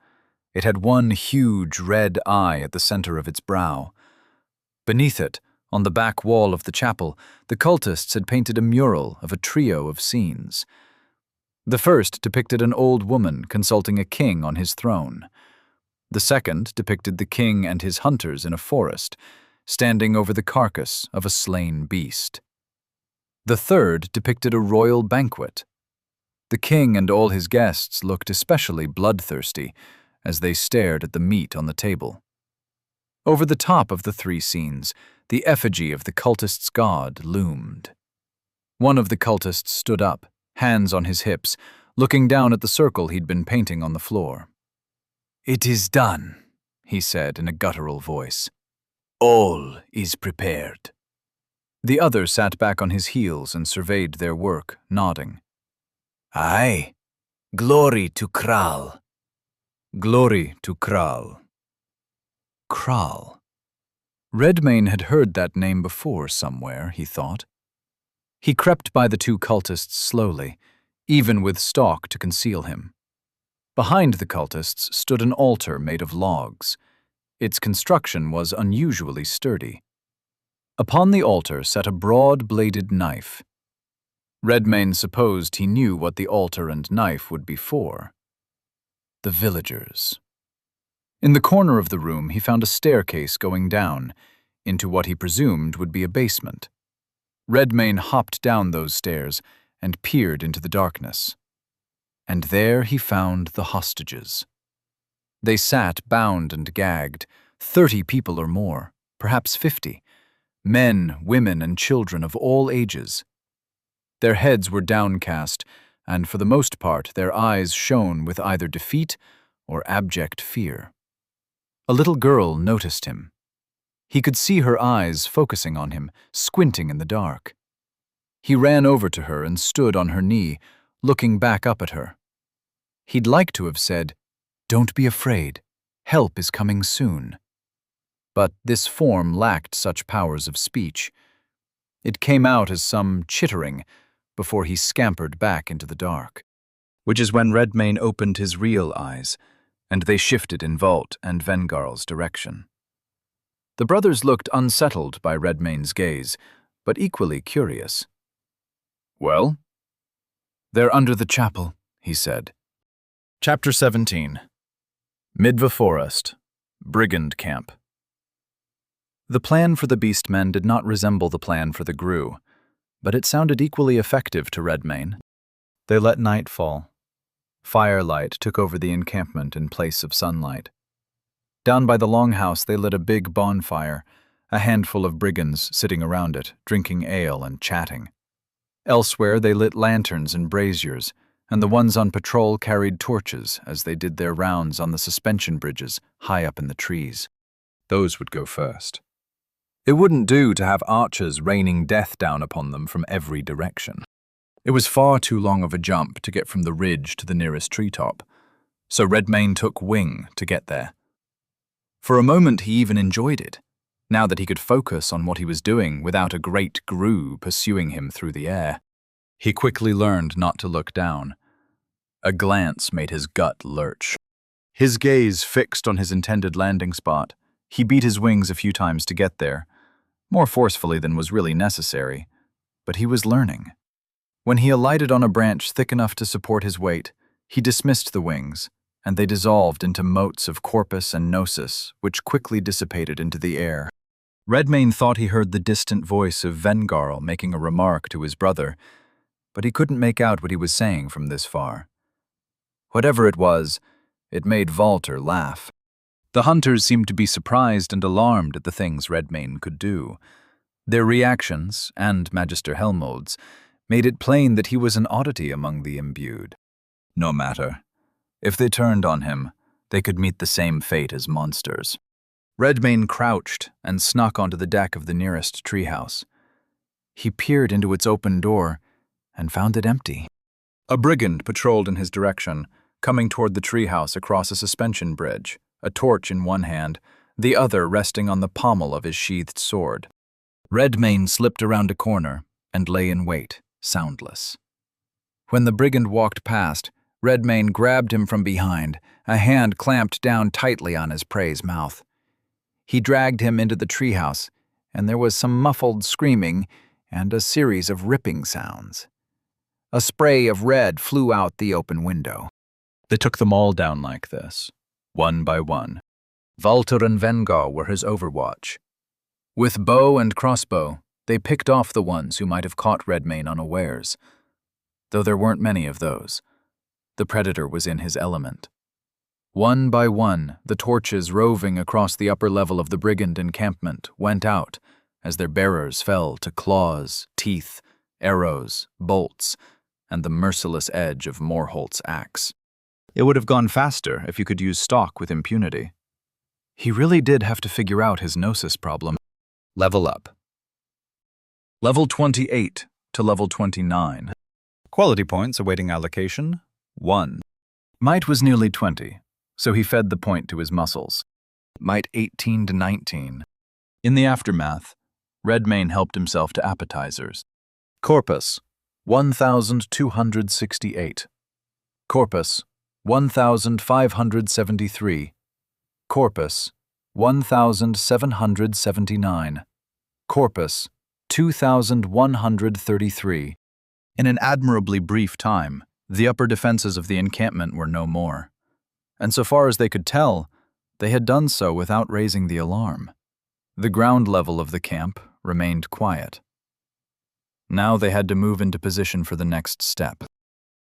It had one huge red eye at the center of its brow. Beneath it, on the back wall of the chapel, the cultists had painted a mural of a trio of scenes. The first depicted an old woman consulting a king on his throne. The second depicted the king and his hunters in a forest, standing over the carcass of a slain beast. The third depicted a royal banquet. The king and all his guests looked especially bloodthirsty as they stared at the meat on the table. Over the top of the three scenes, the effigy of the cultist's god loomed. One of the cultists stood up, hands on his hips, looking down at the circle he'd been painting on the floor. "It is done," he said in a guttural voice. "All is prepared." The other sat back on his heels and surveyed their work, nodding. "Aye, glory to Kral." Glory to Kral. Kral. Redmayne had heard that name before somewhere, he thought. He crept by the two cultists slowly, even with stalk to conceal him. Behind the cultists stood an altar made of logs. Its construction was unusually sturdy. Upon the altar sat a broad-bladed knife. Redmayne supposed he knew what the altar and knife would be for. The villagers. In the corner of the room, he found a staircase going down, into what he presumed would be a basement. Redmayne hopped down those stairs and peered into the darkness. And there he found the hostages. They sat bound and gagged, 30 people or more, perhaps 50, men, women, and children of all ages. Their heads were downcast, and for the most part their eyes shone with either defeat or abject fear. A little girl noticed him. He could see her eyes focusing on him, squinting in the dark. He ran over to her and stood on her knee, looking back up at her. He'd like to have said, "Don't be afraid. Help is coming soon." But this form lacked such powers of speech. It came out as some chittering before he scampered back into the dark. Which is when Redmayne opened his real eyes, and they shifted in Vault and Vengarl's direction. The brothers looked unsettled by Redmayne's gaze, but equally curious. "Well?" "They're under the chapel," he said. Chapter 17. Midva Forest, Brigand Camp. The plan for the Beastmen did not resemble the plan for the Gru, but it sounded equally effective to Redmayne. They let night fall. Firelight took over the encampment in place of sunlight. Down by the longhouse they lit a big bonfire, a handful of brigands sitting around it, drinking ale and chatting. Elsewhere they lit lanterns and braziers, and the ones on patrol carried torches as they did their rounds on the suspension bridges high up in the trees. Those would go first. It wouldn't do to have archers raining death down upon them from every direction. It was far too long of a jump to get from the ridge to the nearest treetop, so Redmayne took wing to get there. For a moment he even enjoyed it, now that he could focus on what he was doing without a great Gru pursuing him through the air. He quickly learned not to look down. A glance made his gut lurch. His gaze fixed on his intended landing spot, he beat his wings a few times to get there, more forcefully than was really necessary, but he was learning. When he alighted on a branch thick enough to support his weight, he dismissed the wings, and they dissolved into motes of corpus and gnosis, which quickly dissipated into the air. Redmayne thought he heard the distant voice of Vengarl making a remark to his brother, but he couldn't make out what he was saying from this far. Whatever it was, it made Walter laugh. The hunters seemed to be surprised and alarmed at the things Redmayne could do. Their reactions, and Magister Helmold's, made it plain that he was an oddity among the imbued. No matter. If they turned on him, they could meet the same fate as monsters. Redmayne crouched and snuck onto the deck of the nearest treehouse. He peered into its open door and found it empty. A brigand patrolled in his direction, coming toward the treehouse across a suspension bridge, a torch in one hand, the other resting on the pommel of his sheathed sword. Redmayne slipped around a corner and lay in wait, soundless. When the brigand walked past, Redmayne grabbed him from behind, a hand clamped down tightly on his prey's mouth. He dragged him into the treehouse, and there was some muffled screaming and a series of ripping sounds. A spray of red flew out the open window. They took them all down like this, one by one. Walter and Vengar were his overwatch. With bow and crossbow, they picked off the ones who might have caught Redmayne unawares. Though there weren't many of those, the predator was in his element. One by one, the torches roving across the upper level of the brigand encampment went out as their bearers fell to claws, teeth, arrows, bolts, and the merciless edge of Morholt's axe. It would have gone faster if you could use stock with impunity. He really did have to figure out his gnosis problem. Level up. Level 28 to level 29. Quality points awaiting allocation, 1. Might was nearly 20, so he fed the point to his muscles. Might 18 to 19. In the aftermath, Redmayne helped himself to appetizers. Corpus, 1,268. Corpus, 1,573. Corpus, 1,779. Corpus, 2,133. In an admirably brief time, the upper defenses of the encampment were no more. And so far as they could tell, they had done so without raising the alarm. The ground level of the camp remained quiet. Now they had to move into position for the next step.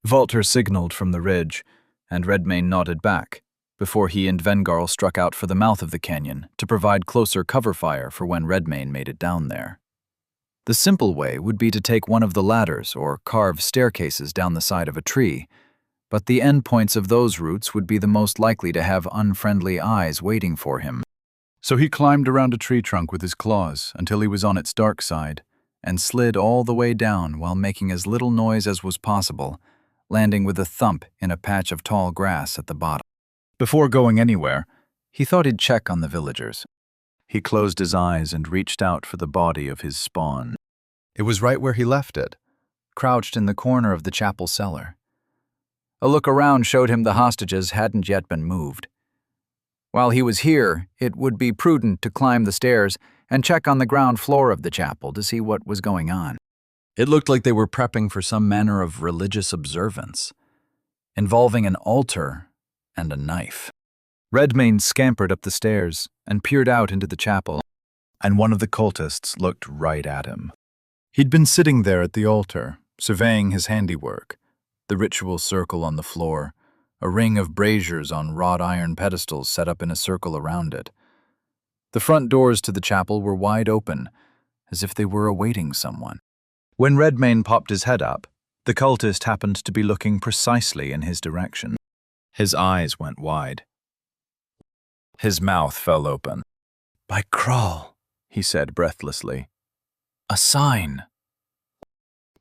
Walter signaled from the ridge, and Redmayne nodded back, before he and Vengarl struck out for the mouth of the canyon to provide closer cover fire for when Redmayne made it down there. The simple way would be to take one of the ladders or carve staircases down the side of a tree, but the endpoints of those routes would be the most likely to have unfriendly eyes waiting for him. So he climbed around a tree trunk with his claws until he was on its dark side, and slid all the way down while making as little noise as was possible, landing with a thump in a patch of tall grass at the bottom. Before going anywhere, he thought he'd check on the villagers. He closed his eyes and reached out for the body of his spawn. It was right where he left it, crouched in the corner of the chapel cellar. A look around showed him the hostages hadn't yet been moved. While he was here, it would be prudent to climb the stairs and check on the ground floor of the chapel to see what was going on. It looked like they were prepping for some manner of religious observance, involving an altar and a knife. Redmayne scampered up the stairs and peered out into the chapel, and one of the cultists looked right at him. He'd been sitting there at the altar, surveying his handiwork, the ritual circle on the floor, a ring of braziers on wrought iron pedestals set up in a circle around it. The front doors to the chapel were wide open, as if they were awaiting someone. When Redmayne popped his head up, the cultist happened to be looking precisely in his direction. His eyes went wide. His mouth fell open. "By Crawl," he said breathlessly. "A sign."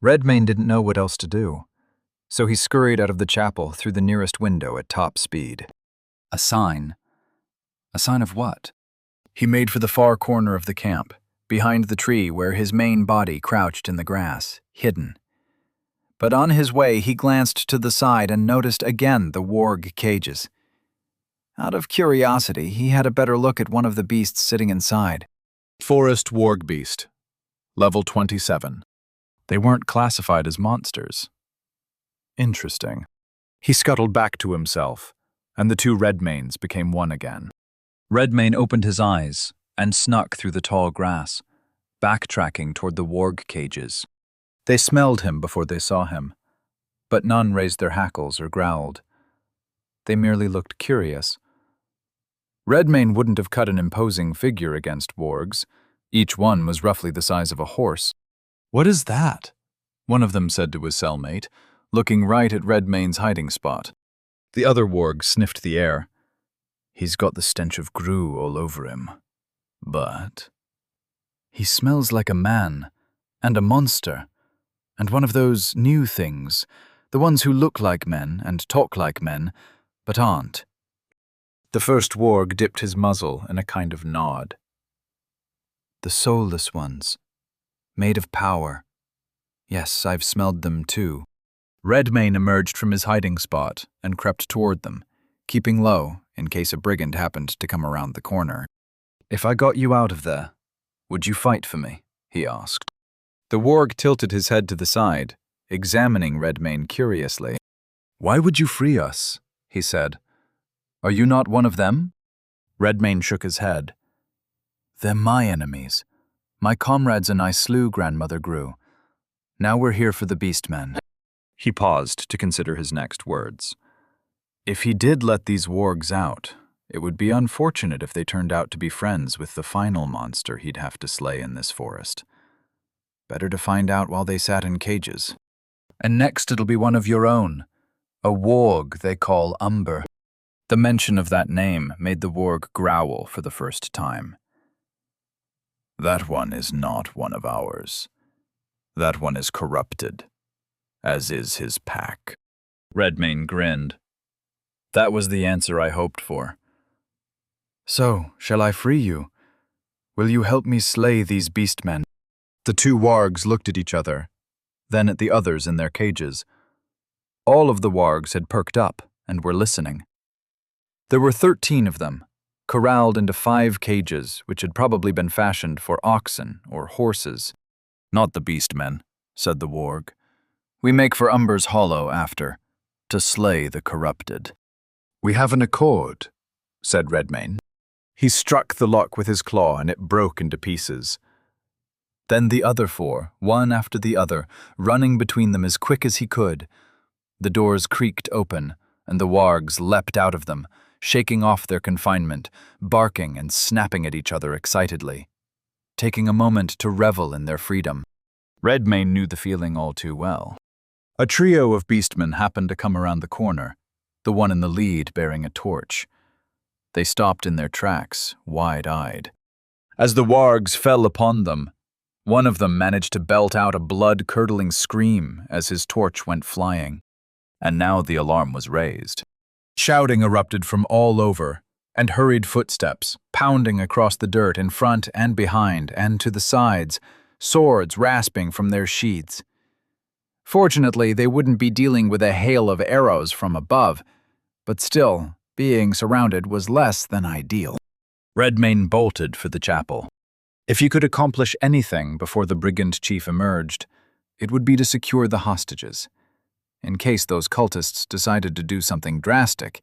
Redmayne didn't know what else to do, so he scurried out of the chapel through the nearest window at top speed. A sign? A sign of what? He made for the far corner of the camp, behind the tree where his main body crouched in the grass, hidden. But on his way, he glanced to the side and noticed again the warg cages. Out of curiosity, he had a better look at one of the beasts sitting inside. Forest warg beast, level 27. They weren't classified as monsters. Interesting. He scuttled back to himself, and the two Redmaynes became one again. Redmayne opened his eyes and snuck through the tall grass, backtracking toward the warg cages. They smelled him before they saw him, but none raised their hackles or growled. They merely looked curious. Redmayne wouldn't have cut an imposing figure against wargs. Each one was roughly the size of a horse. "What is that?" one of them said to his cellmate, looking right at Redmayne's hiding spot. The other warg sniffed the air. He's got the stench of Gru all over him. But he smells like a man and a monster, and one of those new things, the ones who look like men and talk like men, but aren't. The first warg dipped his muzzle in a kind of nod. The soulless ones, made of power. Yes, I've smelled them too. Redmayne emerged from his hiding spot and crept toward them, keeping low in case a brigand happened to come around the corner. "If I got you out of there, would you fight for me?" he asked. The warg tilted his head to the side, examining Redmayne curiously. "Why would you free us?" he said. "Are you not one of them?" Redmayne shook his head. "They're my enemies. My comrades and I slew Grandmother Gru. Now we're here for the Beastmen." He paused to consider his next words. If he did let these wargs out, it would be unfortunate if they turned out to be friends with the final monster he'd have to slay in this forest. Better to find out while they sat in cages. "And next it'll be one of your own, a warg they call Umber." The mention of that name made the warg growl for the first time. "That one is not one of ours. That one is corrupted, as is his pack." Redmayne grinned. That was the answer I hoped for. "So, shall I free you? Will you help me slay these beastmen?" The two wargs looked at each other, then at the others in their cages. All of the wargs had perked up and were listening. There were 13 of them, corralled into 5 cages which had probably been fashioned for oxen or horses. "Not the beastmen," said the warg. "We make for Umber's Hollow after, to slay the corrupted." "We have an accord," said Redmayne. He struck the lock with his claw and it broke into pieces. Then the other 4, one after the other, running between them as quick as he could. The doors creaked open, and the wargs leapt out of them, shaking off their confinement, barking and snapping at each other excitedly, taking a moment to revel in their freedom. Redmayne knew the feeling all too well. A trio of beastmen happened to come around the corner, the one in the lead bearing a torch. They stopped in their tracks, wide-eyed. As the wargs fell upon them, one of them managed to belt out a blood-curdling scream as his torch went flying. And now the alarm was raised. Shouting erupted from all over, and hurried footsteps, pounding across the dirt in front and behind and to the sides, swords rasping from their sheaths. Fortunately, they wouldn't be dealing with a hail of arrows from above, but still, being surrounded was less than ideal. Redmayne bolted for the chapel. If he could accomplish anything before the brigand chief emerged, it would be to secure the hostages, in case those cultists decided to do something drastic,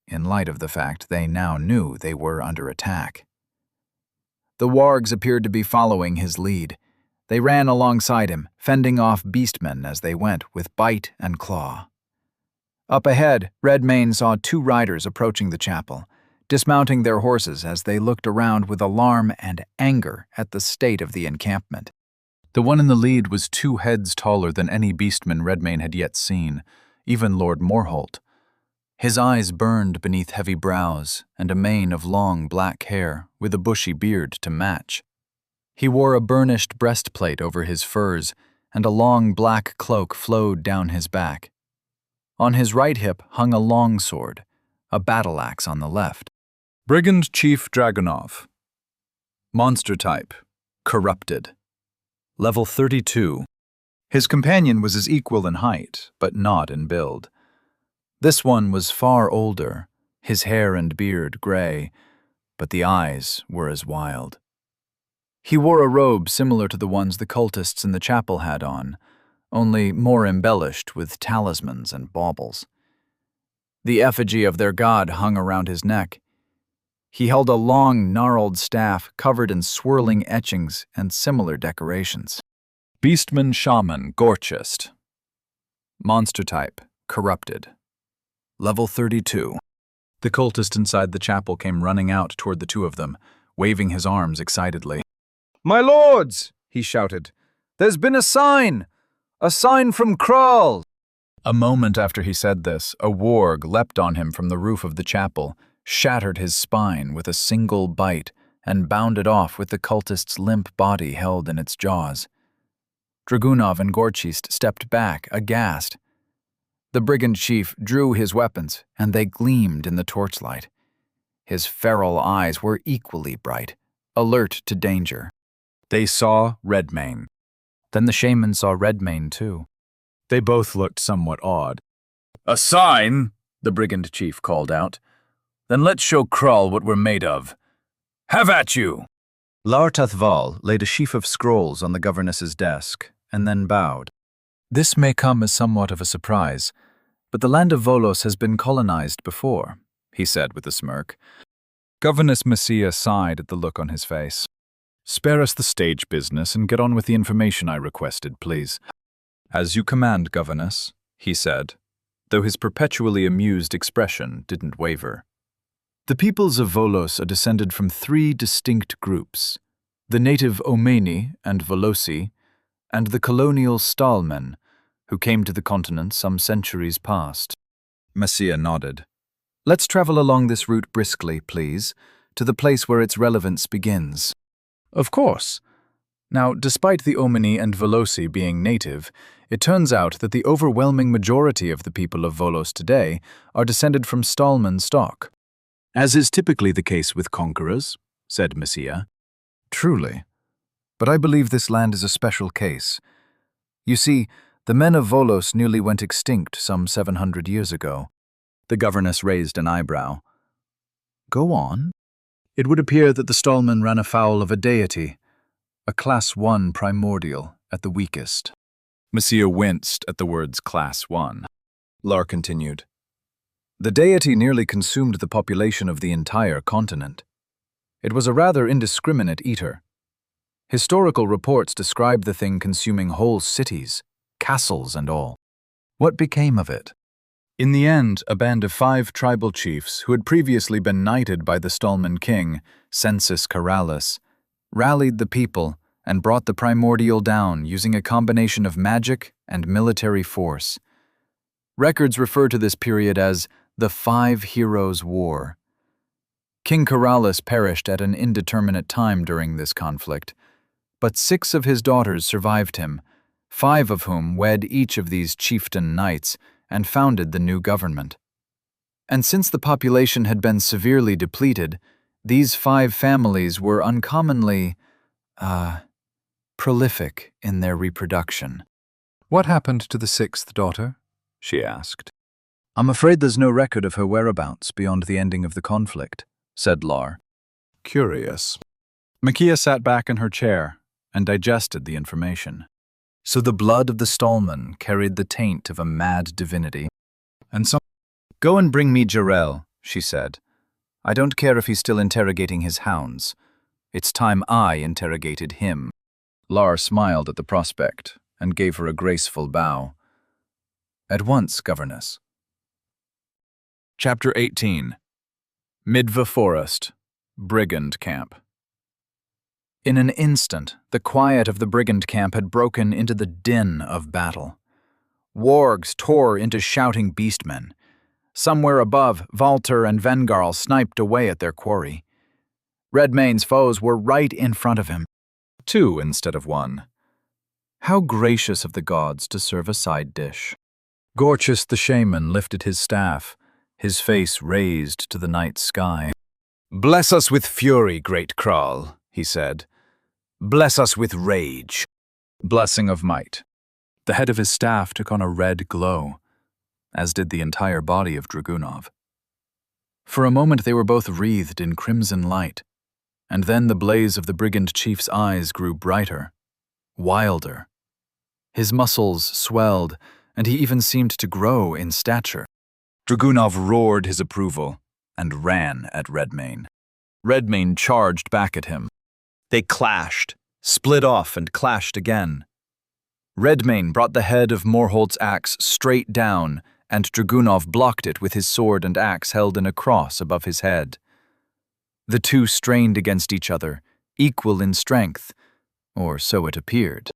in light of the fact they now knew they were under attack. The wargs appeared to be following his lead. They ran alongside him, fending off beastmen as they went with bite and claw. Up ahead, Redmayne saw 2 riders approaching the chapel, dismounting their horses as they looked around with alarm and anger at the state of the encampment. The one in the lead was 2 heads taller than any beastman Redmayne had yet seen, even Lord Morholt. His eyes burned beneath heavy brows and a mane of long black hair with a bushy beard to match. He wore a burnished breastplate over his furs, and a long black cloak flowed down his back. On his right hip hung a long sword, a battle axe on the left. Brigand Chief Dragunov. Monster type, corrupted. Level 32. His companion was his equal in height, but not in build. This one was far older, his hair and beard gray, but the eyes were as wild. He wore a robe similar to the ones the cultists in the chapel had on, only more embellished with talismans and baubles. The effigy of their god hung around his neck. He held a long, gnarled staff covered in swirling etchings and similar decorations. Beastman Shaman Gorchist. Monster type, corrupted. Level 32. The cultist inside the chapel came running out toward the 2 of them, waving his arms excitedly. "My lords," he shouted, "there's been a sign! A sign from Krull!" A moment after he said this, a warg leapt on him from the roof of the chapel, shattered his spine with a single bite, and bounded off with the cultist's limp body held in its jaws. Dragunov and Gorchist stepped back, aghast. The brigand chief drew his weapons, and they gleamed in the torchlight. His feral eyes were equally bright, alert to danger. They saw Redmayne. Then the shaman saw Redmayne too. They both looked somewhat odd. "A sign?" the brigand chief called out. "Then let's show Krull what we're made of. Have at you!" Lar Tathval laid a sheaf of scrolls on the governess's desk, and then bowed. "This may come as somewhat of a surprise, but the land of Volos has been colonized before," he said with a smirk. Governess Messia sighed at the look on his face. "Spare us the stage business and get on with the information I requested, please." "As you command, Governess," he said, though his perpetually amused expression didn't waver. "The peoples of Volos are descended from three distinct groups: the native Omeni and Volosi, and the colonial Stahlmen, who came to the continent some centuries past." Messia nodded. "Let's travel along this route briskly, please, to the place where its relevance begins." "Of course. Now, despite the Omeni and Volosi being native, it turns out that the overwhelming majority of the people of Volos today are descended from Stahlman stock." "As is typically the case with conquerors," said Messia. "Truly. But I believe this land is a special case. You see, the men of Volos nearly went extinct some 700 years ago." The governess raised an eyebrow. "Go on." "It would appear that the Stahlmen ran afoul of a deity, a Class 1 primordial at the weakest." Messia winced at the words Class 1. Lar continued. "The deity nearly consumed the population of the entire continent. It was a rather indiscriminate eater. Historical reports describe the thing consuming whole cities, castles and all. What became of it? In the end, a band of 5 tribal chiefs who had previously been knighted by the Stahlman king, Census Karalis, rallied the people and brought the primordial down using a combination of magic and military force. Records refer to this period as the 5 Heroes' War. King Karalis perished at an indeterminate time during this conflict, but 6 of his daughters survived him, 5 of whom wed each of these chieftain knights and founded the new government. And since the population had been severely depleted, these 5 families were uncommonly, prolific in their reproduction." "What happened to the 6th daughter?" she asked. "I'm afraid there's no record of her whereabouts beyond the ending of the conflict," said Lar. "Curious." Makia sat back in her chair and digested the information. So the blood of the Stahlman carried the taint of a mad divinity. And so, "Go and bring me Jarrell," she said. "I don't care if he's still interrogating his hounds. It's time I interrogated him." Lar smiled at the prospect and gave her a graceful bow. "At once, Governess." Chapter 18. Midva Forest, Brigand Camp. In an instant, the quiet of the brigand camp had broken into the din of battle. Wargs tore into shouting beastmen. Somewhere above, Valter and Vengarl sniped away at their quarry. Redmayne's foes were right in front of him. 2 instead of 1. How gracious of the gods to serve a side dish. Gorchist the shaman lifted his staff, his face raised to the night sky. "Bless us with fury, great Krull," he said. "Bless us with rage." Blessing of might. The head of his staff took on a red glow, as did the entire body of Dragunov. For a moment they were both wreathed in crimson light, and then the blaze of the brigand chief's eyes grew brighter, wilder. His muscles swelled, and he even seemed to grow in stature. Dragunov roared his approval and ran at Redmayne. Redmayne charged back at him. They clashed, split off and clashed again. Redmayne brought the head of Morholt's axe straight down, and Dragunov blocked it with his sword and axe held in a cross above his head. The two strained against each other, equal in strength, or so it appeared.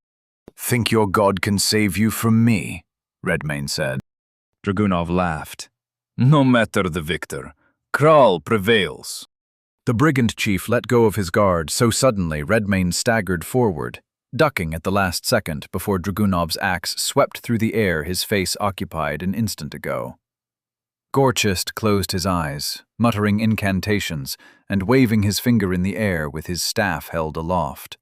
"Think your god can save you from me?" Redmayne said. Dragunov laughed. "No matter the victor, Kral prevails. The brigand chief let go of his guard so suddenly Redmane staggered forward, ducking at the last second before Dragunov's axe swept through the air his face occupied an instant ago. Gorchist closed his eyes, muttering incantations and waving his finger in the air with his staff held aloft.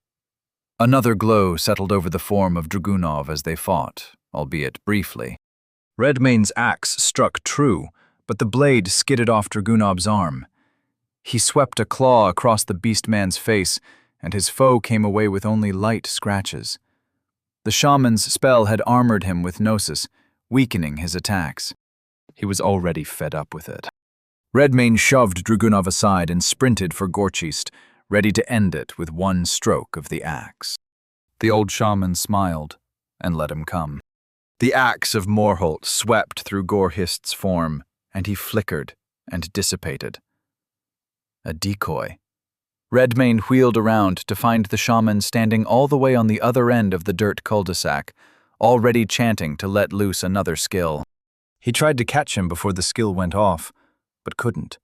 Another glow settled over the form of Dragunov as they fought, albeit briefly. Redmane's axe struck true, but the blade skidded off Dragunov's arm. He swept a claw across the beastman's face, and his foe came away with only light scratches. The shaman's spell had armored him with gnosis, weakening his attacks. He was already fed up with it. Redmane shoved Dragunov aside and sprinted for Gorchist, ready to end it with one stroke of the axe. The old shaman smiled and let him come. The axe of Morholt swept through Gorhist's form, and he flickered and dissipated. A decoy. Redmane wheeled around to find the shaman standing all the way on the other end of the dirt cul-de-sac, already chanting to let loose another skill. He tried to catch him before the skill went off, but couldn't.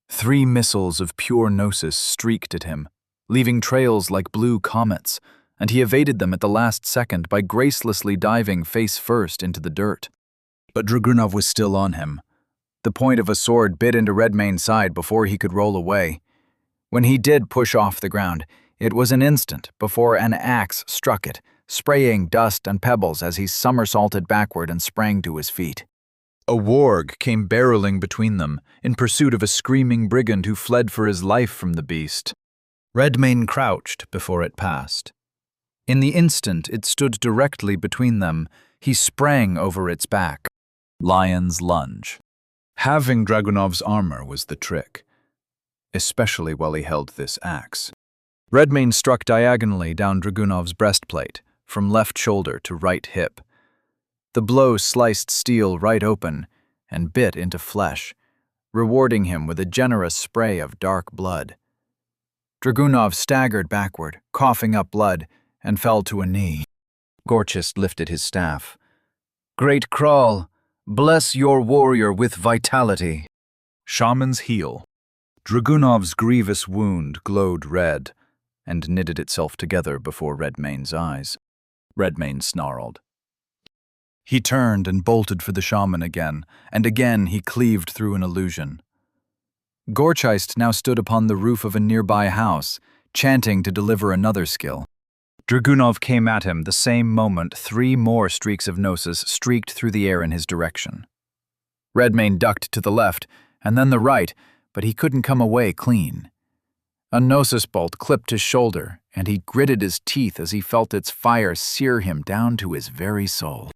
3 missiles of pure gnosis streaked at him, leaving trails like blue comets, and he evaded them at the last second by gracelessly diving face first into the dirt. But Dragunov was still on him. The point of a sword bit into Redmane's side before he could roll away. When he did push off the ground, it was an instant before an axe struck it, spraying dust and pebbles as he somersaulted backward and sprang to his feet. A warg came barreling between them, in pursuit of a screaming brigand who fled for his life from the beast. Redmane crouched before it passed. In the instant it stood directly between them, he sprang over its back. Lion's lunge. Having Dragunov's armor was the trick, especially while he held this axe. Redmane struck diagonally down Dragunov's breastplate, from left shoulder to right hip. The blow sliced steel right open and bit into flesh, rewarding him with a generous spray of dark blood. Dragunov staggered backward, coughing up blood, and fell to a knee. Gorchist lifted his staff. "Great Kral, bless your warrior with vitality." Shaman's heel. Dragunov's grievous wound glowed red and knitted itself together before Redmane's eyes. Redmane snarled. He turned and bolted for the shaman again, and again he cleaved through an illusion. Gorchist now stood upon the roof of a nearby house, chanting to deliver another skill. Dragunov came at him the same moment 3 more streaks of gnosis streaked through the air in his direction. Redmane ducked to the left, and then the right, but he couldn't come away clean. A gnosis bolt clipped his shoulder, and he gritted his teeth as he felt its fire sear him down to his very soul.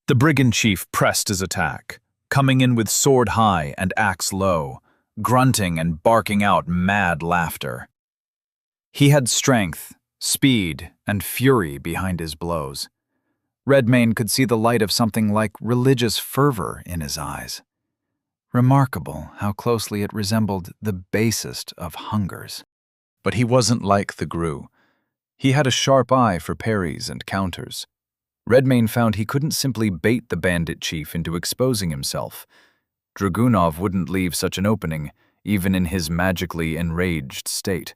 The brigand chief pressed his attack, coming in with sword high and axe low, grunting and barking out mad laughter. He had strength, speed, and fury behind his blows. Redmane could see the light of something like religious fervor in his eyes. Remarkable how closely it resembled the basest of hungers. But he wasn't like the Gru. He had a sharp eye for parries and counters. Redmane found he couldn't simply bait the bandit chief into exposing himself. Dragunov wouldn't leave such an opening, even in his magically enraged state.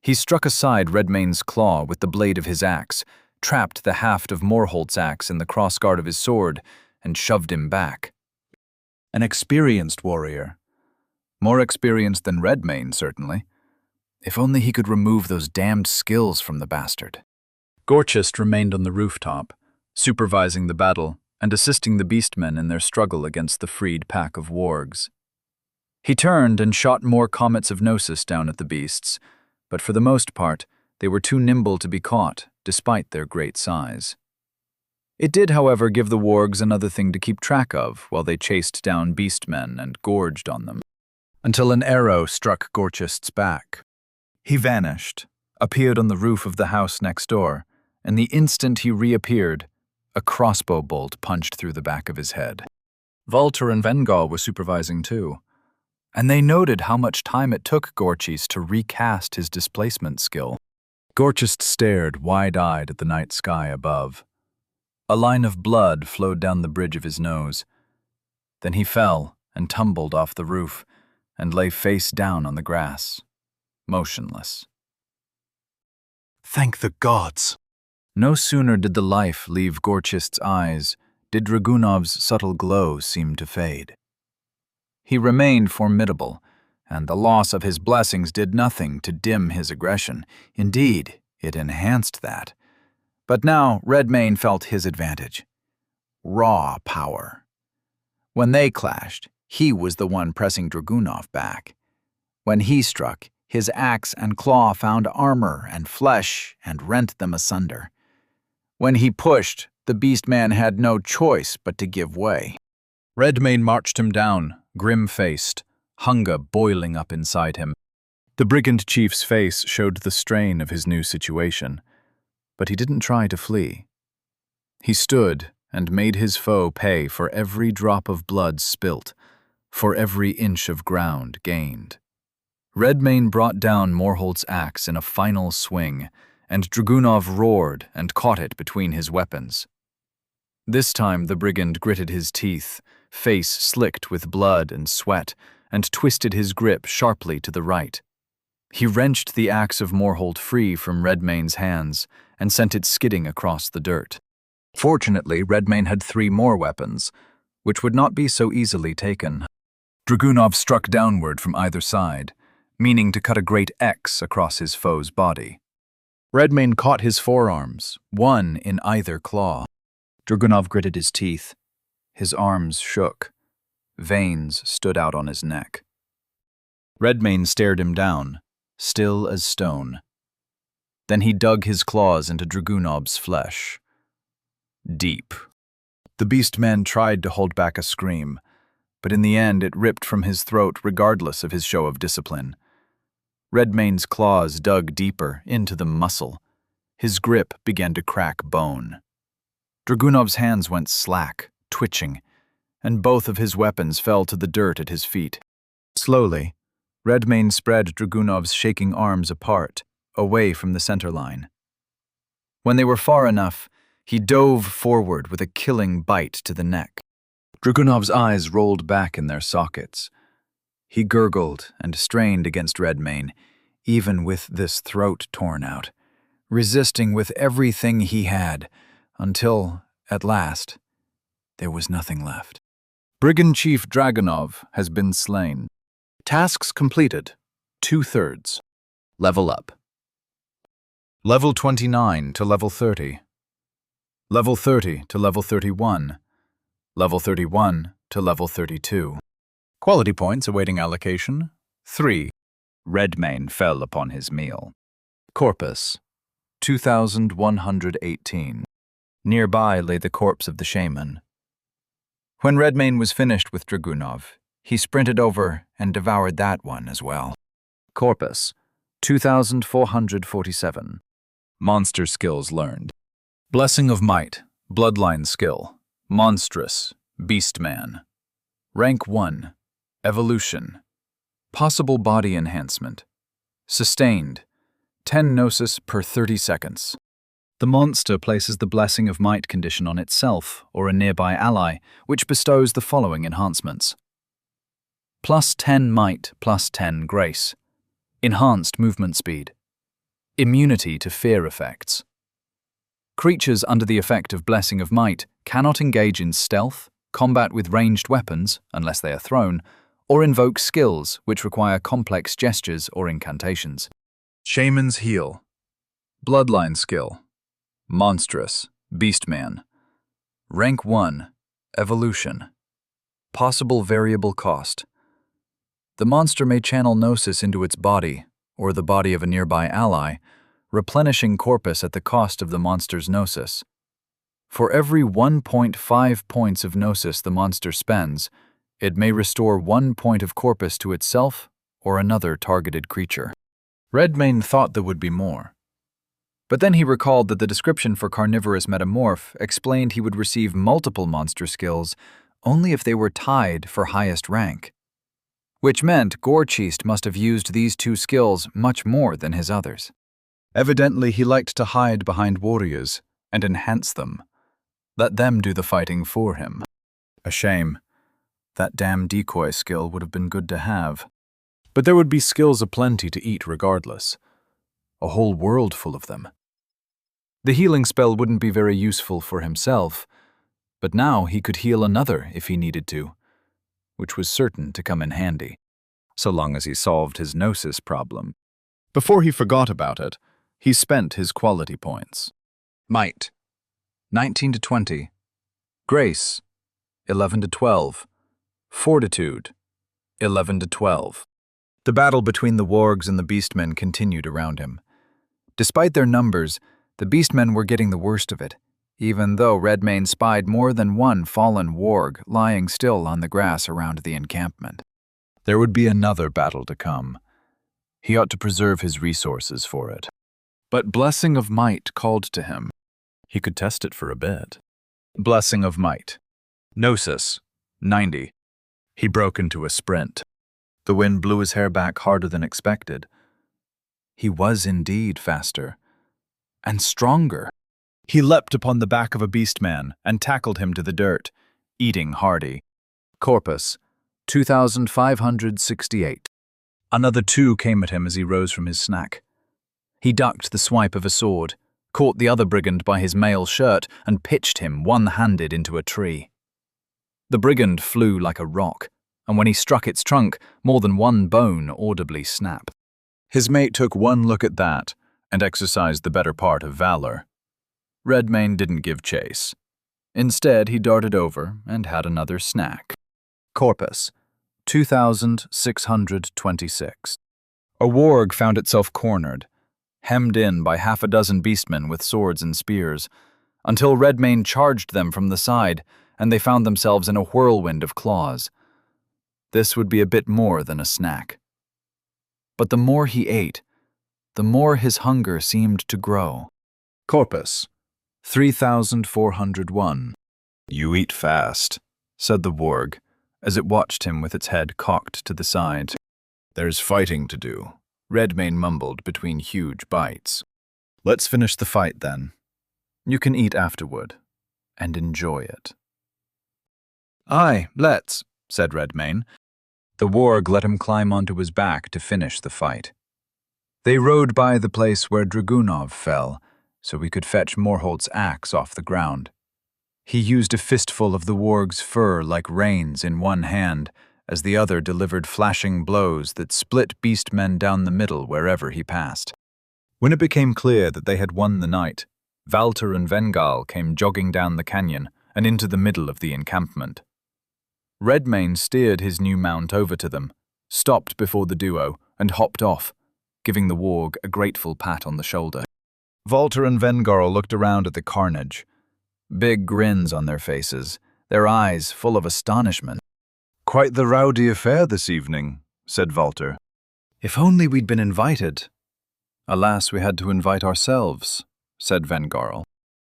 He struck aside Redmane's claw with the blade of his axe, trapped the haft of Morholt's axe in the crossguard of his sword, and shoved him back. An experienced warrior. More experienced than Redmane, certainly. If only he could remove those damned skills from the bastard. Gorchist remained on the rooftop, supervising the battle and assisting the beastmen in their struggle against the freed pack of wargs. He turned and shot more comets of gnosis down at the beasts, but for the most part, they were too nimble to be caught, despite their great size. It did, however, give the wargs another thing to keep track of while they chased down beastmen and gorged on them, until an arrow struck Gorchist's back. He vanished, appeared on the roof of the house next door, and the instant he reappeared, a crossbow bolt punched through the back of his head. Volter and Vengal were supervising too, and they noted how much time it took Gorchist to recast his displacement skill. Gorchist stared wide-eyed at the night sky above. A line of blood flowed down the bridge of his nose. Then he fell and tumbled off the roof, and lay face down on the grass, motionless. Thank the gods! No sooner did the life leave Gorchist's eyes did Dragunov's subtle glow seem to fade. He remained formidable, and the loss of his blessings did nothing to dim his aggression. Indeed, it enhanced that. But now Redmayne felt his advantage. Raw power. When they clashed, he was the one pressing Dragunov back. When he struck, his axe and claw found armor and flesh and rent them asunder. When he pushed, the beast-man had no choice but to give way. Redmayne marched him down, grim-faced, hunger boiling up inside him. The brigand chief's face showed the strain of his new situation, but he didn't try to flee. He stood and made his foe pay for every drop of blood spilt, for every inch of ground gained. Redmayne brought down Morholt's axe in a final swing, and Dragunov roared and caught it between his weapons. This time the brigand gritted his teeth, face slicked with blood and sweat, and twisted his grip sharply to the right. He wrenched the axe of Morholt free from Redmayne's hands and sent it skidding across the dirt. Fortunately, Redmayne had 3 more weapons, which would not be so easily taken. Dragunov struck downward from either side, meaning to cut a great X across his foe's body. Redmayne caught his forearms, one in either claw. Dragunov gritted his teeth. His arms shook. Veins stood out on his neck. Redmayne stared him down, still as stone. Then he dug his claws into Dragunov's flesh. Deep. The beast-man tried to hold back a scream, but in the end it ripped from his throat regardless of his show of discipline. Redmayne's claws dug deeper into the muscle. His grip began to crack bone. Dragunov's hands went slack, twitching, and both of his weapons fell to the dirt at his feet. Slowly, Redmayne spread Dragunov's shaking arms apart, away from the center line. When they were far enough, he dove forward with a killing bite to the neck. Dragunov's eyes rolled back in their sockets. He gurgled and strained against Redmayne, even with this throat torn out, resisting with everything he had, until, at last, there was nothing left. Brigand Chief Dragunov has been slain. Tasks completed, 2/3. Level up. Level 29 to level 30. Level 30 to level 31. Level 31 to level 32. Quality points awaiting allocation, 3. Redmayne fell upon his meal. Corpus, 2,118. Nearby lay the corpse of the shaman. When Redmayne was finished with Dragunov, he sprinted over and devoured that one as well. Corpus, 2,447. Monster skills learned. Blessing of Might, Bloodline skill, Monstrous, Beastman. Rank 1, Evolution. Possible body enhancement. Sustained, 10 gnosis per 30 seconds. The monster places the Blessing of Might condition on itself or a nearby ally, which bestows the following enhancements. Plus 10 Might, plus 10 Grace. Enhanced movement speed. Immunity to fear effects. Creatures under the effect of Blessing of Might cannot engage in stealth, combat with ranged weapons, unless they are thrown, or invoke skills which require complex gestures or incantations. Shaman's Heal. Bloodline skill. Monstrous, Beastman. Rank 1, Evolution. Possible variable cost. The monster may channel Gnosis into its body, or the body of a nearby ally, replenishing corpus at the cost of the monster's Gnosis. For every 1.5 points of Gnosis the monster spends, it may restore 1 point of corpus to itself or another targeted creature. Redmayne thought there would be more. But then he recalled that the description for Carnivorous Metamorph explained he would receive multiple monster skills only if they were tied for highest rank. Which meant Gorchist must have used these 2 skills much more than his others. Evidently he liked to hide behind warriors and enhance them. Let them do the fighting for him. A shame. That damn decoy skill would have been good to have. But there would be skills aplenty to eat regardless. A whole world full of them. The healing spell wouldn't be very useful for himself, but now he could heal another if he needed to, which was certain to come in handy, so long as he solved his gnosis problem. Before he forgot about it, he spent his quality points. Might, 19 to 20. Grace, 11 to 12. Fortitude, 11 to 12. The battle between the wargs and the beastmen continued around him. Despite their numbers, the beastmen were getting the worst of it, even though Redmayne spied more than one fallen warg lying still on the grass around the encampment. There would be another battle to come. He ought to preserve his resources for it. But Blessing of Might called to him. He could test it for a bit. Blessing of Might. Gnosis, 90. He broke into a sprint. The wind blew his hair back harder than expected. He was indeed faster. And stronger. He leapt upon the back of a beastman and tackled him to the dirt, eating hearty. Corpus, 2,568. Another 2 came at him as he rose from his snack. He ducked the swipe of a sword, caught the other brigand by his mail shirt, and pitched him one-handed into a tree. The brigand flew like a rock, and when he struck its trunk, more than one bone audibly snapped. His mate took one look at that and exercised the better part of valor. Redmayne didn't give chase. Instead, he darted over and had another snack. Corpus, 2,626. A warg found itself cornered, hemmed in by half a dozen beastmen with swords and spears, until Redmayne charged them from the side, and they found themselves in a whirlwind of claws. This would be a bit more than a snack. But the more he ate, the more his hunger seemed to grow. Corpus, 3,401. You eat fast, said the warg, as it watched him with its head cocked to the side. There's fighting to do, Redmayne mumbled between huge bites. Let's finish the fight then. You can eat afterward, and enjoy it. Aye, let's, said Redmayne. The warg let him climb onto his back to finish the fight. They rode by the place where Dragunov fell, so we could fetch Morholt's axe off the ground. He used a fistful of the warg's fur like reins in one hand, as the other delivered flashing blows that split beastmen down the middle wherever he passed. When it became clear that they had won the night, Valter and Vengal came jogging down the canyon and into the middle of the encampment. Redmayne steered his new mount over to them, stopped before the duo, and hopped off, giving the warg a grateful pat on the shoulder. Valter and Vengarl looked around at the carnage, big grins on their faces, their eyes full of astonishment. Quite the rowdy affair this evening, said Valter. If only we'd been invited. Alas, we had to invite ourselves, said Vengarl.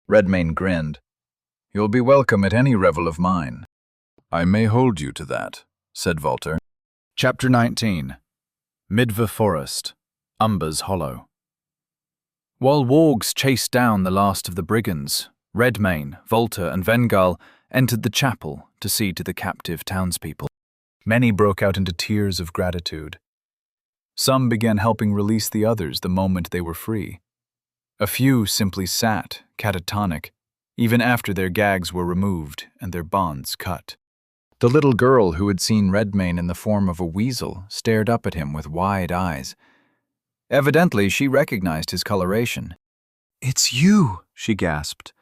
Redmayne grinned. You'll be welcome at any revel of mine. I may hold you to that, said Valter. Chapter 19. Midva Forest, Umber's Hollow. While wargs chased down the last of the brigands, Redmayne, Valter, and Vengal entered the chapel to see to the captive townspeople. Many broke out into tears of gratitude. Some began helping release the others the moment they were free. A few simply sat, catatonic, even after their gags were removed and their bonds cut. The little girl who had seen Redmayne in the form of a weasel stared up at him with wide eyes. Evidently, she recognized his coloration. "It's you," she gasped.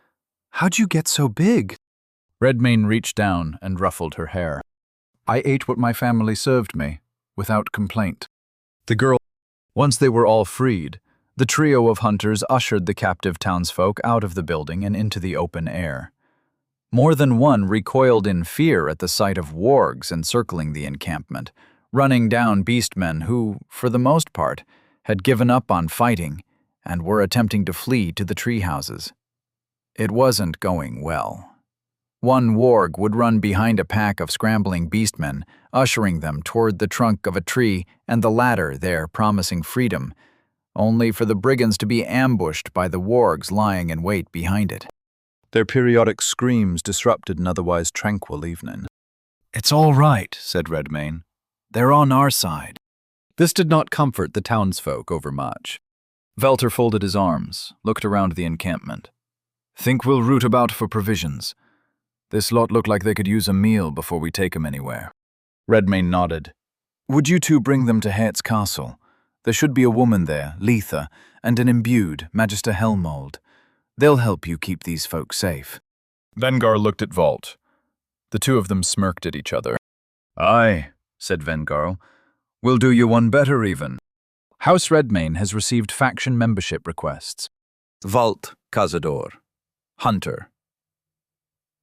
"How'd you get so big?" Redmayne reached down and ruffled her hair. "I ate what my family served me, without complaint." The girl. Once they were all freed, the trio of hunters ushered the captive townsfolk out of the building and into the open air. More than one recoiled in fear at the sight of wargs encircling the encampment, running down beastmen who, for the most part, had given up on fighting and were attempting to flee to the tree houses. It wasn't going well. One warg would run behind a pack of scrambling beastmen, ushering them toward the trunk of a tree and the ladder there promising freedom, only for the brigands to be ambushed by the wargs lying in wait behind it. Their periodic screams disrupted an otherwise tranquil evening. "It's all right," said Redmayne. "They're on our side." This did not comfort the townsfolk overmuch. Velter folded his arms, looked around the encampment. "Think we'll root about for provisions. This lot look like they could use a meal before we take 'em anywhere." Redmayne nodded. "Would you two bring them to Haet's castle? There should be a woman there, Letha, and an imbued, Magister Helmold. They'll help you keep these folks safe." Vengar looked at Vault. The two of them smirked at each other. "Aye," said Vengar. "We'll do you one better even. House Redmayne has received faction membership requests. Vault Cazador. Hunter.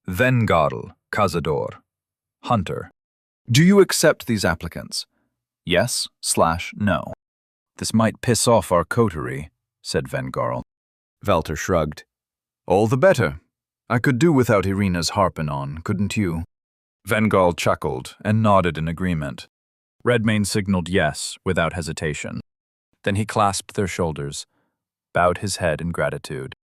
Vengarl Cazador. Hunter. Do you accept these applicants? Yes/no. This might piss off our coterie, said Vengarl. Velter shrugged. All the better. I could do without Irina's harping on, couldn't you? Vengarl chuckled and nodded in agreement. Redmayne signaled yes without hesitation. Then he clasped their shoulders, bowed his head in gratitude.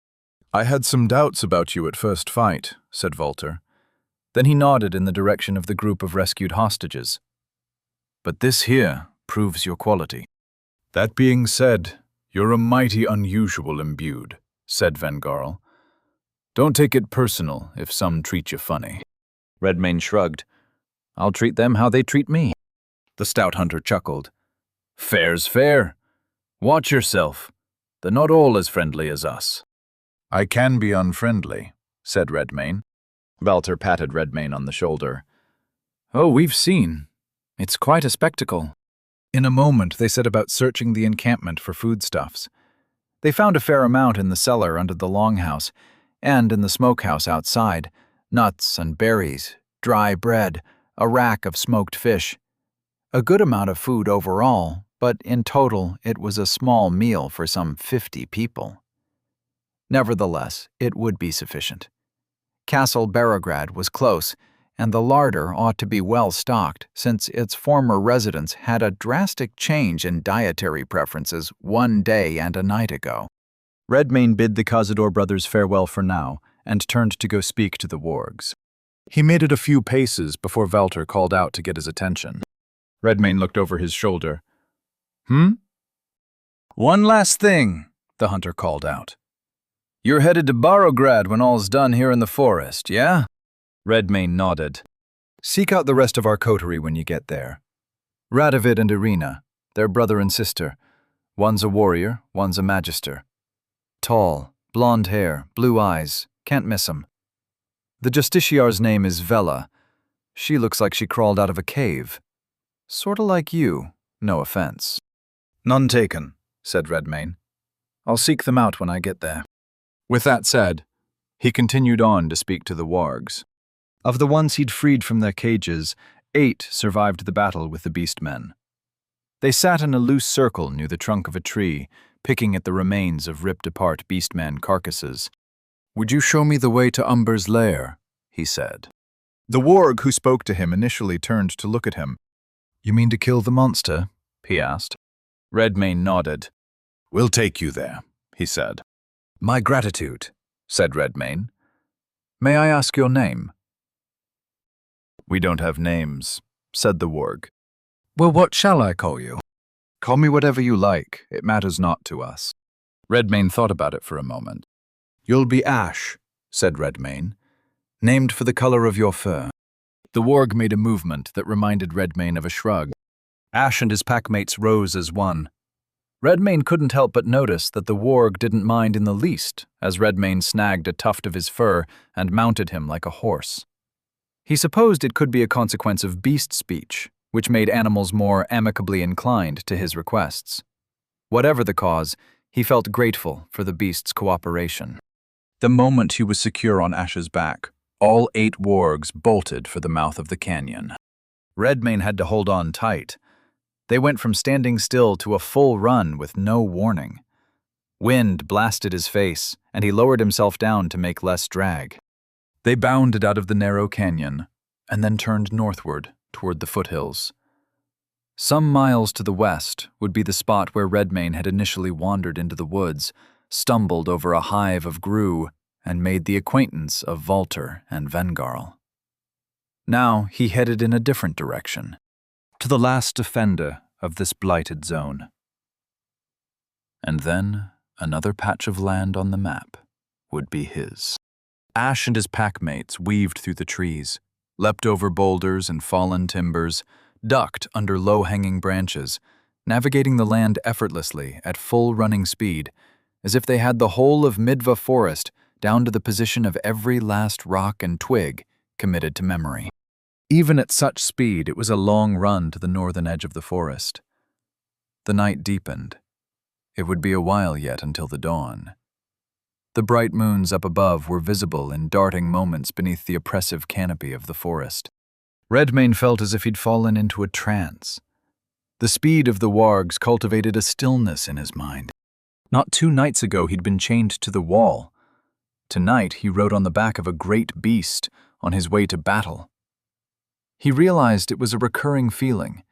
I had some doubts about you at first fight, said Volter. Then he nodded in the direction of the group of rescued hostages. But this here proves your quality. That being said, you're a mighty unusual imbued, said Vengarl. Don't take it personal if some treat you funny. Redmayne shrugged. I'll treat them how they treat me. The stout hunter chuckled. Fair's fair. Watch yourself. They're not all as friendly as us. I can be unfriendly, said Redmayne. Valter patted Redmayne on the shoulder. Oh, we've seen. It's quite a spectacle. In a moment, they set about searching the encampment for foodstuffs. They found a fair amount in the cellar under the longhouse, and in the smokehouse outside, nuts and berries, dry bread, a rack of smoked fish. A good amount of food overall, but in total it was a small meal for some 50 people. Nevertheless, it would be sufficient. Castle Barograd was close, and the larder ought to be well stocked since its former residents had a drastic change in dietary preferences one day and a night ago. Redmayne bid the Cazador brothers farewell for now and turned to go speak to the wargs. He made it a few paces before Valter called out to get his attention. Redmayne looked over his shoulder. One last thing, the hunter called out. You're headed to Barograd when all's done here in the forest, yeah? Redmayne nodded. Seek out the rest of our coterie when you get there. Radovid and Irina, they're brother and sister. One's a warrior, one's a magister. Tall, blonde hair, blue eyes, can't miss 'em. The justiciar's name is Vela. She looks like she crawled out of a cave. Sorta like you, no offense. None taken, said Redmayne. I'll seek them out when I get there. With that said, he continued on to speak to the wargs. Of the ones he'd freed from their cages, 8 survived the battle with the beastmen. They sat in a loose circle near the trunk of a tree, picking at the remains of ripped-apart beastman carcasses. Would you show me the way to Umber's lair? He said. The warg who spoke to him initially turned to look at him. You mean to kill the monster? He asked. Redmayne nodded. We'll take you there, he said. My gratitude, said Redmayne. May I ask your name? We don't have names, said the warg. Well, what shall I call you? Call me whatever you like, it matters not to us. Redmayne thought about it for a moment. You'll be Ash, said Redmayne, named for the color of your fur. The warg made a movement that reminded Redmayne of a shrug. Ash and his packmates rose as one. Redmayne couldn't help but notice that the warg didn't mind in the least as Redmayne snagged a tuft of his fur and mounted him like a horse. He supposed it could be a consequence of beast speech, which made animals more amicably inclined to his requests. Whatever the cause, he felt grateful for the beast's cooperation. The moment he was secure on Ash's back, all 8 wargs bolted for the mouth of the canyon. Redmayne had to hold on tight. They went from standing still to a full run with no warning. Wind blasted his face, and he lowered himself down to make less drag. They bounded out of the narrow canyon, and then turned northward toward the foothills. Some miles to the west would be the spot where Redmayne had initially wandered into the woods, stumbled over a hive of grue, and made the acquaintance of Valter and Vengarl. Now he headed in a different direction, to the last defender of this blighted zone. And then another patch of land on the map would be his. Ash and his packmates weaved through the trees, leapt over boulders and fallen timbers, ducked under low-hanging branches, navigating the land effortlessly at full running speed, as if they had the whole of Midva forest down to the position of every last rock and twig committed to memory. Even at such speed, it was a long run to the northern edge of the forest. The night deepened. It would be a while yet until the dawn. The bright moons up above were visible in darting moments beneath the oppressive canopy of the forest. Redmayne felt as if he'd fallen into a trance. The speed of the wargs cultivated a stillness in his mind. Not 2 nights ago he'd been chained to the wall. Tonight he rode on the back of a great beast on his way to battle. He realized it was a recurring feeling.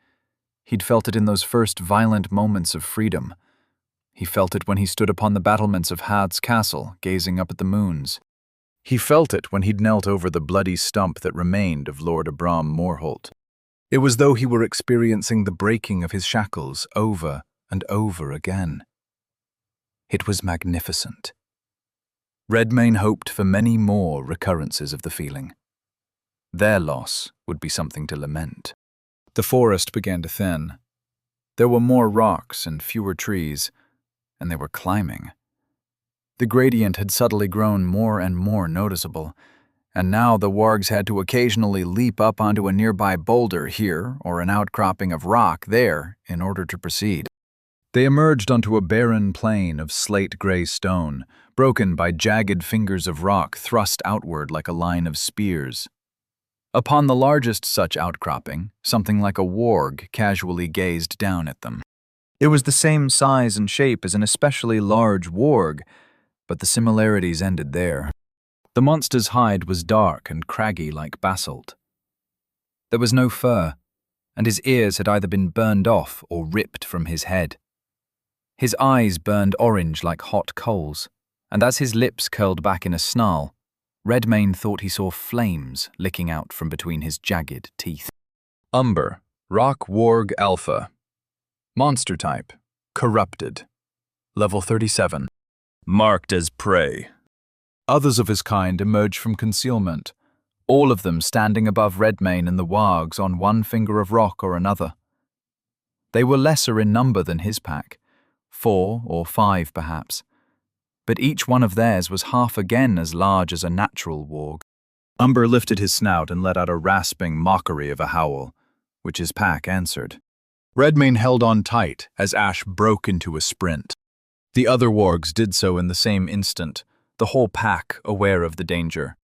He'd felt it in those first violent moments of freedom. He felt it when he stood upon the battlements of Had's castle, gazing up at the moons. He felt it when he'd knelt over the bloody stump that remained of Lord Abram Morholt. It was though he were experiencing the breaking of his shackles over and over again. It was magnificent. Redmayne hoped for many more recurrences of the feeling. Their loss would be something to lament. The forest began to thin. There were more rocks and fewer trees, and they were climbing. The gradient had subtly grown more and more noticeable, and now the wargs had to occasionally leap up onto a nearby boulder here or an outcropping of rock there in order to proceed. They emerged onto a barren plain of slate-gray stone, broken by jagged fingers of rock thrust outward like a line of spears. Upon the largest such outcropping, something like a warg casually gazed down at them. It was the same size and shape as an especially large warg, but the similarities ended there. The monster's hide was dark and craggy like basalt. There was no fur, and his ears had either been burned off or ripped from his head. His eyes burned orange like hot coals, and as his lips curled back in a snarl, Redmayne thought he saw flames licking out from between his jagged teeth. Umber, Rock Warg Alpha. Monster type, corrupted. Level 37. Marked as prey. Others of his kind emerged from concealment, all of them standing above Redmayne and the wargs on one finger of rock or another. They were lesser in number than his pack, 4 or 5 perhaps, but each one of theirs was half again as large as a natural warg. Umber lifted his snout and let out a rasping mockery of a howl, which his pack answered. Redmayne held on tight as Ash broke into a sprint. The other wargs did so in the same instant, the whole pack aware of the danger.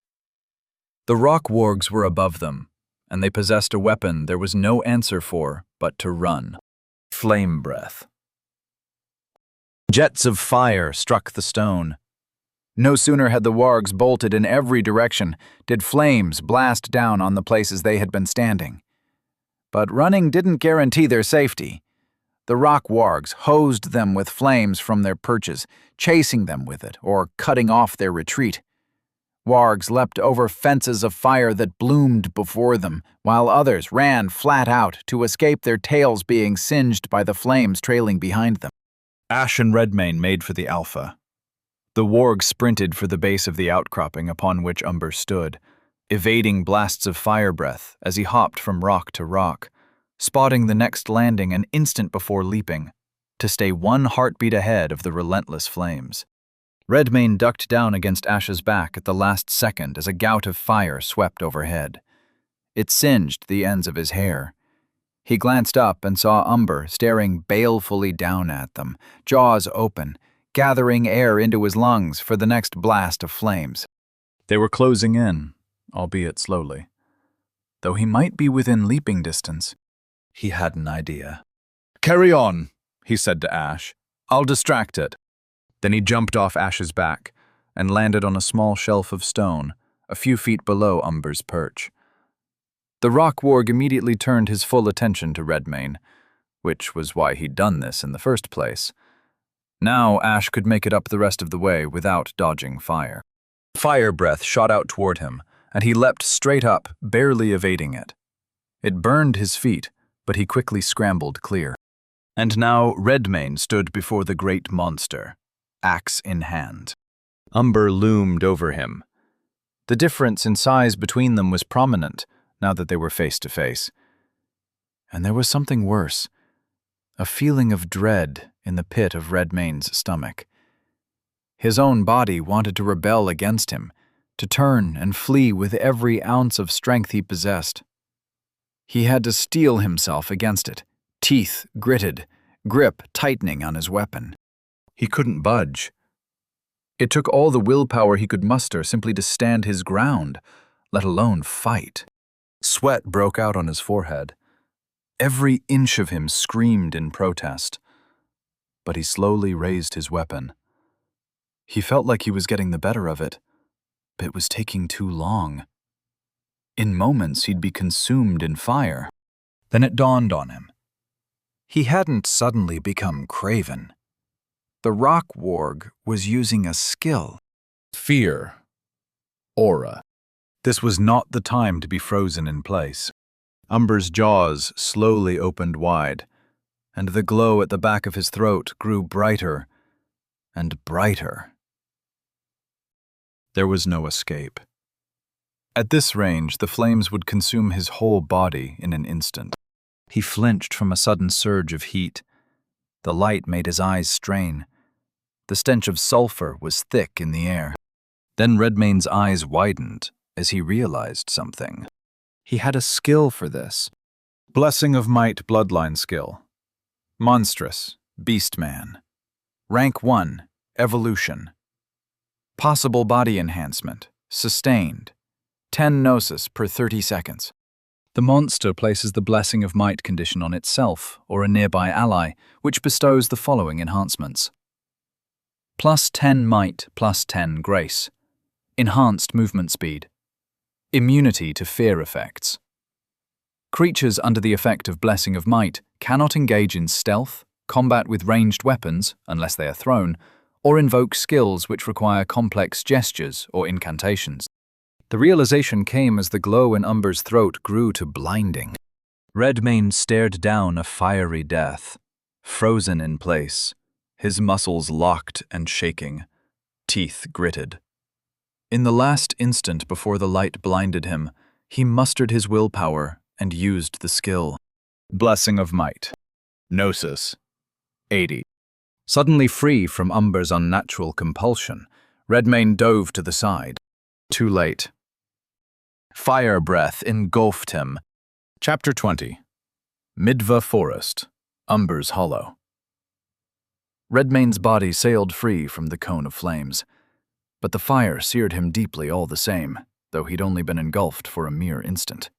The rock wargs were above them, and they possessed a weapon there was no answer for but to run. Flame breath. Jets of fire struck the stone. No sooner had the wargs bolted in every direction did flames blast down on the places they had been standing. But running didn't guarantee their safety. The rock wargs hosed them with flames from their perches, chasing them with it or cutting off their retreat. Wargs leapt over fences of fire that bloomed before them, while others ran flat out to escape their tails being singed by the flames trailing behind them. Ash and Redmayne made for the Alpha. The warg sprinted for the base of the outcropping upon which Umber stood, evading blasts of fire breath as he hopped from rock to rock, spotting the next landing an instant before leaping, to stay one heartbeat ahead of the relentless flames. Redmayne ducked down against Ash's back at the last second as a gout of fire swept overhead. It singed the ends of his hair. He glanced up and saw Umber staring balefully down at them, jaws open, gathering air into his lungs for the next blast of flames. They were closing in, albeit slowly. Though he might be within leaping distance, he had an idea. "Carry on," he said to Ash. "I'll distract it." Then he jumped off Ash's back and landed on a small shelf of stone, a few feet below Umber's perch. The rock warg immediately turned his full attention to Redmayne, which was why he'd done this in the first place. Now Ash could make it up the rest of the way without dodging fire. Fire breath shot out toward him, and he leapt straight up, barely evading it. It burned his feet, but he quickly scrambled clear. And now Redmane stood before the great monster, axe in hand. Umber loomed over him. The difference in size between them was prominent now that they were face to face. And there was something worse, a feeling of dread in the pit of Redmane's stomach. His own body wanted to rebel against him, to turn and flee with every ounce of strength he possessed. He had to steel himself against it, teeth gritted, grip tightening on his weapon. He couldn't budge. It took all the willpower he could muster simply to stand his ground, let alone fight. Sweat broke out on his forehead. Every inch of him screamed in protest. But he slowly raised his weapon. He felt like he was getting the better of it, but it was taking too long. In moments, he'd be consumed in fire. Then it dawned on him. He hadn't suddenly become craven. The rock warg was using a skill. Fear. Aura. This was not the time to be frozen in place. Umber's jaws slowly opened wide, and the glow at the back of his throat grew brighter and brighter. There was no escape. At this range, the flames would consume his whole body in an instant. He flinched from a sudden surge of heat. The light made his eyes strain. The stench of sulfur was thick in the air. Then Redmane's eyes widened as he realized something. He had a skill for this. Blessing of Might bloodline skill. Monstrous, Beastman. Rank 1, Evolution. Possible body enhancement, sustained. 10 gnosis per 30 seconds. The monster places the Blessing of Might condition on itself or a nearby ally, which bestows the following enhancements. Plus 10 Might, plus 10 Grace. Enhanced movement speed. Immunity to fear effects. Creatures under the effect of Blessing of Might cannot engage in stealth, combat with ranged weapons, unless they are thrown, or invoke skills which require complex gestures or incantations. The realization came as the glow in Umber's throat grew to blinding. Redmane stared down a fiery death, frozen in place, his muscles locked and shaking, teeth gritted. In the last instant before the light blinded him, he mustered his willpower and used the skill. Blessing of Might. Gnosis. 80. Suddenly free from Umber's unnatural compulsion, Redmane dove to the side. Too late. Fire breath engulfed him. Chapter 20. Midva Forest, Umber's Hollow. Redmane's body sailed free from the cone of flames, but the fire seared him deeply all the same, though he'd only been engulfed for a mere instant.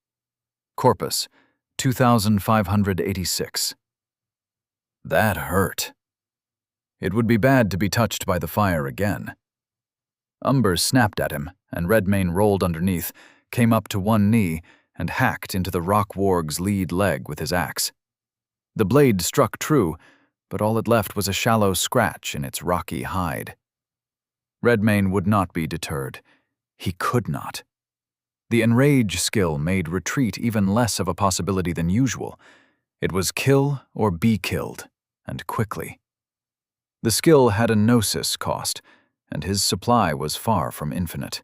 Corpus, 2586. That hurt. It would be bad to be touched by the fire again. Umber snapped at him, and Redmane rolled underneath, came up to one knee, and hacked into the rock warg's lead leg with his axe. The blade struck true, but all it left was a shallow scratch in its rocky hide. Redmane would not be deterred. He could not. The enrage skill made retreat even less of a possibility than usual. It was kill or be killed, and quickly. The skill had a gnosis cost, and his supply was far from infinite.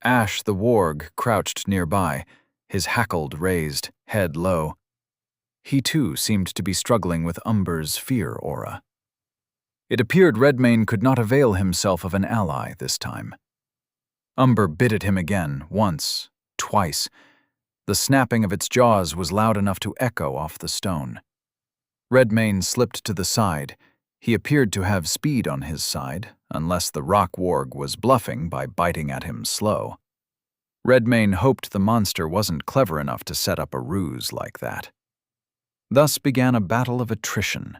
Ash the warg crouched nearby, his hackled raised, head low. He too seemed to be struggling with Umber's fear aura. It appeared Redmane could not avail himself of an ally this time. Umber bit at him again, once, twice. The snapping of its jaws was loud enough to echo off the stone. Redmane slipped to the side. He appeared to have speed on his side, unless the rock warg was bluffing by biting at him slow. Redmane hoped the monster wasn't clever enough to set up a ruse like that. Thus began a battle of attrition.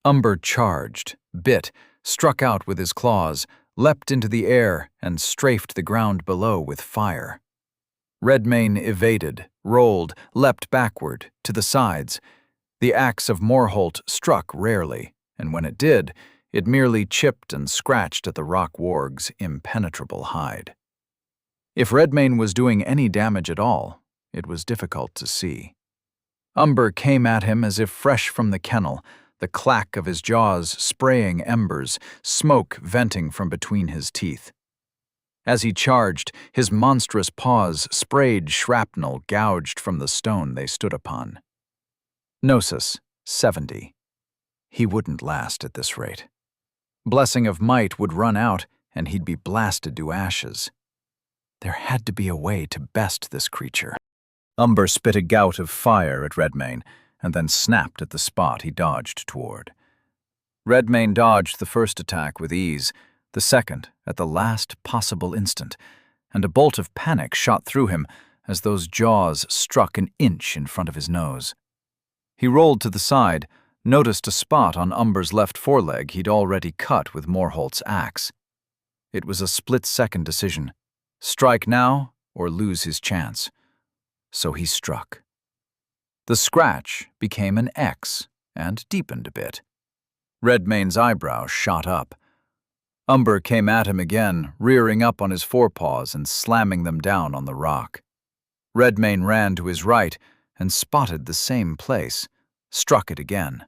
Umber charged, bit, struck out with his claws, leapt into the air, and strafed the ground below with fire. Redmane evaded, rolled, leapt backward, to the sides. The axe of Morholt struck rarely, and when it did, it merely chipped and scratched at the rock warg's impenetrable hide. If Redmane was doing any damage at all, it was difficult to see. Umber came at him as if fresh from the kennel, the clack of his jaws spraying embers, smoke venting from between his teeth. As he charged, his monstrous paws sprayed shrapnel gouged from the stone they stood upon. Gnosis, 70. He wouldn't last at this rate. Blessing of Might would run out, and he'd be blasted to ashes. There had to be a way to best this creature. Umber spit a gout of fire at Redmayne, and then snapped at the spot he dodged toward. Redmayne dodged the first attack with ease, the second at the last possible instant, and a bolt of panic shot through him as those jaws struck an inch in front of his nose. He rolled to the side, noticed a spot on Umber's left foreleg he'd already cut with Morholt's axe. It was a split-second decision: strike now or lose his chance. So he struck. The scratch became an X and deepened a bit. Redmayne's eyebrows shot up. Umber came at him again, rearing up on his forepaws and slamming them down on the rock. Redmayne ran to his right and spotted the same place, struck it again.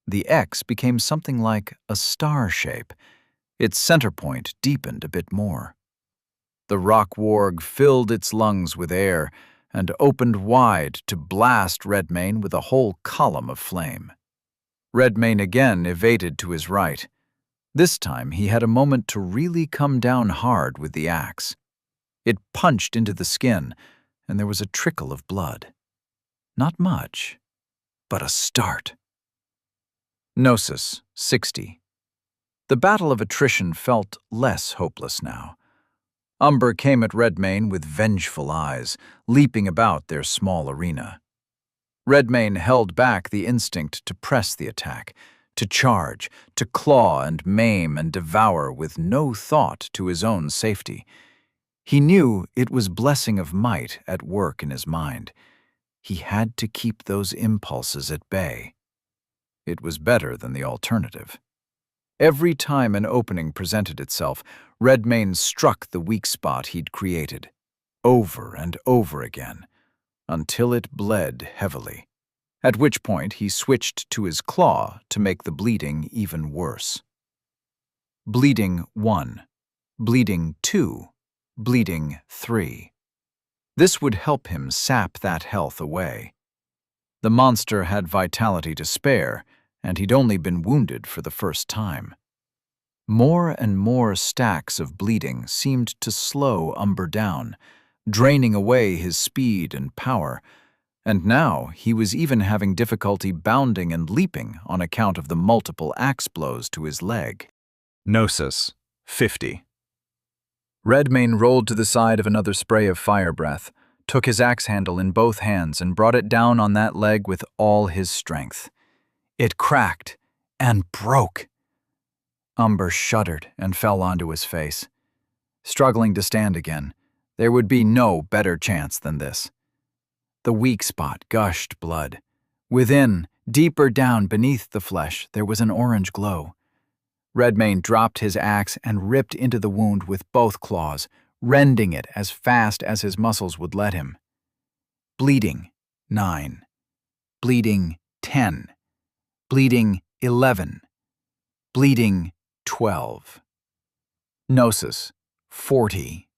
The X became something like a star shape. Its center point deepened a bit more. The rock warg filled its lungs with air and opened wide to blast Redmayne with a whole column of flame. Redmayne again evaded to his right. This time he had a moment to really come down hard with the axe. It punched into the skin, and there was a trickle of blood. Not much, but a start. Gnosis, 60. The battle of attrition felt less hopeless now. Umber came at Redmayne with vengeful eyes, leaping about their small arena. Redmayne held back the instinct to press the attack, to charge, to claw and maim and devour with no thought to his own safety. He knew it was Blessing of Might at work in his mind. He had to keep those impulses at bay. It was better than the alternative. Every time an opening presented itself, Redmayne struck the weak spot he'd created, over and over again, until it bled heavily, at which point he switched to his claw to make the bleeding even worse. Bleeding 1, bleeding 2, bleeding 3. This would help him sap that health away. The monster had vitality to spare, and he'd only been wounded for the first time. More and more stacks of bleeding seemed to slow Umber down, draining away his speed and power, and now he was even having difficulty bounding and leaping on account of the multiple axe blows to his leg. Gnosis, 50. Redmayne rolled to the side of another spray of fire breath, took his axe handle in both hands and brought it down on that leg with all his strength. It cracked and broke. Umber shuddered and fell onto his face. Struggling to stand again, there would be no better chance than this. The weak spot gushed blood. Within, deeper down beneath the flesh, there was an orange glow. Redmayne dropped his axe and ripped into the wound with both claws, rending it as fast as his muscles would let him. Bleeding, 9. Bleeding, 10. Bleeding, 11. Bleeding, 12. Gnosis, 40.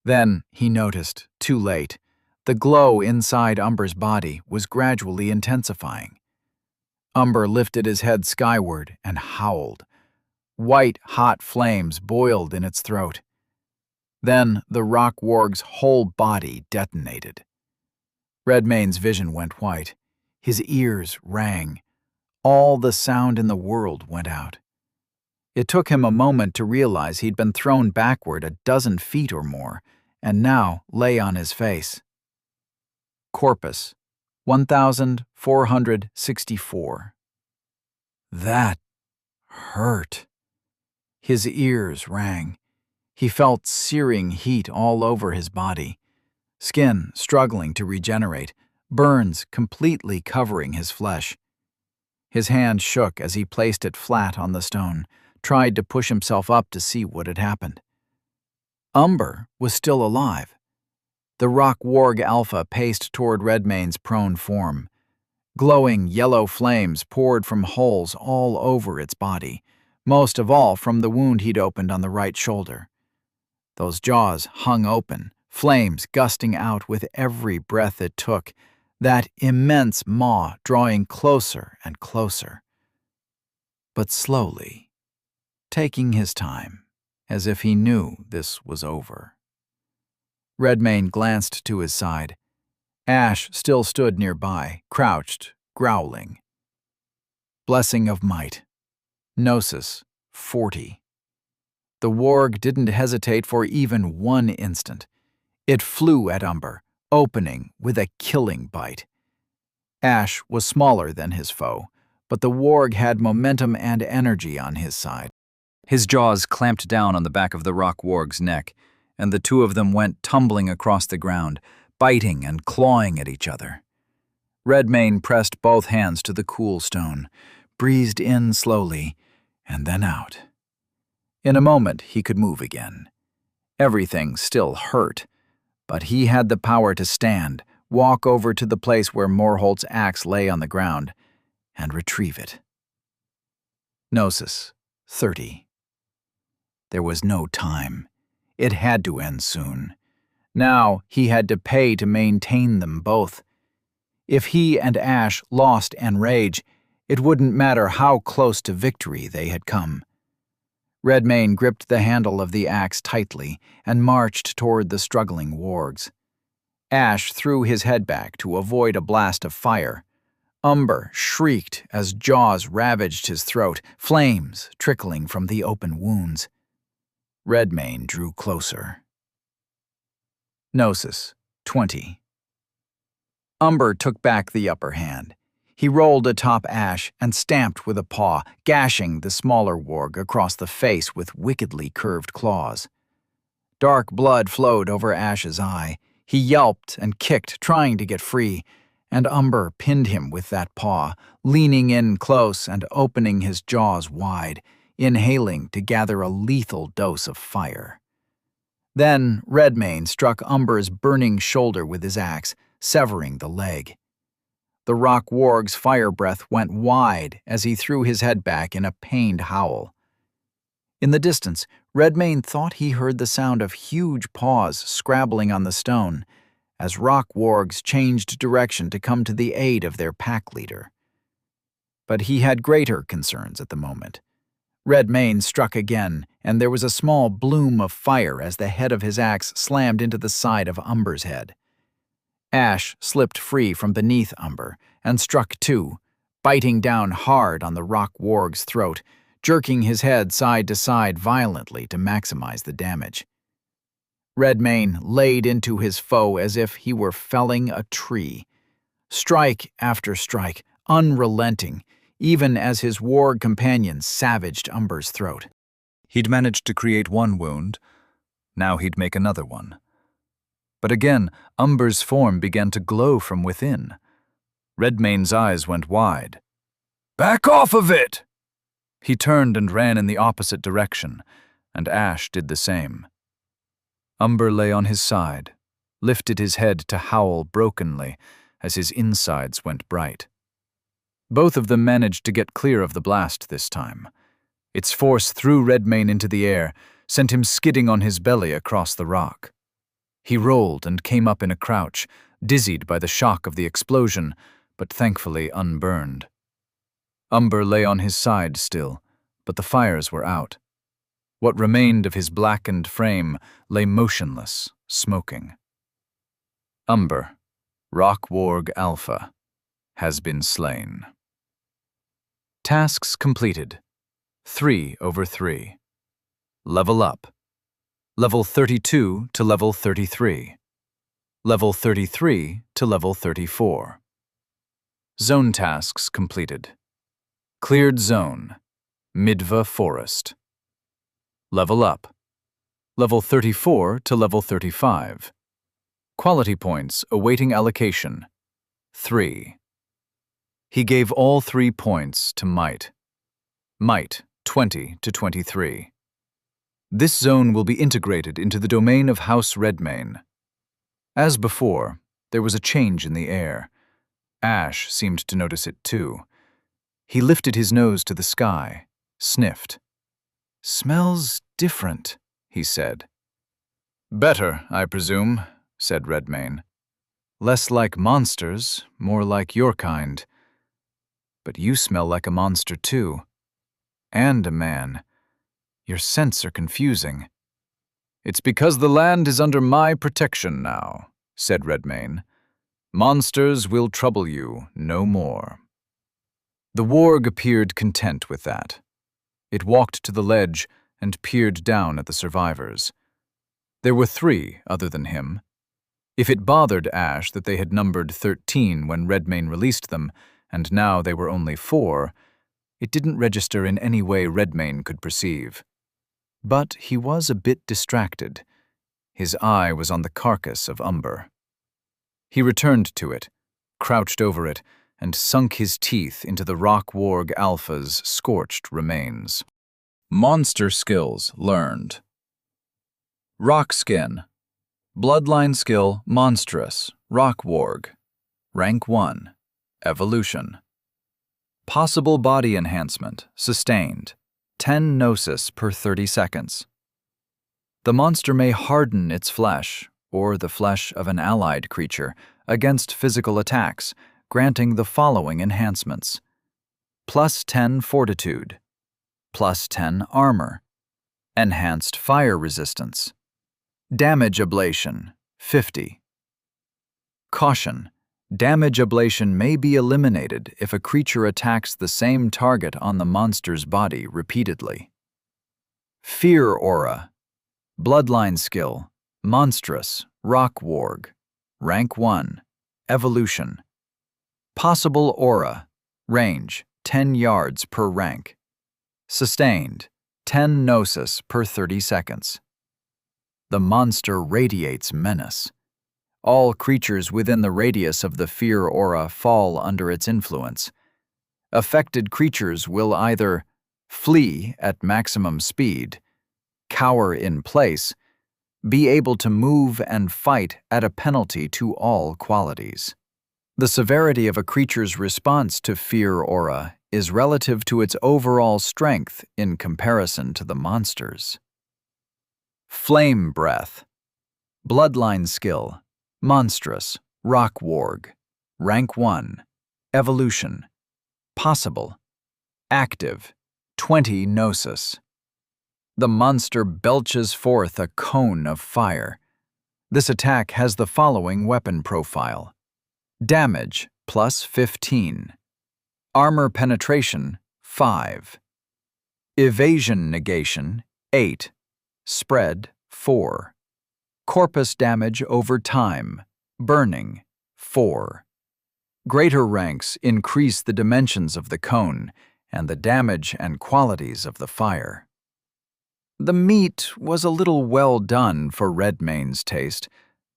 Then he noticed, too late, the glow inside Umber's body was gradually intensifying. Umber lifted his head skyward and howled. White, hot flames boiled in its throat. Then the rock warg's whole body detonated. Redmayne's vision went white. His ears rang. All the sound in the world went out. It took him a moment to realize he'd been thrown backward a dozen feet or more, and now lay on his face. Corpus, 1464. That hurt. His ears rang. He felt searing heat all over his body, skin struggling to regenerate, burns completely covering his flesh. His hand shook as he placed it flat on the stone, tried to push himself up to see what had happened. Umber was still alive. The rock warg alpha paced toward Redmane's prone form. Glowing yellow flames poured from holes all over its body, most of all from the wound he'd opened on the right shoulder. Those jaws hung open, flames gusting out with every breath it took, that immense maw drawing closer and closer. But slowly, taking his time, as if he knew this was over. Redmane glanced to his side. Ash still stood nearby, crouched, growling. Blessing of Might. Gnosis, 40. The warg didn't hesitate for even one instant. It flew at Umber, opening with a killing bite. Ash was smaller than his foe, but the warg had momentum and energy on his side. His jaws clamped down on the back of the rock warg's neck, and the two of them went tumbling across the ground, biting and clawing at each other. Redmane pressed both hands to the cool stone, breathed in slowly, and then out. In a moment, he could move again. Everything still hurt, but he had the power to stand, walk over to the place where Morholt's axe lay on the ground, and retrieve it. Gnosis, 30. There was no time. It had to end soon. Now he had to pay to maintain them both. If he and Ash lost Enrage, it wouldn't matter how close to victory they had come. Redmane gripped the handle of the axe tightly and marched toward the struggling wargs. Ash threw his head back to avoid a blast of fire. Umber shrieked as jaws ravaged his throat, flames trickling from the open wounds. Redmane drew closer. Gnosis, 20. Umber took back the upper hand. He rolled atop Ash and stamped with a paw, gashing the smaller warg across the face with wickedly curved claws. Dark blood flowed over Ash's eye. He yelped and kicked, trying to get free, and Umber pinned him with that paw, leaning in close and opening his jaws wide, inhaling to gather a lethal dose of fire. Then Redmane struck Umber's burning shoulder with his axe, severing the leg. The rock warg's fire breath went wide as he threw his head back in a pained howl. In the distance, Redmane thought he heard the sound of huge paws scrabbling on the stone as rock wargs changed direction to come to the aid of their pack leader. But he had greater concerns at the moment. Redmane struck again, and there was a small bloom of fire as the head of his axe slammed into the side of Umber's head. Ash slipped free from beneath Umber and struck too, biting down hard on the rock warg's throat, jerking his head side to side violently to maximize the damage. Redmane laid into his foe as if he were felling a tree. Strike after strike, unrelenting, even as his warg companions savaged Umber's throat. He'd managed to create one wound. Now he'd make another one. But again, Umber's form began to glow from within. Redmane's eyes went wide. "Back off of it!" He turned and ran in the opposite direction, and Ash did the same. Umber lay on his side, lifted his head to howl brokenly as his insides went bright. Both of them managed to get clear of the blast this time. Its force threw Redmane into the air, sent him skidding on his belly across the rock. He rolled and came up in a crouch, dizzied by the shock of the explosion, but thankfully unburned. Umber lay on his side still, but the fires were out. What remained of his blackened frame lay motionless, smoking. Umber, Rock Warg Alpha, has been slain. Tasks completed. 3 over 3. Level up. Level 32 to level 33. Level 33 to level 34. Zone tasks completed. Cleared zone. Midva Forest. Level up. Level 34 to level 35. Quality points awaiting allocation. 3. He gave all 3 points to Might. Might, 20 to 23. This zone will be integrated into the domain of House Redmane. As before, there was a change in the air. Ash seemed to notice it too. He lifted his nose to the sky, sniffed. "Smells different," he said. "Better, I presume," said Redmayne. "Less like monsters, more like your kind. But you smell like a monster too. And a man. Your scents are confusing." "It's because the land is under my protection now," said Redmayne. "Monsters will trouble you no more." The warg appeared content with that. It walked to the ledge and peered down at the survivors. There were 3 other than him. If it bothered Ash that they had numbered 13 when Redmayne released them, and now they were only 4, it didn't register in any way Redmayne could perceive. But he was a bit distracted. His eye was on the carcass of Umber. He returned to it, crouched over it, and sunk his teeth into the rock warg alpha's scorched remains. Monster skills learned. Rock skin. Bloodline skill monstrous, rock warg. Rank 1. Evolution. Possible body enhancement, sustained. 10 gnosis per 30 seconds. The monster may harden its flesh, or the flesh of an allied creature, against physical attacks, granting the following enhancements. +10 fortitude. +10 armor. Enhanced fire resistance. Damage ablation, 50. Caution. Damage ablation may be eliminated if a creature attacks the same target on the monster's body repeatedly. Fear aura. Bloodline skill. Monstrous, rock warg. Rank 1. Evolution. Possible aura. Range, 10 yards per rank. Sustained, 10 gnosis per 30 seconds. The monster radiates menace. All creatures within the radius of the fear aura fall under its influence. Affected creatures will either flee at maximum speed, cower in place, be able to move and fight at a penalty to all qualities. The severity of a creature's response to fear aura is relative to its overall strength in comparison to the monster's. Flame breath. Bloodline skill. Monstrous, rock warg. Rank 1. Evolution. Possible. Active. 20 gnosis. The monster belches forth a cone of fire. This attack has the following weapon profile. Damage, +15. Armor penetration, 5. Evasion negation, 8. Spread, 4. Corpus damage over time, burning, 4. Greater ranks increase the dimensions of the cone and the damage and qualities of the fire. The meat was a little well done for Redmayne's taste,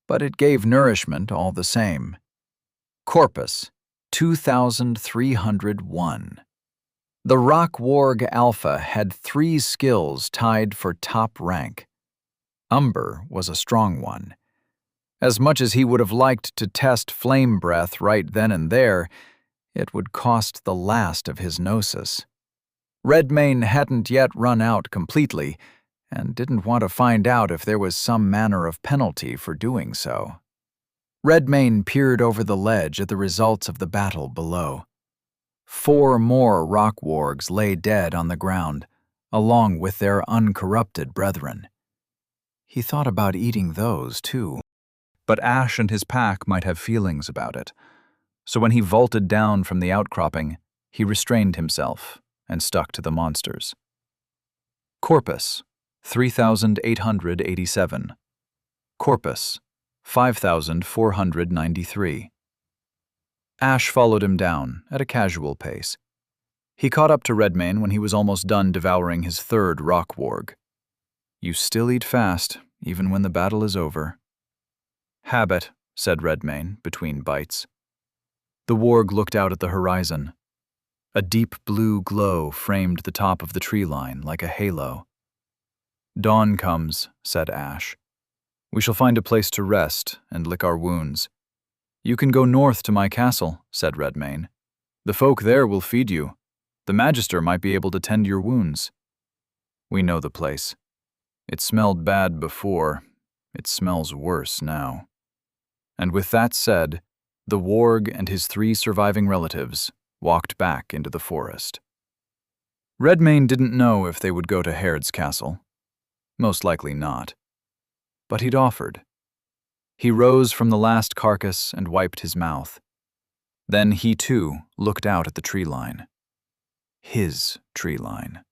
but it gave nourishment all the same. Corpus, 2301. The Rock Warg Alpha had 3 skills tied for top rank. Umber was a strong one. As much as he would have liked to test flame breath right then and there, it would cost the last of his gnosis. Redmayne hadn't yet run out completely, and didn't want to find out if there was some manner of penalty for doing so. Redmayne peered over the ledge at the results of the battle below. 4 more rock wargs lay dead on the ground, along with their uncorrupted brethren. He thought about eating those, too. But Ash and his pack might have feelings about it. So when he vaulted down from the outcropping, he restrained himself and stuck to the monsters. Corpus, 3,887. Corpus, 5,493. Ash followed him down at a casual pace. He caught up to Redmayne when he was almost done devouring his 3rd rock warg. "You still eat fast, even when the battle is over." "Habit," said Redmayne, between bites. The warg looked out at the horizon. A deep blue glow framed the top of the tree line like a halo. "Dawn comes," said Ash. We shall find a place to rest and lick our wounds. You can go north to my castle, said Redmayne. The folk there will feed you. The magister might be able to tend your wounds. We know the place. It smelled bad before. It smells worse now. And with that said, the warg and his 3 surviving relatives walked back into the forest. Redmayne didn't know if they would go to Haird's castle. Most likely not. But he'd offered. He rose from the last carcass and wiped his mouth. Then he too looked out at the tree line. His tree line.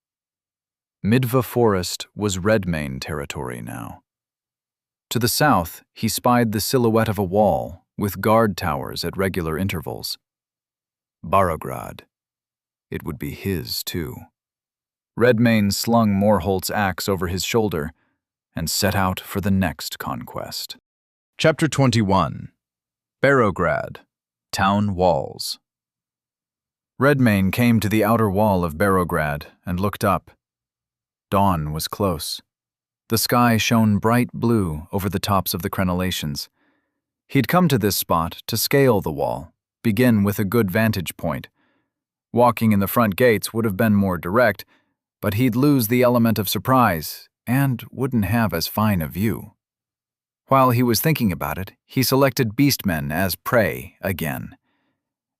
Midva Forest was Redmayne territory now. To the south, he spied the silhouette of a wall with guard towers at regular intervals. Barograd. It would be his, too. Redmayne slung Morholt's axe over his shoulder and set out for the next conquest. Chapter 21. Barograd. Town Walls. Redmayne came to the outer wall of Barograd and looked up. Dawn was close. The sky shone bright blue over the tops of the crenellations. He'd come to this spot to scale the wall, begin with a good vantage point. Walking in the front gates would have been more direct, but he'd lose the element of surprise and wouldn't have as fine a view. While he was thinking about it, he selected beastmen as prey again.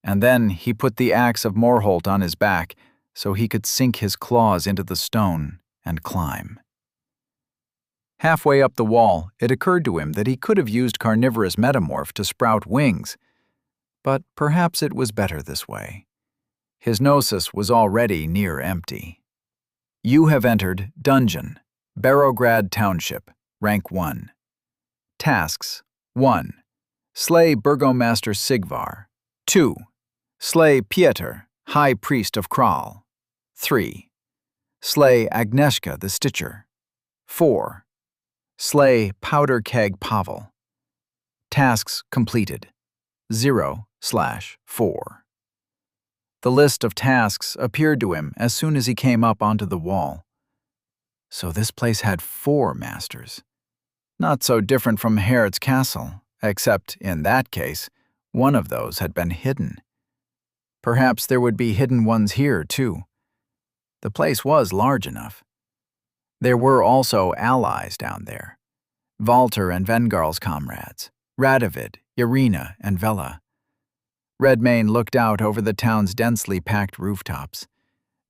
And then he put the axe of Morholt on his back so he could sink his claws into the stone and climb. Halfway up the wall, it occurred to him that he could have used carnivorous metamorph to sprout wings, but perhaps it was better this way. His gnosis was already near empty. You have entered Dungeon, Barograd Township, Rank 1. Tasks: 1. Slay Burgomaster Sigvar. 2. Slay Pieter, High Priest of Kral. 3. Slay Agnieszka the Stitcher. 4. Slay Powder Keg Pavel. Tasks completed. 0/4. The list of tasks appeared to him as soon as he came up onto the wall. So this place had 4 masters. Not so different from Haird's castle, except in that case, one of those had been hidden. Perhaps there would be hidden ones here, too. The place was large enough. There were also allies down there. Valter and Vengarl's comrades, Radovid, Irina, and Vela. Redmayne looked out over the town's densely packed rooftops.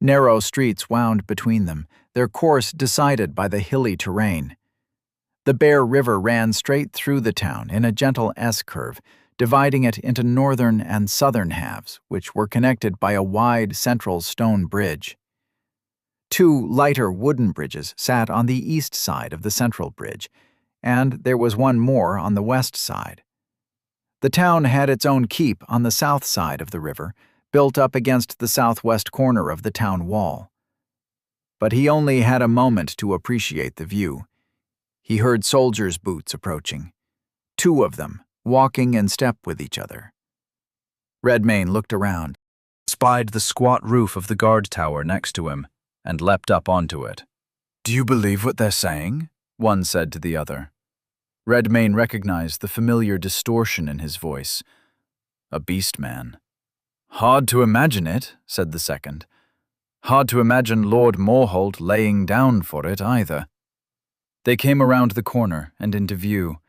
Narrow streets wound between them, their course decided by the hilly terrain. The Bear River ran straight through the town in a gentle S-curve, dividing it into northern and southern halves, which were connected by a wide central stone bridge. 2 lighter wooden bridges sat on the east side of the central bridge, and there was one more on the west side. The town had its own keep on the south side of the river, built up against the southwest corner of the town wall. But he only had a moment to appreciate the view. He heard soldiers' boots approaching, 2 of them walking in step with each other. Redmayne looked around, Spied the squat roof of the guard tower next to him, and leapt up onto it. "Do you believe what they're saying?" one said to the other. Redmayne recognized the familiar distortion in his voice. A beast man. "Hard to imagine it," said the second. "Hard to imagine Lord Morholt laying down for it, either." They came around the corner and into view.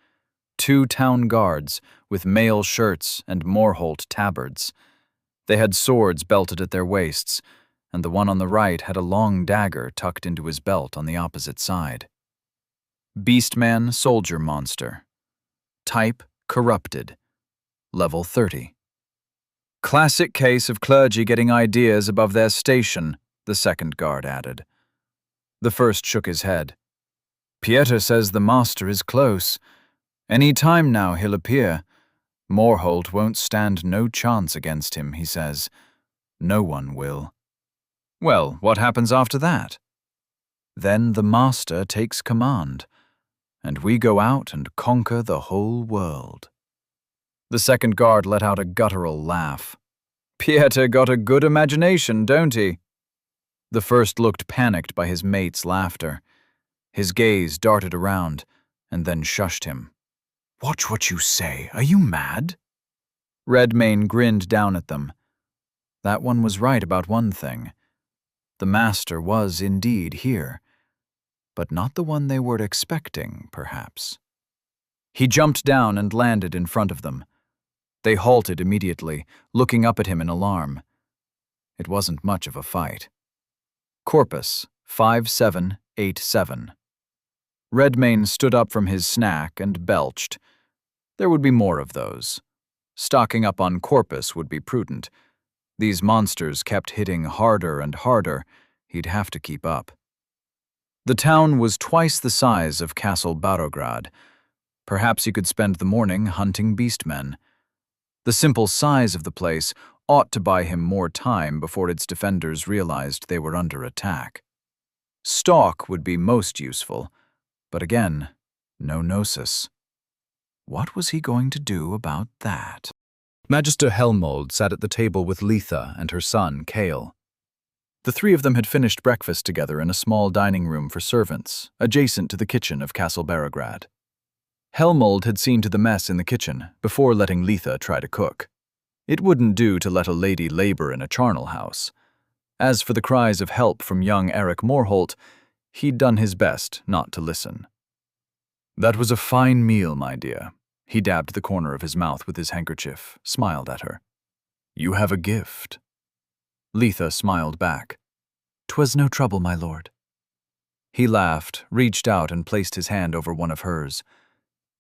2 town guards with mail shirts and Morholt tabards. They had swords belted at their waists, and the one on the right had a long dagger tucked into his belt on the opposite side. Beastman Soldier Monster. Type Corrupted. Level 30. "Classic case of clergy getting ideas above their station," the second guard added. The first shook his head. "Pieter says the master is close. Any time now he'll appear. Morholt won't stand no chance against him, he says. No one will." "Well, what happens after that?" "Then the master takes command, and we go out and conquer the whole world." The second guard let out a guttural laugh. "Pieter got a good imagination, don't he?" The first looked panicked by his mate's laughter. His gaze darted around, and then shushed him. "Watch what you say. Are you mad?" Redmayne grinned down at them. That one was right about one thing. The master was indeed here, but not the one they were expecting, perhaps. He jumped down and landed in front of them. They halted immediately, looking up at him in alarm. It wasn't much of a fight. Corpus 5787. Redmayne stood up from his snack and belched. There would be more of those. Stocking up on Corpus would be prudent. These monsters kept hitting harder and harder. He'd have to keep up. The town was twice the size of Castle Barograd. Perhaps he could spend the morning hunting beastmen. The simple size of the place ought to buy him more time before its defenders realized they were under attack. Stalk would be most useful, but again, no gnosis. What was he going to do about that? Magister Helmold sat at the table with Letha and her son, Kale. The three of them had finished breakfast together in a small dining room for servants, adjacent to the kitchen of Castle Barograd. Helmold had seen to the mess in the kitchen before letting Letha try to cook. It wouldn't do to let a lady labor in a charnel house. As for the cries of help from young Eric Morholt, he'd done his best not to listen. "That was a fine meal, my dear." He dabbed the corner of his mouth with his handkerchief, smiled at her. "You have a gift." Letha smiled back. "'Twas no trouble, my lord." He laughed, reached out and placed his hand over one of hers.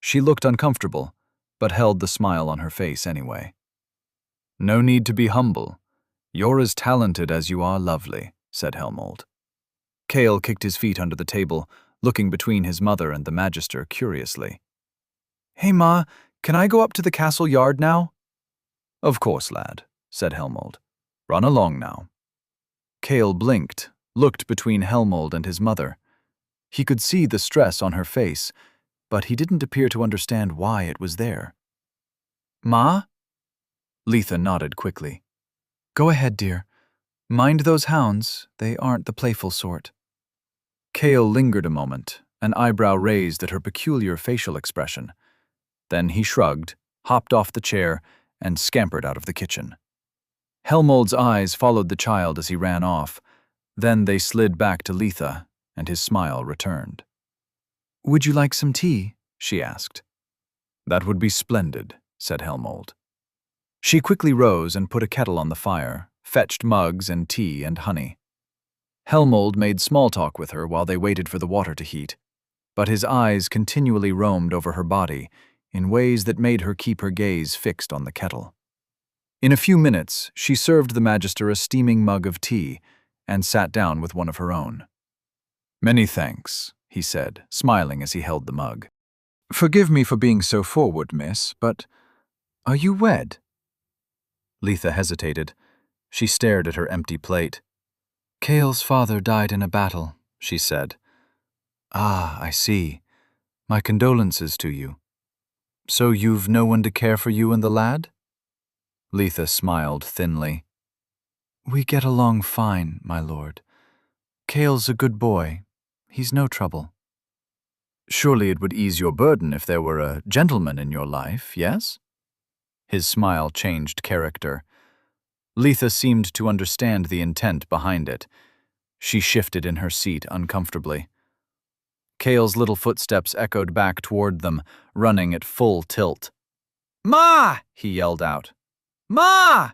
She looked uncomfortable, but held the smile on her face anyway. "No need to be humble. You're as talented as you are lovely," said Helmold. Kale kicked his feet under the table, looking between his mother and the Magister curiously. "Hey, Ma, can I go up to the castle yard now?" "Of course, lad," said Helmold. "Run along now." Kale blinked, looked between Helmold and his mother. He could see the stress on her face, but he didn't appear to understand why it was there. "Ma?" Letha nodded quickly. "Go ahead, dear. Mind those hounds, they aren't the playful sort." Kale lingered a moment, an eyebrow raised at her peculiar facial expression. Then he shrugged, hopped off the chair, and scampered out of the kitchen. Helmold's eyes followed the child as he ran off. Then they slid back to Letha, and his smile returned. "Would you like some tea?" she asked. "That would be splendid," said Helmold. She quickly rose and put a kettle on the fire, fetched mugs and tea and honey. Helmold made small talk with her while they waited for the water to heat, but his eyes continually roamed over her body in ways that made her keep her gaze fixed on the kettle. In a few minutes, she served the Magister a steaming mug of tea and sat down with one of her own. "Many thanks," he said, smiling as he held the mug. "Forgive me for being so forward, miss, but are you wed?" Letha hesitated. She stared at her empty plate. "Kale's father died in a battle," she said. "Ah, I see. My condolences to you. So you've no one to care for you and the lad?" Letha smiled thinly. "We get along fine, my lord. Kale's a good boy. He's no trouble." "Surely it would ease your burden if there were a gentleman in your life, yes?" His smile changed character. Letha seemed to understand the intent behind it. She shifted in her seat uncomfortably. Kale's little footsteps echoed back toward them, running at full tilt. "Ma!" he yelled out. "Ma!"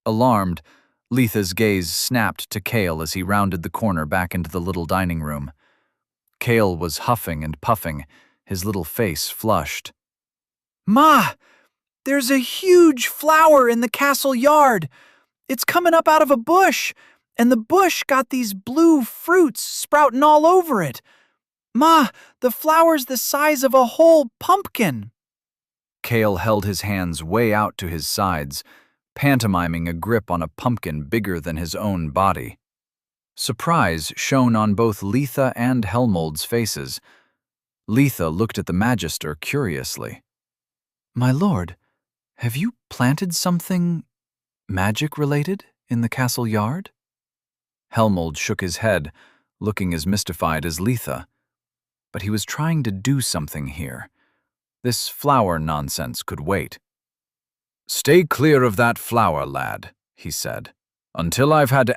Alarmed, Letha's gaze snapped to Kale as he rounded the corner back into the little dining room. Kale was huffing and puffing, his little face flushed. "Ma! There's a huge flower in the castle yard. It's coming up out of a bush, and the bush got these blue fruits sprouting all over it. Ma, the flower's the size of a whole pumpkin." Kale held his hands way out to his sides, pantomiming a grip on a pumpkin bigger than his own body. Surprise shone on both Letha and Helmold's faces. Letha looked at the Magister curiously. "My lord, have you planted something magic-related in the castle yard?" Helmold shook his head, looking as mystified as Letha. but he was trying to do something here. This flower nonsense could wait. "Stay clear of that flower, lad," he said, "until I've had